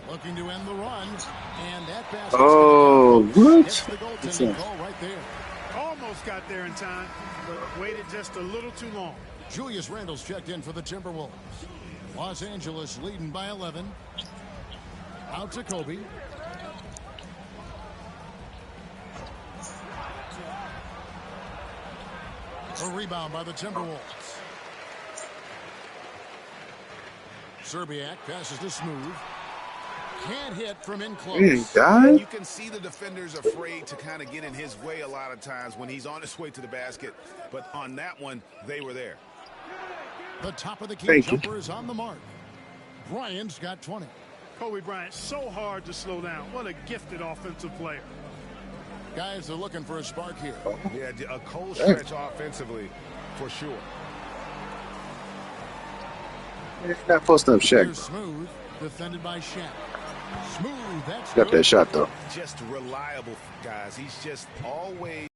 S7: looking to end the run, and that basket.
S1: Oh, what?
S7: The goaltending call right there.
S3: Almost got there in time, but waited just a little too long.
S7: Julius Randle's checked in for the Timberwolves. Los Angeles leading by 11. Out to Kobe. A rebound by the Timberwolves. Zerbiak passes to Smooth. Can't hit from in close.
S11: You can see the defenders afraid to kind of get in his way a lot of times when he's on his way to the basket. But on that one, they were there.
S7: The top of the key jumper is on the mark. Bryant's got 20.
S3: Kobe Bryant, so hard to slow down. What a gifted offensive player.
S7: Guys are looking for a spark here.
S11: Yeah, a cold stretch offensively, for sure.
S1: It's not posting up Shaq.
S7: Smooth, defended by Shaq. Smooth, that's
S1: got that shot though.
S11: Just reliable, guys. He's just always.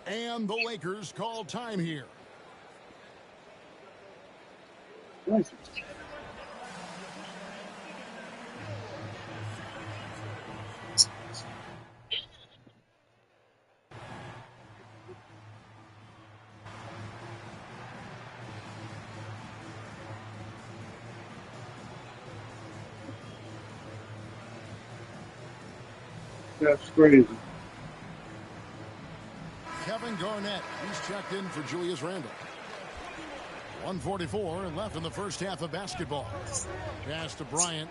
S7: And the Lakers call time here.
S1: Nice. That's crazy.
S7: Kevin Garnett, he's checked in for Julius Randle. 1:44 left in the first half of basketball. Pass to Bryant.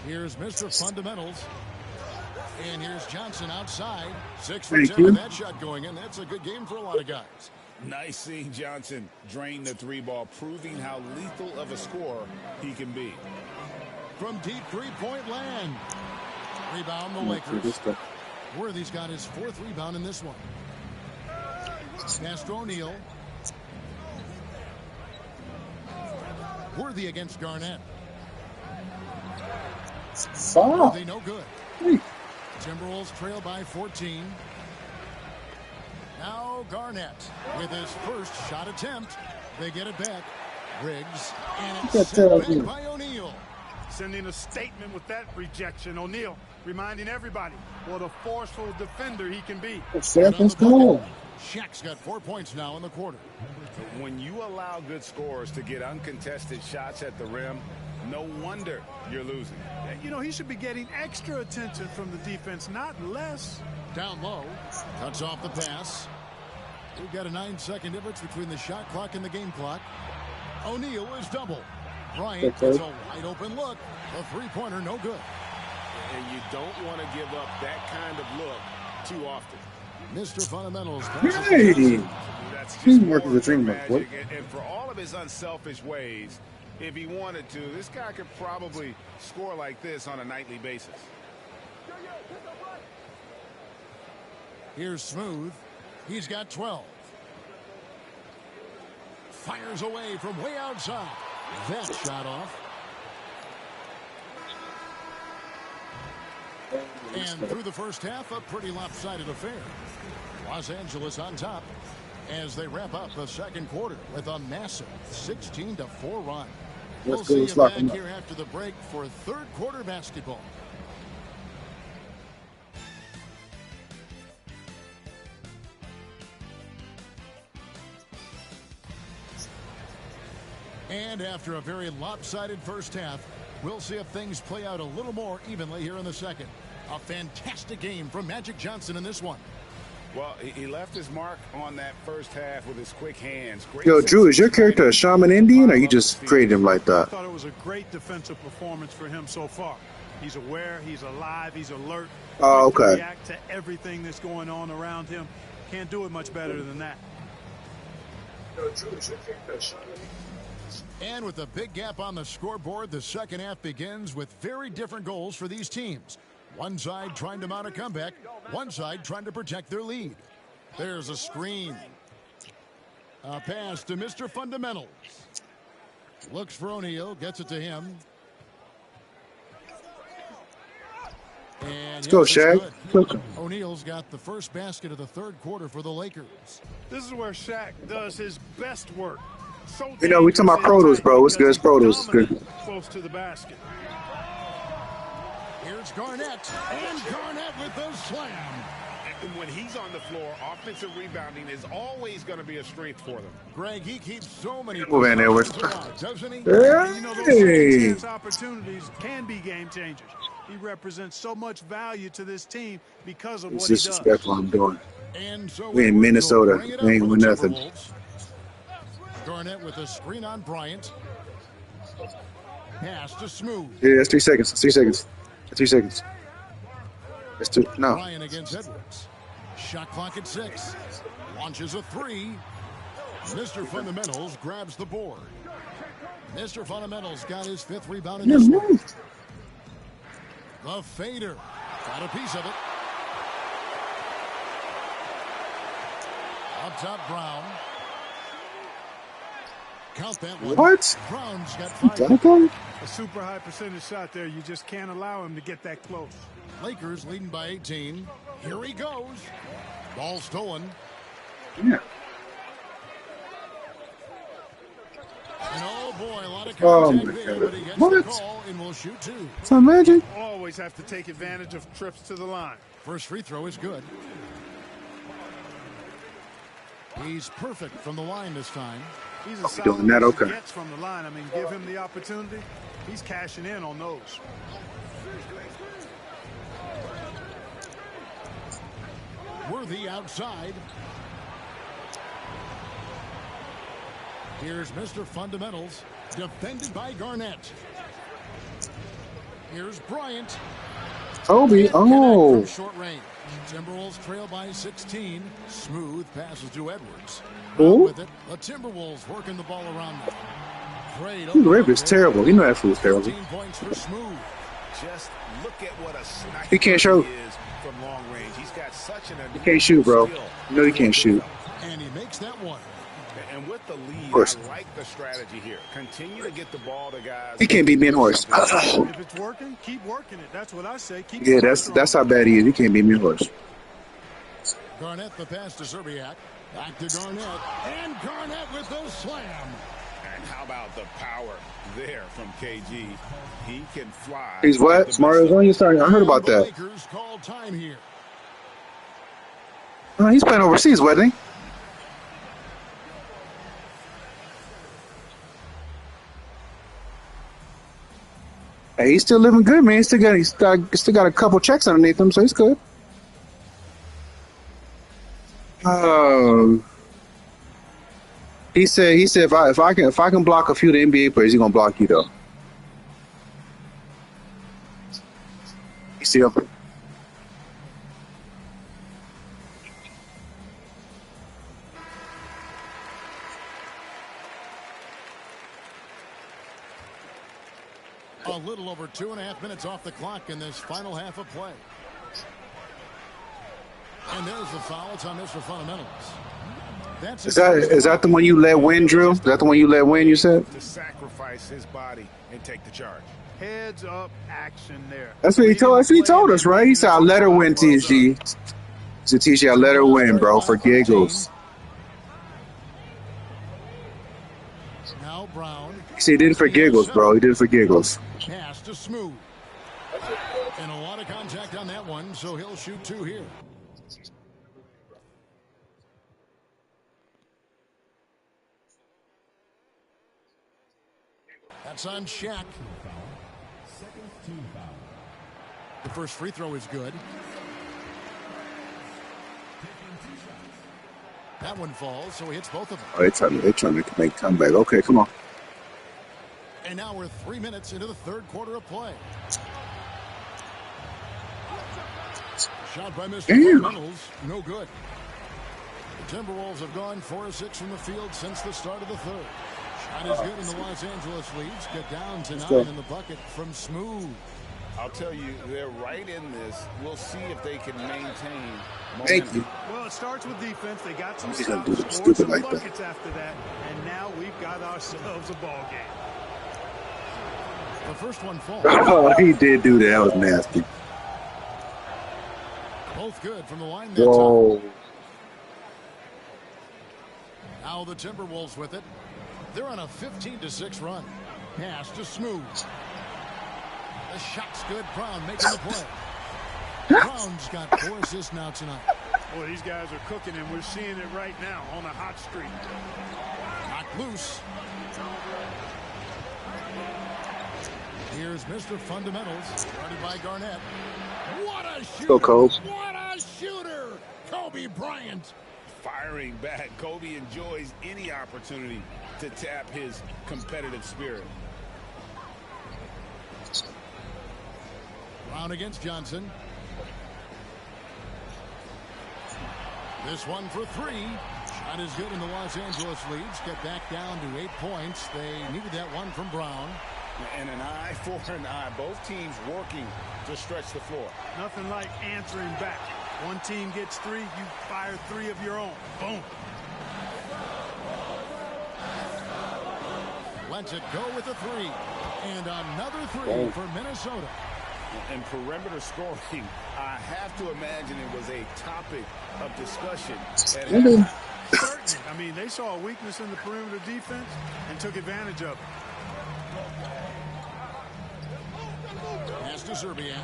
S7: Here's Mr. Fundamentals. And here's Johnson outside. 6 for 10 with that shot going in. That's a good game for a lot of guys.
S11: Nice seeing Johnson drain the 3-ball, proving how lethal of a scorer he can be.
S7: From deep three-point land. Rebound the Lakers. Worthy's got his 4th rebound in this one. Pass to O'Neal. Worthy against Garnett. Worthy no good. Timberwolves trail by 14. Now Garnett with his first shot attempt. They get it back. Riggs, and it's sent back by O'Neal.
S3: Sending a statement with that rejection. O'Neal reminding everybody what a forceful defender he can be.
S7: Shaq's got 4 points now in the quarter.
S11: When you allow good scorers to get uncontested shots at the rim, no wonder you're losing.
S3: You know, he should be getting extra attention from the defense, not less.
S7: Down low, cuts off the pass. We've got a 9-second difference between the shot clock and the game clock. O'Neal is double. Bryant gets a wide open look. The three-pointer no good.
S11: And you don't want to give up that kind of look too often.
S7: Mr. Fundamentals.
S1: Hey! Teamwork is a dream, boy.
S11: And for all of his unselfish ways, if he wanted to, this guy could probably score like this on a nightly basis.
S7: Here's Smooth. He's got 12. Fires away from way outside. That shot off. And through the first half, a pretty lopsided affair. Los Angeles on top as they wrap up the second quarter with a massive 16-4 run. We'll see you back here after the break for third quarter basketball. And after a very lopsided first half, we'll see if things play out a little more evenly here in the second. A fantastic game from Magic Johnson in this one.
S11: Well, he left his mark on that first half with his quick hands.
S1: Yo, Drew, is your character a shaman Indian, or you just created him like that?
S3: I thought it was a great defensive performance for him so far. He's aware, he's alive, he's alert.
S1: Oh, okay.
S3: React to everything that's going on around him. Can't do it much better than that.
S1: Yo, Drew, is your character a shaman Indian?
S7: And with a big gap on the scoreboard, the second half begins with very different goals for these teams. One side trying to mount a comeback, one side trying to protect their lead. There's a screen. A pass to Mr. Fundamentals. Looks for O'Neal, gets it to him. And
S1: let's go, Shaq.
S7: O'Neal's got the first basket of the third quarter for the Lakers.
S3: This is where Shaq does his best work. So
S1: you know, we talking about produce, bro. It's good. It's produce. It's good.
S3: Close to the basket.
S7: Here's Garnett, and Garnett with the slam.
S11: And when he's on the floor, offensive rebounding is always going to be a strength for them.
S7: Greg, he keeps so many
S1: Van Edwards,
S7: doesn't he?
S1: Hey.
S3: You know, those chance opportunities can be game changers. He represents so much value to this team because of what he does.
S1: It's disrespectful. I'm doing.
S7: And so
S1: we in Minnesota. We ain't with nothing.
S7: Garnett with a screen on Bryant. Pass to Smooth.
S1: Yeah, that's 3 seconds. 3 seconds. 3 seconds. That's two. No.
S7: Bryant against Edwards. Shot clock at 6. Launches a 3. Mr. Fundamentals grabs the board. Mr. Fundamentals got his 5th rebound in this one. The fader. Got a piece of it. Up top, Brown. Count that one.
S1: What?
S7: Brown's got 5.
S3: A super high percentage shot there. You just can't allow him to get that close.
S7: Lakers leading by 18. Here he goes. Ball stolen.
S1: Yeah.
S7: And oh boy, a lot of contact there, but he gets the call and will shoot 2.
S1: It's not magic.
S3: Always have to take advantage of trips to the line.
S7: First free throw is good. He's perfect from the line this time.
S3: He's a
S1: doing that, okay.
S3: Gets from the line. I mean, give him the opportunity. He's cashing in on those.
S7: Worthy outside. Here's Mr. Fundamentals, defended by Garnett. Here's Bryant.
S1: Kobe. Oh.
S7: From short range. Timberwolves trail by 16. Smooth passes to Edwards. With it, the Timberwolves working the ball around them.
S1: Dude, Rape is terrible. You know that fool's terrible.
S7: 15 points for Smooth.
S11: Just look at what a sniper
S1: he can't shoot.
S11: Is from long range. He's got such an
S1: he can't shoot, bro. You know he can't shoot.
S7: And he makes that one.
S11: And with the lead, I like the strategy here. Continue to get the ball to guys.
S1: He can't beat me in horse.
S3: If it's working, keep working it. That's what I say. Keep
S1: yeah, that's how bad he is. He can't beat me in horse.
S7: Garnett the pass to Zerbiak. Back to Garnett. And Garnett with the slam.
S8: And how about the power there from KG? He can fly.
S1: He's what? Smart as on you starting. I heard about that.
S7: Lakers call time here.
S1: He's playing overseas, wasn't he? Hey, he's still living good, man. He's still got a couple checks underneath him, so he's good. He said if I can block a few of the NBA players, he's gonna block you though. You see him?
S7: A little over 2.5 minutes off the clock in this final half of play. And there's the foul. It's on Mr. Fundamentals.
S1: Is that the one you let win, Drew? Is that the one you let win, you said?
S11: To sacrifice his body and take the charge.
S3: Heads up action there.
S1: That's what he told us, right? He said, "I'll let her win, TG." He said, "TG, I'll let her win, bro, for giggles."
S7: Now Brown.
S1: He said he did it for giggles, bro. He did it for giggles.
S7: Pass to Smooth. And a lot of contact on that one, so he'll shoot 2 here. That's on Shaq. The first free throw is good. That one falls, so he hits both of them.
S1: Oh, they're trying to make comeback. Okay, come on.
S7: And now we're 3 minutes into the third quarter of play. Shot by Mr. Fundamentals, no good. The Timberwolves have gone 4 of 6 from the field since the start of the third. Shot is good, and the Los Angeles leads get down to 9 in the bucket from Smooth.
S8: I'll tell you, they're right in this. We'll see if they can maintain momentum.
S1: Thank you.
S3: Well, it starts with defense. They got some
S1: He's gonna
S3: stops,
S1: do something
S3: scored some
S1: stupid like
S3: buckets after that, and now we've got ourselves a ball game.
S7: The first one falls.
S1: Oh, he did do that. That was nasty.
S7: Both good from the line.
S1: Whoa.
S7: Now the Timberwolves with it. They're on a 15-6 run. Pass to Smooth. The shot's good. Brown making the play. Brown's got 4 assists now tonight.
S3: Boy, these guys are cooking, and we're seeing it right now on a hot streak.
S7: Knocked loose. Here's Mr. Fundamentals, started by Garnett. What a shooter!
S1: Go, Kobe.
S7: What a shooter! Kobe Bryant.
S8: Firing back, Kobe enjoys any opportunity to tap his competitive spirit.
S7: Brown against Johnson. This one for 3. Shot is good, and the Los Angeles leads get back down to 8 points. They needed that one from Brown.
S8: And an eye for an eye. Both teams working to stretch the floor.
S3: Nothing like answering back. One team gets 3, you fire 3 of your own. Boom.
S7: Lets it go with a 3. And another 3 for Minnesota.
S8: And perimeter scoring, I have to imagine it was a topic of discussion.
S3: Certainly. I mean, they saw a weakness in the perimeter defense and took advantage of it.
S7: Pass to Zerbiak.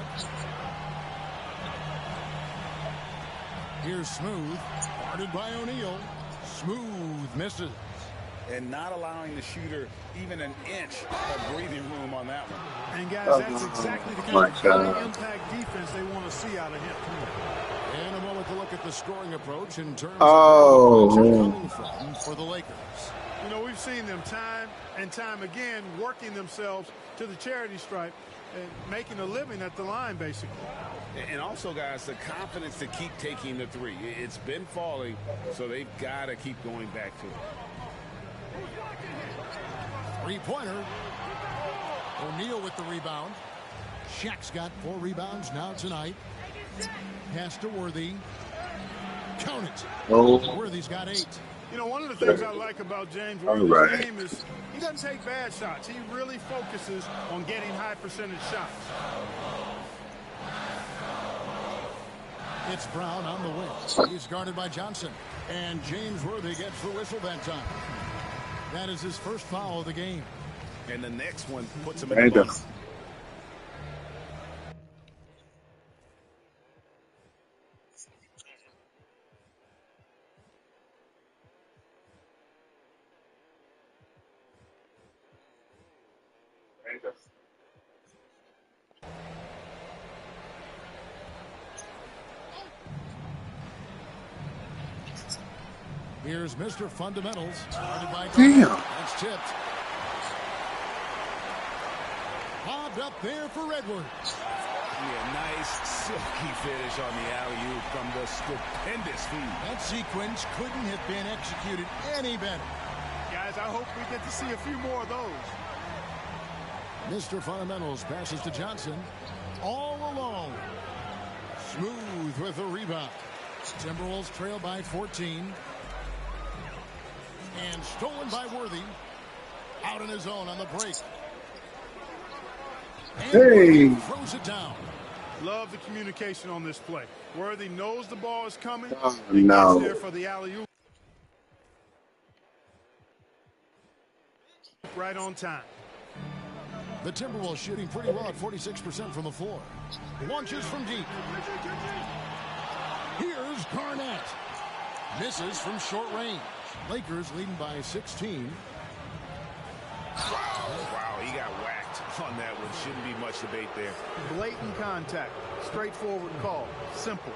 S7: Here's Smooth. Guarded by O'Neal. Smooth misses.
S8: And not allowing the shooter even an inch of breathing room on that one.
S3: And guys, that's exactly the kind of high-impact defense they want to see out of him.
S7: And a moment to look at the scoring approach in terms of coming from for the Lakers.
S3: You know, we've seen them time and time again working themselves to the charity stripe and making a living at the line, basically.
S8: And also, guys, the confidence to keep taking the 3. It's been falling, so they've got to keep going back to it.
S7: 3-pointer. O'Neal with the rebound. Shaq's got 4 rebounds now tonight. Pass to Worthy. Count it.
S1: Oh.
S7: Worthy's got 8.
S3: You know, one of the things I like about James Worthy's game is he doesn't take bad shots. He really focuses on getting high percentage shots.
S7: It's Brown on the wing. He's guarded by Johnson. And James Worthy gets the whistle that time. That is his first foul of the game.
S11: And the next one puts him in the bonus.
S7: Here's Mr. Fundamentals. Started by
S1: Damn.
S7: That's tipped. Lobbed up there for Edwards.
S11: Yeah, nice silky finish on the alley-oop from the stupendous feed.
S7: That sequence couldn't have been executed any better.
S3: Guys, I hope we get to see a few more of those.
S7: Mr. Fundamentals passes to Johnson. All alone. Smooth with the rebound. Timberwolves trail by 14. And stolen by Worthy. Out on his own on the break. And
S1: hey!
S7: Throws it down.
S3: Love the communication on this play. Worthy knows the ball is coming.
S1: Oh,
S3: and
S1: no.
S3: gets there for the alley-oop. Right on time.
S7: The Timberwolves shooting pretty well at 46% from the floor. Launches from deep. Here's Garnett. Misses from short range. Lakers leading by 16.
S11: Wow, he got whacked on that one. Shouldn't be much debate there.
S3: Blatant contact. Straightforward call. Simple.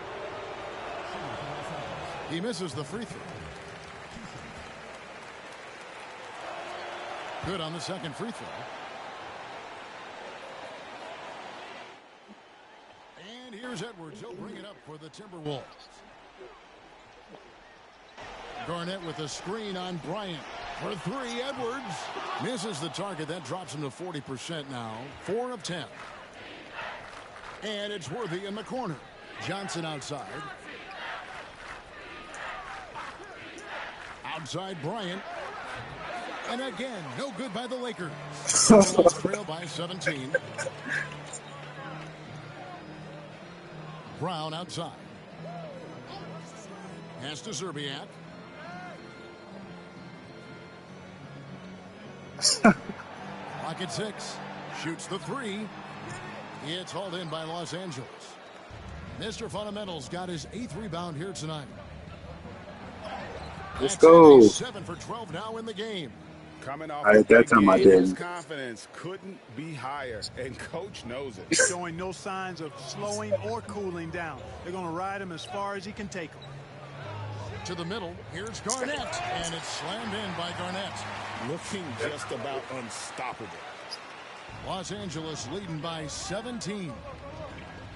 S7: He misses the free throw. Good on the second free throw. And here's Edwards. He'll bring it up for the Timberwolves. Garnett with a screen on Bryant. For three, Edwards misses the target. That drops him to 40% now. 4 of 10. And it's Worthy in the corner. Johnson outside. Outside Bryant. And again, no good by the Lakers. Trail by 17. Brown outside. Pass to Zerbiak. Clock at 6. Shoots the 3. It's hauled in by Los Angeles. Mr. Fundamentals got his 8th rebound here tonight.
S1: Let's go.
S7: 7 for 12 now in the game.
S11: Coming off
S1: at that time I
S11: his
S1: didn't.
S11: confidence couldn't be higher, and coach knows it.
S3: Showing no signs of slowing or cooling down. They're going to ride him as far as he can take him.
S7: To the middle, here's Garnett, and it's slammed in by Garnett.
S11: Looking just about unstoppable.
S7: Los Angeles leading by 17.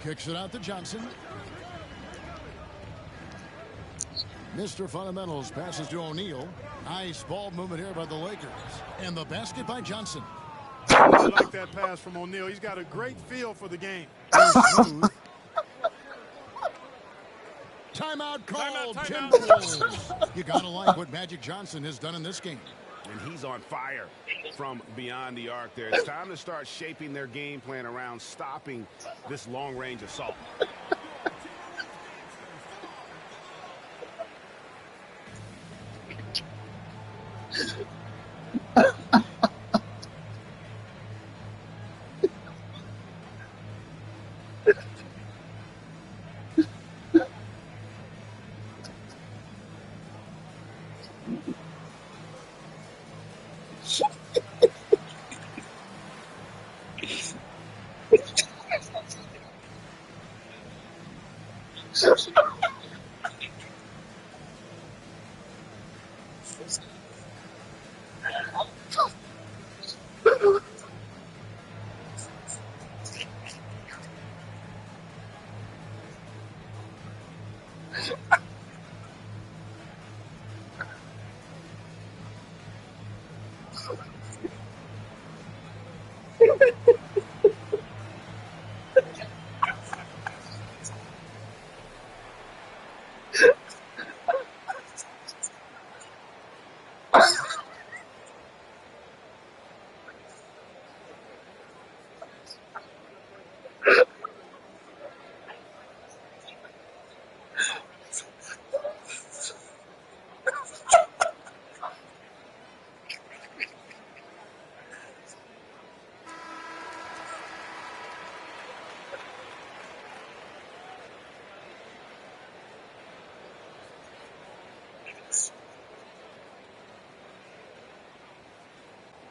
S7: Kicks it out to Johnson. Mr. Fundamentals passes to O'Neal. Nice ball movement here by the Lakers. And the basket by Johnson.
S3: I like that pass from O'Neal. He's got a great feel for the game.
S7: Timeout called. Timberwolves. You got to like what Magic Johnson has done in this game.
S11: And he's on fire from beyond the arc there. It's time to start shaping their game plan around stopping this long-range assault.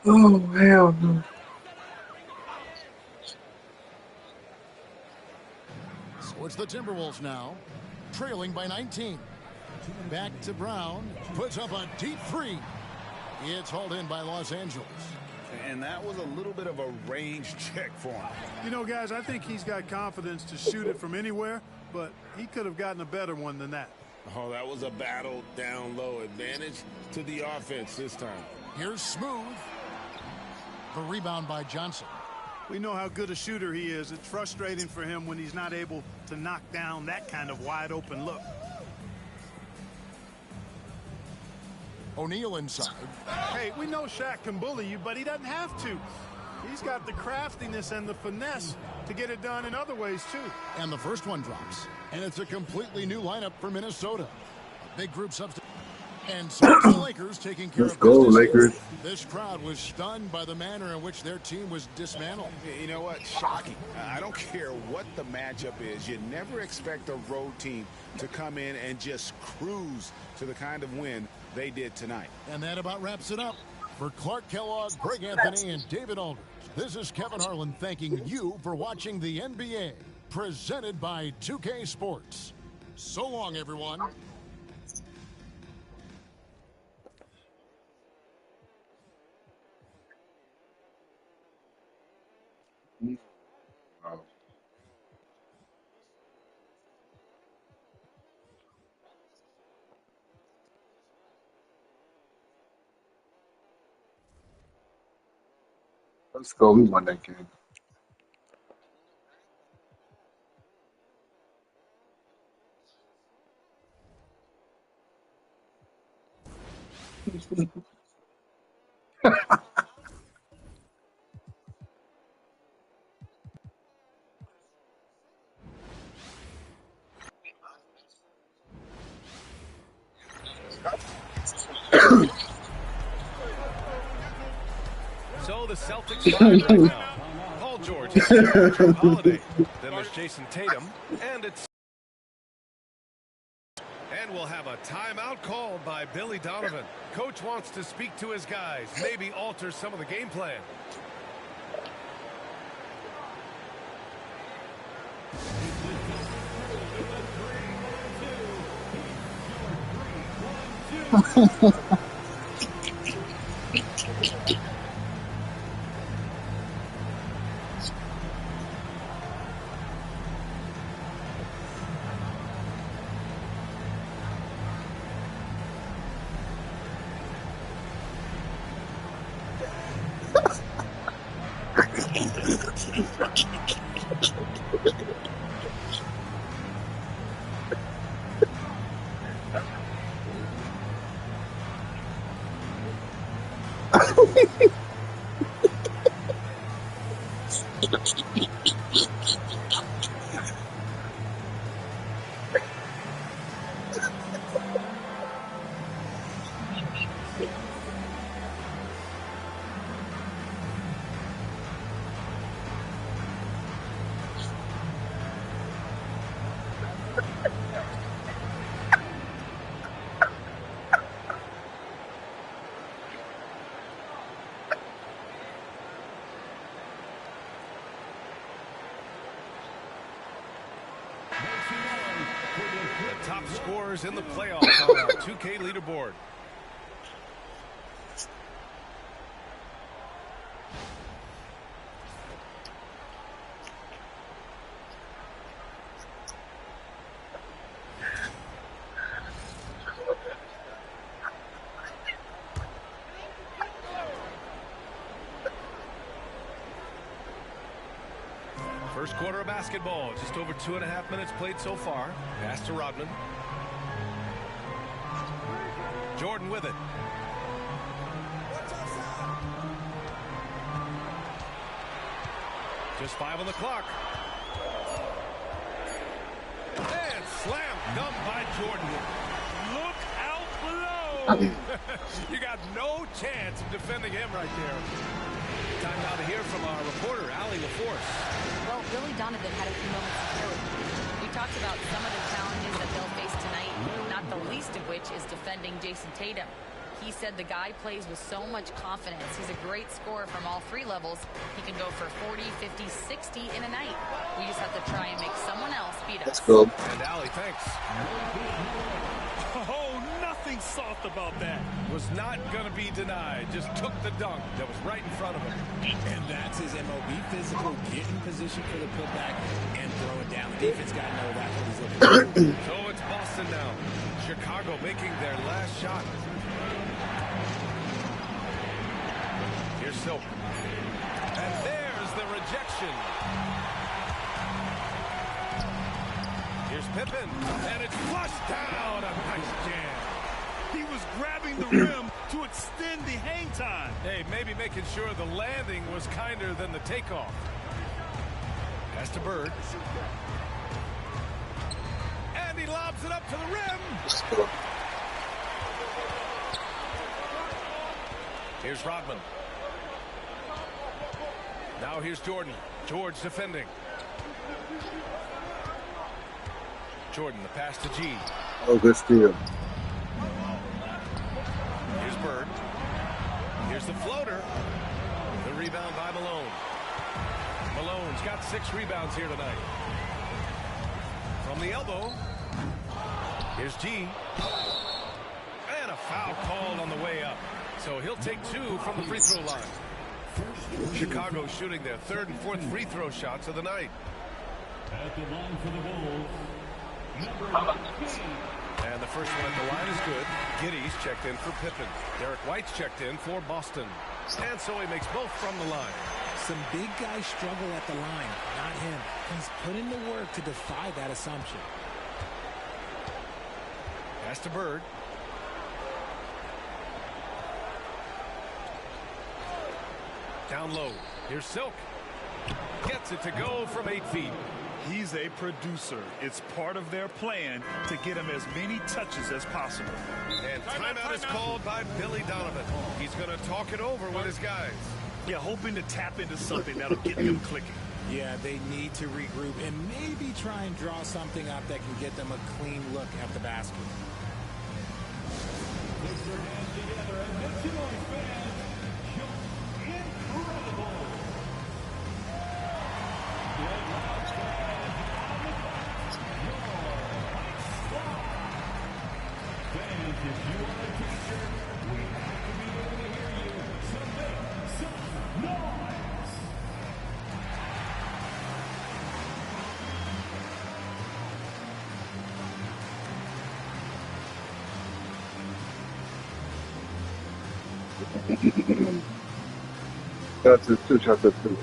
S1: Oh, hell no.
S7: So it's the Timberwolves now, trailing by 19. Back to Brown, puts up a deep three. It's hauled in by Los Angeles.
S8: And that was a little bit of a range check for him.
S3: You know, guys, I think he's got confidence to shoot it from anywhere, but he could have gotten a better one than that.
S8: Oh, that was a battle down low. Advantage to the offense this time.
S7: Here's Smooth. The rebound by Johnson.
S3: We know how good a shooter he is. It's frustrating for him when he's not able to knock down that kind of wide open look.
S7: O'Neal inside.
S3: Hey, we know Shaq can bully you, but he doesn't have to. He's got the craftiness and the finesse to get it done in other ways, too.
S7: And the first one drops. And it's a completely new lineup for Minnesota. A big group substitute. And so it's the Lakers taking care of
S1: go,
S7: business.
S1: Lakers.
S7: This crowd was stunned by the manner in which their team was dismantled.
S8: You know what? Shocking. I don't care what the matchup is. You never expect a road team to come in and just cruise to the kind of win they did tonight.
S7: And that about wraps it up. For Clark Kellogg, Greg Anthony, and David Aldridge, this is Kevin Harlan thanking you for watching the NBA, presented by 2K Sports. So long, everyone.
S1: Wow. Let's go. We won that game.
S2: So the Celtics find right now. Paul George, Drew Holiday. Then there's Jason Tatum, and we'll have a timeout called by Billy Donovan. Coach wants to speak to his guys, maybe alter some of the game plan. The top scorers in the playoffs on our 2K leaderboard. First quarter of basketball, just over 2.5 minutes played so far. Pass to Rodman. Jordan with it. Just 5 on the clock. And slam dunk by Jordan. Look out below. You got no chance of defending him right there. Time now to hear from our reporter, Allie LaForce.
S5: Well, Billy Donovan had a few moments ago. We talked about some of the challenges that they'll face tonight, not the least of which is defending Jason Tatum. He said the guy plays with so much confidence. He's a great scorer from all three levels. He can go for 40, 50, 60 in a night. We just have to try and make someone else beat us.
S1: That's cool.
S2: And Allie, thanks.
S3: Oh, nothing soft about that.
S2: Was not going to be denied. Just took the dunk that was right in front of him.
S9: And that's his MO. Be physical, get in position for the putback, and throw it down. The defense got to know that's what he's looking for.
S2: So it's Boston now. Chicago making their last shot. Here's Silk. And there's the rejection. Here's Pippen. And it's flushed down. A nice jam.
S3: He was grabbing the rim to extend the hang time.
S2: Hey, maybe making sure the landing was kinder than the takeoff. Pass to Bird. And he lobs it up to the rim. Here's Rodman. Now here's Jordan. George defending. Jordan, the pass to G.
S1: Oh, good steal.
S2: Here's Bird. Here's the floater. The rebound by Malone. Malone's got 6 rebounds here tonight. From the elbow. Here's G. And a foul called on the way up. So he'll take 2 from the free throw line. Chicago shooting their 3rd and 4th free throw shots of the night.
S4: At the line for the Bulls, number 19.
S2: And the first one at the line is good. Giddey's checked in for Pippen. Derek White's checked in for Boston. And so he makes both from the line.
S9: Some big guys struggle at the line, not him. He's put in the work to defy that assumption.
S2: Pass to Bird. Down low. Here's Silk. Gets it to go from 8 feet.
S3: He's a producer. It's part of their plan to get him as many touches as possible.
S2: And timeout is called by Billy Donovan. He's going to talk it over with his guys.
S3: Yeah, hoping to tap into something that'll get them clicking.
S9: Yeah, they need to regroup and maybe try and draw something up that can get them a clean look at the basket.
S4: Put your hands together and make some noise, fans. Incredible. Fans, if you are a teacher, we have to be able to hear you. So make some noise.
S1: Shots is 2, shots is 2.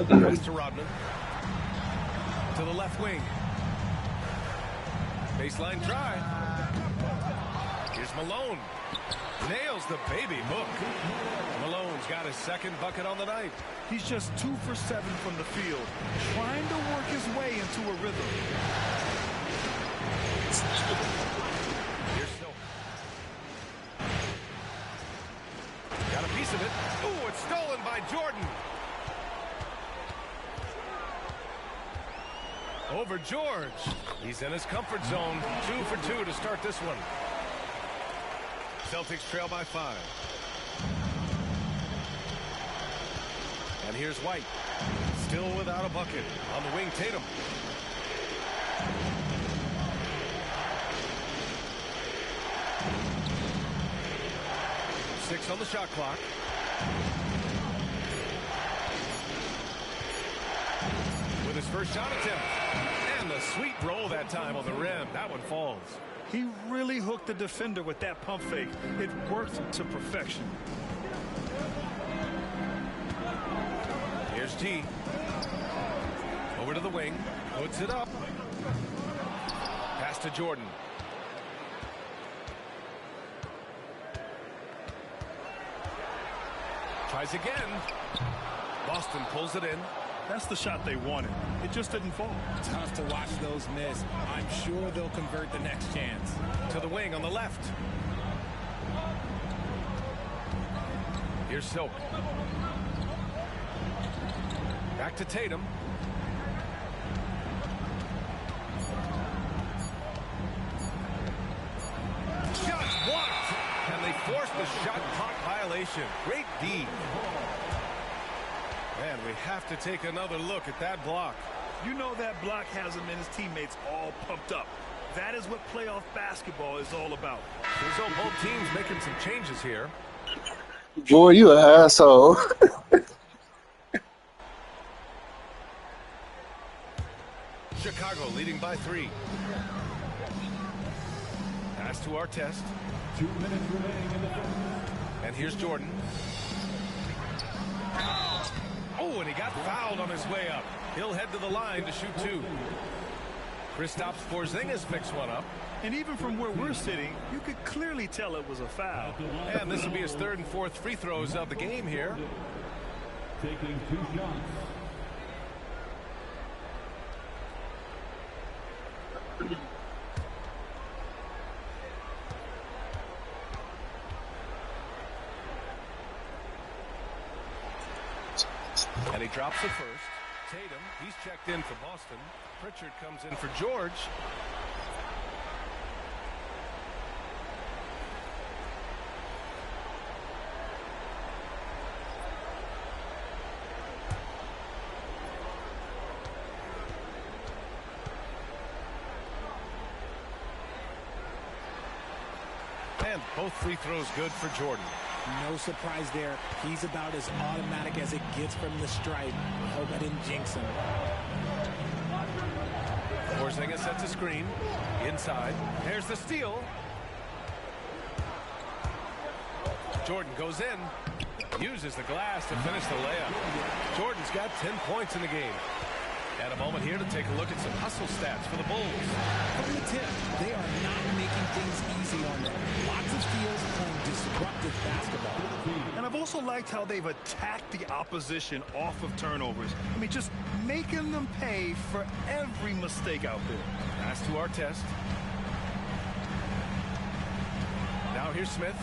S2: Pass to Rodman. To the left wing. Baseline try. Here's Malone. Nails the baby hook. Malone's got his 2nd bucket on the night.
S3: He's just 2 for 7 from the field, trying to work his way into a rhythm.
S2: Here's Silk. Got a piece of it. Ooh, it's stolen by Jordan. Over George. He's in his comfort zone. 2 for 2 to start this one. Celtics trail by 5. And here's White. Still without a bucket. On the wing, Tatum. Six on the shot clock. With his first shot attempt. And the sweet roll that time on the rim. That one falls.
S3: He really hooked the defender with that pump fake. It worked to perfection.
S2: Here's G. Over to the wing. Puts it up. Pass to Jordan. Tries again. Boston pulls it in.
S3: That's the shot they wanted. It just didn't fall.
S9: Tough to watch those miss. I'm sure they'll convert the next chance.
S2: To the wing on the left. Here's Silk. Back to Tatum. Shot blocked. And they forced the shot clock violation. Great D. Man, we have to take another look at that block.
S3: You know that block has him and his teammates all pumped up. That is what playoff basketball is all about.
S2: So both teams making some changes here.
S1: Boy, you an asshole.
S2: Chicago leading by 3. Pass to Artest.
S4: 2 minutes remaining in the first.
S2: And here's Jordan. Oh, and he got fouled on his way up. He'll head to the line to shoot 2. Kristaps Porzingis picks one up.
S3: And even from where we're sitting, you could clearly tell it was a foul.
S2: And this will be his 3rd and 4th free throws of the game here.
S4: Taking 2 shots.
S2: And he drops it first. Tatum, he's checked in for Boston. Pritchard comes in for George. And both free throws good for Jordan.
S9: No surprise there. He's about as automatic as it gets from the stripe. I hope I didn't jinx him.
S2: Porzingis sets a screen. Inside. There's the steal. Jordan goes in. Uses the glass to finish the layup. Jordan's got 10 points in the game. And a moment here to take a look at some hustle stats for the Bulls.
S9: From the tip, they are not making things easy on them. Lots of steals, playing disruptive basketball.
S3: And I've also liked how they've attacked the opposition off of turnovers. I mean, just making them pay for every mistake out there.
S2: Pass to Artest. Now here's Smith.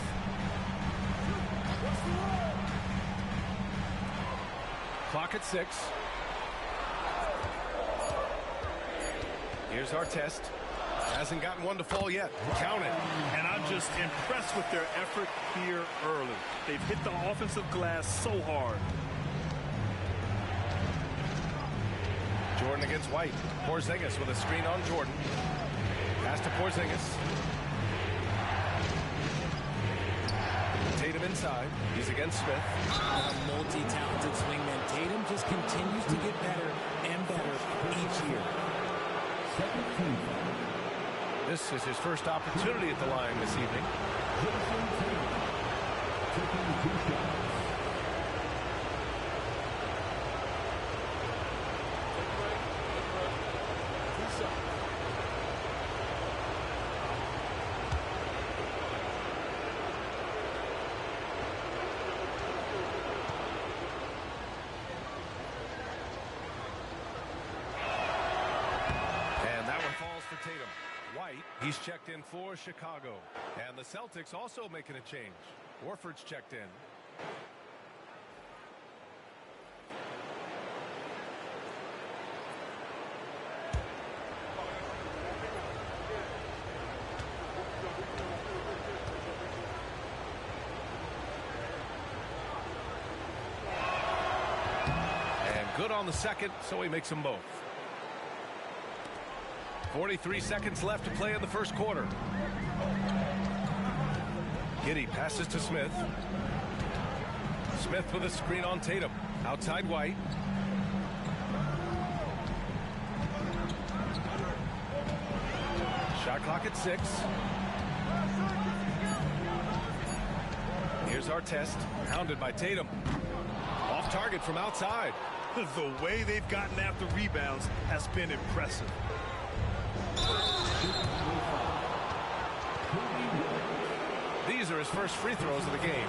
S2: Clock at 6. Here's Artest. Hasn't gotten one to fall yet. Count it.
S3: And I'm just impressed with their effort here early. They've hit the offensive glass so hard.
S2: Jordan against White. Porzingis with a screen on Jordan. Pass to Porzingis. Tatum inside. He's against Smith.
S9: A multi-talented swingman. Tatum just continues to get better and better each year.
S2: This is his first opportunity at the line this evening. Tatum. White, he's checked in for Chicago. And the Celtics also making a change. Warford's checked in. And good on the second, so he makes them both. 43 seconds left to play in the first quarter. Giddey passes to Smith. Smith with a screen on Tatum. Outside White. Shot clock at 6. Here's Artest, hounded by Tatum. Off target from outside.
S3: The way they've gotten after rebounds has been impressive.
S2: These are his first free throws of the game.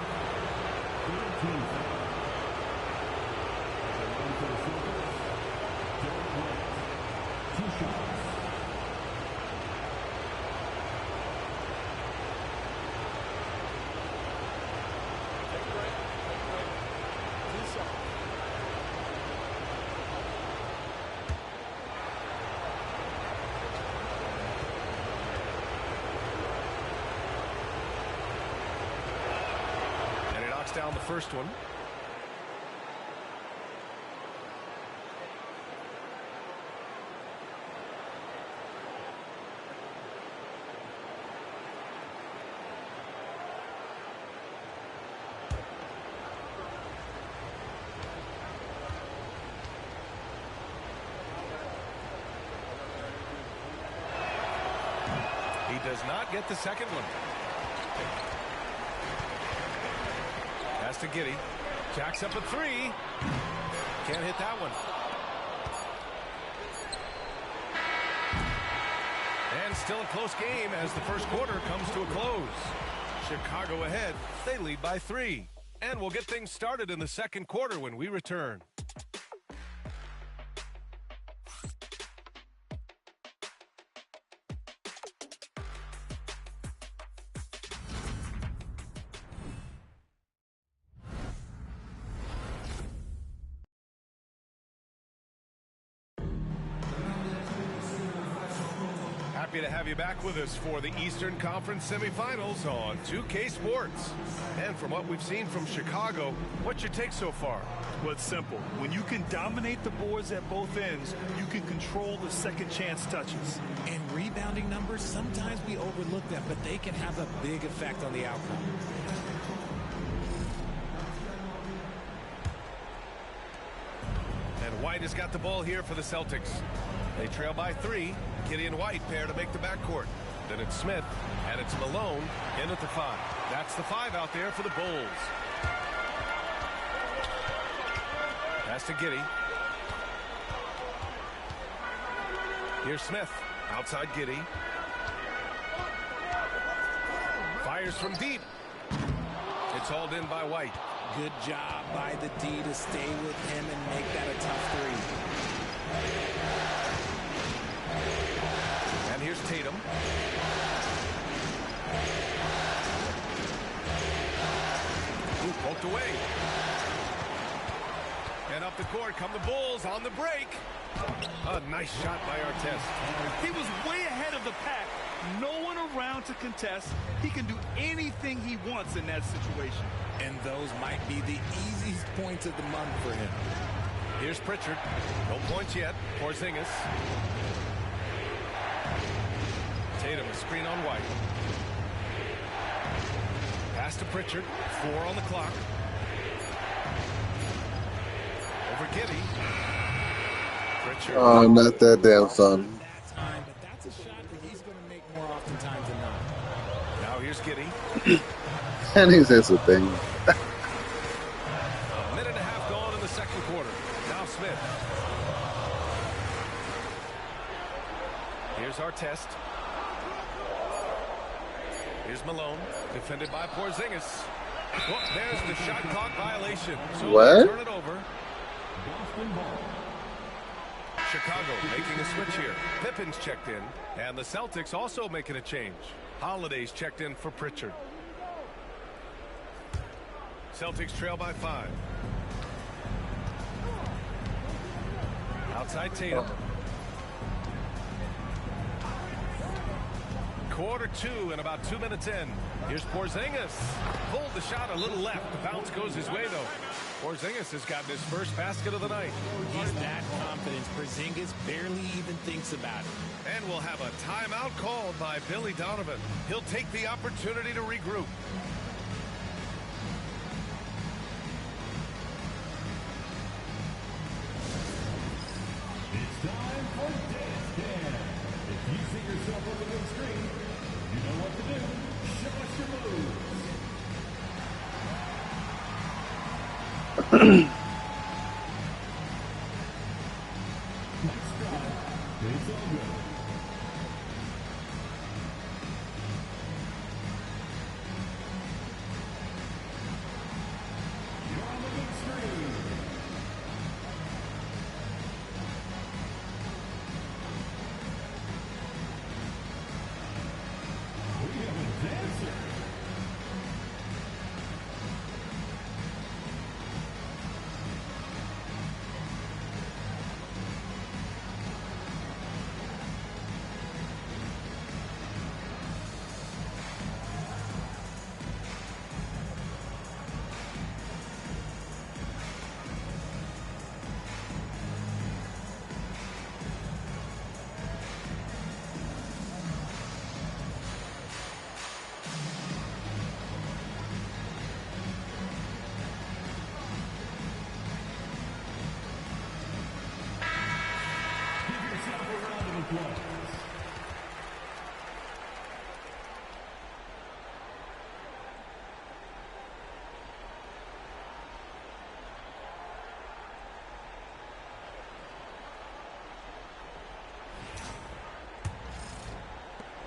S2: Down the first one. He does not get the second one. Pass to Giddey. Jacks up a three. Can't hit that one. And still a close game as the first quarter comes to a close. Chicago ahead. They lead by 3. And we'll get things started in the second quarter when we return. Happy to have you back with us for the Eastern Conference semifinals on 2K Sports. And from what we've seen from Chicago, what's your take so far?
S3: Well, it's simple. When you can dominate the boards at both ends, you can control the second chance touches.
S9: And rebounding numbers, sometimes we overlook them, but they can have a big effect on the outcome.
S2: And White has got the ball here for the Celtics. They trail by 3. Giddey and White pair to make the backcourt. Then it's Smith, and it's Malone in at the 5. That's the 5 out there for the Bulls. Pass to Giddey. Here's Smith. Outside Giddey. Fires from deep. It's hauled in by White.
S9: Good job by the D to stay with him and make that a tough 3.
S2: And here's Tatum. Ooh, poked away. And up the court come the Bulls on the break. A nice shot by Artest.
S3: He was way ahead of the pack. No one around to contest. He can do anything he wants in that situation.
S9: And those might be the easiest points of the month for him.
S2: Here's Pritchard. No points yet. Porzingis. Tatum, a screen on White. Pass to Pritchard. 4 on the clock. Over Giddey. Pritchard.
S1: Oh, not that damn son.
S9: That time, but that's a shot that he's going to make more oftentimes than not.
S2: Now here's Giddey.
S1: And he says a thing.
S2: A minute and a half gone in the second quarter. Now Smith. Here's Artest. Here's Malone, defended by Porzingis. Well, there's the shot clock violation. So
S1: what?
S2: Turn it over. Chicago making a switch here. Pippen's checked in, and the Celtics also making a change. Holiday's checked in for Pritchard. Celtics trail by 5. Outside Tatum. Quarter 2 and about 2 minutes in. Here's Porzingis. Pulled the shot a little left. The bounce goes his way, though. Porzingis has gotten his first basket of the night.
S9: He's that confident. Porzingis barely even thinks about it.
S2: And we'll have a timeout called by Billy Donovan. He'll take the opportunity to regroup.
S4: It's time for Dance Dance. If you see yourself on the big screen, you know what to do. Show us your moves.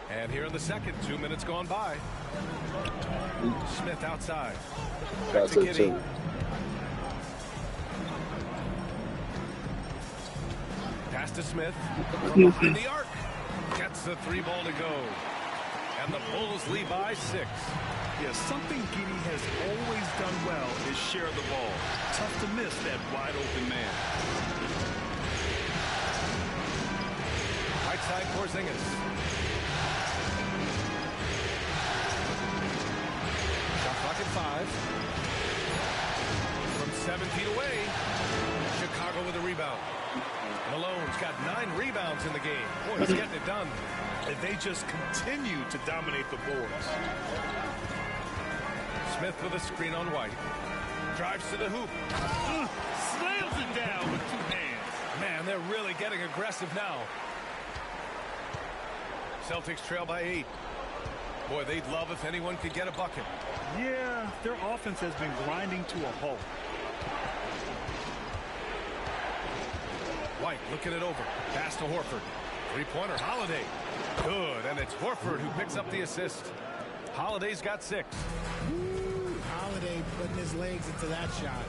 S2: And here in the second, 2 minutes gone by. Smith outside. Back
S1: That's
S2: to
S1: it,
S2: Giddy.
S1: too.
S2: Pass to Smith from behind the arc. Gets the 3 ball to go. And the Bulls lead by 6.
S21: Yeah, something Giddy has always done well is share the ball. Tough to miss that wide open man.
S2: Right side Porzingis. Shot clock at 5. From 7 feet away. Chicago with a rebound. Malone's got 9 rebounds in the game. Boy, he's getting it done.
S21: And they just continue to dominate the boards.
S2: Smith with a screen on White. Drives to the hoop.
S21: Slams it down with 2 hands.
S2: Man, they're really getting aggressive now. Celtics trail by 8. Boy, they'd love if anyone could get a bucket.
S21: Yeah, their offense has been grinding to a halt.
S2: White looking it over. Pass to Horford. 3-pointer, Holiday. Good, and it's Horford who picks up the assist. Holiday's got 6.
S22: Ooh, Holiday putting his legs into that shot.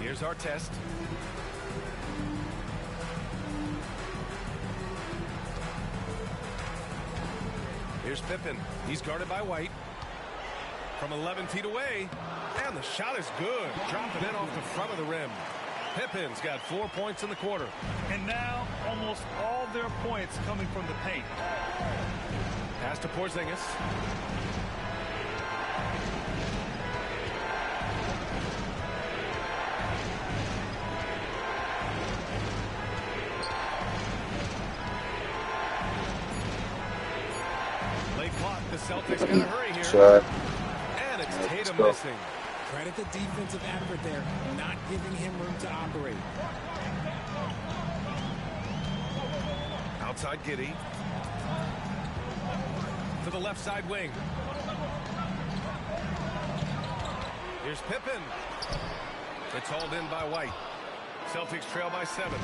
S2: Here's our test. Here's Pippen. He's guarded by White. From 11 feet away. And the shot is good. Dropping in off the front of the rim. Pippen's got 4 points in the quarter.
S21: And now almost all their points coming from the paint.
S2: Pass to Porzingis. Late clock. The Celtics got to hurry here.
S1: Shot.
S2: And it's
S1: Let's
S2: Tatum
S1: go.
S2: missing.
S22: Credit the defensive effort there, not giving him room to operate.
S2: Outside Giddy. To the left side wing. Here's Pippen. It's hauled in by White. Celtics trail by 7.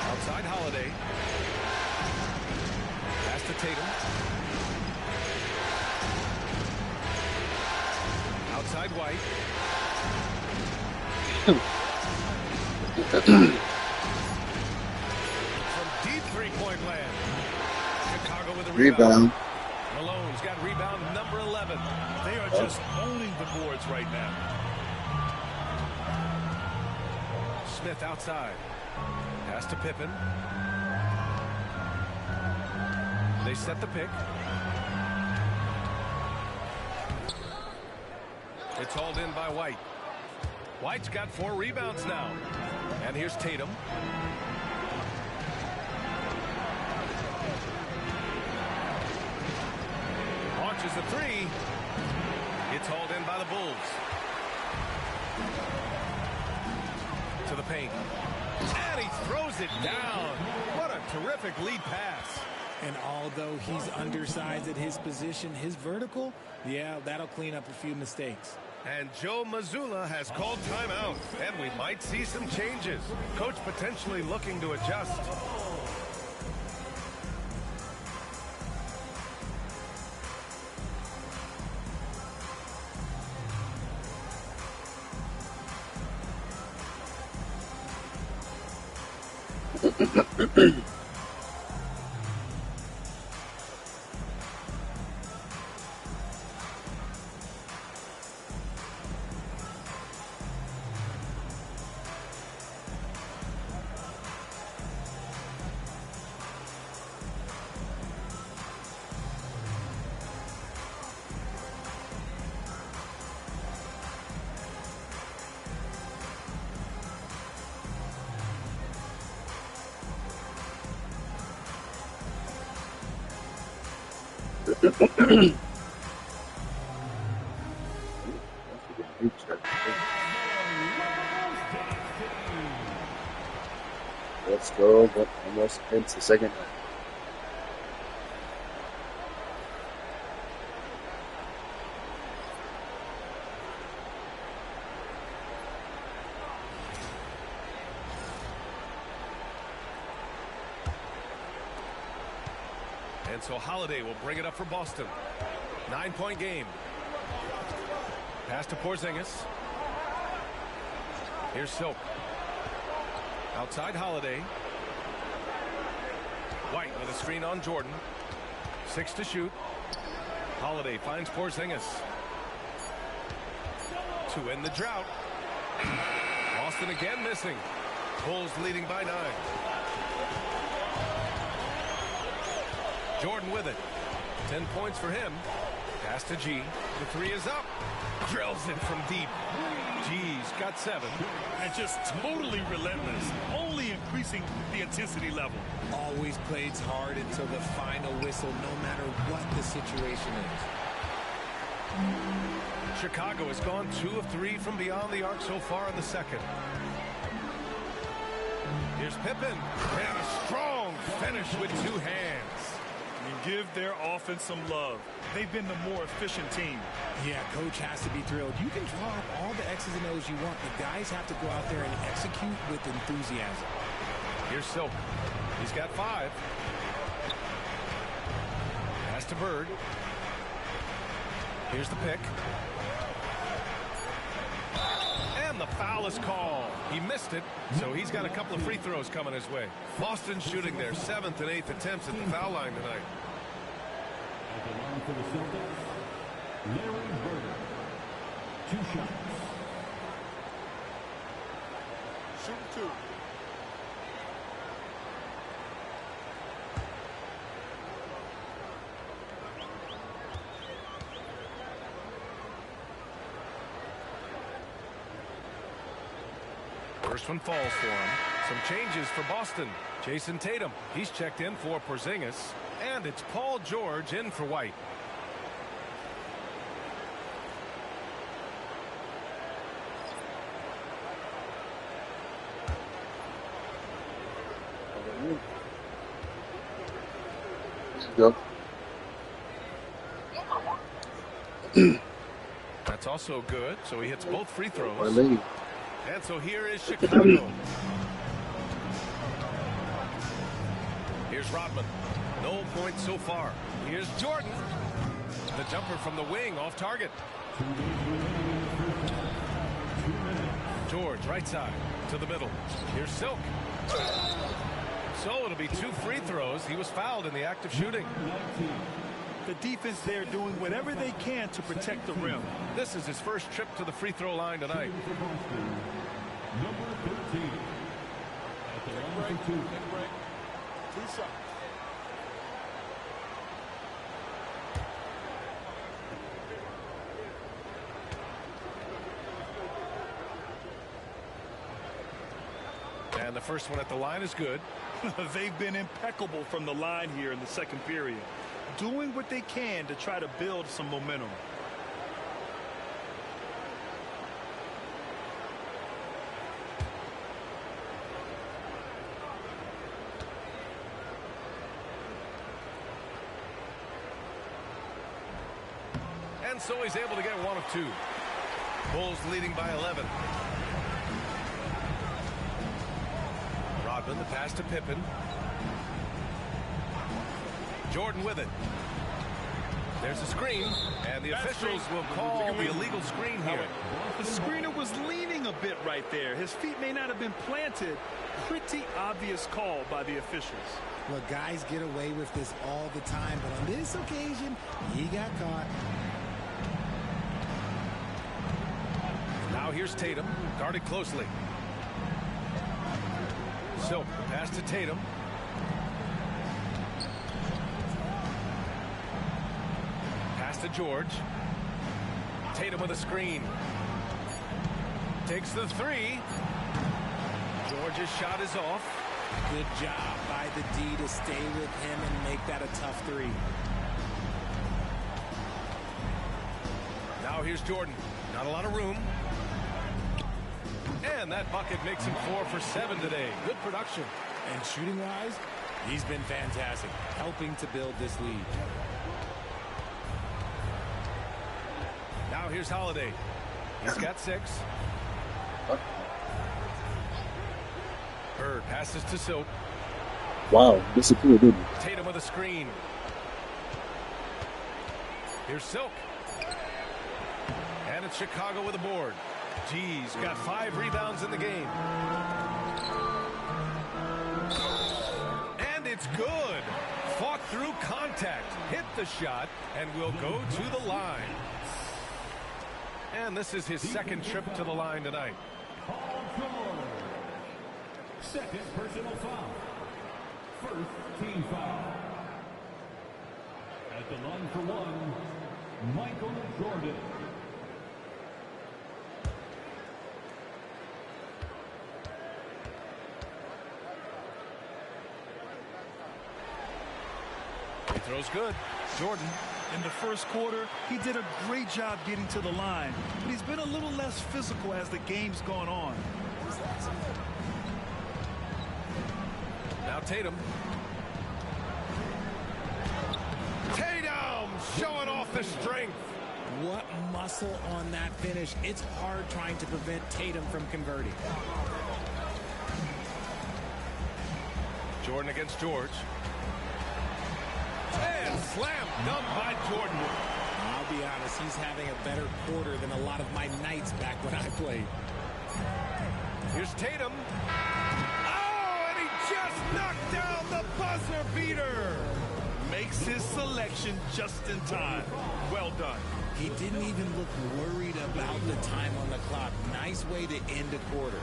S2: Outside Holiday. Pass to Tatum. Outside White. From deep 3-point land. Chicago with a rebound. Malone's got rebound number 11.
S21: They are just owning the boards right now.
S2: Smith outside. Pass to Pippen. They set the pick. It's hauled in by White. White's got 4 rebounds now. And here's Tatum. Launches the 3. It's hauled in by the Bulls. To the paint. And he throws it down. What a terrific lead pass.
S22: And although he's undersized at his position, his vertical, yeah, that'll clean up a few mistakes.
S2: And Joe Mazzulla has called timeout, and we might see some changes. Coach potentially looking to adjust.
S15: Let's go. But almost into the second.
S2: And so Holiday will bring it up for Boston. 9-point game. Pass to Porzingis. Here's Silk. Outside Holiday. White with a screen on Jordan. 6 to shoot. Holiday finds Porzingis. To end the drought. Boston again missing. Bulls leading by 9. Jordan with it. 10 points for him. Pass to G. The 3 is up. Drills it from deep. G's got 7.
S21: And just totally relentless. Only increasing the intensity level.
S22: Always plays hard until the final whistle, no matter what the situation is.
S2: Chicago has gone 2 of 3 from beyond the arc so far in the second. Here's Pippen. And a strong finish with 2 hands.
S21: And give their offense some love. They've been the more efficient team.
S22: Yeah, coach has to be thrilled. You can draw up all the X's and O's you want, but guys have to go out there and execute with enthusiasm.
S2: Here's Silk. He's got 5. Pass to Bird. Here's the pick. And the foul is called. He missed it, so he's got a couple of free throws coming his way. Boston shooting their 7th and 8th attempts at the foul line tonight.
S4: At the line for the Celtics, Larry Bird. 2 shots.
S3: Shoot 2.
S2: First one falls for him. Some changes for Boston. Jason Tatum. He's checked in for Porzingis. And it's Paul George in for White.
S15: Go.
S2: That's also good. So he hits both free throws.
S15: Our lead.
S2: And so here is Chicago. Here's Rodman. No points so far. Here's Jordan. The jumper from the wing off target. George, right side to the middle. Here's Silk. So it'll be 2 free throws. He was fouled in the act of shooting.
S21: The defense there doing whatever they can to protect the rim.
S2: This is his first trip to the free throw line tonight.
S4: Number 13. At the line for 2.
S3: 2 shots.
S2: And the first one at the line is good.
S21: They've been impeccable from the line here in the second period, doing what they can to try to build some momentum.
S2: And so he's able to get 1 of 2. Bulls leading by 11. Rodman, the pass to Pippen. Jordan with it. There's a screen, and the officials will call the illegal screen here.
S21: The screener was leaning a bit right there. His feet may not have been planted. Pretty obvious call by the officials.
S22: Well, guys get away with this all the time, but on this occasion, he got caught.
S2: Now here's Tatum, guarded closely. Silk, pass to Tatum. Pass to George. Tatum with a screen. Takes the 3. George's shot is off.
S22: Good job by the D to stay with him and make that a tough 3.
S2: Now here's Jordan. Not a lot of room. And that bucket makes him 4 for 7 today. Good production.
S22: And shooting-wise, he's been fantastic, helping to build this lead.
S2: Now here's Holiday. He's got 6. Bird passes to Silk.
S15: Wow, disappeared, didn't he?
S2: Tatum with a screen. Here's Silk. And it's Chicago with a board. G's got 5 rebounds in the game. And it's good. Fought through contact, hit the shot, and will go to the line. And this is his second trip to the line tonight.
S4: Second personal foul. First team foul. At the line for one, Michael Jordan.
S2: He throws good.
S21: Jordan, in the first quarter, he did a great job getting to the line, but he's been a little less physical as the game's gone on.
S2: Now Tatum. Tatum showing off the strength.
S22: What muscle on that finish. It's hard trying to prevent Tatum from converting.
S2: Jordan against George. And slam dunk by Jordan.
S22: I'll be honest, he's having a better quarter than a lot of my nights back when I played.
S2: Here's Tatum. Oh, and he just knocked down the buzzer beater.
S21: Makes his selection just in time. Well done.
S22: He didn't even look worried about the time on the clock. Nice way to end a quarter.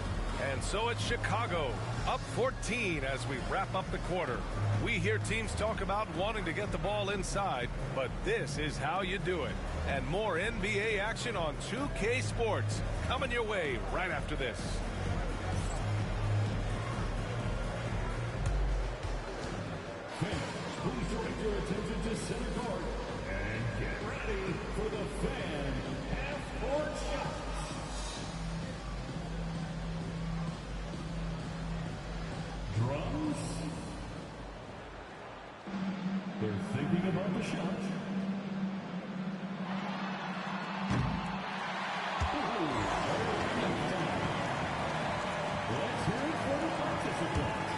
S2: And so it's Chicago, up 14 as we wrap up the quarter. We hear teams talk about wanting to get the ball inside, but this is how you do it. And more NBA action on 2K Sports coming your way right after this.
S4: Please direct your attention to center court and get ready for the fan half-court shots. Drums. They're thinking about the shot. Let's hear it for the participants.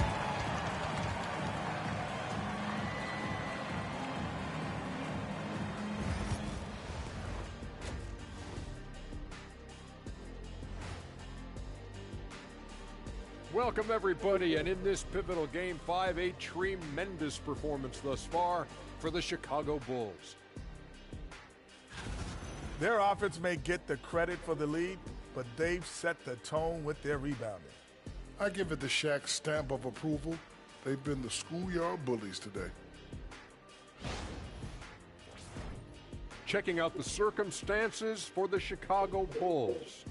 S12: Welcome, everybody, and in this pivotal Game 5, a tremendous performance thus far for the Chicago Bulls.
S13: Their offense may get the credit for the lead, but they've set the tone with their rebounding.
S14: I give it the Shaq stamp of approval. They've been the schoolyard bullies today.
S12: Checking out the circumstances for the Chicago Bulls.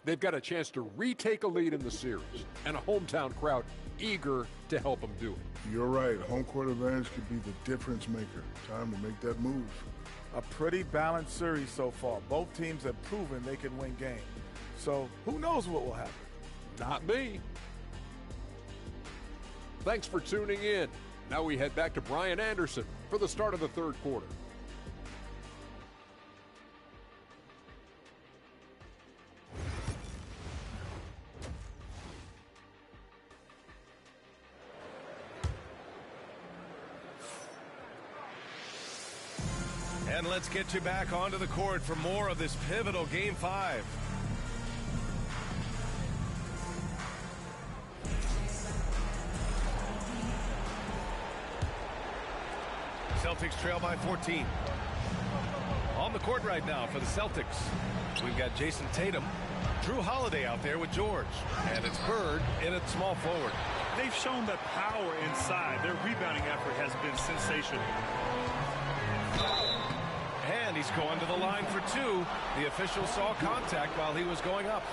S12: They've got a chance to retake a lead in the series, and a hometown crowd eager to help them do it.
S14: You're right. Home court advantage could be the difference maker. Time to make that move.
S13: A pretty balanced series so far. Both teams have proven they can win games. So who knows what will happen?
S12: Not me. Thanks for tuning in. Now we head back to Brian Anderson for the start of the third quarter.
S2: And let's get you back onto the court for more of this pivotal Game 5. Celtics trail by 14. On the court right now for the Celtics, we've got Jason Tatum, Drew Holiday out there with George, and it's Bird in at small forward.
S21: They've shown that power inside. Their rebounding effort has been sensational.
S2: And he's going to the line for 2. The official saw contact while he was going up.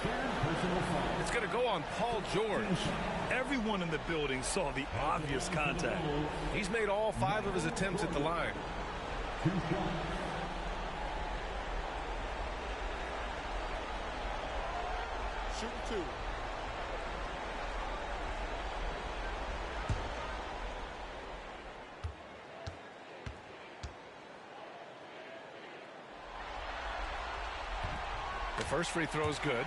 S2: It's going to go on Paul George.
S21: Everyone in the building saw the obvious contact.
S2: He's made all 5 of his attempts at the line.
S3: Shooting 2.
S2: first free throw is good.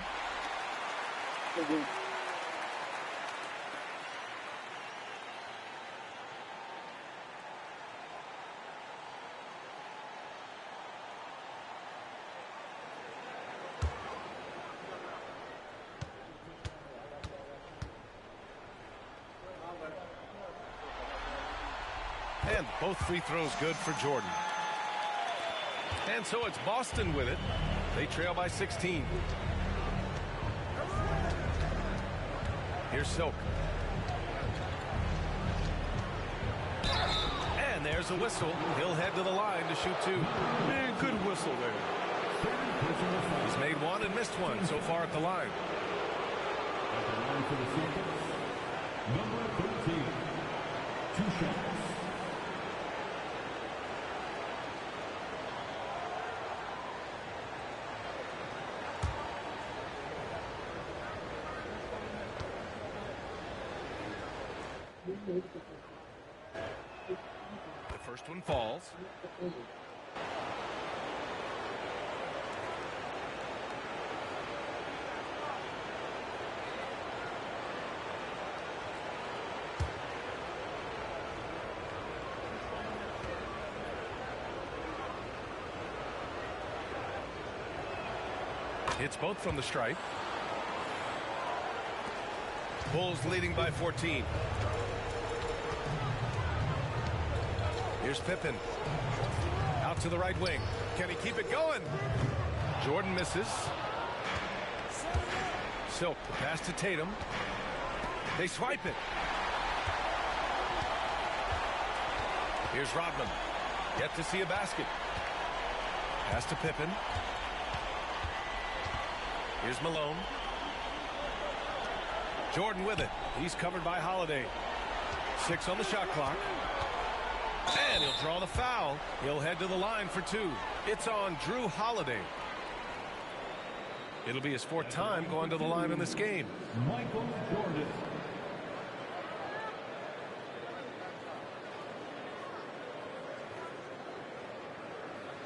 S2: And both free throws good for Jordan. And so it's Boston with it. They trail by 16. Here's Silk. And there's a whistle. He'll head to the line to shoot two.
S3: Man, good whistle there.
S2: He's made one and missed one so far at the line.
S4: Number 13. 2 shots.
S2: The first one falls. Hits both from the stripe. Bulls leading by 14. Here's Pippen. Out to the right wing. Can he keep it going? Jordan misses. Silk, the pass to Tatum. They swipe it. Here's Rodman. Yet to see a basket. Pass to Pippen. Here's Malone. Jordan with it. He's covered by Holiday. 6 on the shot clock. And he'll draw the foul. He'll head to the line for 2. It's on Drew Holiday. It'll be his 4th time going to the line in this game.
S4: Michael Jordan.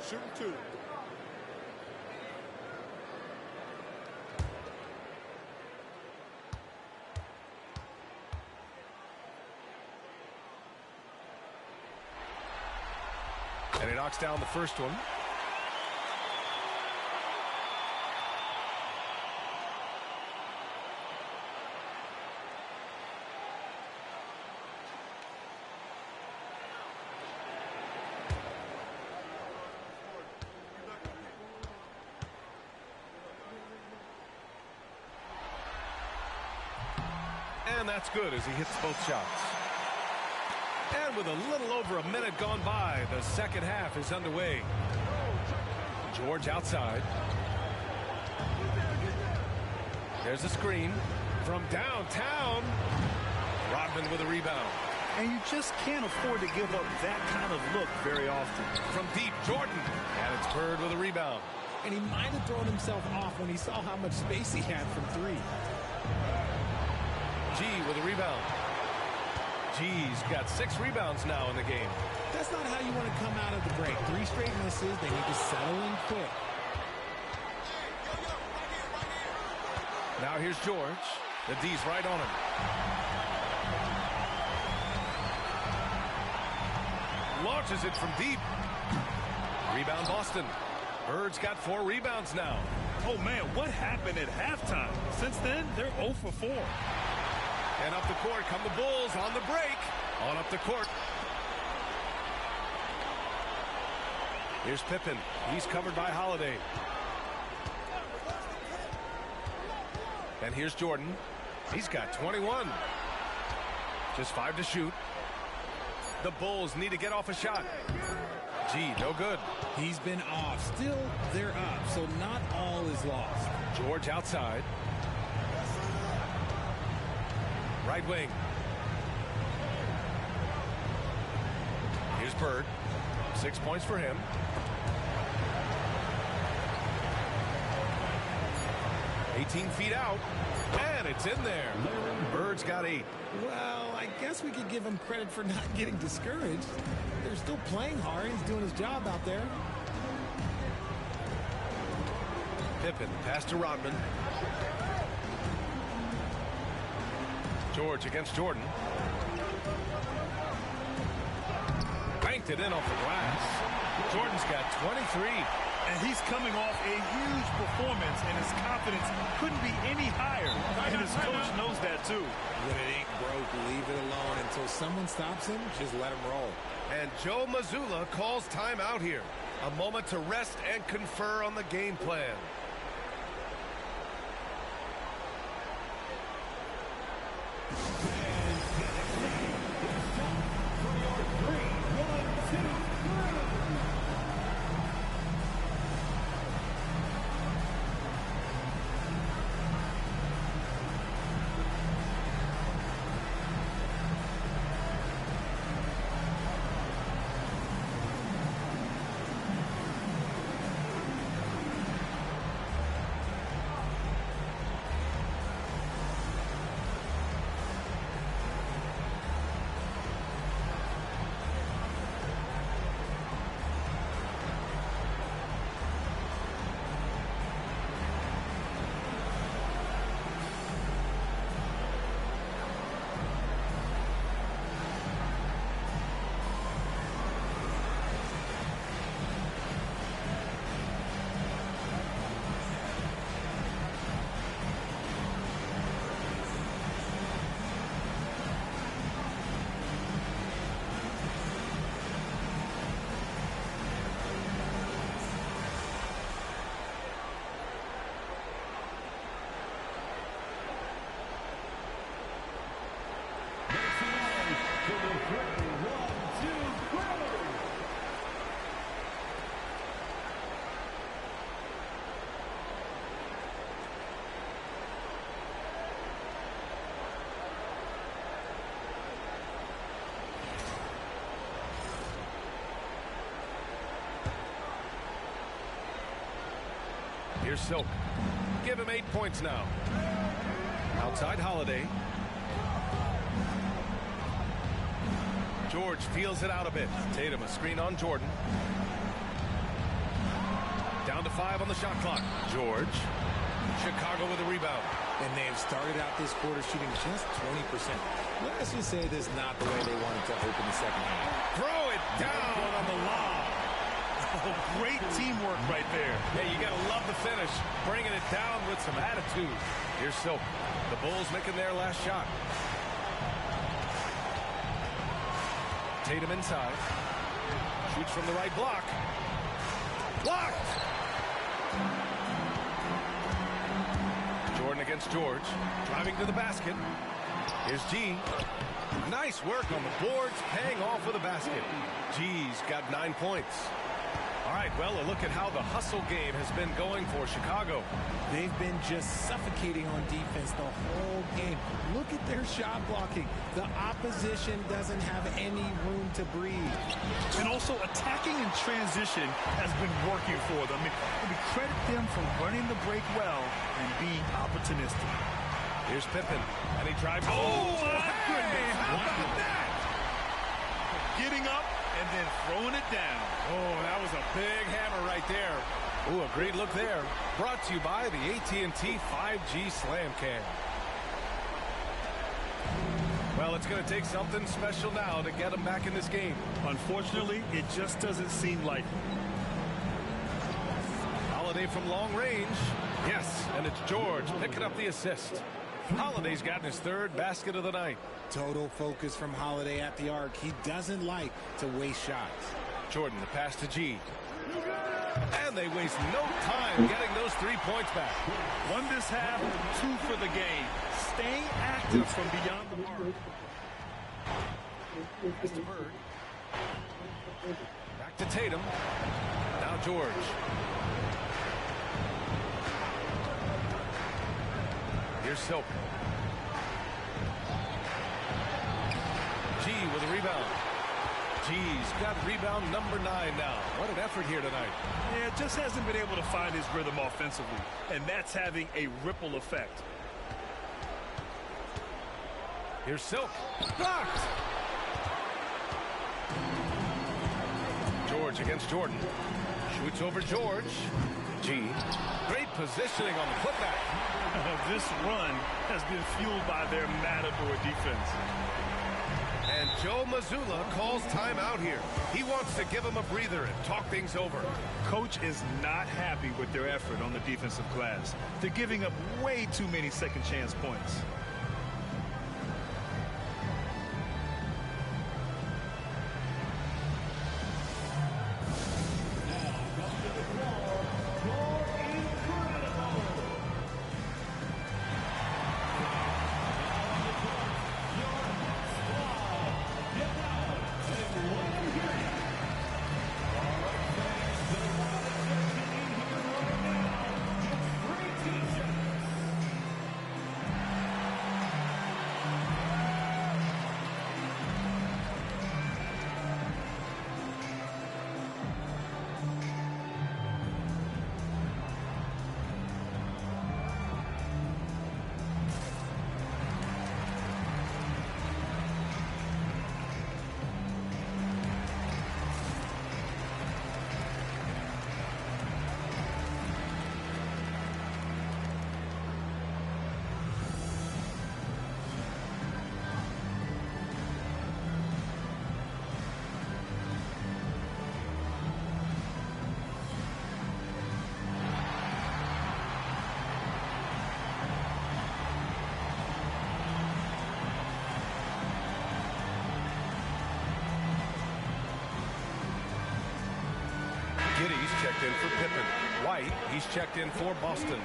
S3: Shooting 2.
S2: And he knocks down the first one. And that's good as he hits both shots. And with a little over a minute gone by, the second half is underway. George outside. There's a screen from downtown. Rodman with a rebound.
S21: And you just can't afford to give up that kind of look very often.
S2: From deep, Jordan. And it's Bird with a rebound.
S22: And he might have thrown himself off when he saw how much space he had from 3.
S2: G with a rebound. G's got 6 rebounds now in the game.
S22: That's not how you want to come out of the break. 3 straight misses. They need to settle in quick.
S2: Now here's George. The D's right on him. Launches it from deep. Rebound Boston. Bird's got 4 rebounds now.
S21: Oh, man, what happened at halftime? Since then, they're 0 for 4.
S2: And up the court come the Bulls on the break. On up the court. Here's Pippen. He's covered by Holiday. And here's Jordan. He's got 21. Just 5 to shoot. The Bulls need to get off a shot. Gee, no good.
S22: He's been off. Still, they're up, so not all is lost.
S2: George outside. Right wing. Here's Bird. 6 points for him. $18 feet out. And it's in there. Bird's got 8.
S22: Well, I guess we could give him credit for not getting discouraged. They're still playing hard. He's doing his job out there.
S2: Pippen, pass to Rodman. George against Jordan. Banked it in off the glass. Jordan's got 23.
S21: And he's coming off a huge performance, and his confidence couldn't be any higher. And his coach knows that, too.
S22: When it ain't broke, leave it alone. Until someone stops him, just let him roll.
S2: And Joe Mazzulla calls timeout here. A moment to rest and confer on the game plan. Here's Silk. Give him 8 points now. Outside Holiday. George feels it out a bit. Tatum a screen on Jordan. Down to 5 on the shot clock. George. Chicago with a rebound.
S22: And they've started out this quarter shooting just 20%. Let's just say this is not the way they wanted to open the second half.
S2: Throw it down on the lob.
S21: Oh, great teamwork right there.
S2: Hey, you got to love the finish. Bringing it down with some attitude. Here's Silk. The Bulls making their last shot. Tatum inside. Shoots from the right block. Blocked! Jordan against George. Driving to the basket. Here's G. Nice work on the boards, paying off with a basket. G's got 9 points. All right, well, a look at how the hustle game has been going for Chicago.
S22: They've been just suffocating on defense the whole game. Look at their shot blocking. The opposition doesn't have any room to breathe.
S21: And also, attacking in transition has been working for them. I mean, we credit them for running the break well and being opportunistic.
S2: Here's Pippen, and he drives.
S21: Oh, my goodness. How about that? Getting up and then throwing it down.
S2: Oh, that was a big hammer right there. Ooh, a great look there. Brought to you by the AT&T 5G Slam Cam. Well, it's going to take something special now to get them back in this game.
S21: Unfortunately, it just doesn't seem likely.
S2: Holiday from long range. Yes, and it's George picking up the assist. Holiday's gotten his 3rd basket of the night.
S22: Total focus from Holiday at the arc. He doesn't like to waste shots.
S2: Jordan, the pass to G. And they waste no time getting those 3 points back.
S21: 1 this half, 2 for the game. Staying active from beyond the arc.
S2: Pass to Bird. Back to Tatum. Now George. Here's Silk. G with a rebound. G's got rebound number 9 now. What an effort here tonight.
S21: Yeah, just hasn't been able to find his rhythm offensively, and that's having a ripple effect.
S2: Here's Silk. Blocked! George against Jordan. Shoots over George. G. Great positioning on the putback.
S21: This run has been fueled by their Matador defense.
S2: And Joe Mazzulla calls timeout here. He wants to give him a breather and talk things over.
S21: Coach is not happy with their effort on the defensive glass. They're giving up way too many second chance points.
S2: Giddy's checked in for Pippen. White, he's checked in for Boston.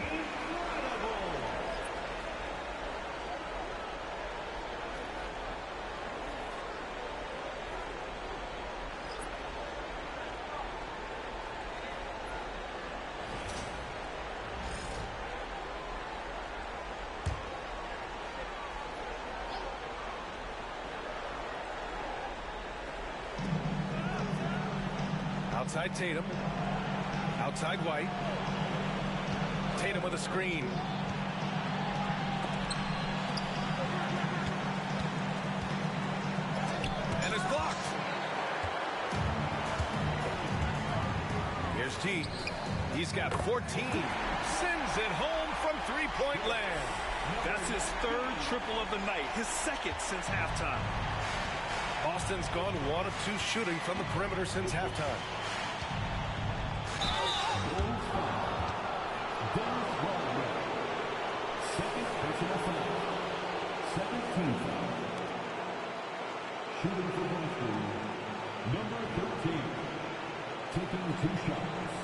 S2: Outside Tatum. Outside White. Tatum with a screen. And it's blocked. Here's G. He's got 14. Sends it home from three-point land.
S21: That's his third triple of the night, his second since halftime.
S2: Boston's gone 1 of 2 shooting from the perimeter since halftime.
S4: Shooting for Boston, number 13, taking 2 shots.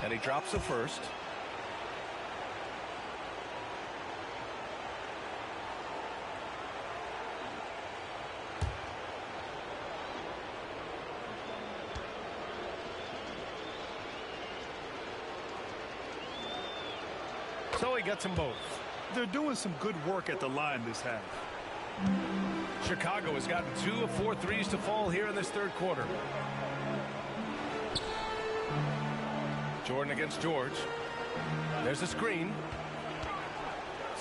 S2: And he drops the first. So he gets them both.
S21: They're doing some good work at the line this half.
S2: Chicago has gotten 2 of 4 threes to fall here in this third quarter. Jordan against George. There's a screen.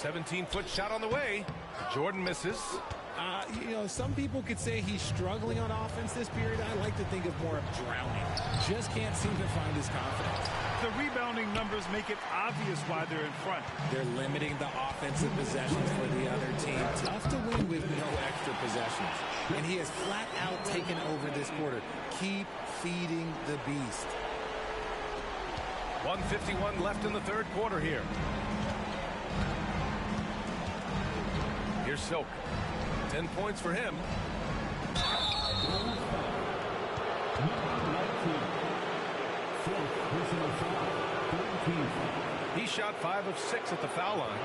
S2: 17-foot shot on the way. Jordan misses.
S22: You know, some people could say he's struggling on offense this period. I like to think of more of drowning. Just can't seem to find his confidence.
S21: The rebounding numbers make it obvious why they're in front.
S22: They're limiting the offensive possessions for the other team. Tough to win with no extra possessions. And he has flat out taken over this quarter. Keep feeding the beast.
S2: 1:51 left in the third quarter here. Here's Silk. 10 points for him. He shot 5 of 6 at the foul line.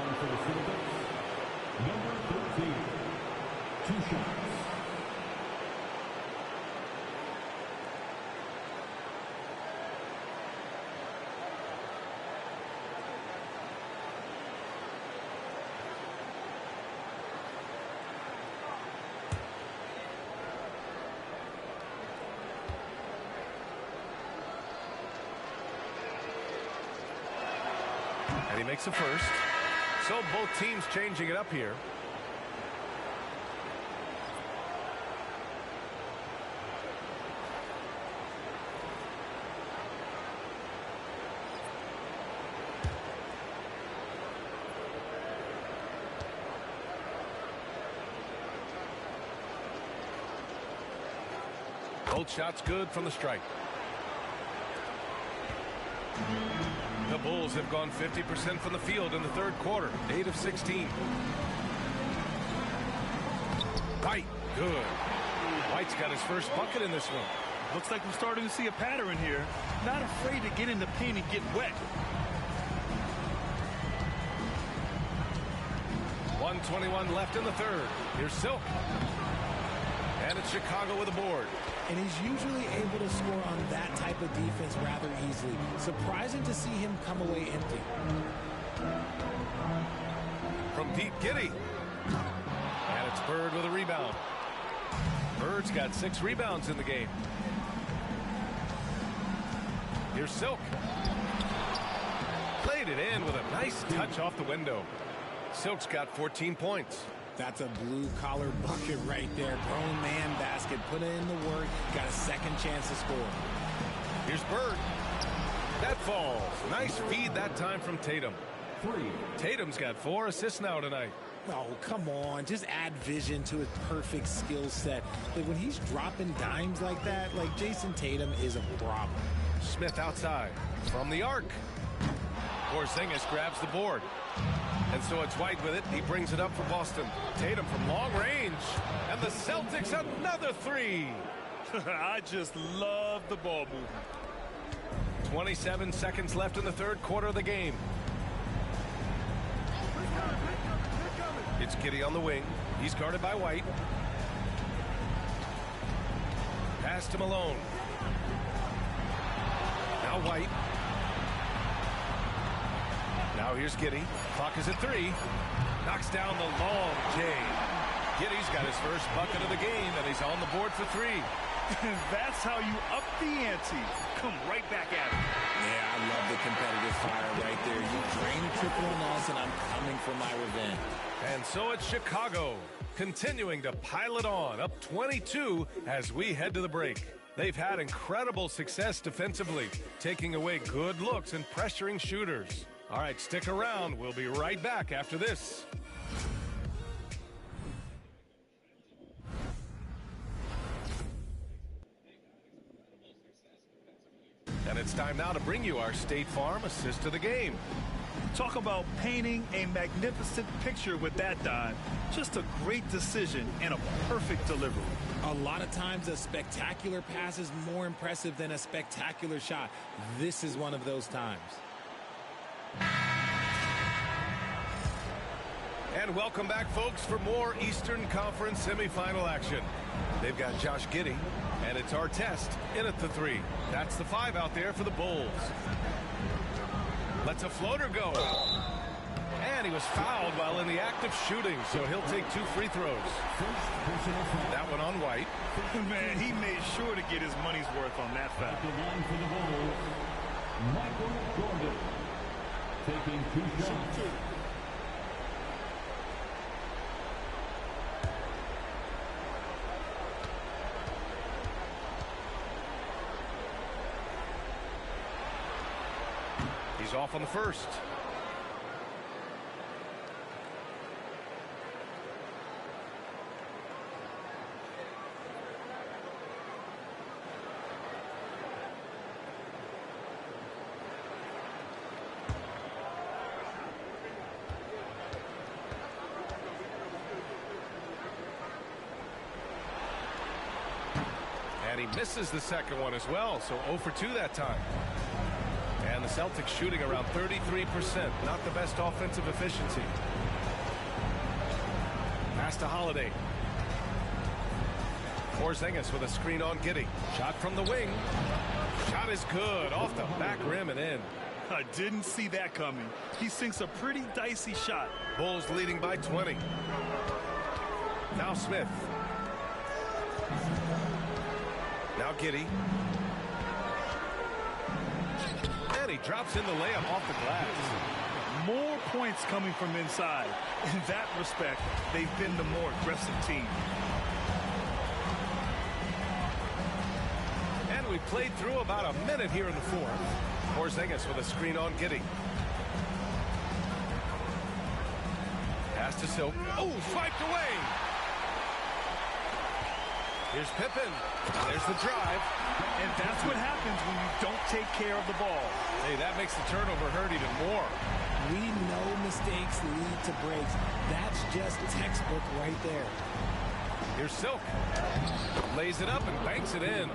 S4: Number 13, 2 shots.
S2: And he makes a first. So both teams changing it up here. Both shots good from the strike. The Bulls have gone 50% from the field in the third quarter, 8 of 16. White, good. White's got his first bucket in this one.
S21: Looks like we're starting to see a pattern here. Not afraid to get in the paint and get wet.
S2: 1:21 left in the third. Here's Silk. And it's Chicago with a board.
S22: And he's usually able to score on that type of defense rather easily. Surprising to see him come away empty.
S2: From deep, Giddey. And it's Bird with a rebound. Bird's got 6 rebounds in the game. Here's Silk. Played it in with a nice touch off the window. Silk's got 14 points.
S22: That's a blue-collar bucket right there. Grown man basket. Put in the work. Got a second chance to score.
S2: Here's Bird. That falls. Nice feed that time from Tatum. Tatum's got 4 assists now tonight.
S22: Oh, come on. Just add vision to his perfect skill set. Like when he's dropping dimes like that, like Jason Tatum is a problem.
S2: Smith outside from the arc. Porzingis grabs the board. And so it's White with it. He brings it up for Boston. Tatum from long range. And the Celtics another 3.
S21: I just love the ball movement.
S2: 27 seconds left in the third quarter of the game. It's Giddey on the wing. He's guarded by White. Pass to Malone. Now White. Now here's Giddey. Clock is at 3. Knocks down the long J. Giddey's got his first bucket of the game, and he's on the board for 3.
S21: That's how you up the ante. Come right back at it.
S22: Yeah, I love the competitive fire right there. You drain a triple on us, and I'm coming for my revenge.
S2: And so it's Chicago, continuing to pile it on, up 22 as we head to the break. They've had incredible success defensively, taking away good looks and pressuring shooters. All right, stick around. We'll be right back after this. And it's time now to bring you our State Farm assist of the game.
S21: Talk about painting a magnificent picture with that dive. Just a great decision and a perfect delivery.
S22: A lot of times a spectacular pass is more impressive than a spectacular shot. This is one of those times.
S2: And welcome back, folks, for more Eastern Conference semifinal action. They've got Josh Giddey, and it's Artest in at the 3. That's the 5 out there for the Bulls. Lets a floater go. And he was fouled while in the act of shooting, so he'll take 2 free throws. That one on White.
S21: Man, he made sure to get his money's worth on that foul.
S4: For the Bulls, Michael Jordan taking 2 shots.
S2: He's off on the first. And he misses the second one as well, so 0 for 2 that time. And the Celtics shooting around 33%. Not the best offensive efficiency. Pass to Holiday. Porzingis with a screen on Giddey. Shot from the wing. Shot is good. Off the back rim and in.
S21: I didn't see that coming. He sinks a pretty dicey shot.
S2: Bulls leading by 20. Now Smith. Now Giddey. And he drops in the layup off the glass.
S21: more points coming from inside. In that respect, they've been the more aggressive team.
S2: And we played through about a minute here in the fourth. Porzingis with a screen on Giddey. Pass to Silk. Oh, swiped away. Here's Pippen. There's the drive.
S21: And that's what happens when you don't take care of the ball.
S2: Hey, that makes the turnover hurt even more.
S22: We know mistakes lead to breaks. That's just textbook right there.
S2: Here's Silk. Lays it up and banks it in.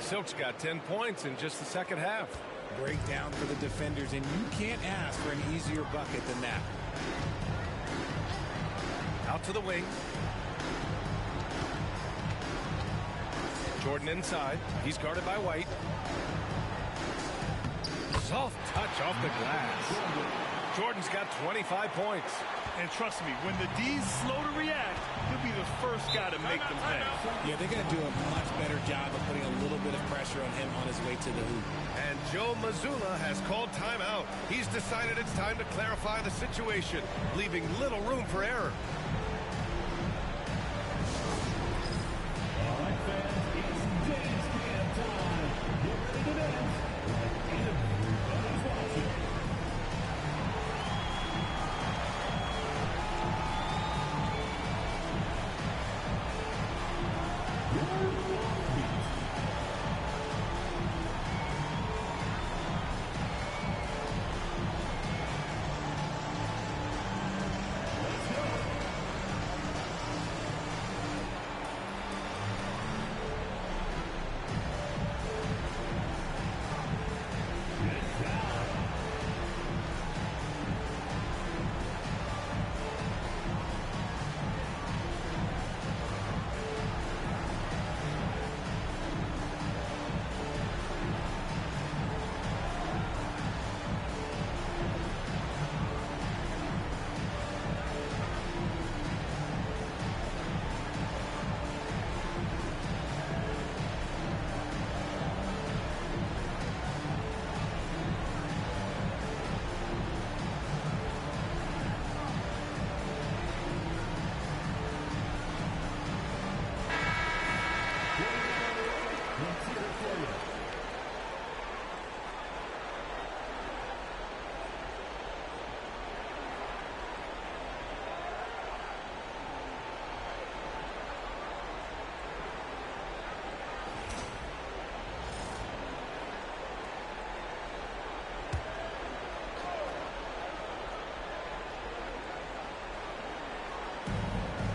S2: Silk's got 10 points in just the second half.
S22: Breakdown for the defenders, and you can't ask for an easier bucket than that.
S2: Out to the wing. Jordan inside. He's guarded by White. Soft touch off the glass. Jordan's got 25 points.
S21: And trust me, when the D's slow to react, he'll be the first guy to make them pay.
S22: Yeah, they're going to do a much better job of putting a little bit of pressure on him on his way to the hoop.
S2: And Joe Mazzulla has called timeout. He's decided it's time to clarify the situation, leaving little room for error.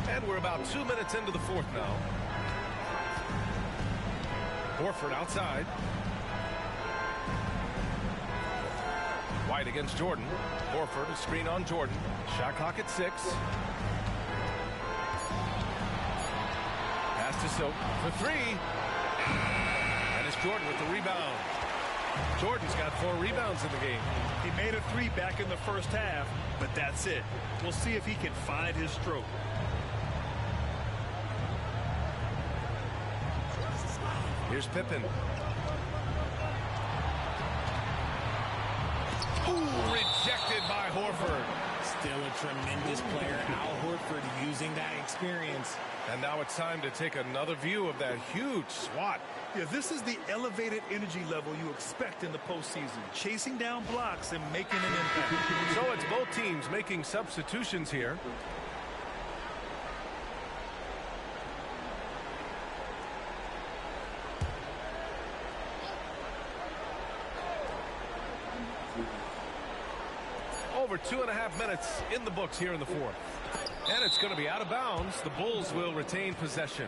S2: And we're about 2 minutes into the fourth now. Horford outside. White against Jordan. Horford, a screen on Jordan. Shot clock at 6. Pass to Silk for 3. And it's Jordan with the rebound. Jordan's got 4 rebounds in the game.
S21: He made a 3 back in the first half, but that's it. We'll see if he can find his stroke.
S2: Here's Pippen. Ooh, rejected by Horford.
S22: Still a tremendous player. Al Horford using that experience.
S2: And now it's time to take another view of that huge swat.
S21: Yeah, this is the elevated energy level you expect in the postseason. Chasing down blocks and making an impact.
S2: So it's both teams making substitutions here. Over 2.5 minutes in the books here in the fourth. And it's going to be out of bounds. The Bulls will retain possession.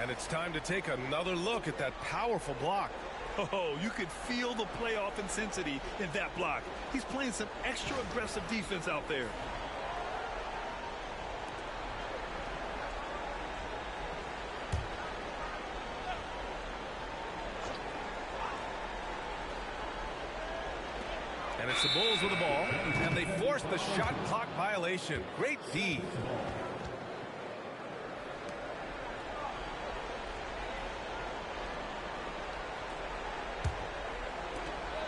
S2: And it's time to take another look at that powerful block.
S21: Oh, you could feel the playoff intensity in that block. He's playing some extra aggressive defense out there.
S2: And it's the Bulls with the ball, and they force the shot clock violation. Great D.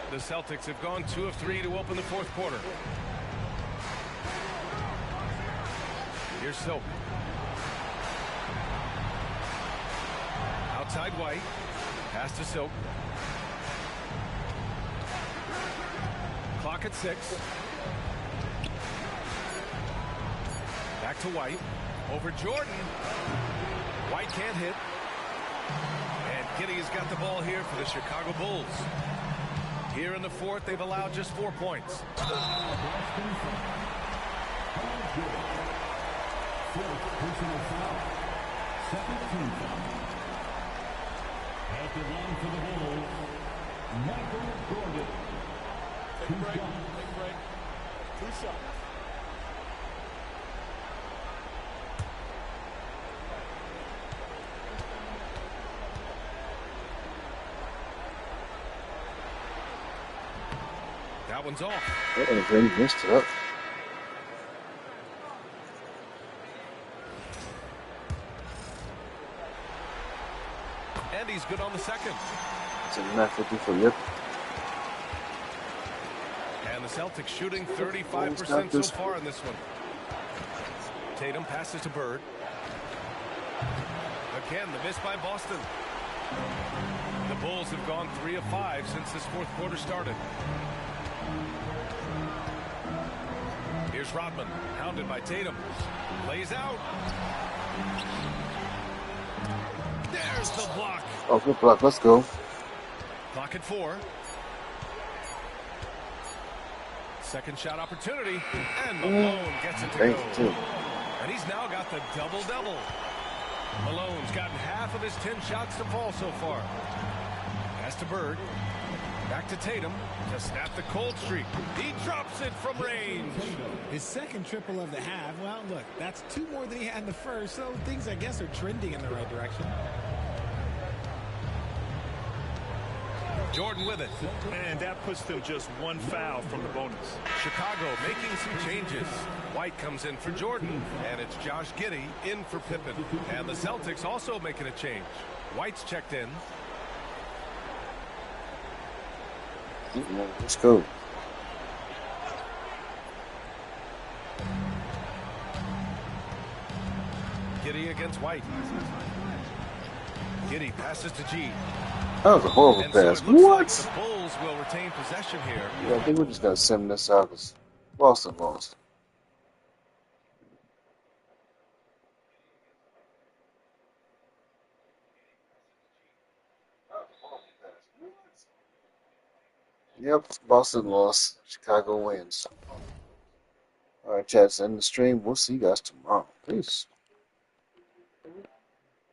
S2: The The Celtics have gone 2 of 3 to open the fourth quarter. Here's Silk. Outside White. Pass to Silk. Clock at 6. Back to White. Over Jordan. White can't hit. And Giddey's got the ball here for the Chicago Bulls. Here in the fourth, they've allowed just 4 points.
S4: Fourth personal foul. Second team foul. At the line for the Bulls, Michael Jordan.
S11: Take a break. Take a break. 2 shots.
S2: That one's off.
S1: Oh, they missed it up.
S2: And he's good on the second.
S1: It's a method for you.
S2: And the Celtics shooting 35% so far in this one. Tatum passes to Bird. Again, the miss by Boston. The Bulls have gone 3 of 5 since this fourth quarter started. Here's Rodman, hounded by Tatum. Lays out. There's the block.
S1: Oh, good block. Let's go.
S2: Clock at 4. Second shot opportunity. And Malone gets it to go. And he's now got the double-double. Malone's gotten half of his 10 shots to fall so far. Pass to Bird. Back to Tatum to snap the cold streak. He drops it from range.
S22: His second triple of the half. Well, look, that's 2 more than he had in the first, so things, I guess, are trending in the right direction.
S2: Jordan with it.
S21: And that puts them just 1 foul from the bonus.
S2: Chicago making some changes. White comes in for Jordan, and it's Josh Giddey in for Pippen. And the Celtics also making a change. White's checked in.
S1: Let's go.
S2: Giddey against White. Giddey passes to G.
S1: That was a horrible pass.
S2: So
S1: What?
S2: like the Bulls will retain possession here.
S1: Yeah, I think we just got to send this out because Boston lost. Yep, Boston lost. Chicago wins. All right, chat, end the stream. We'll see you guys tomorrow. Peace.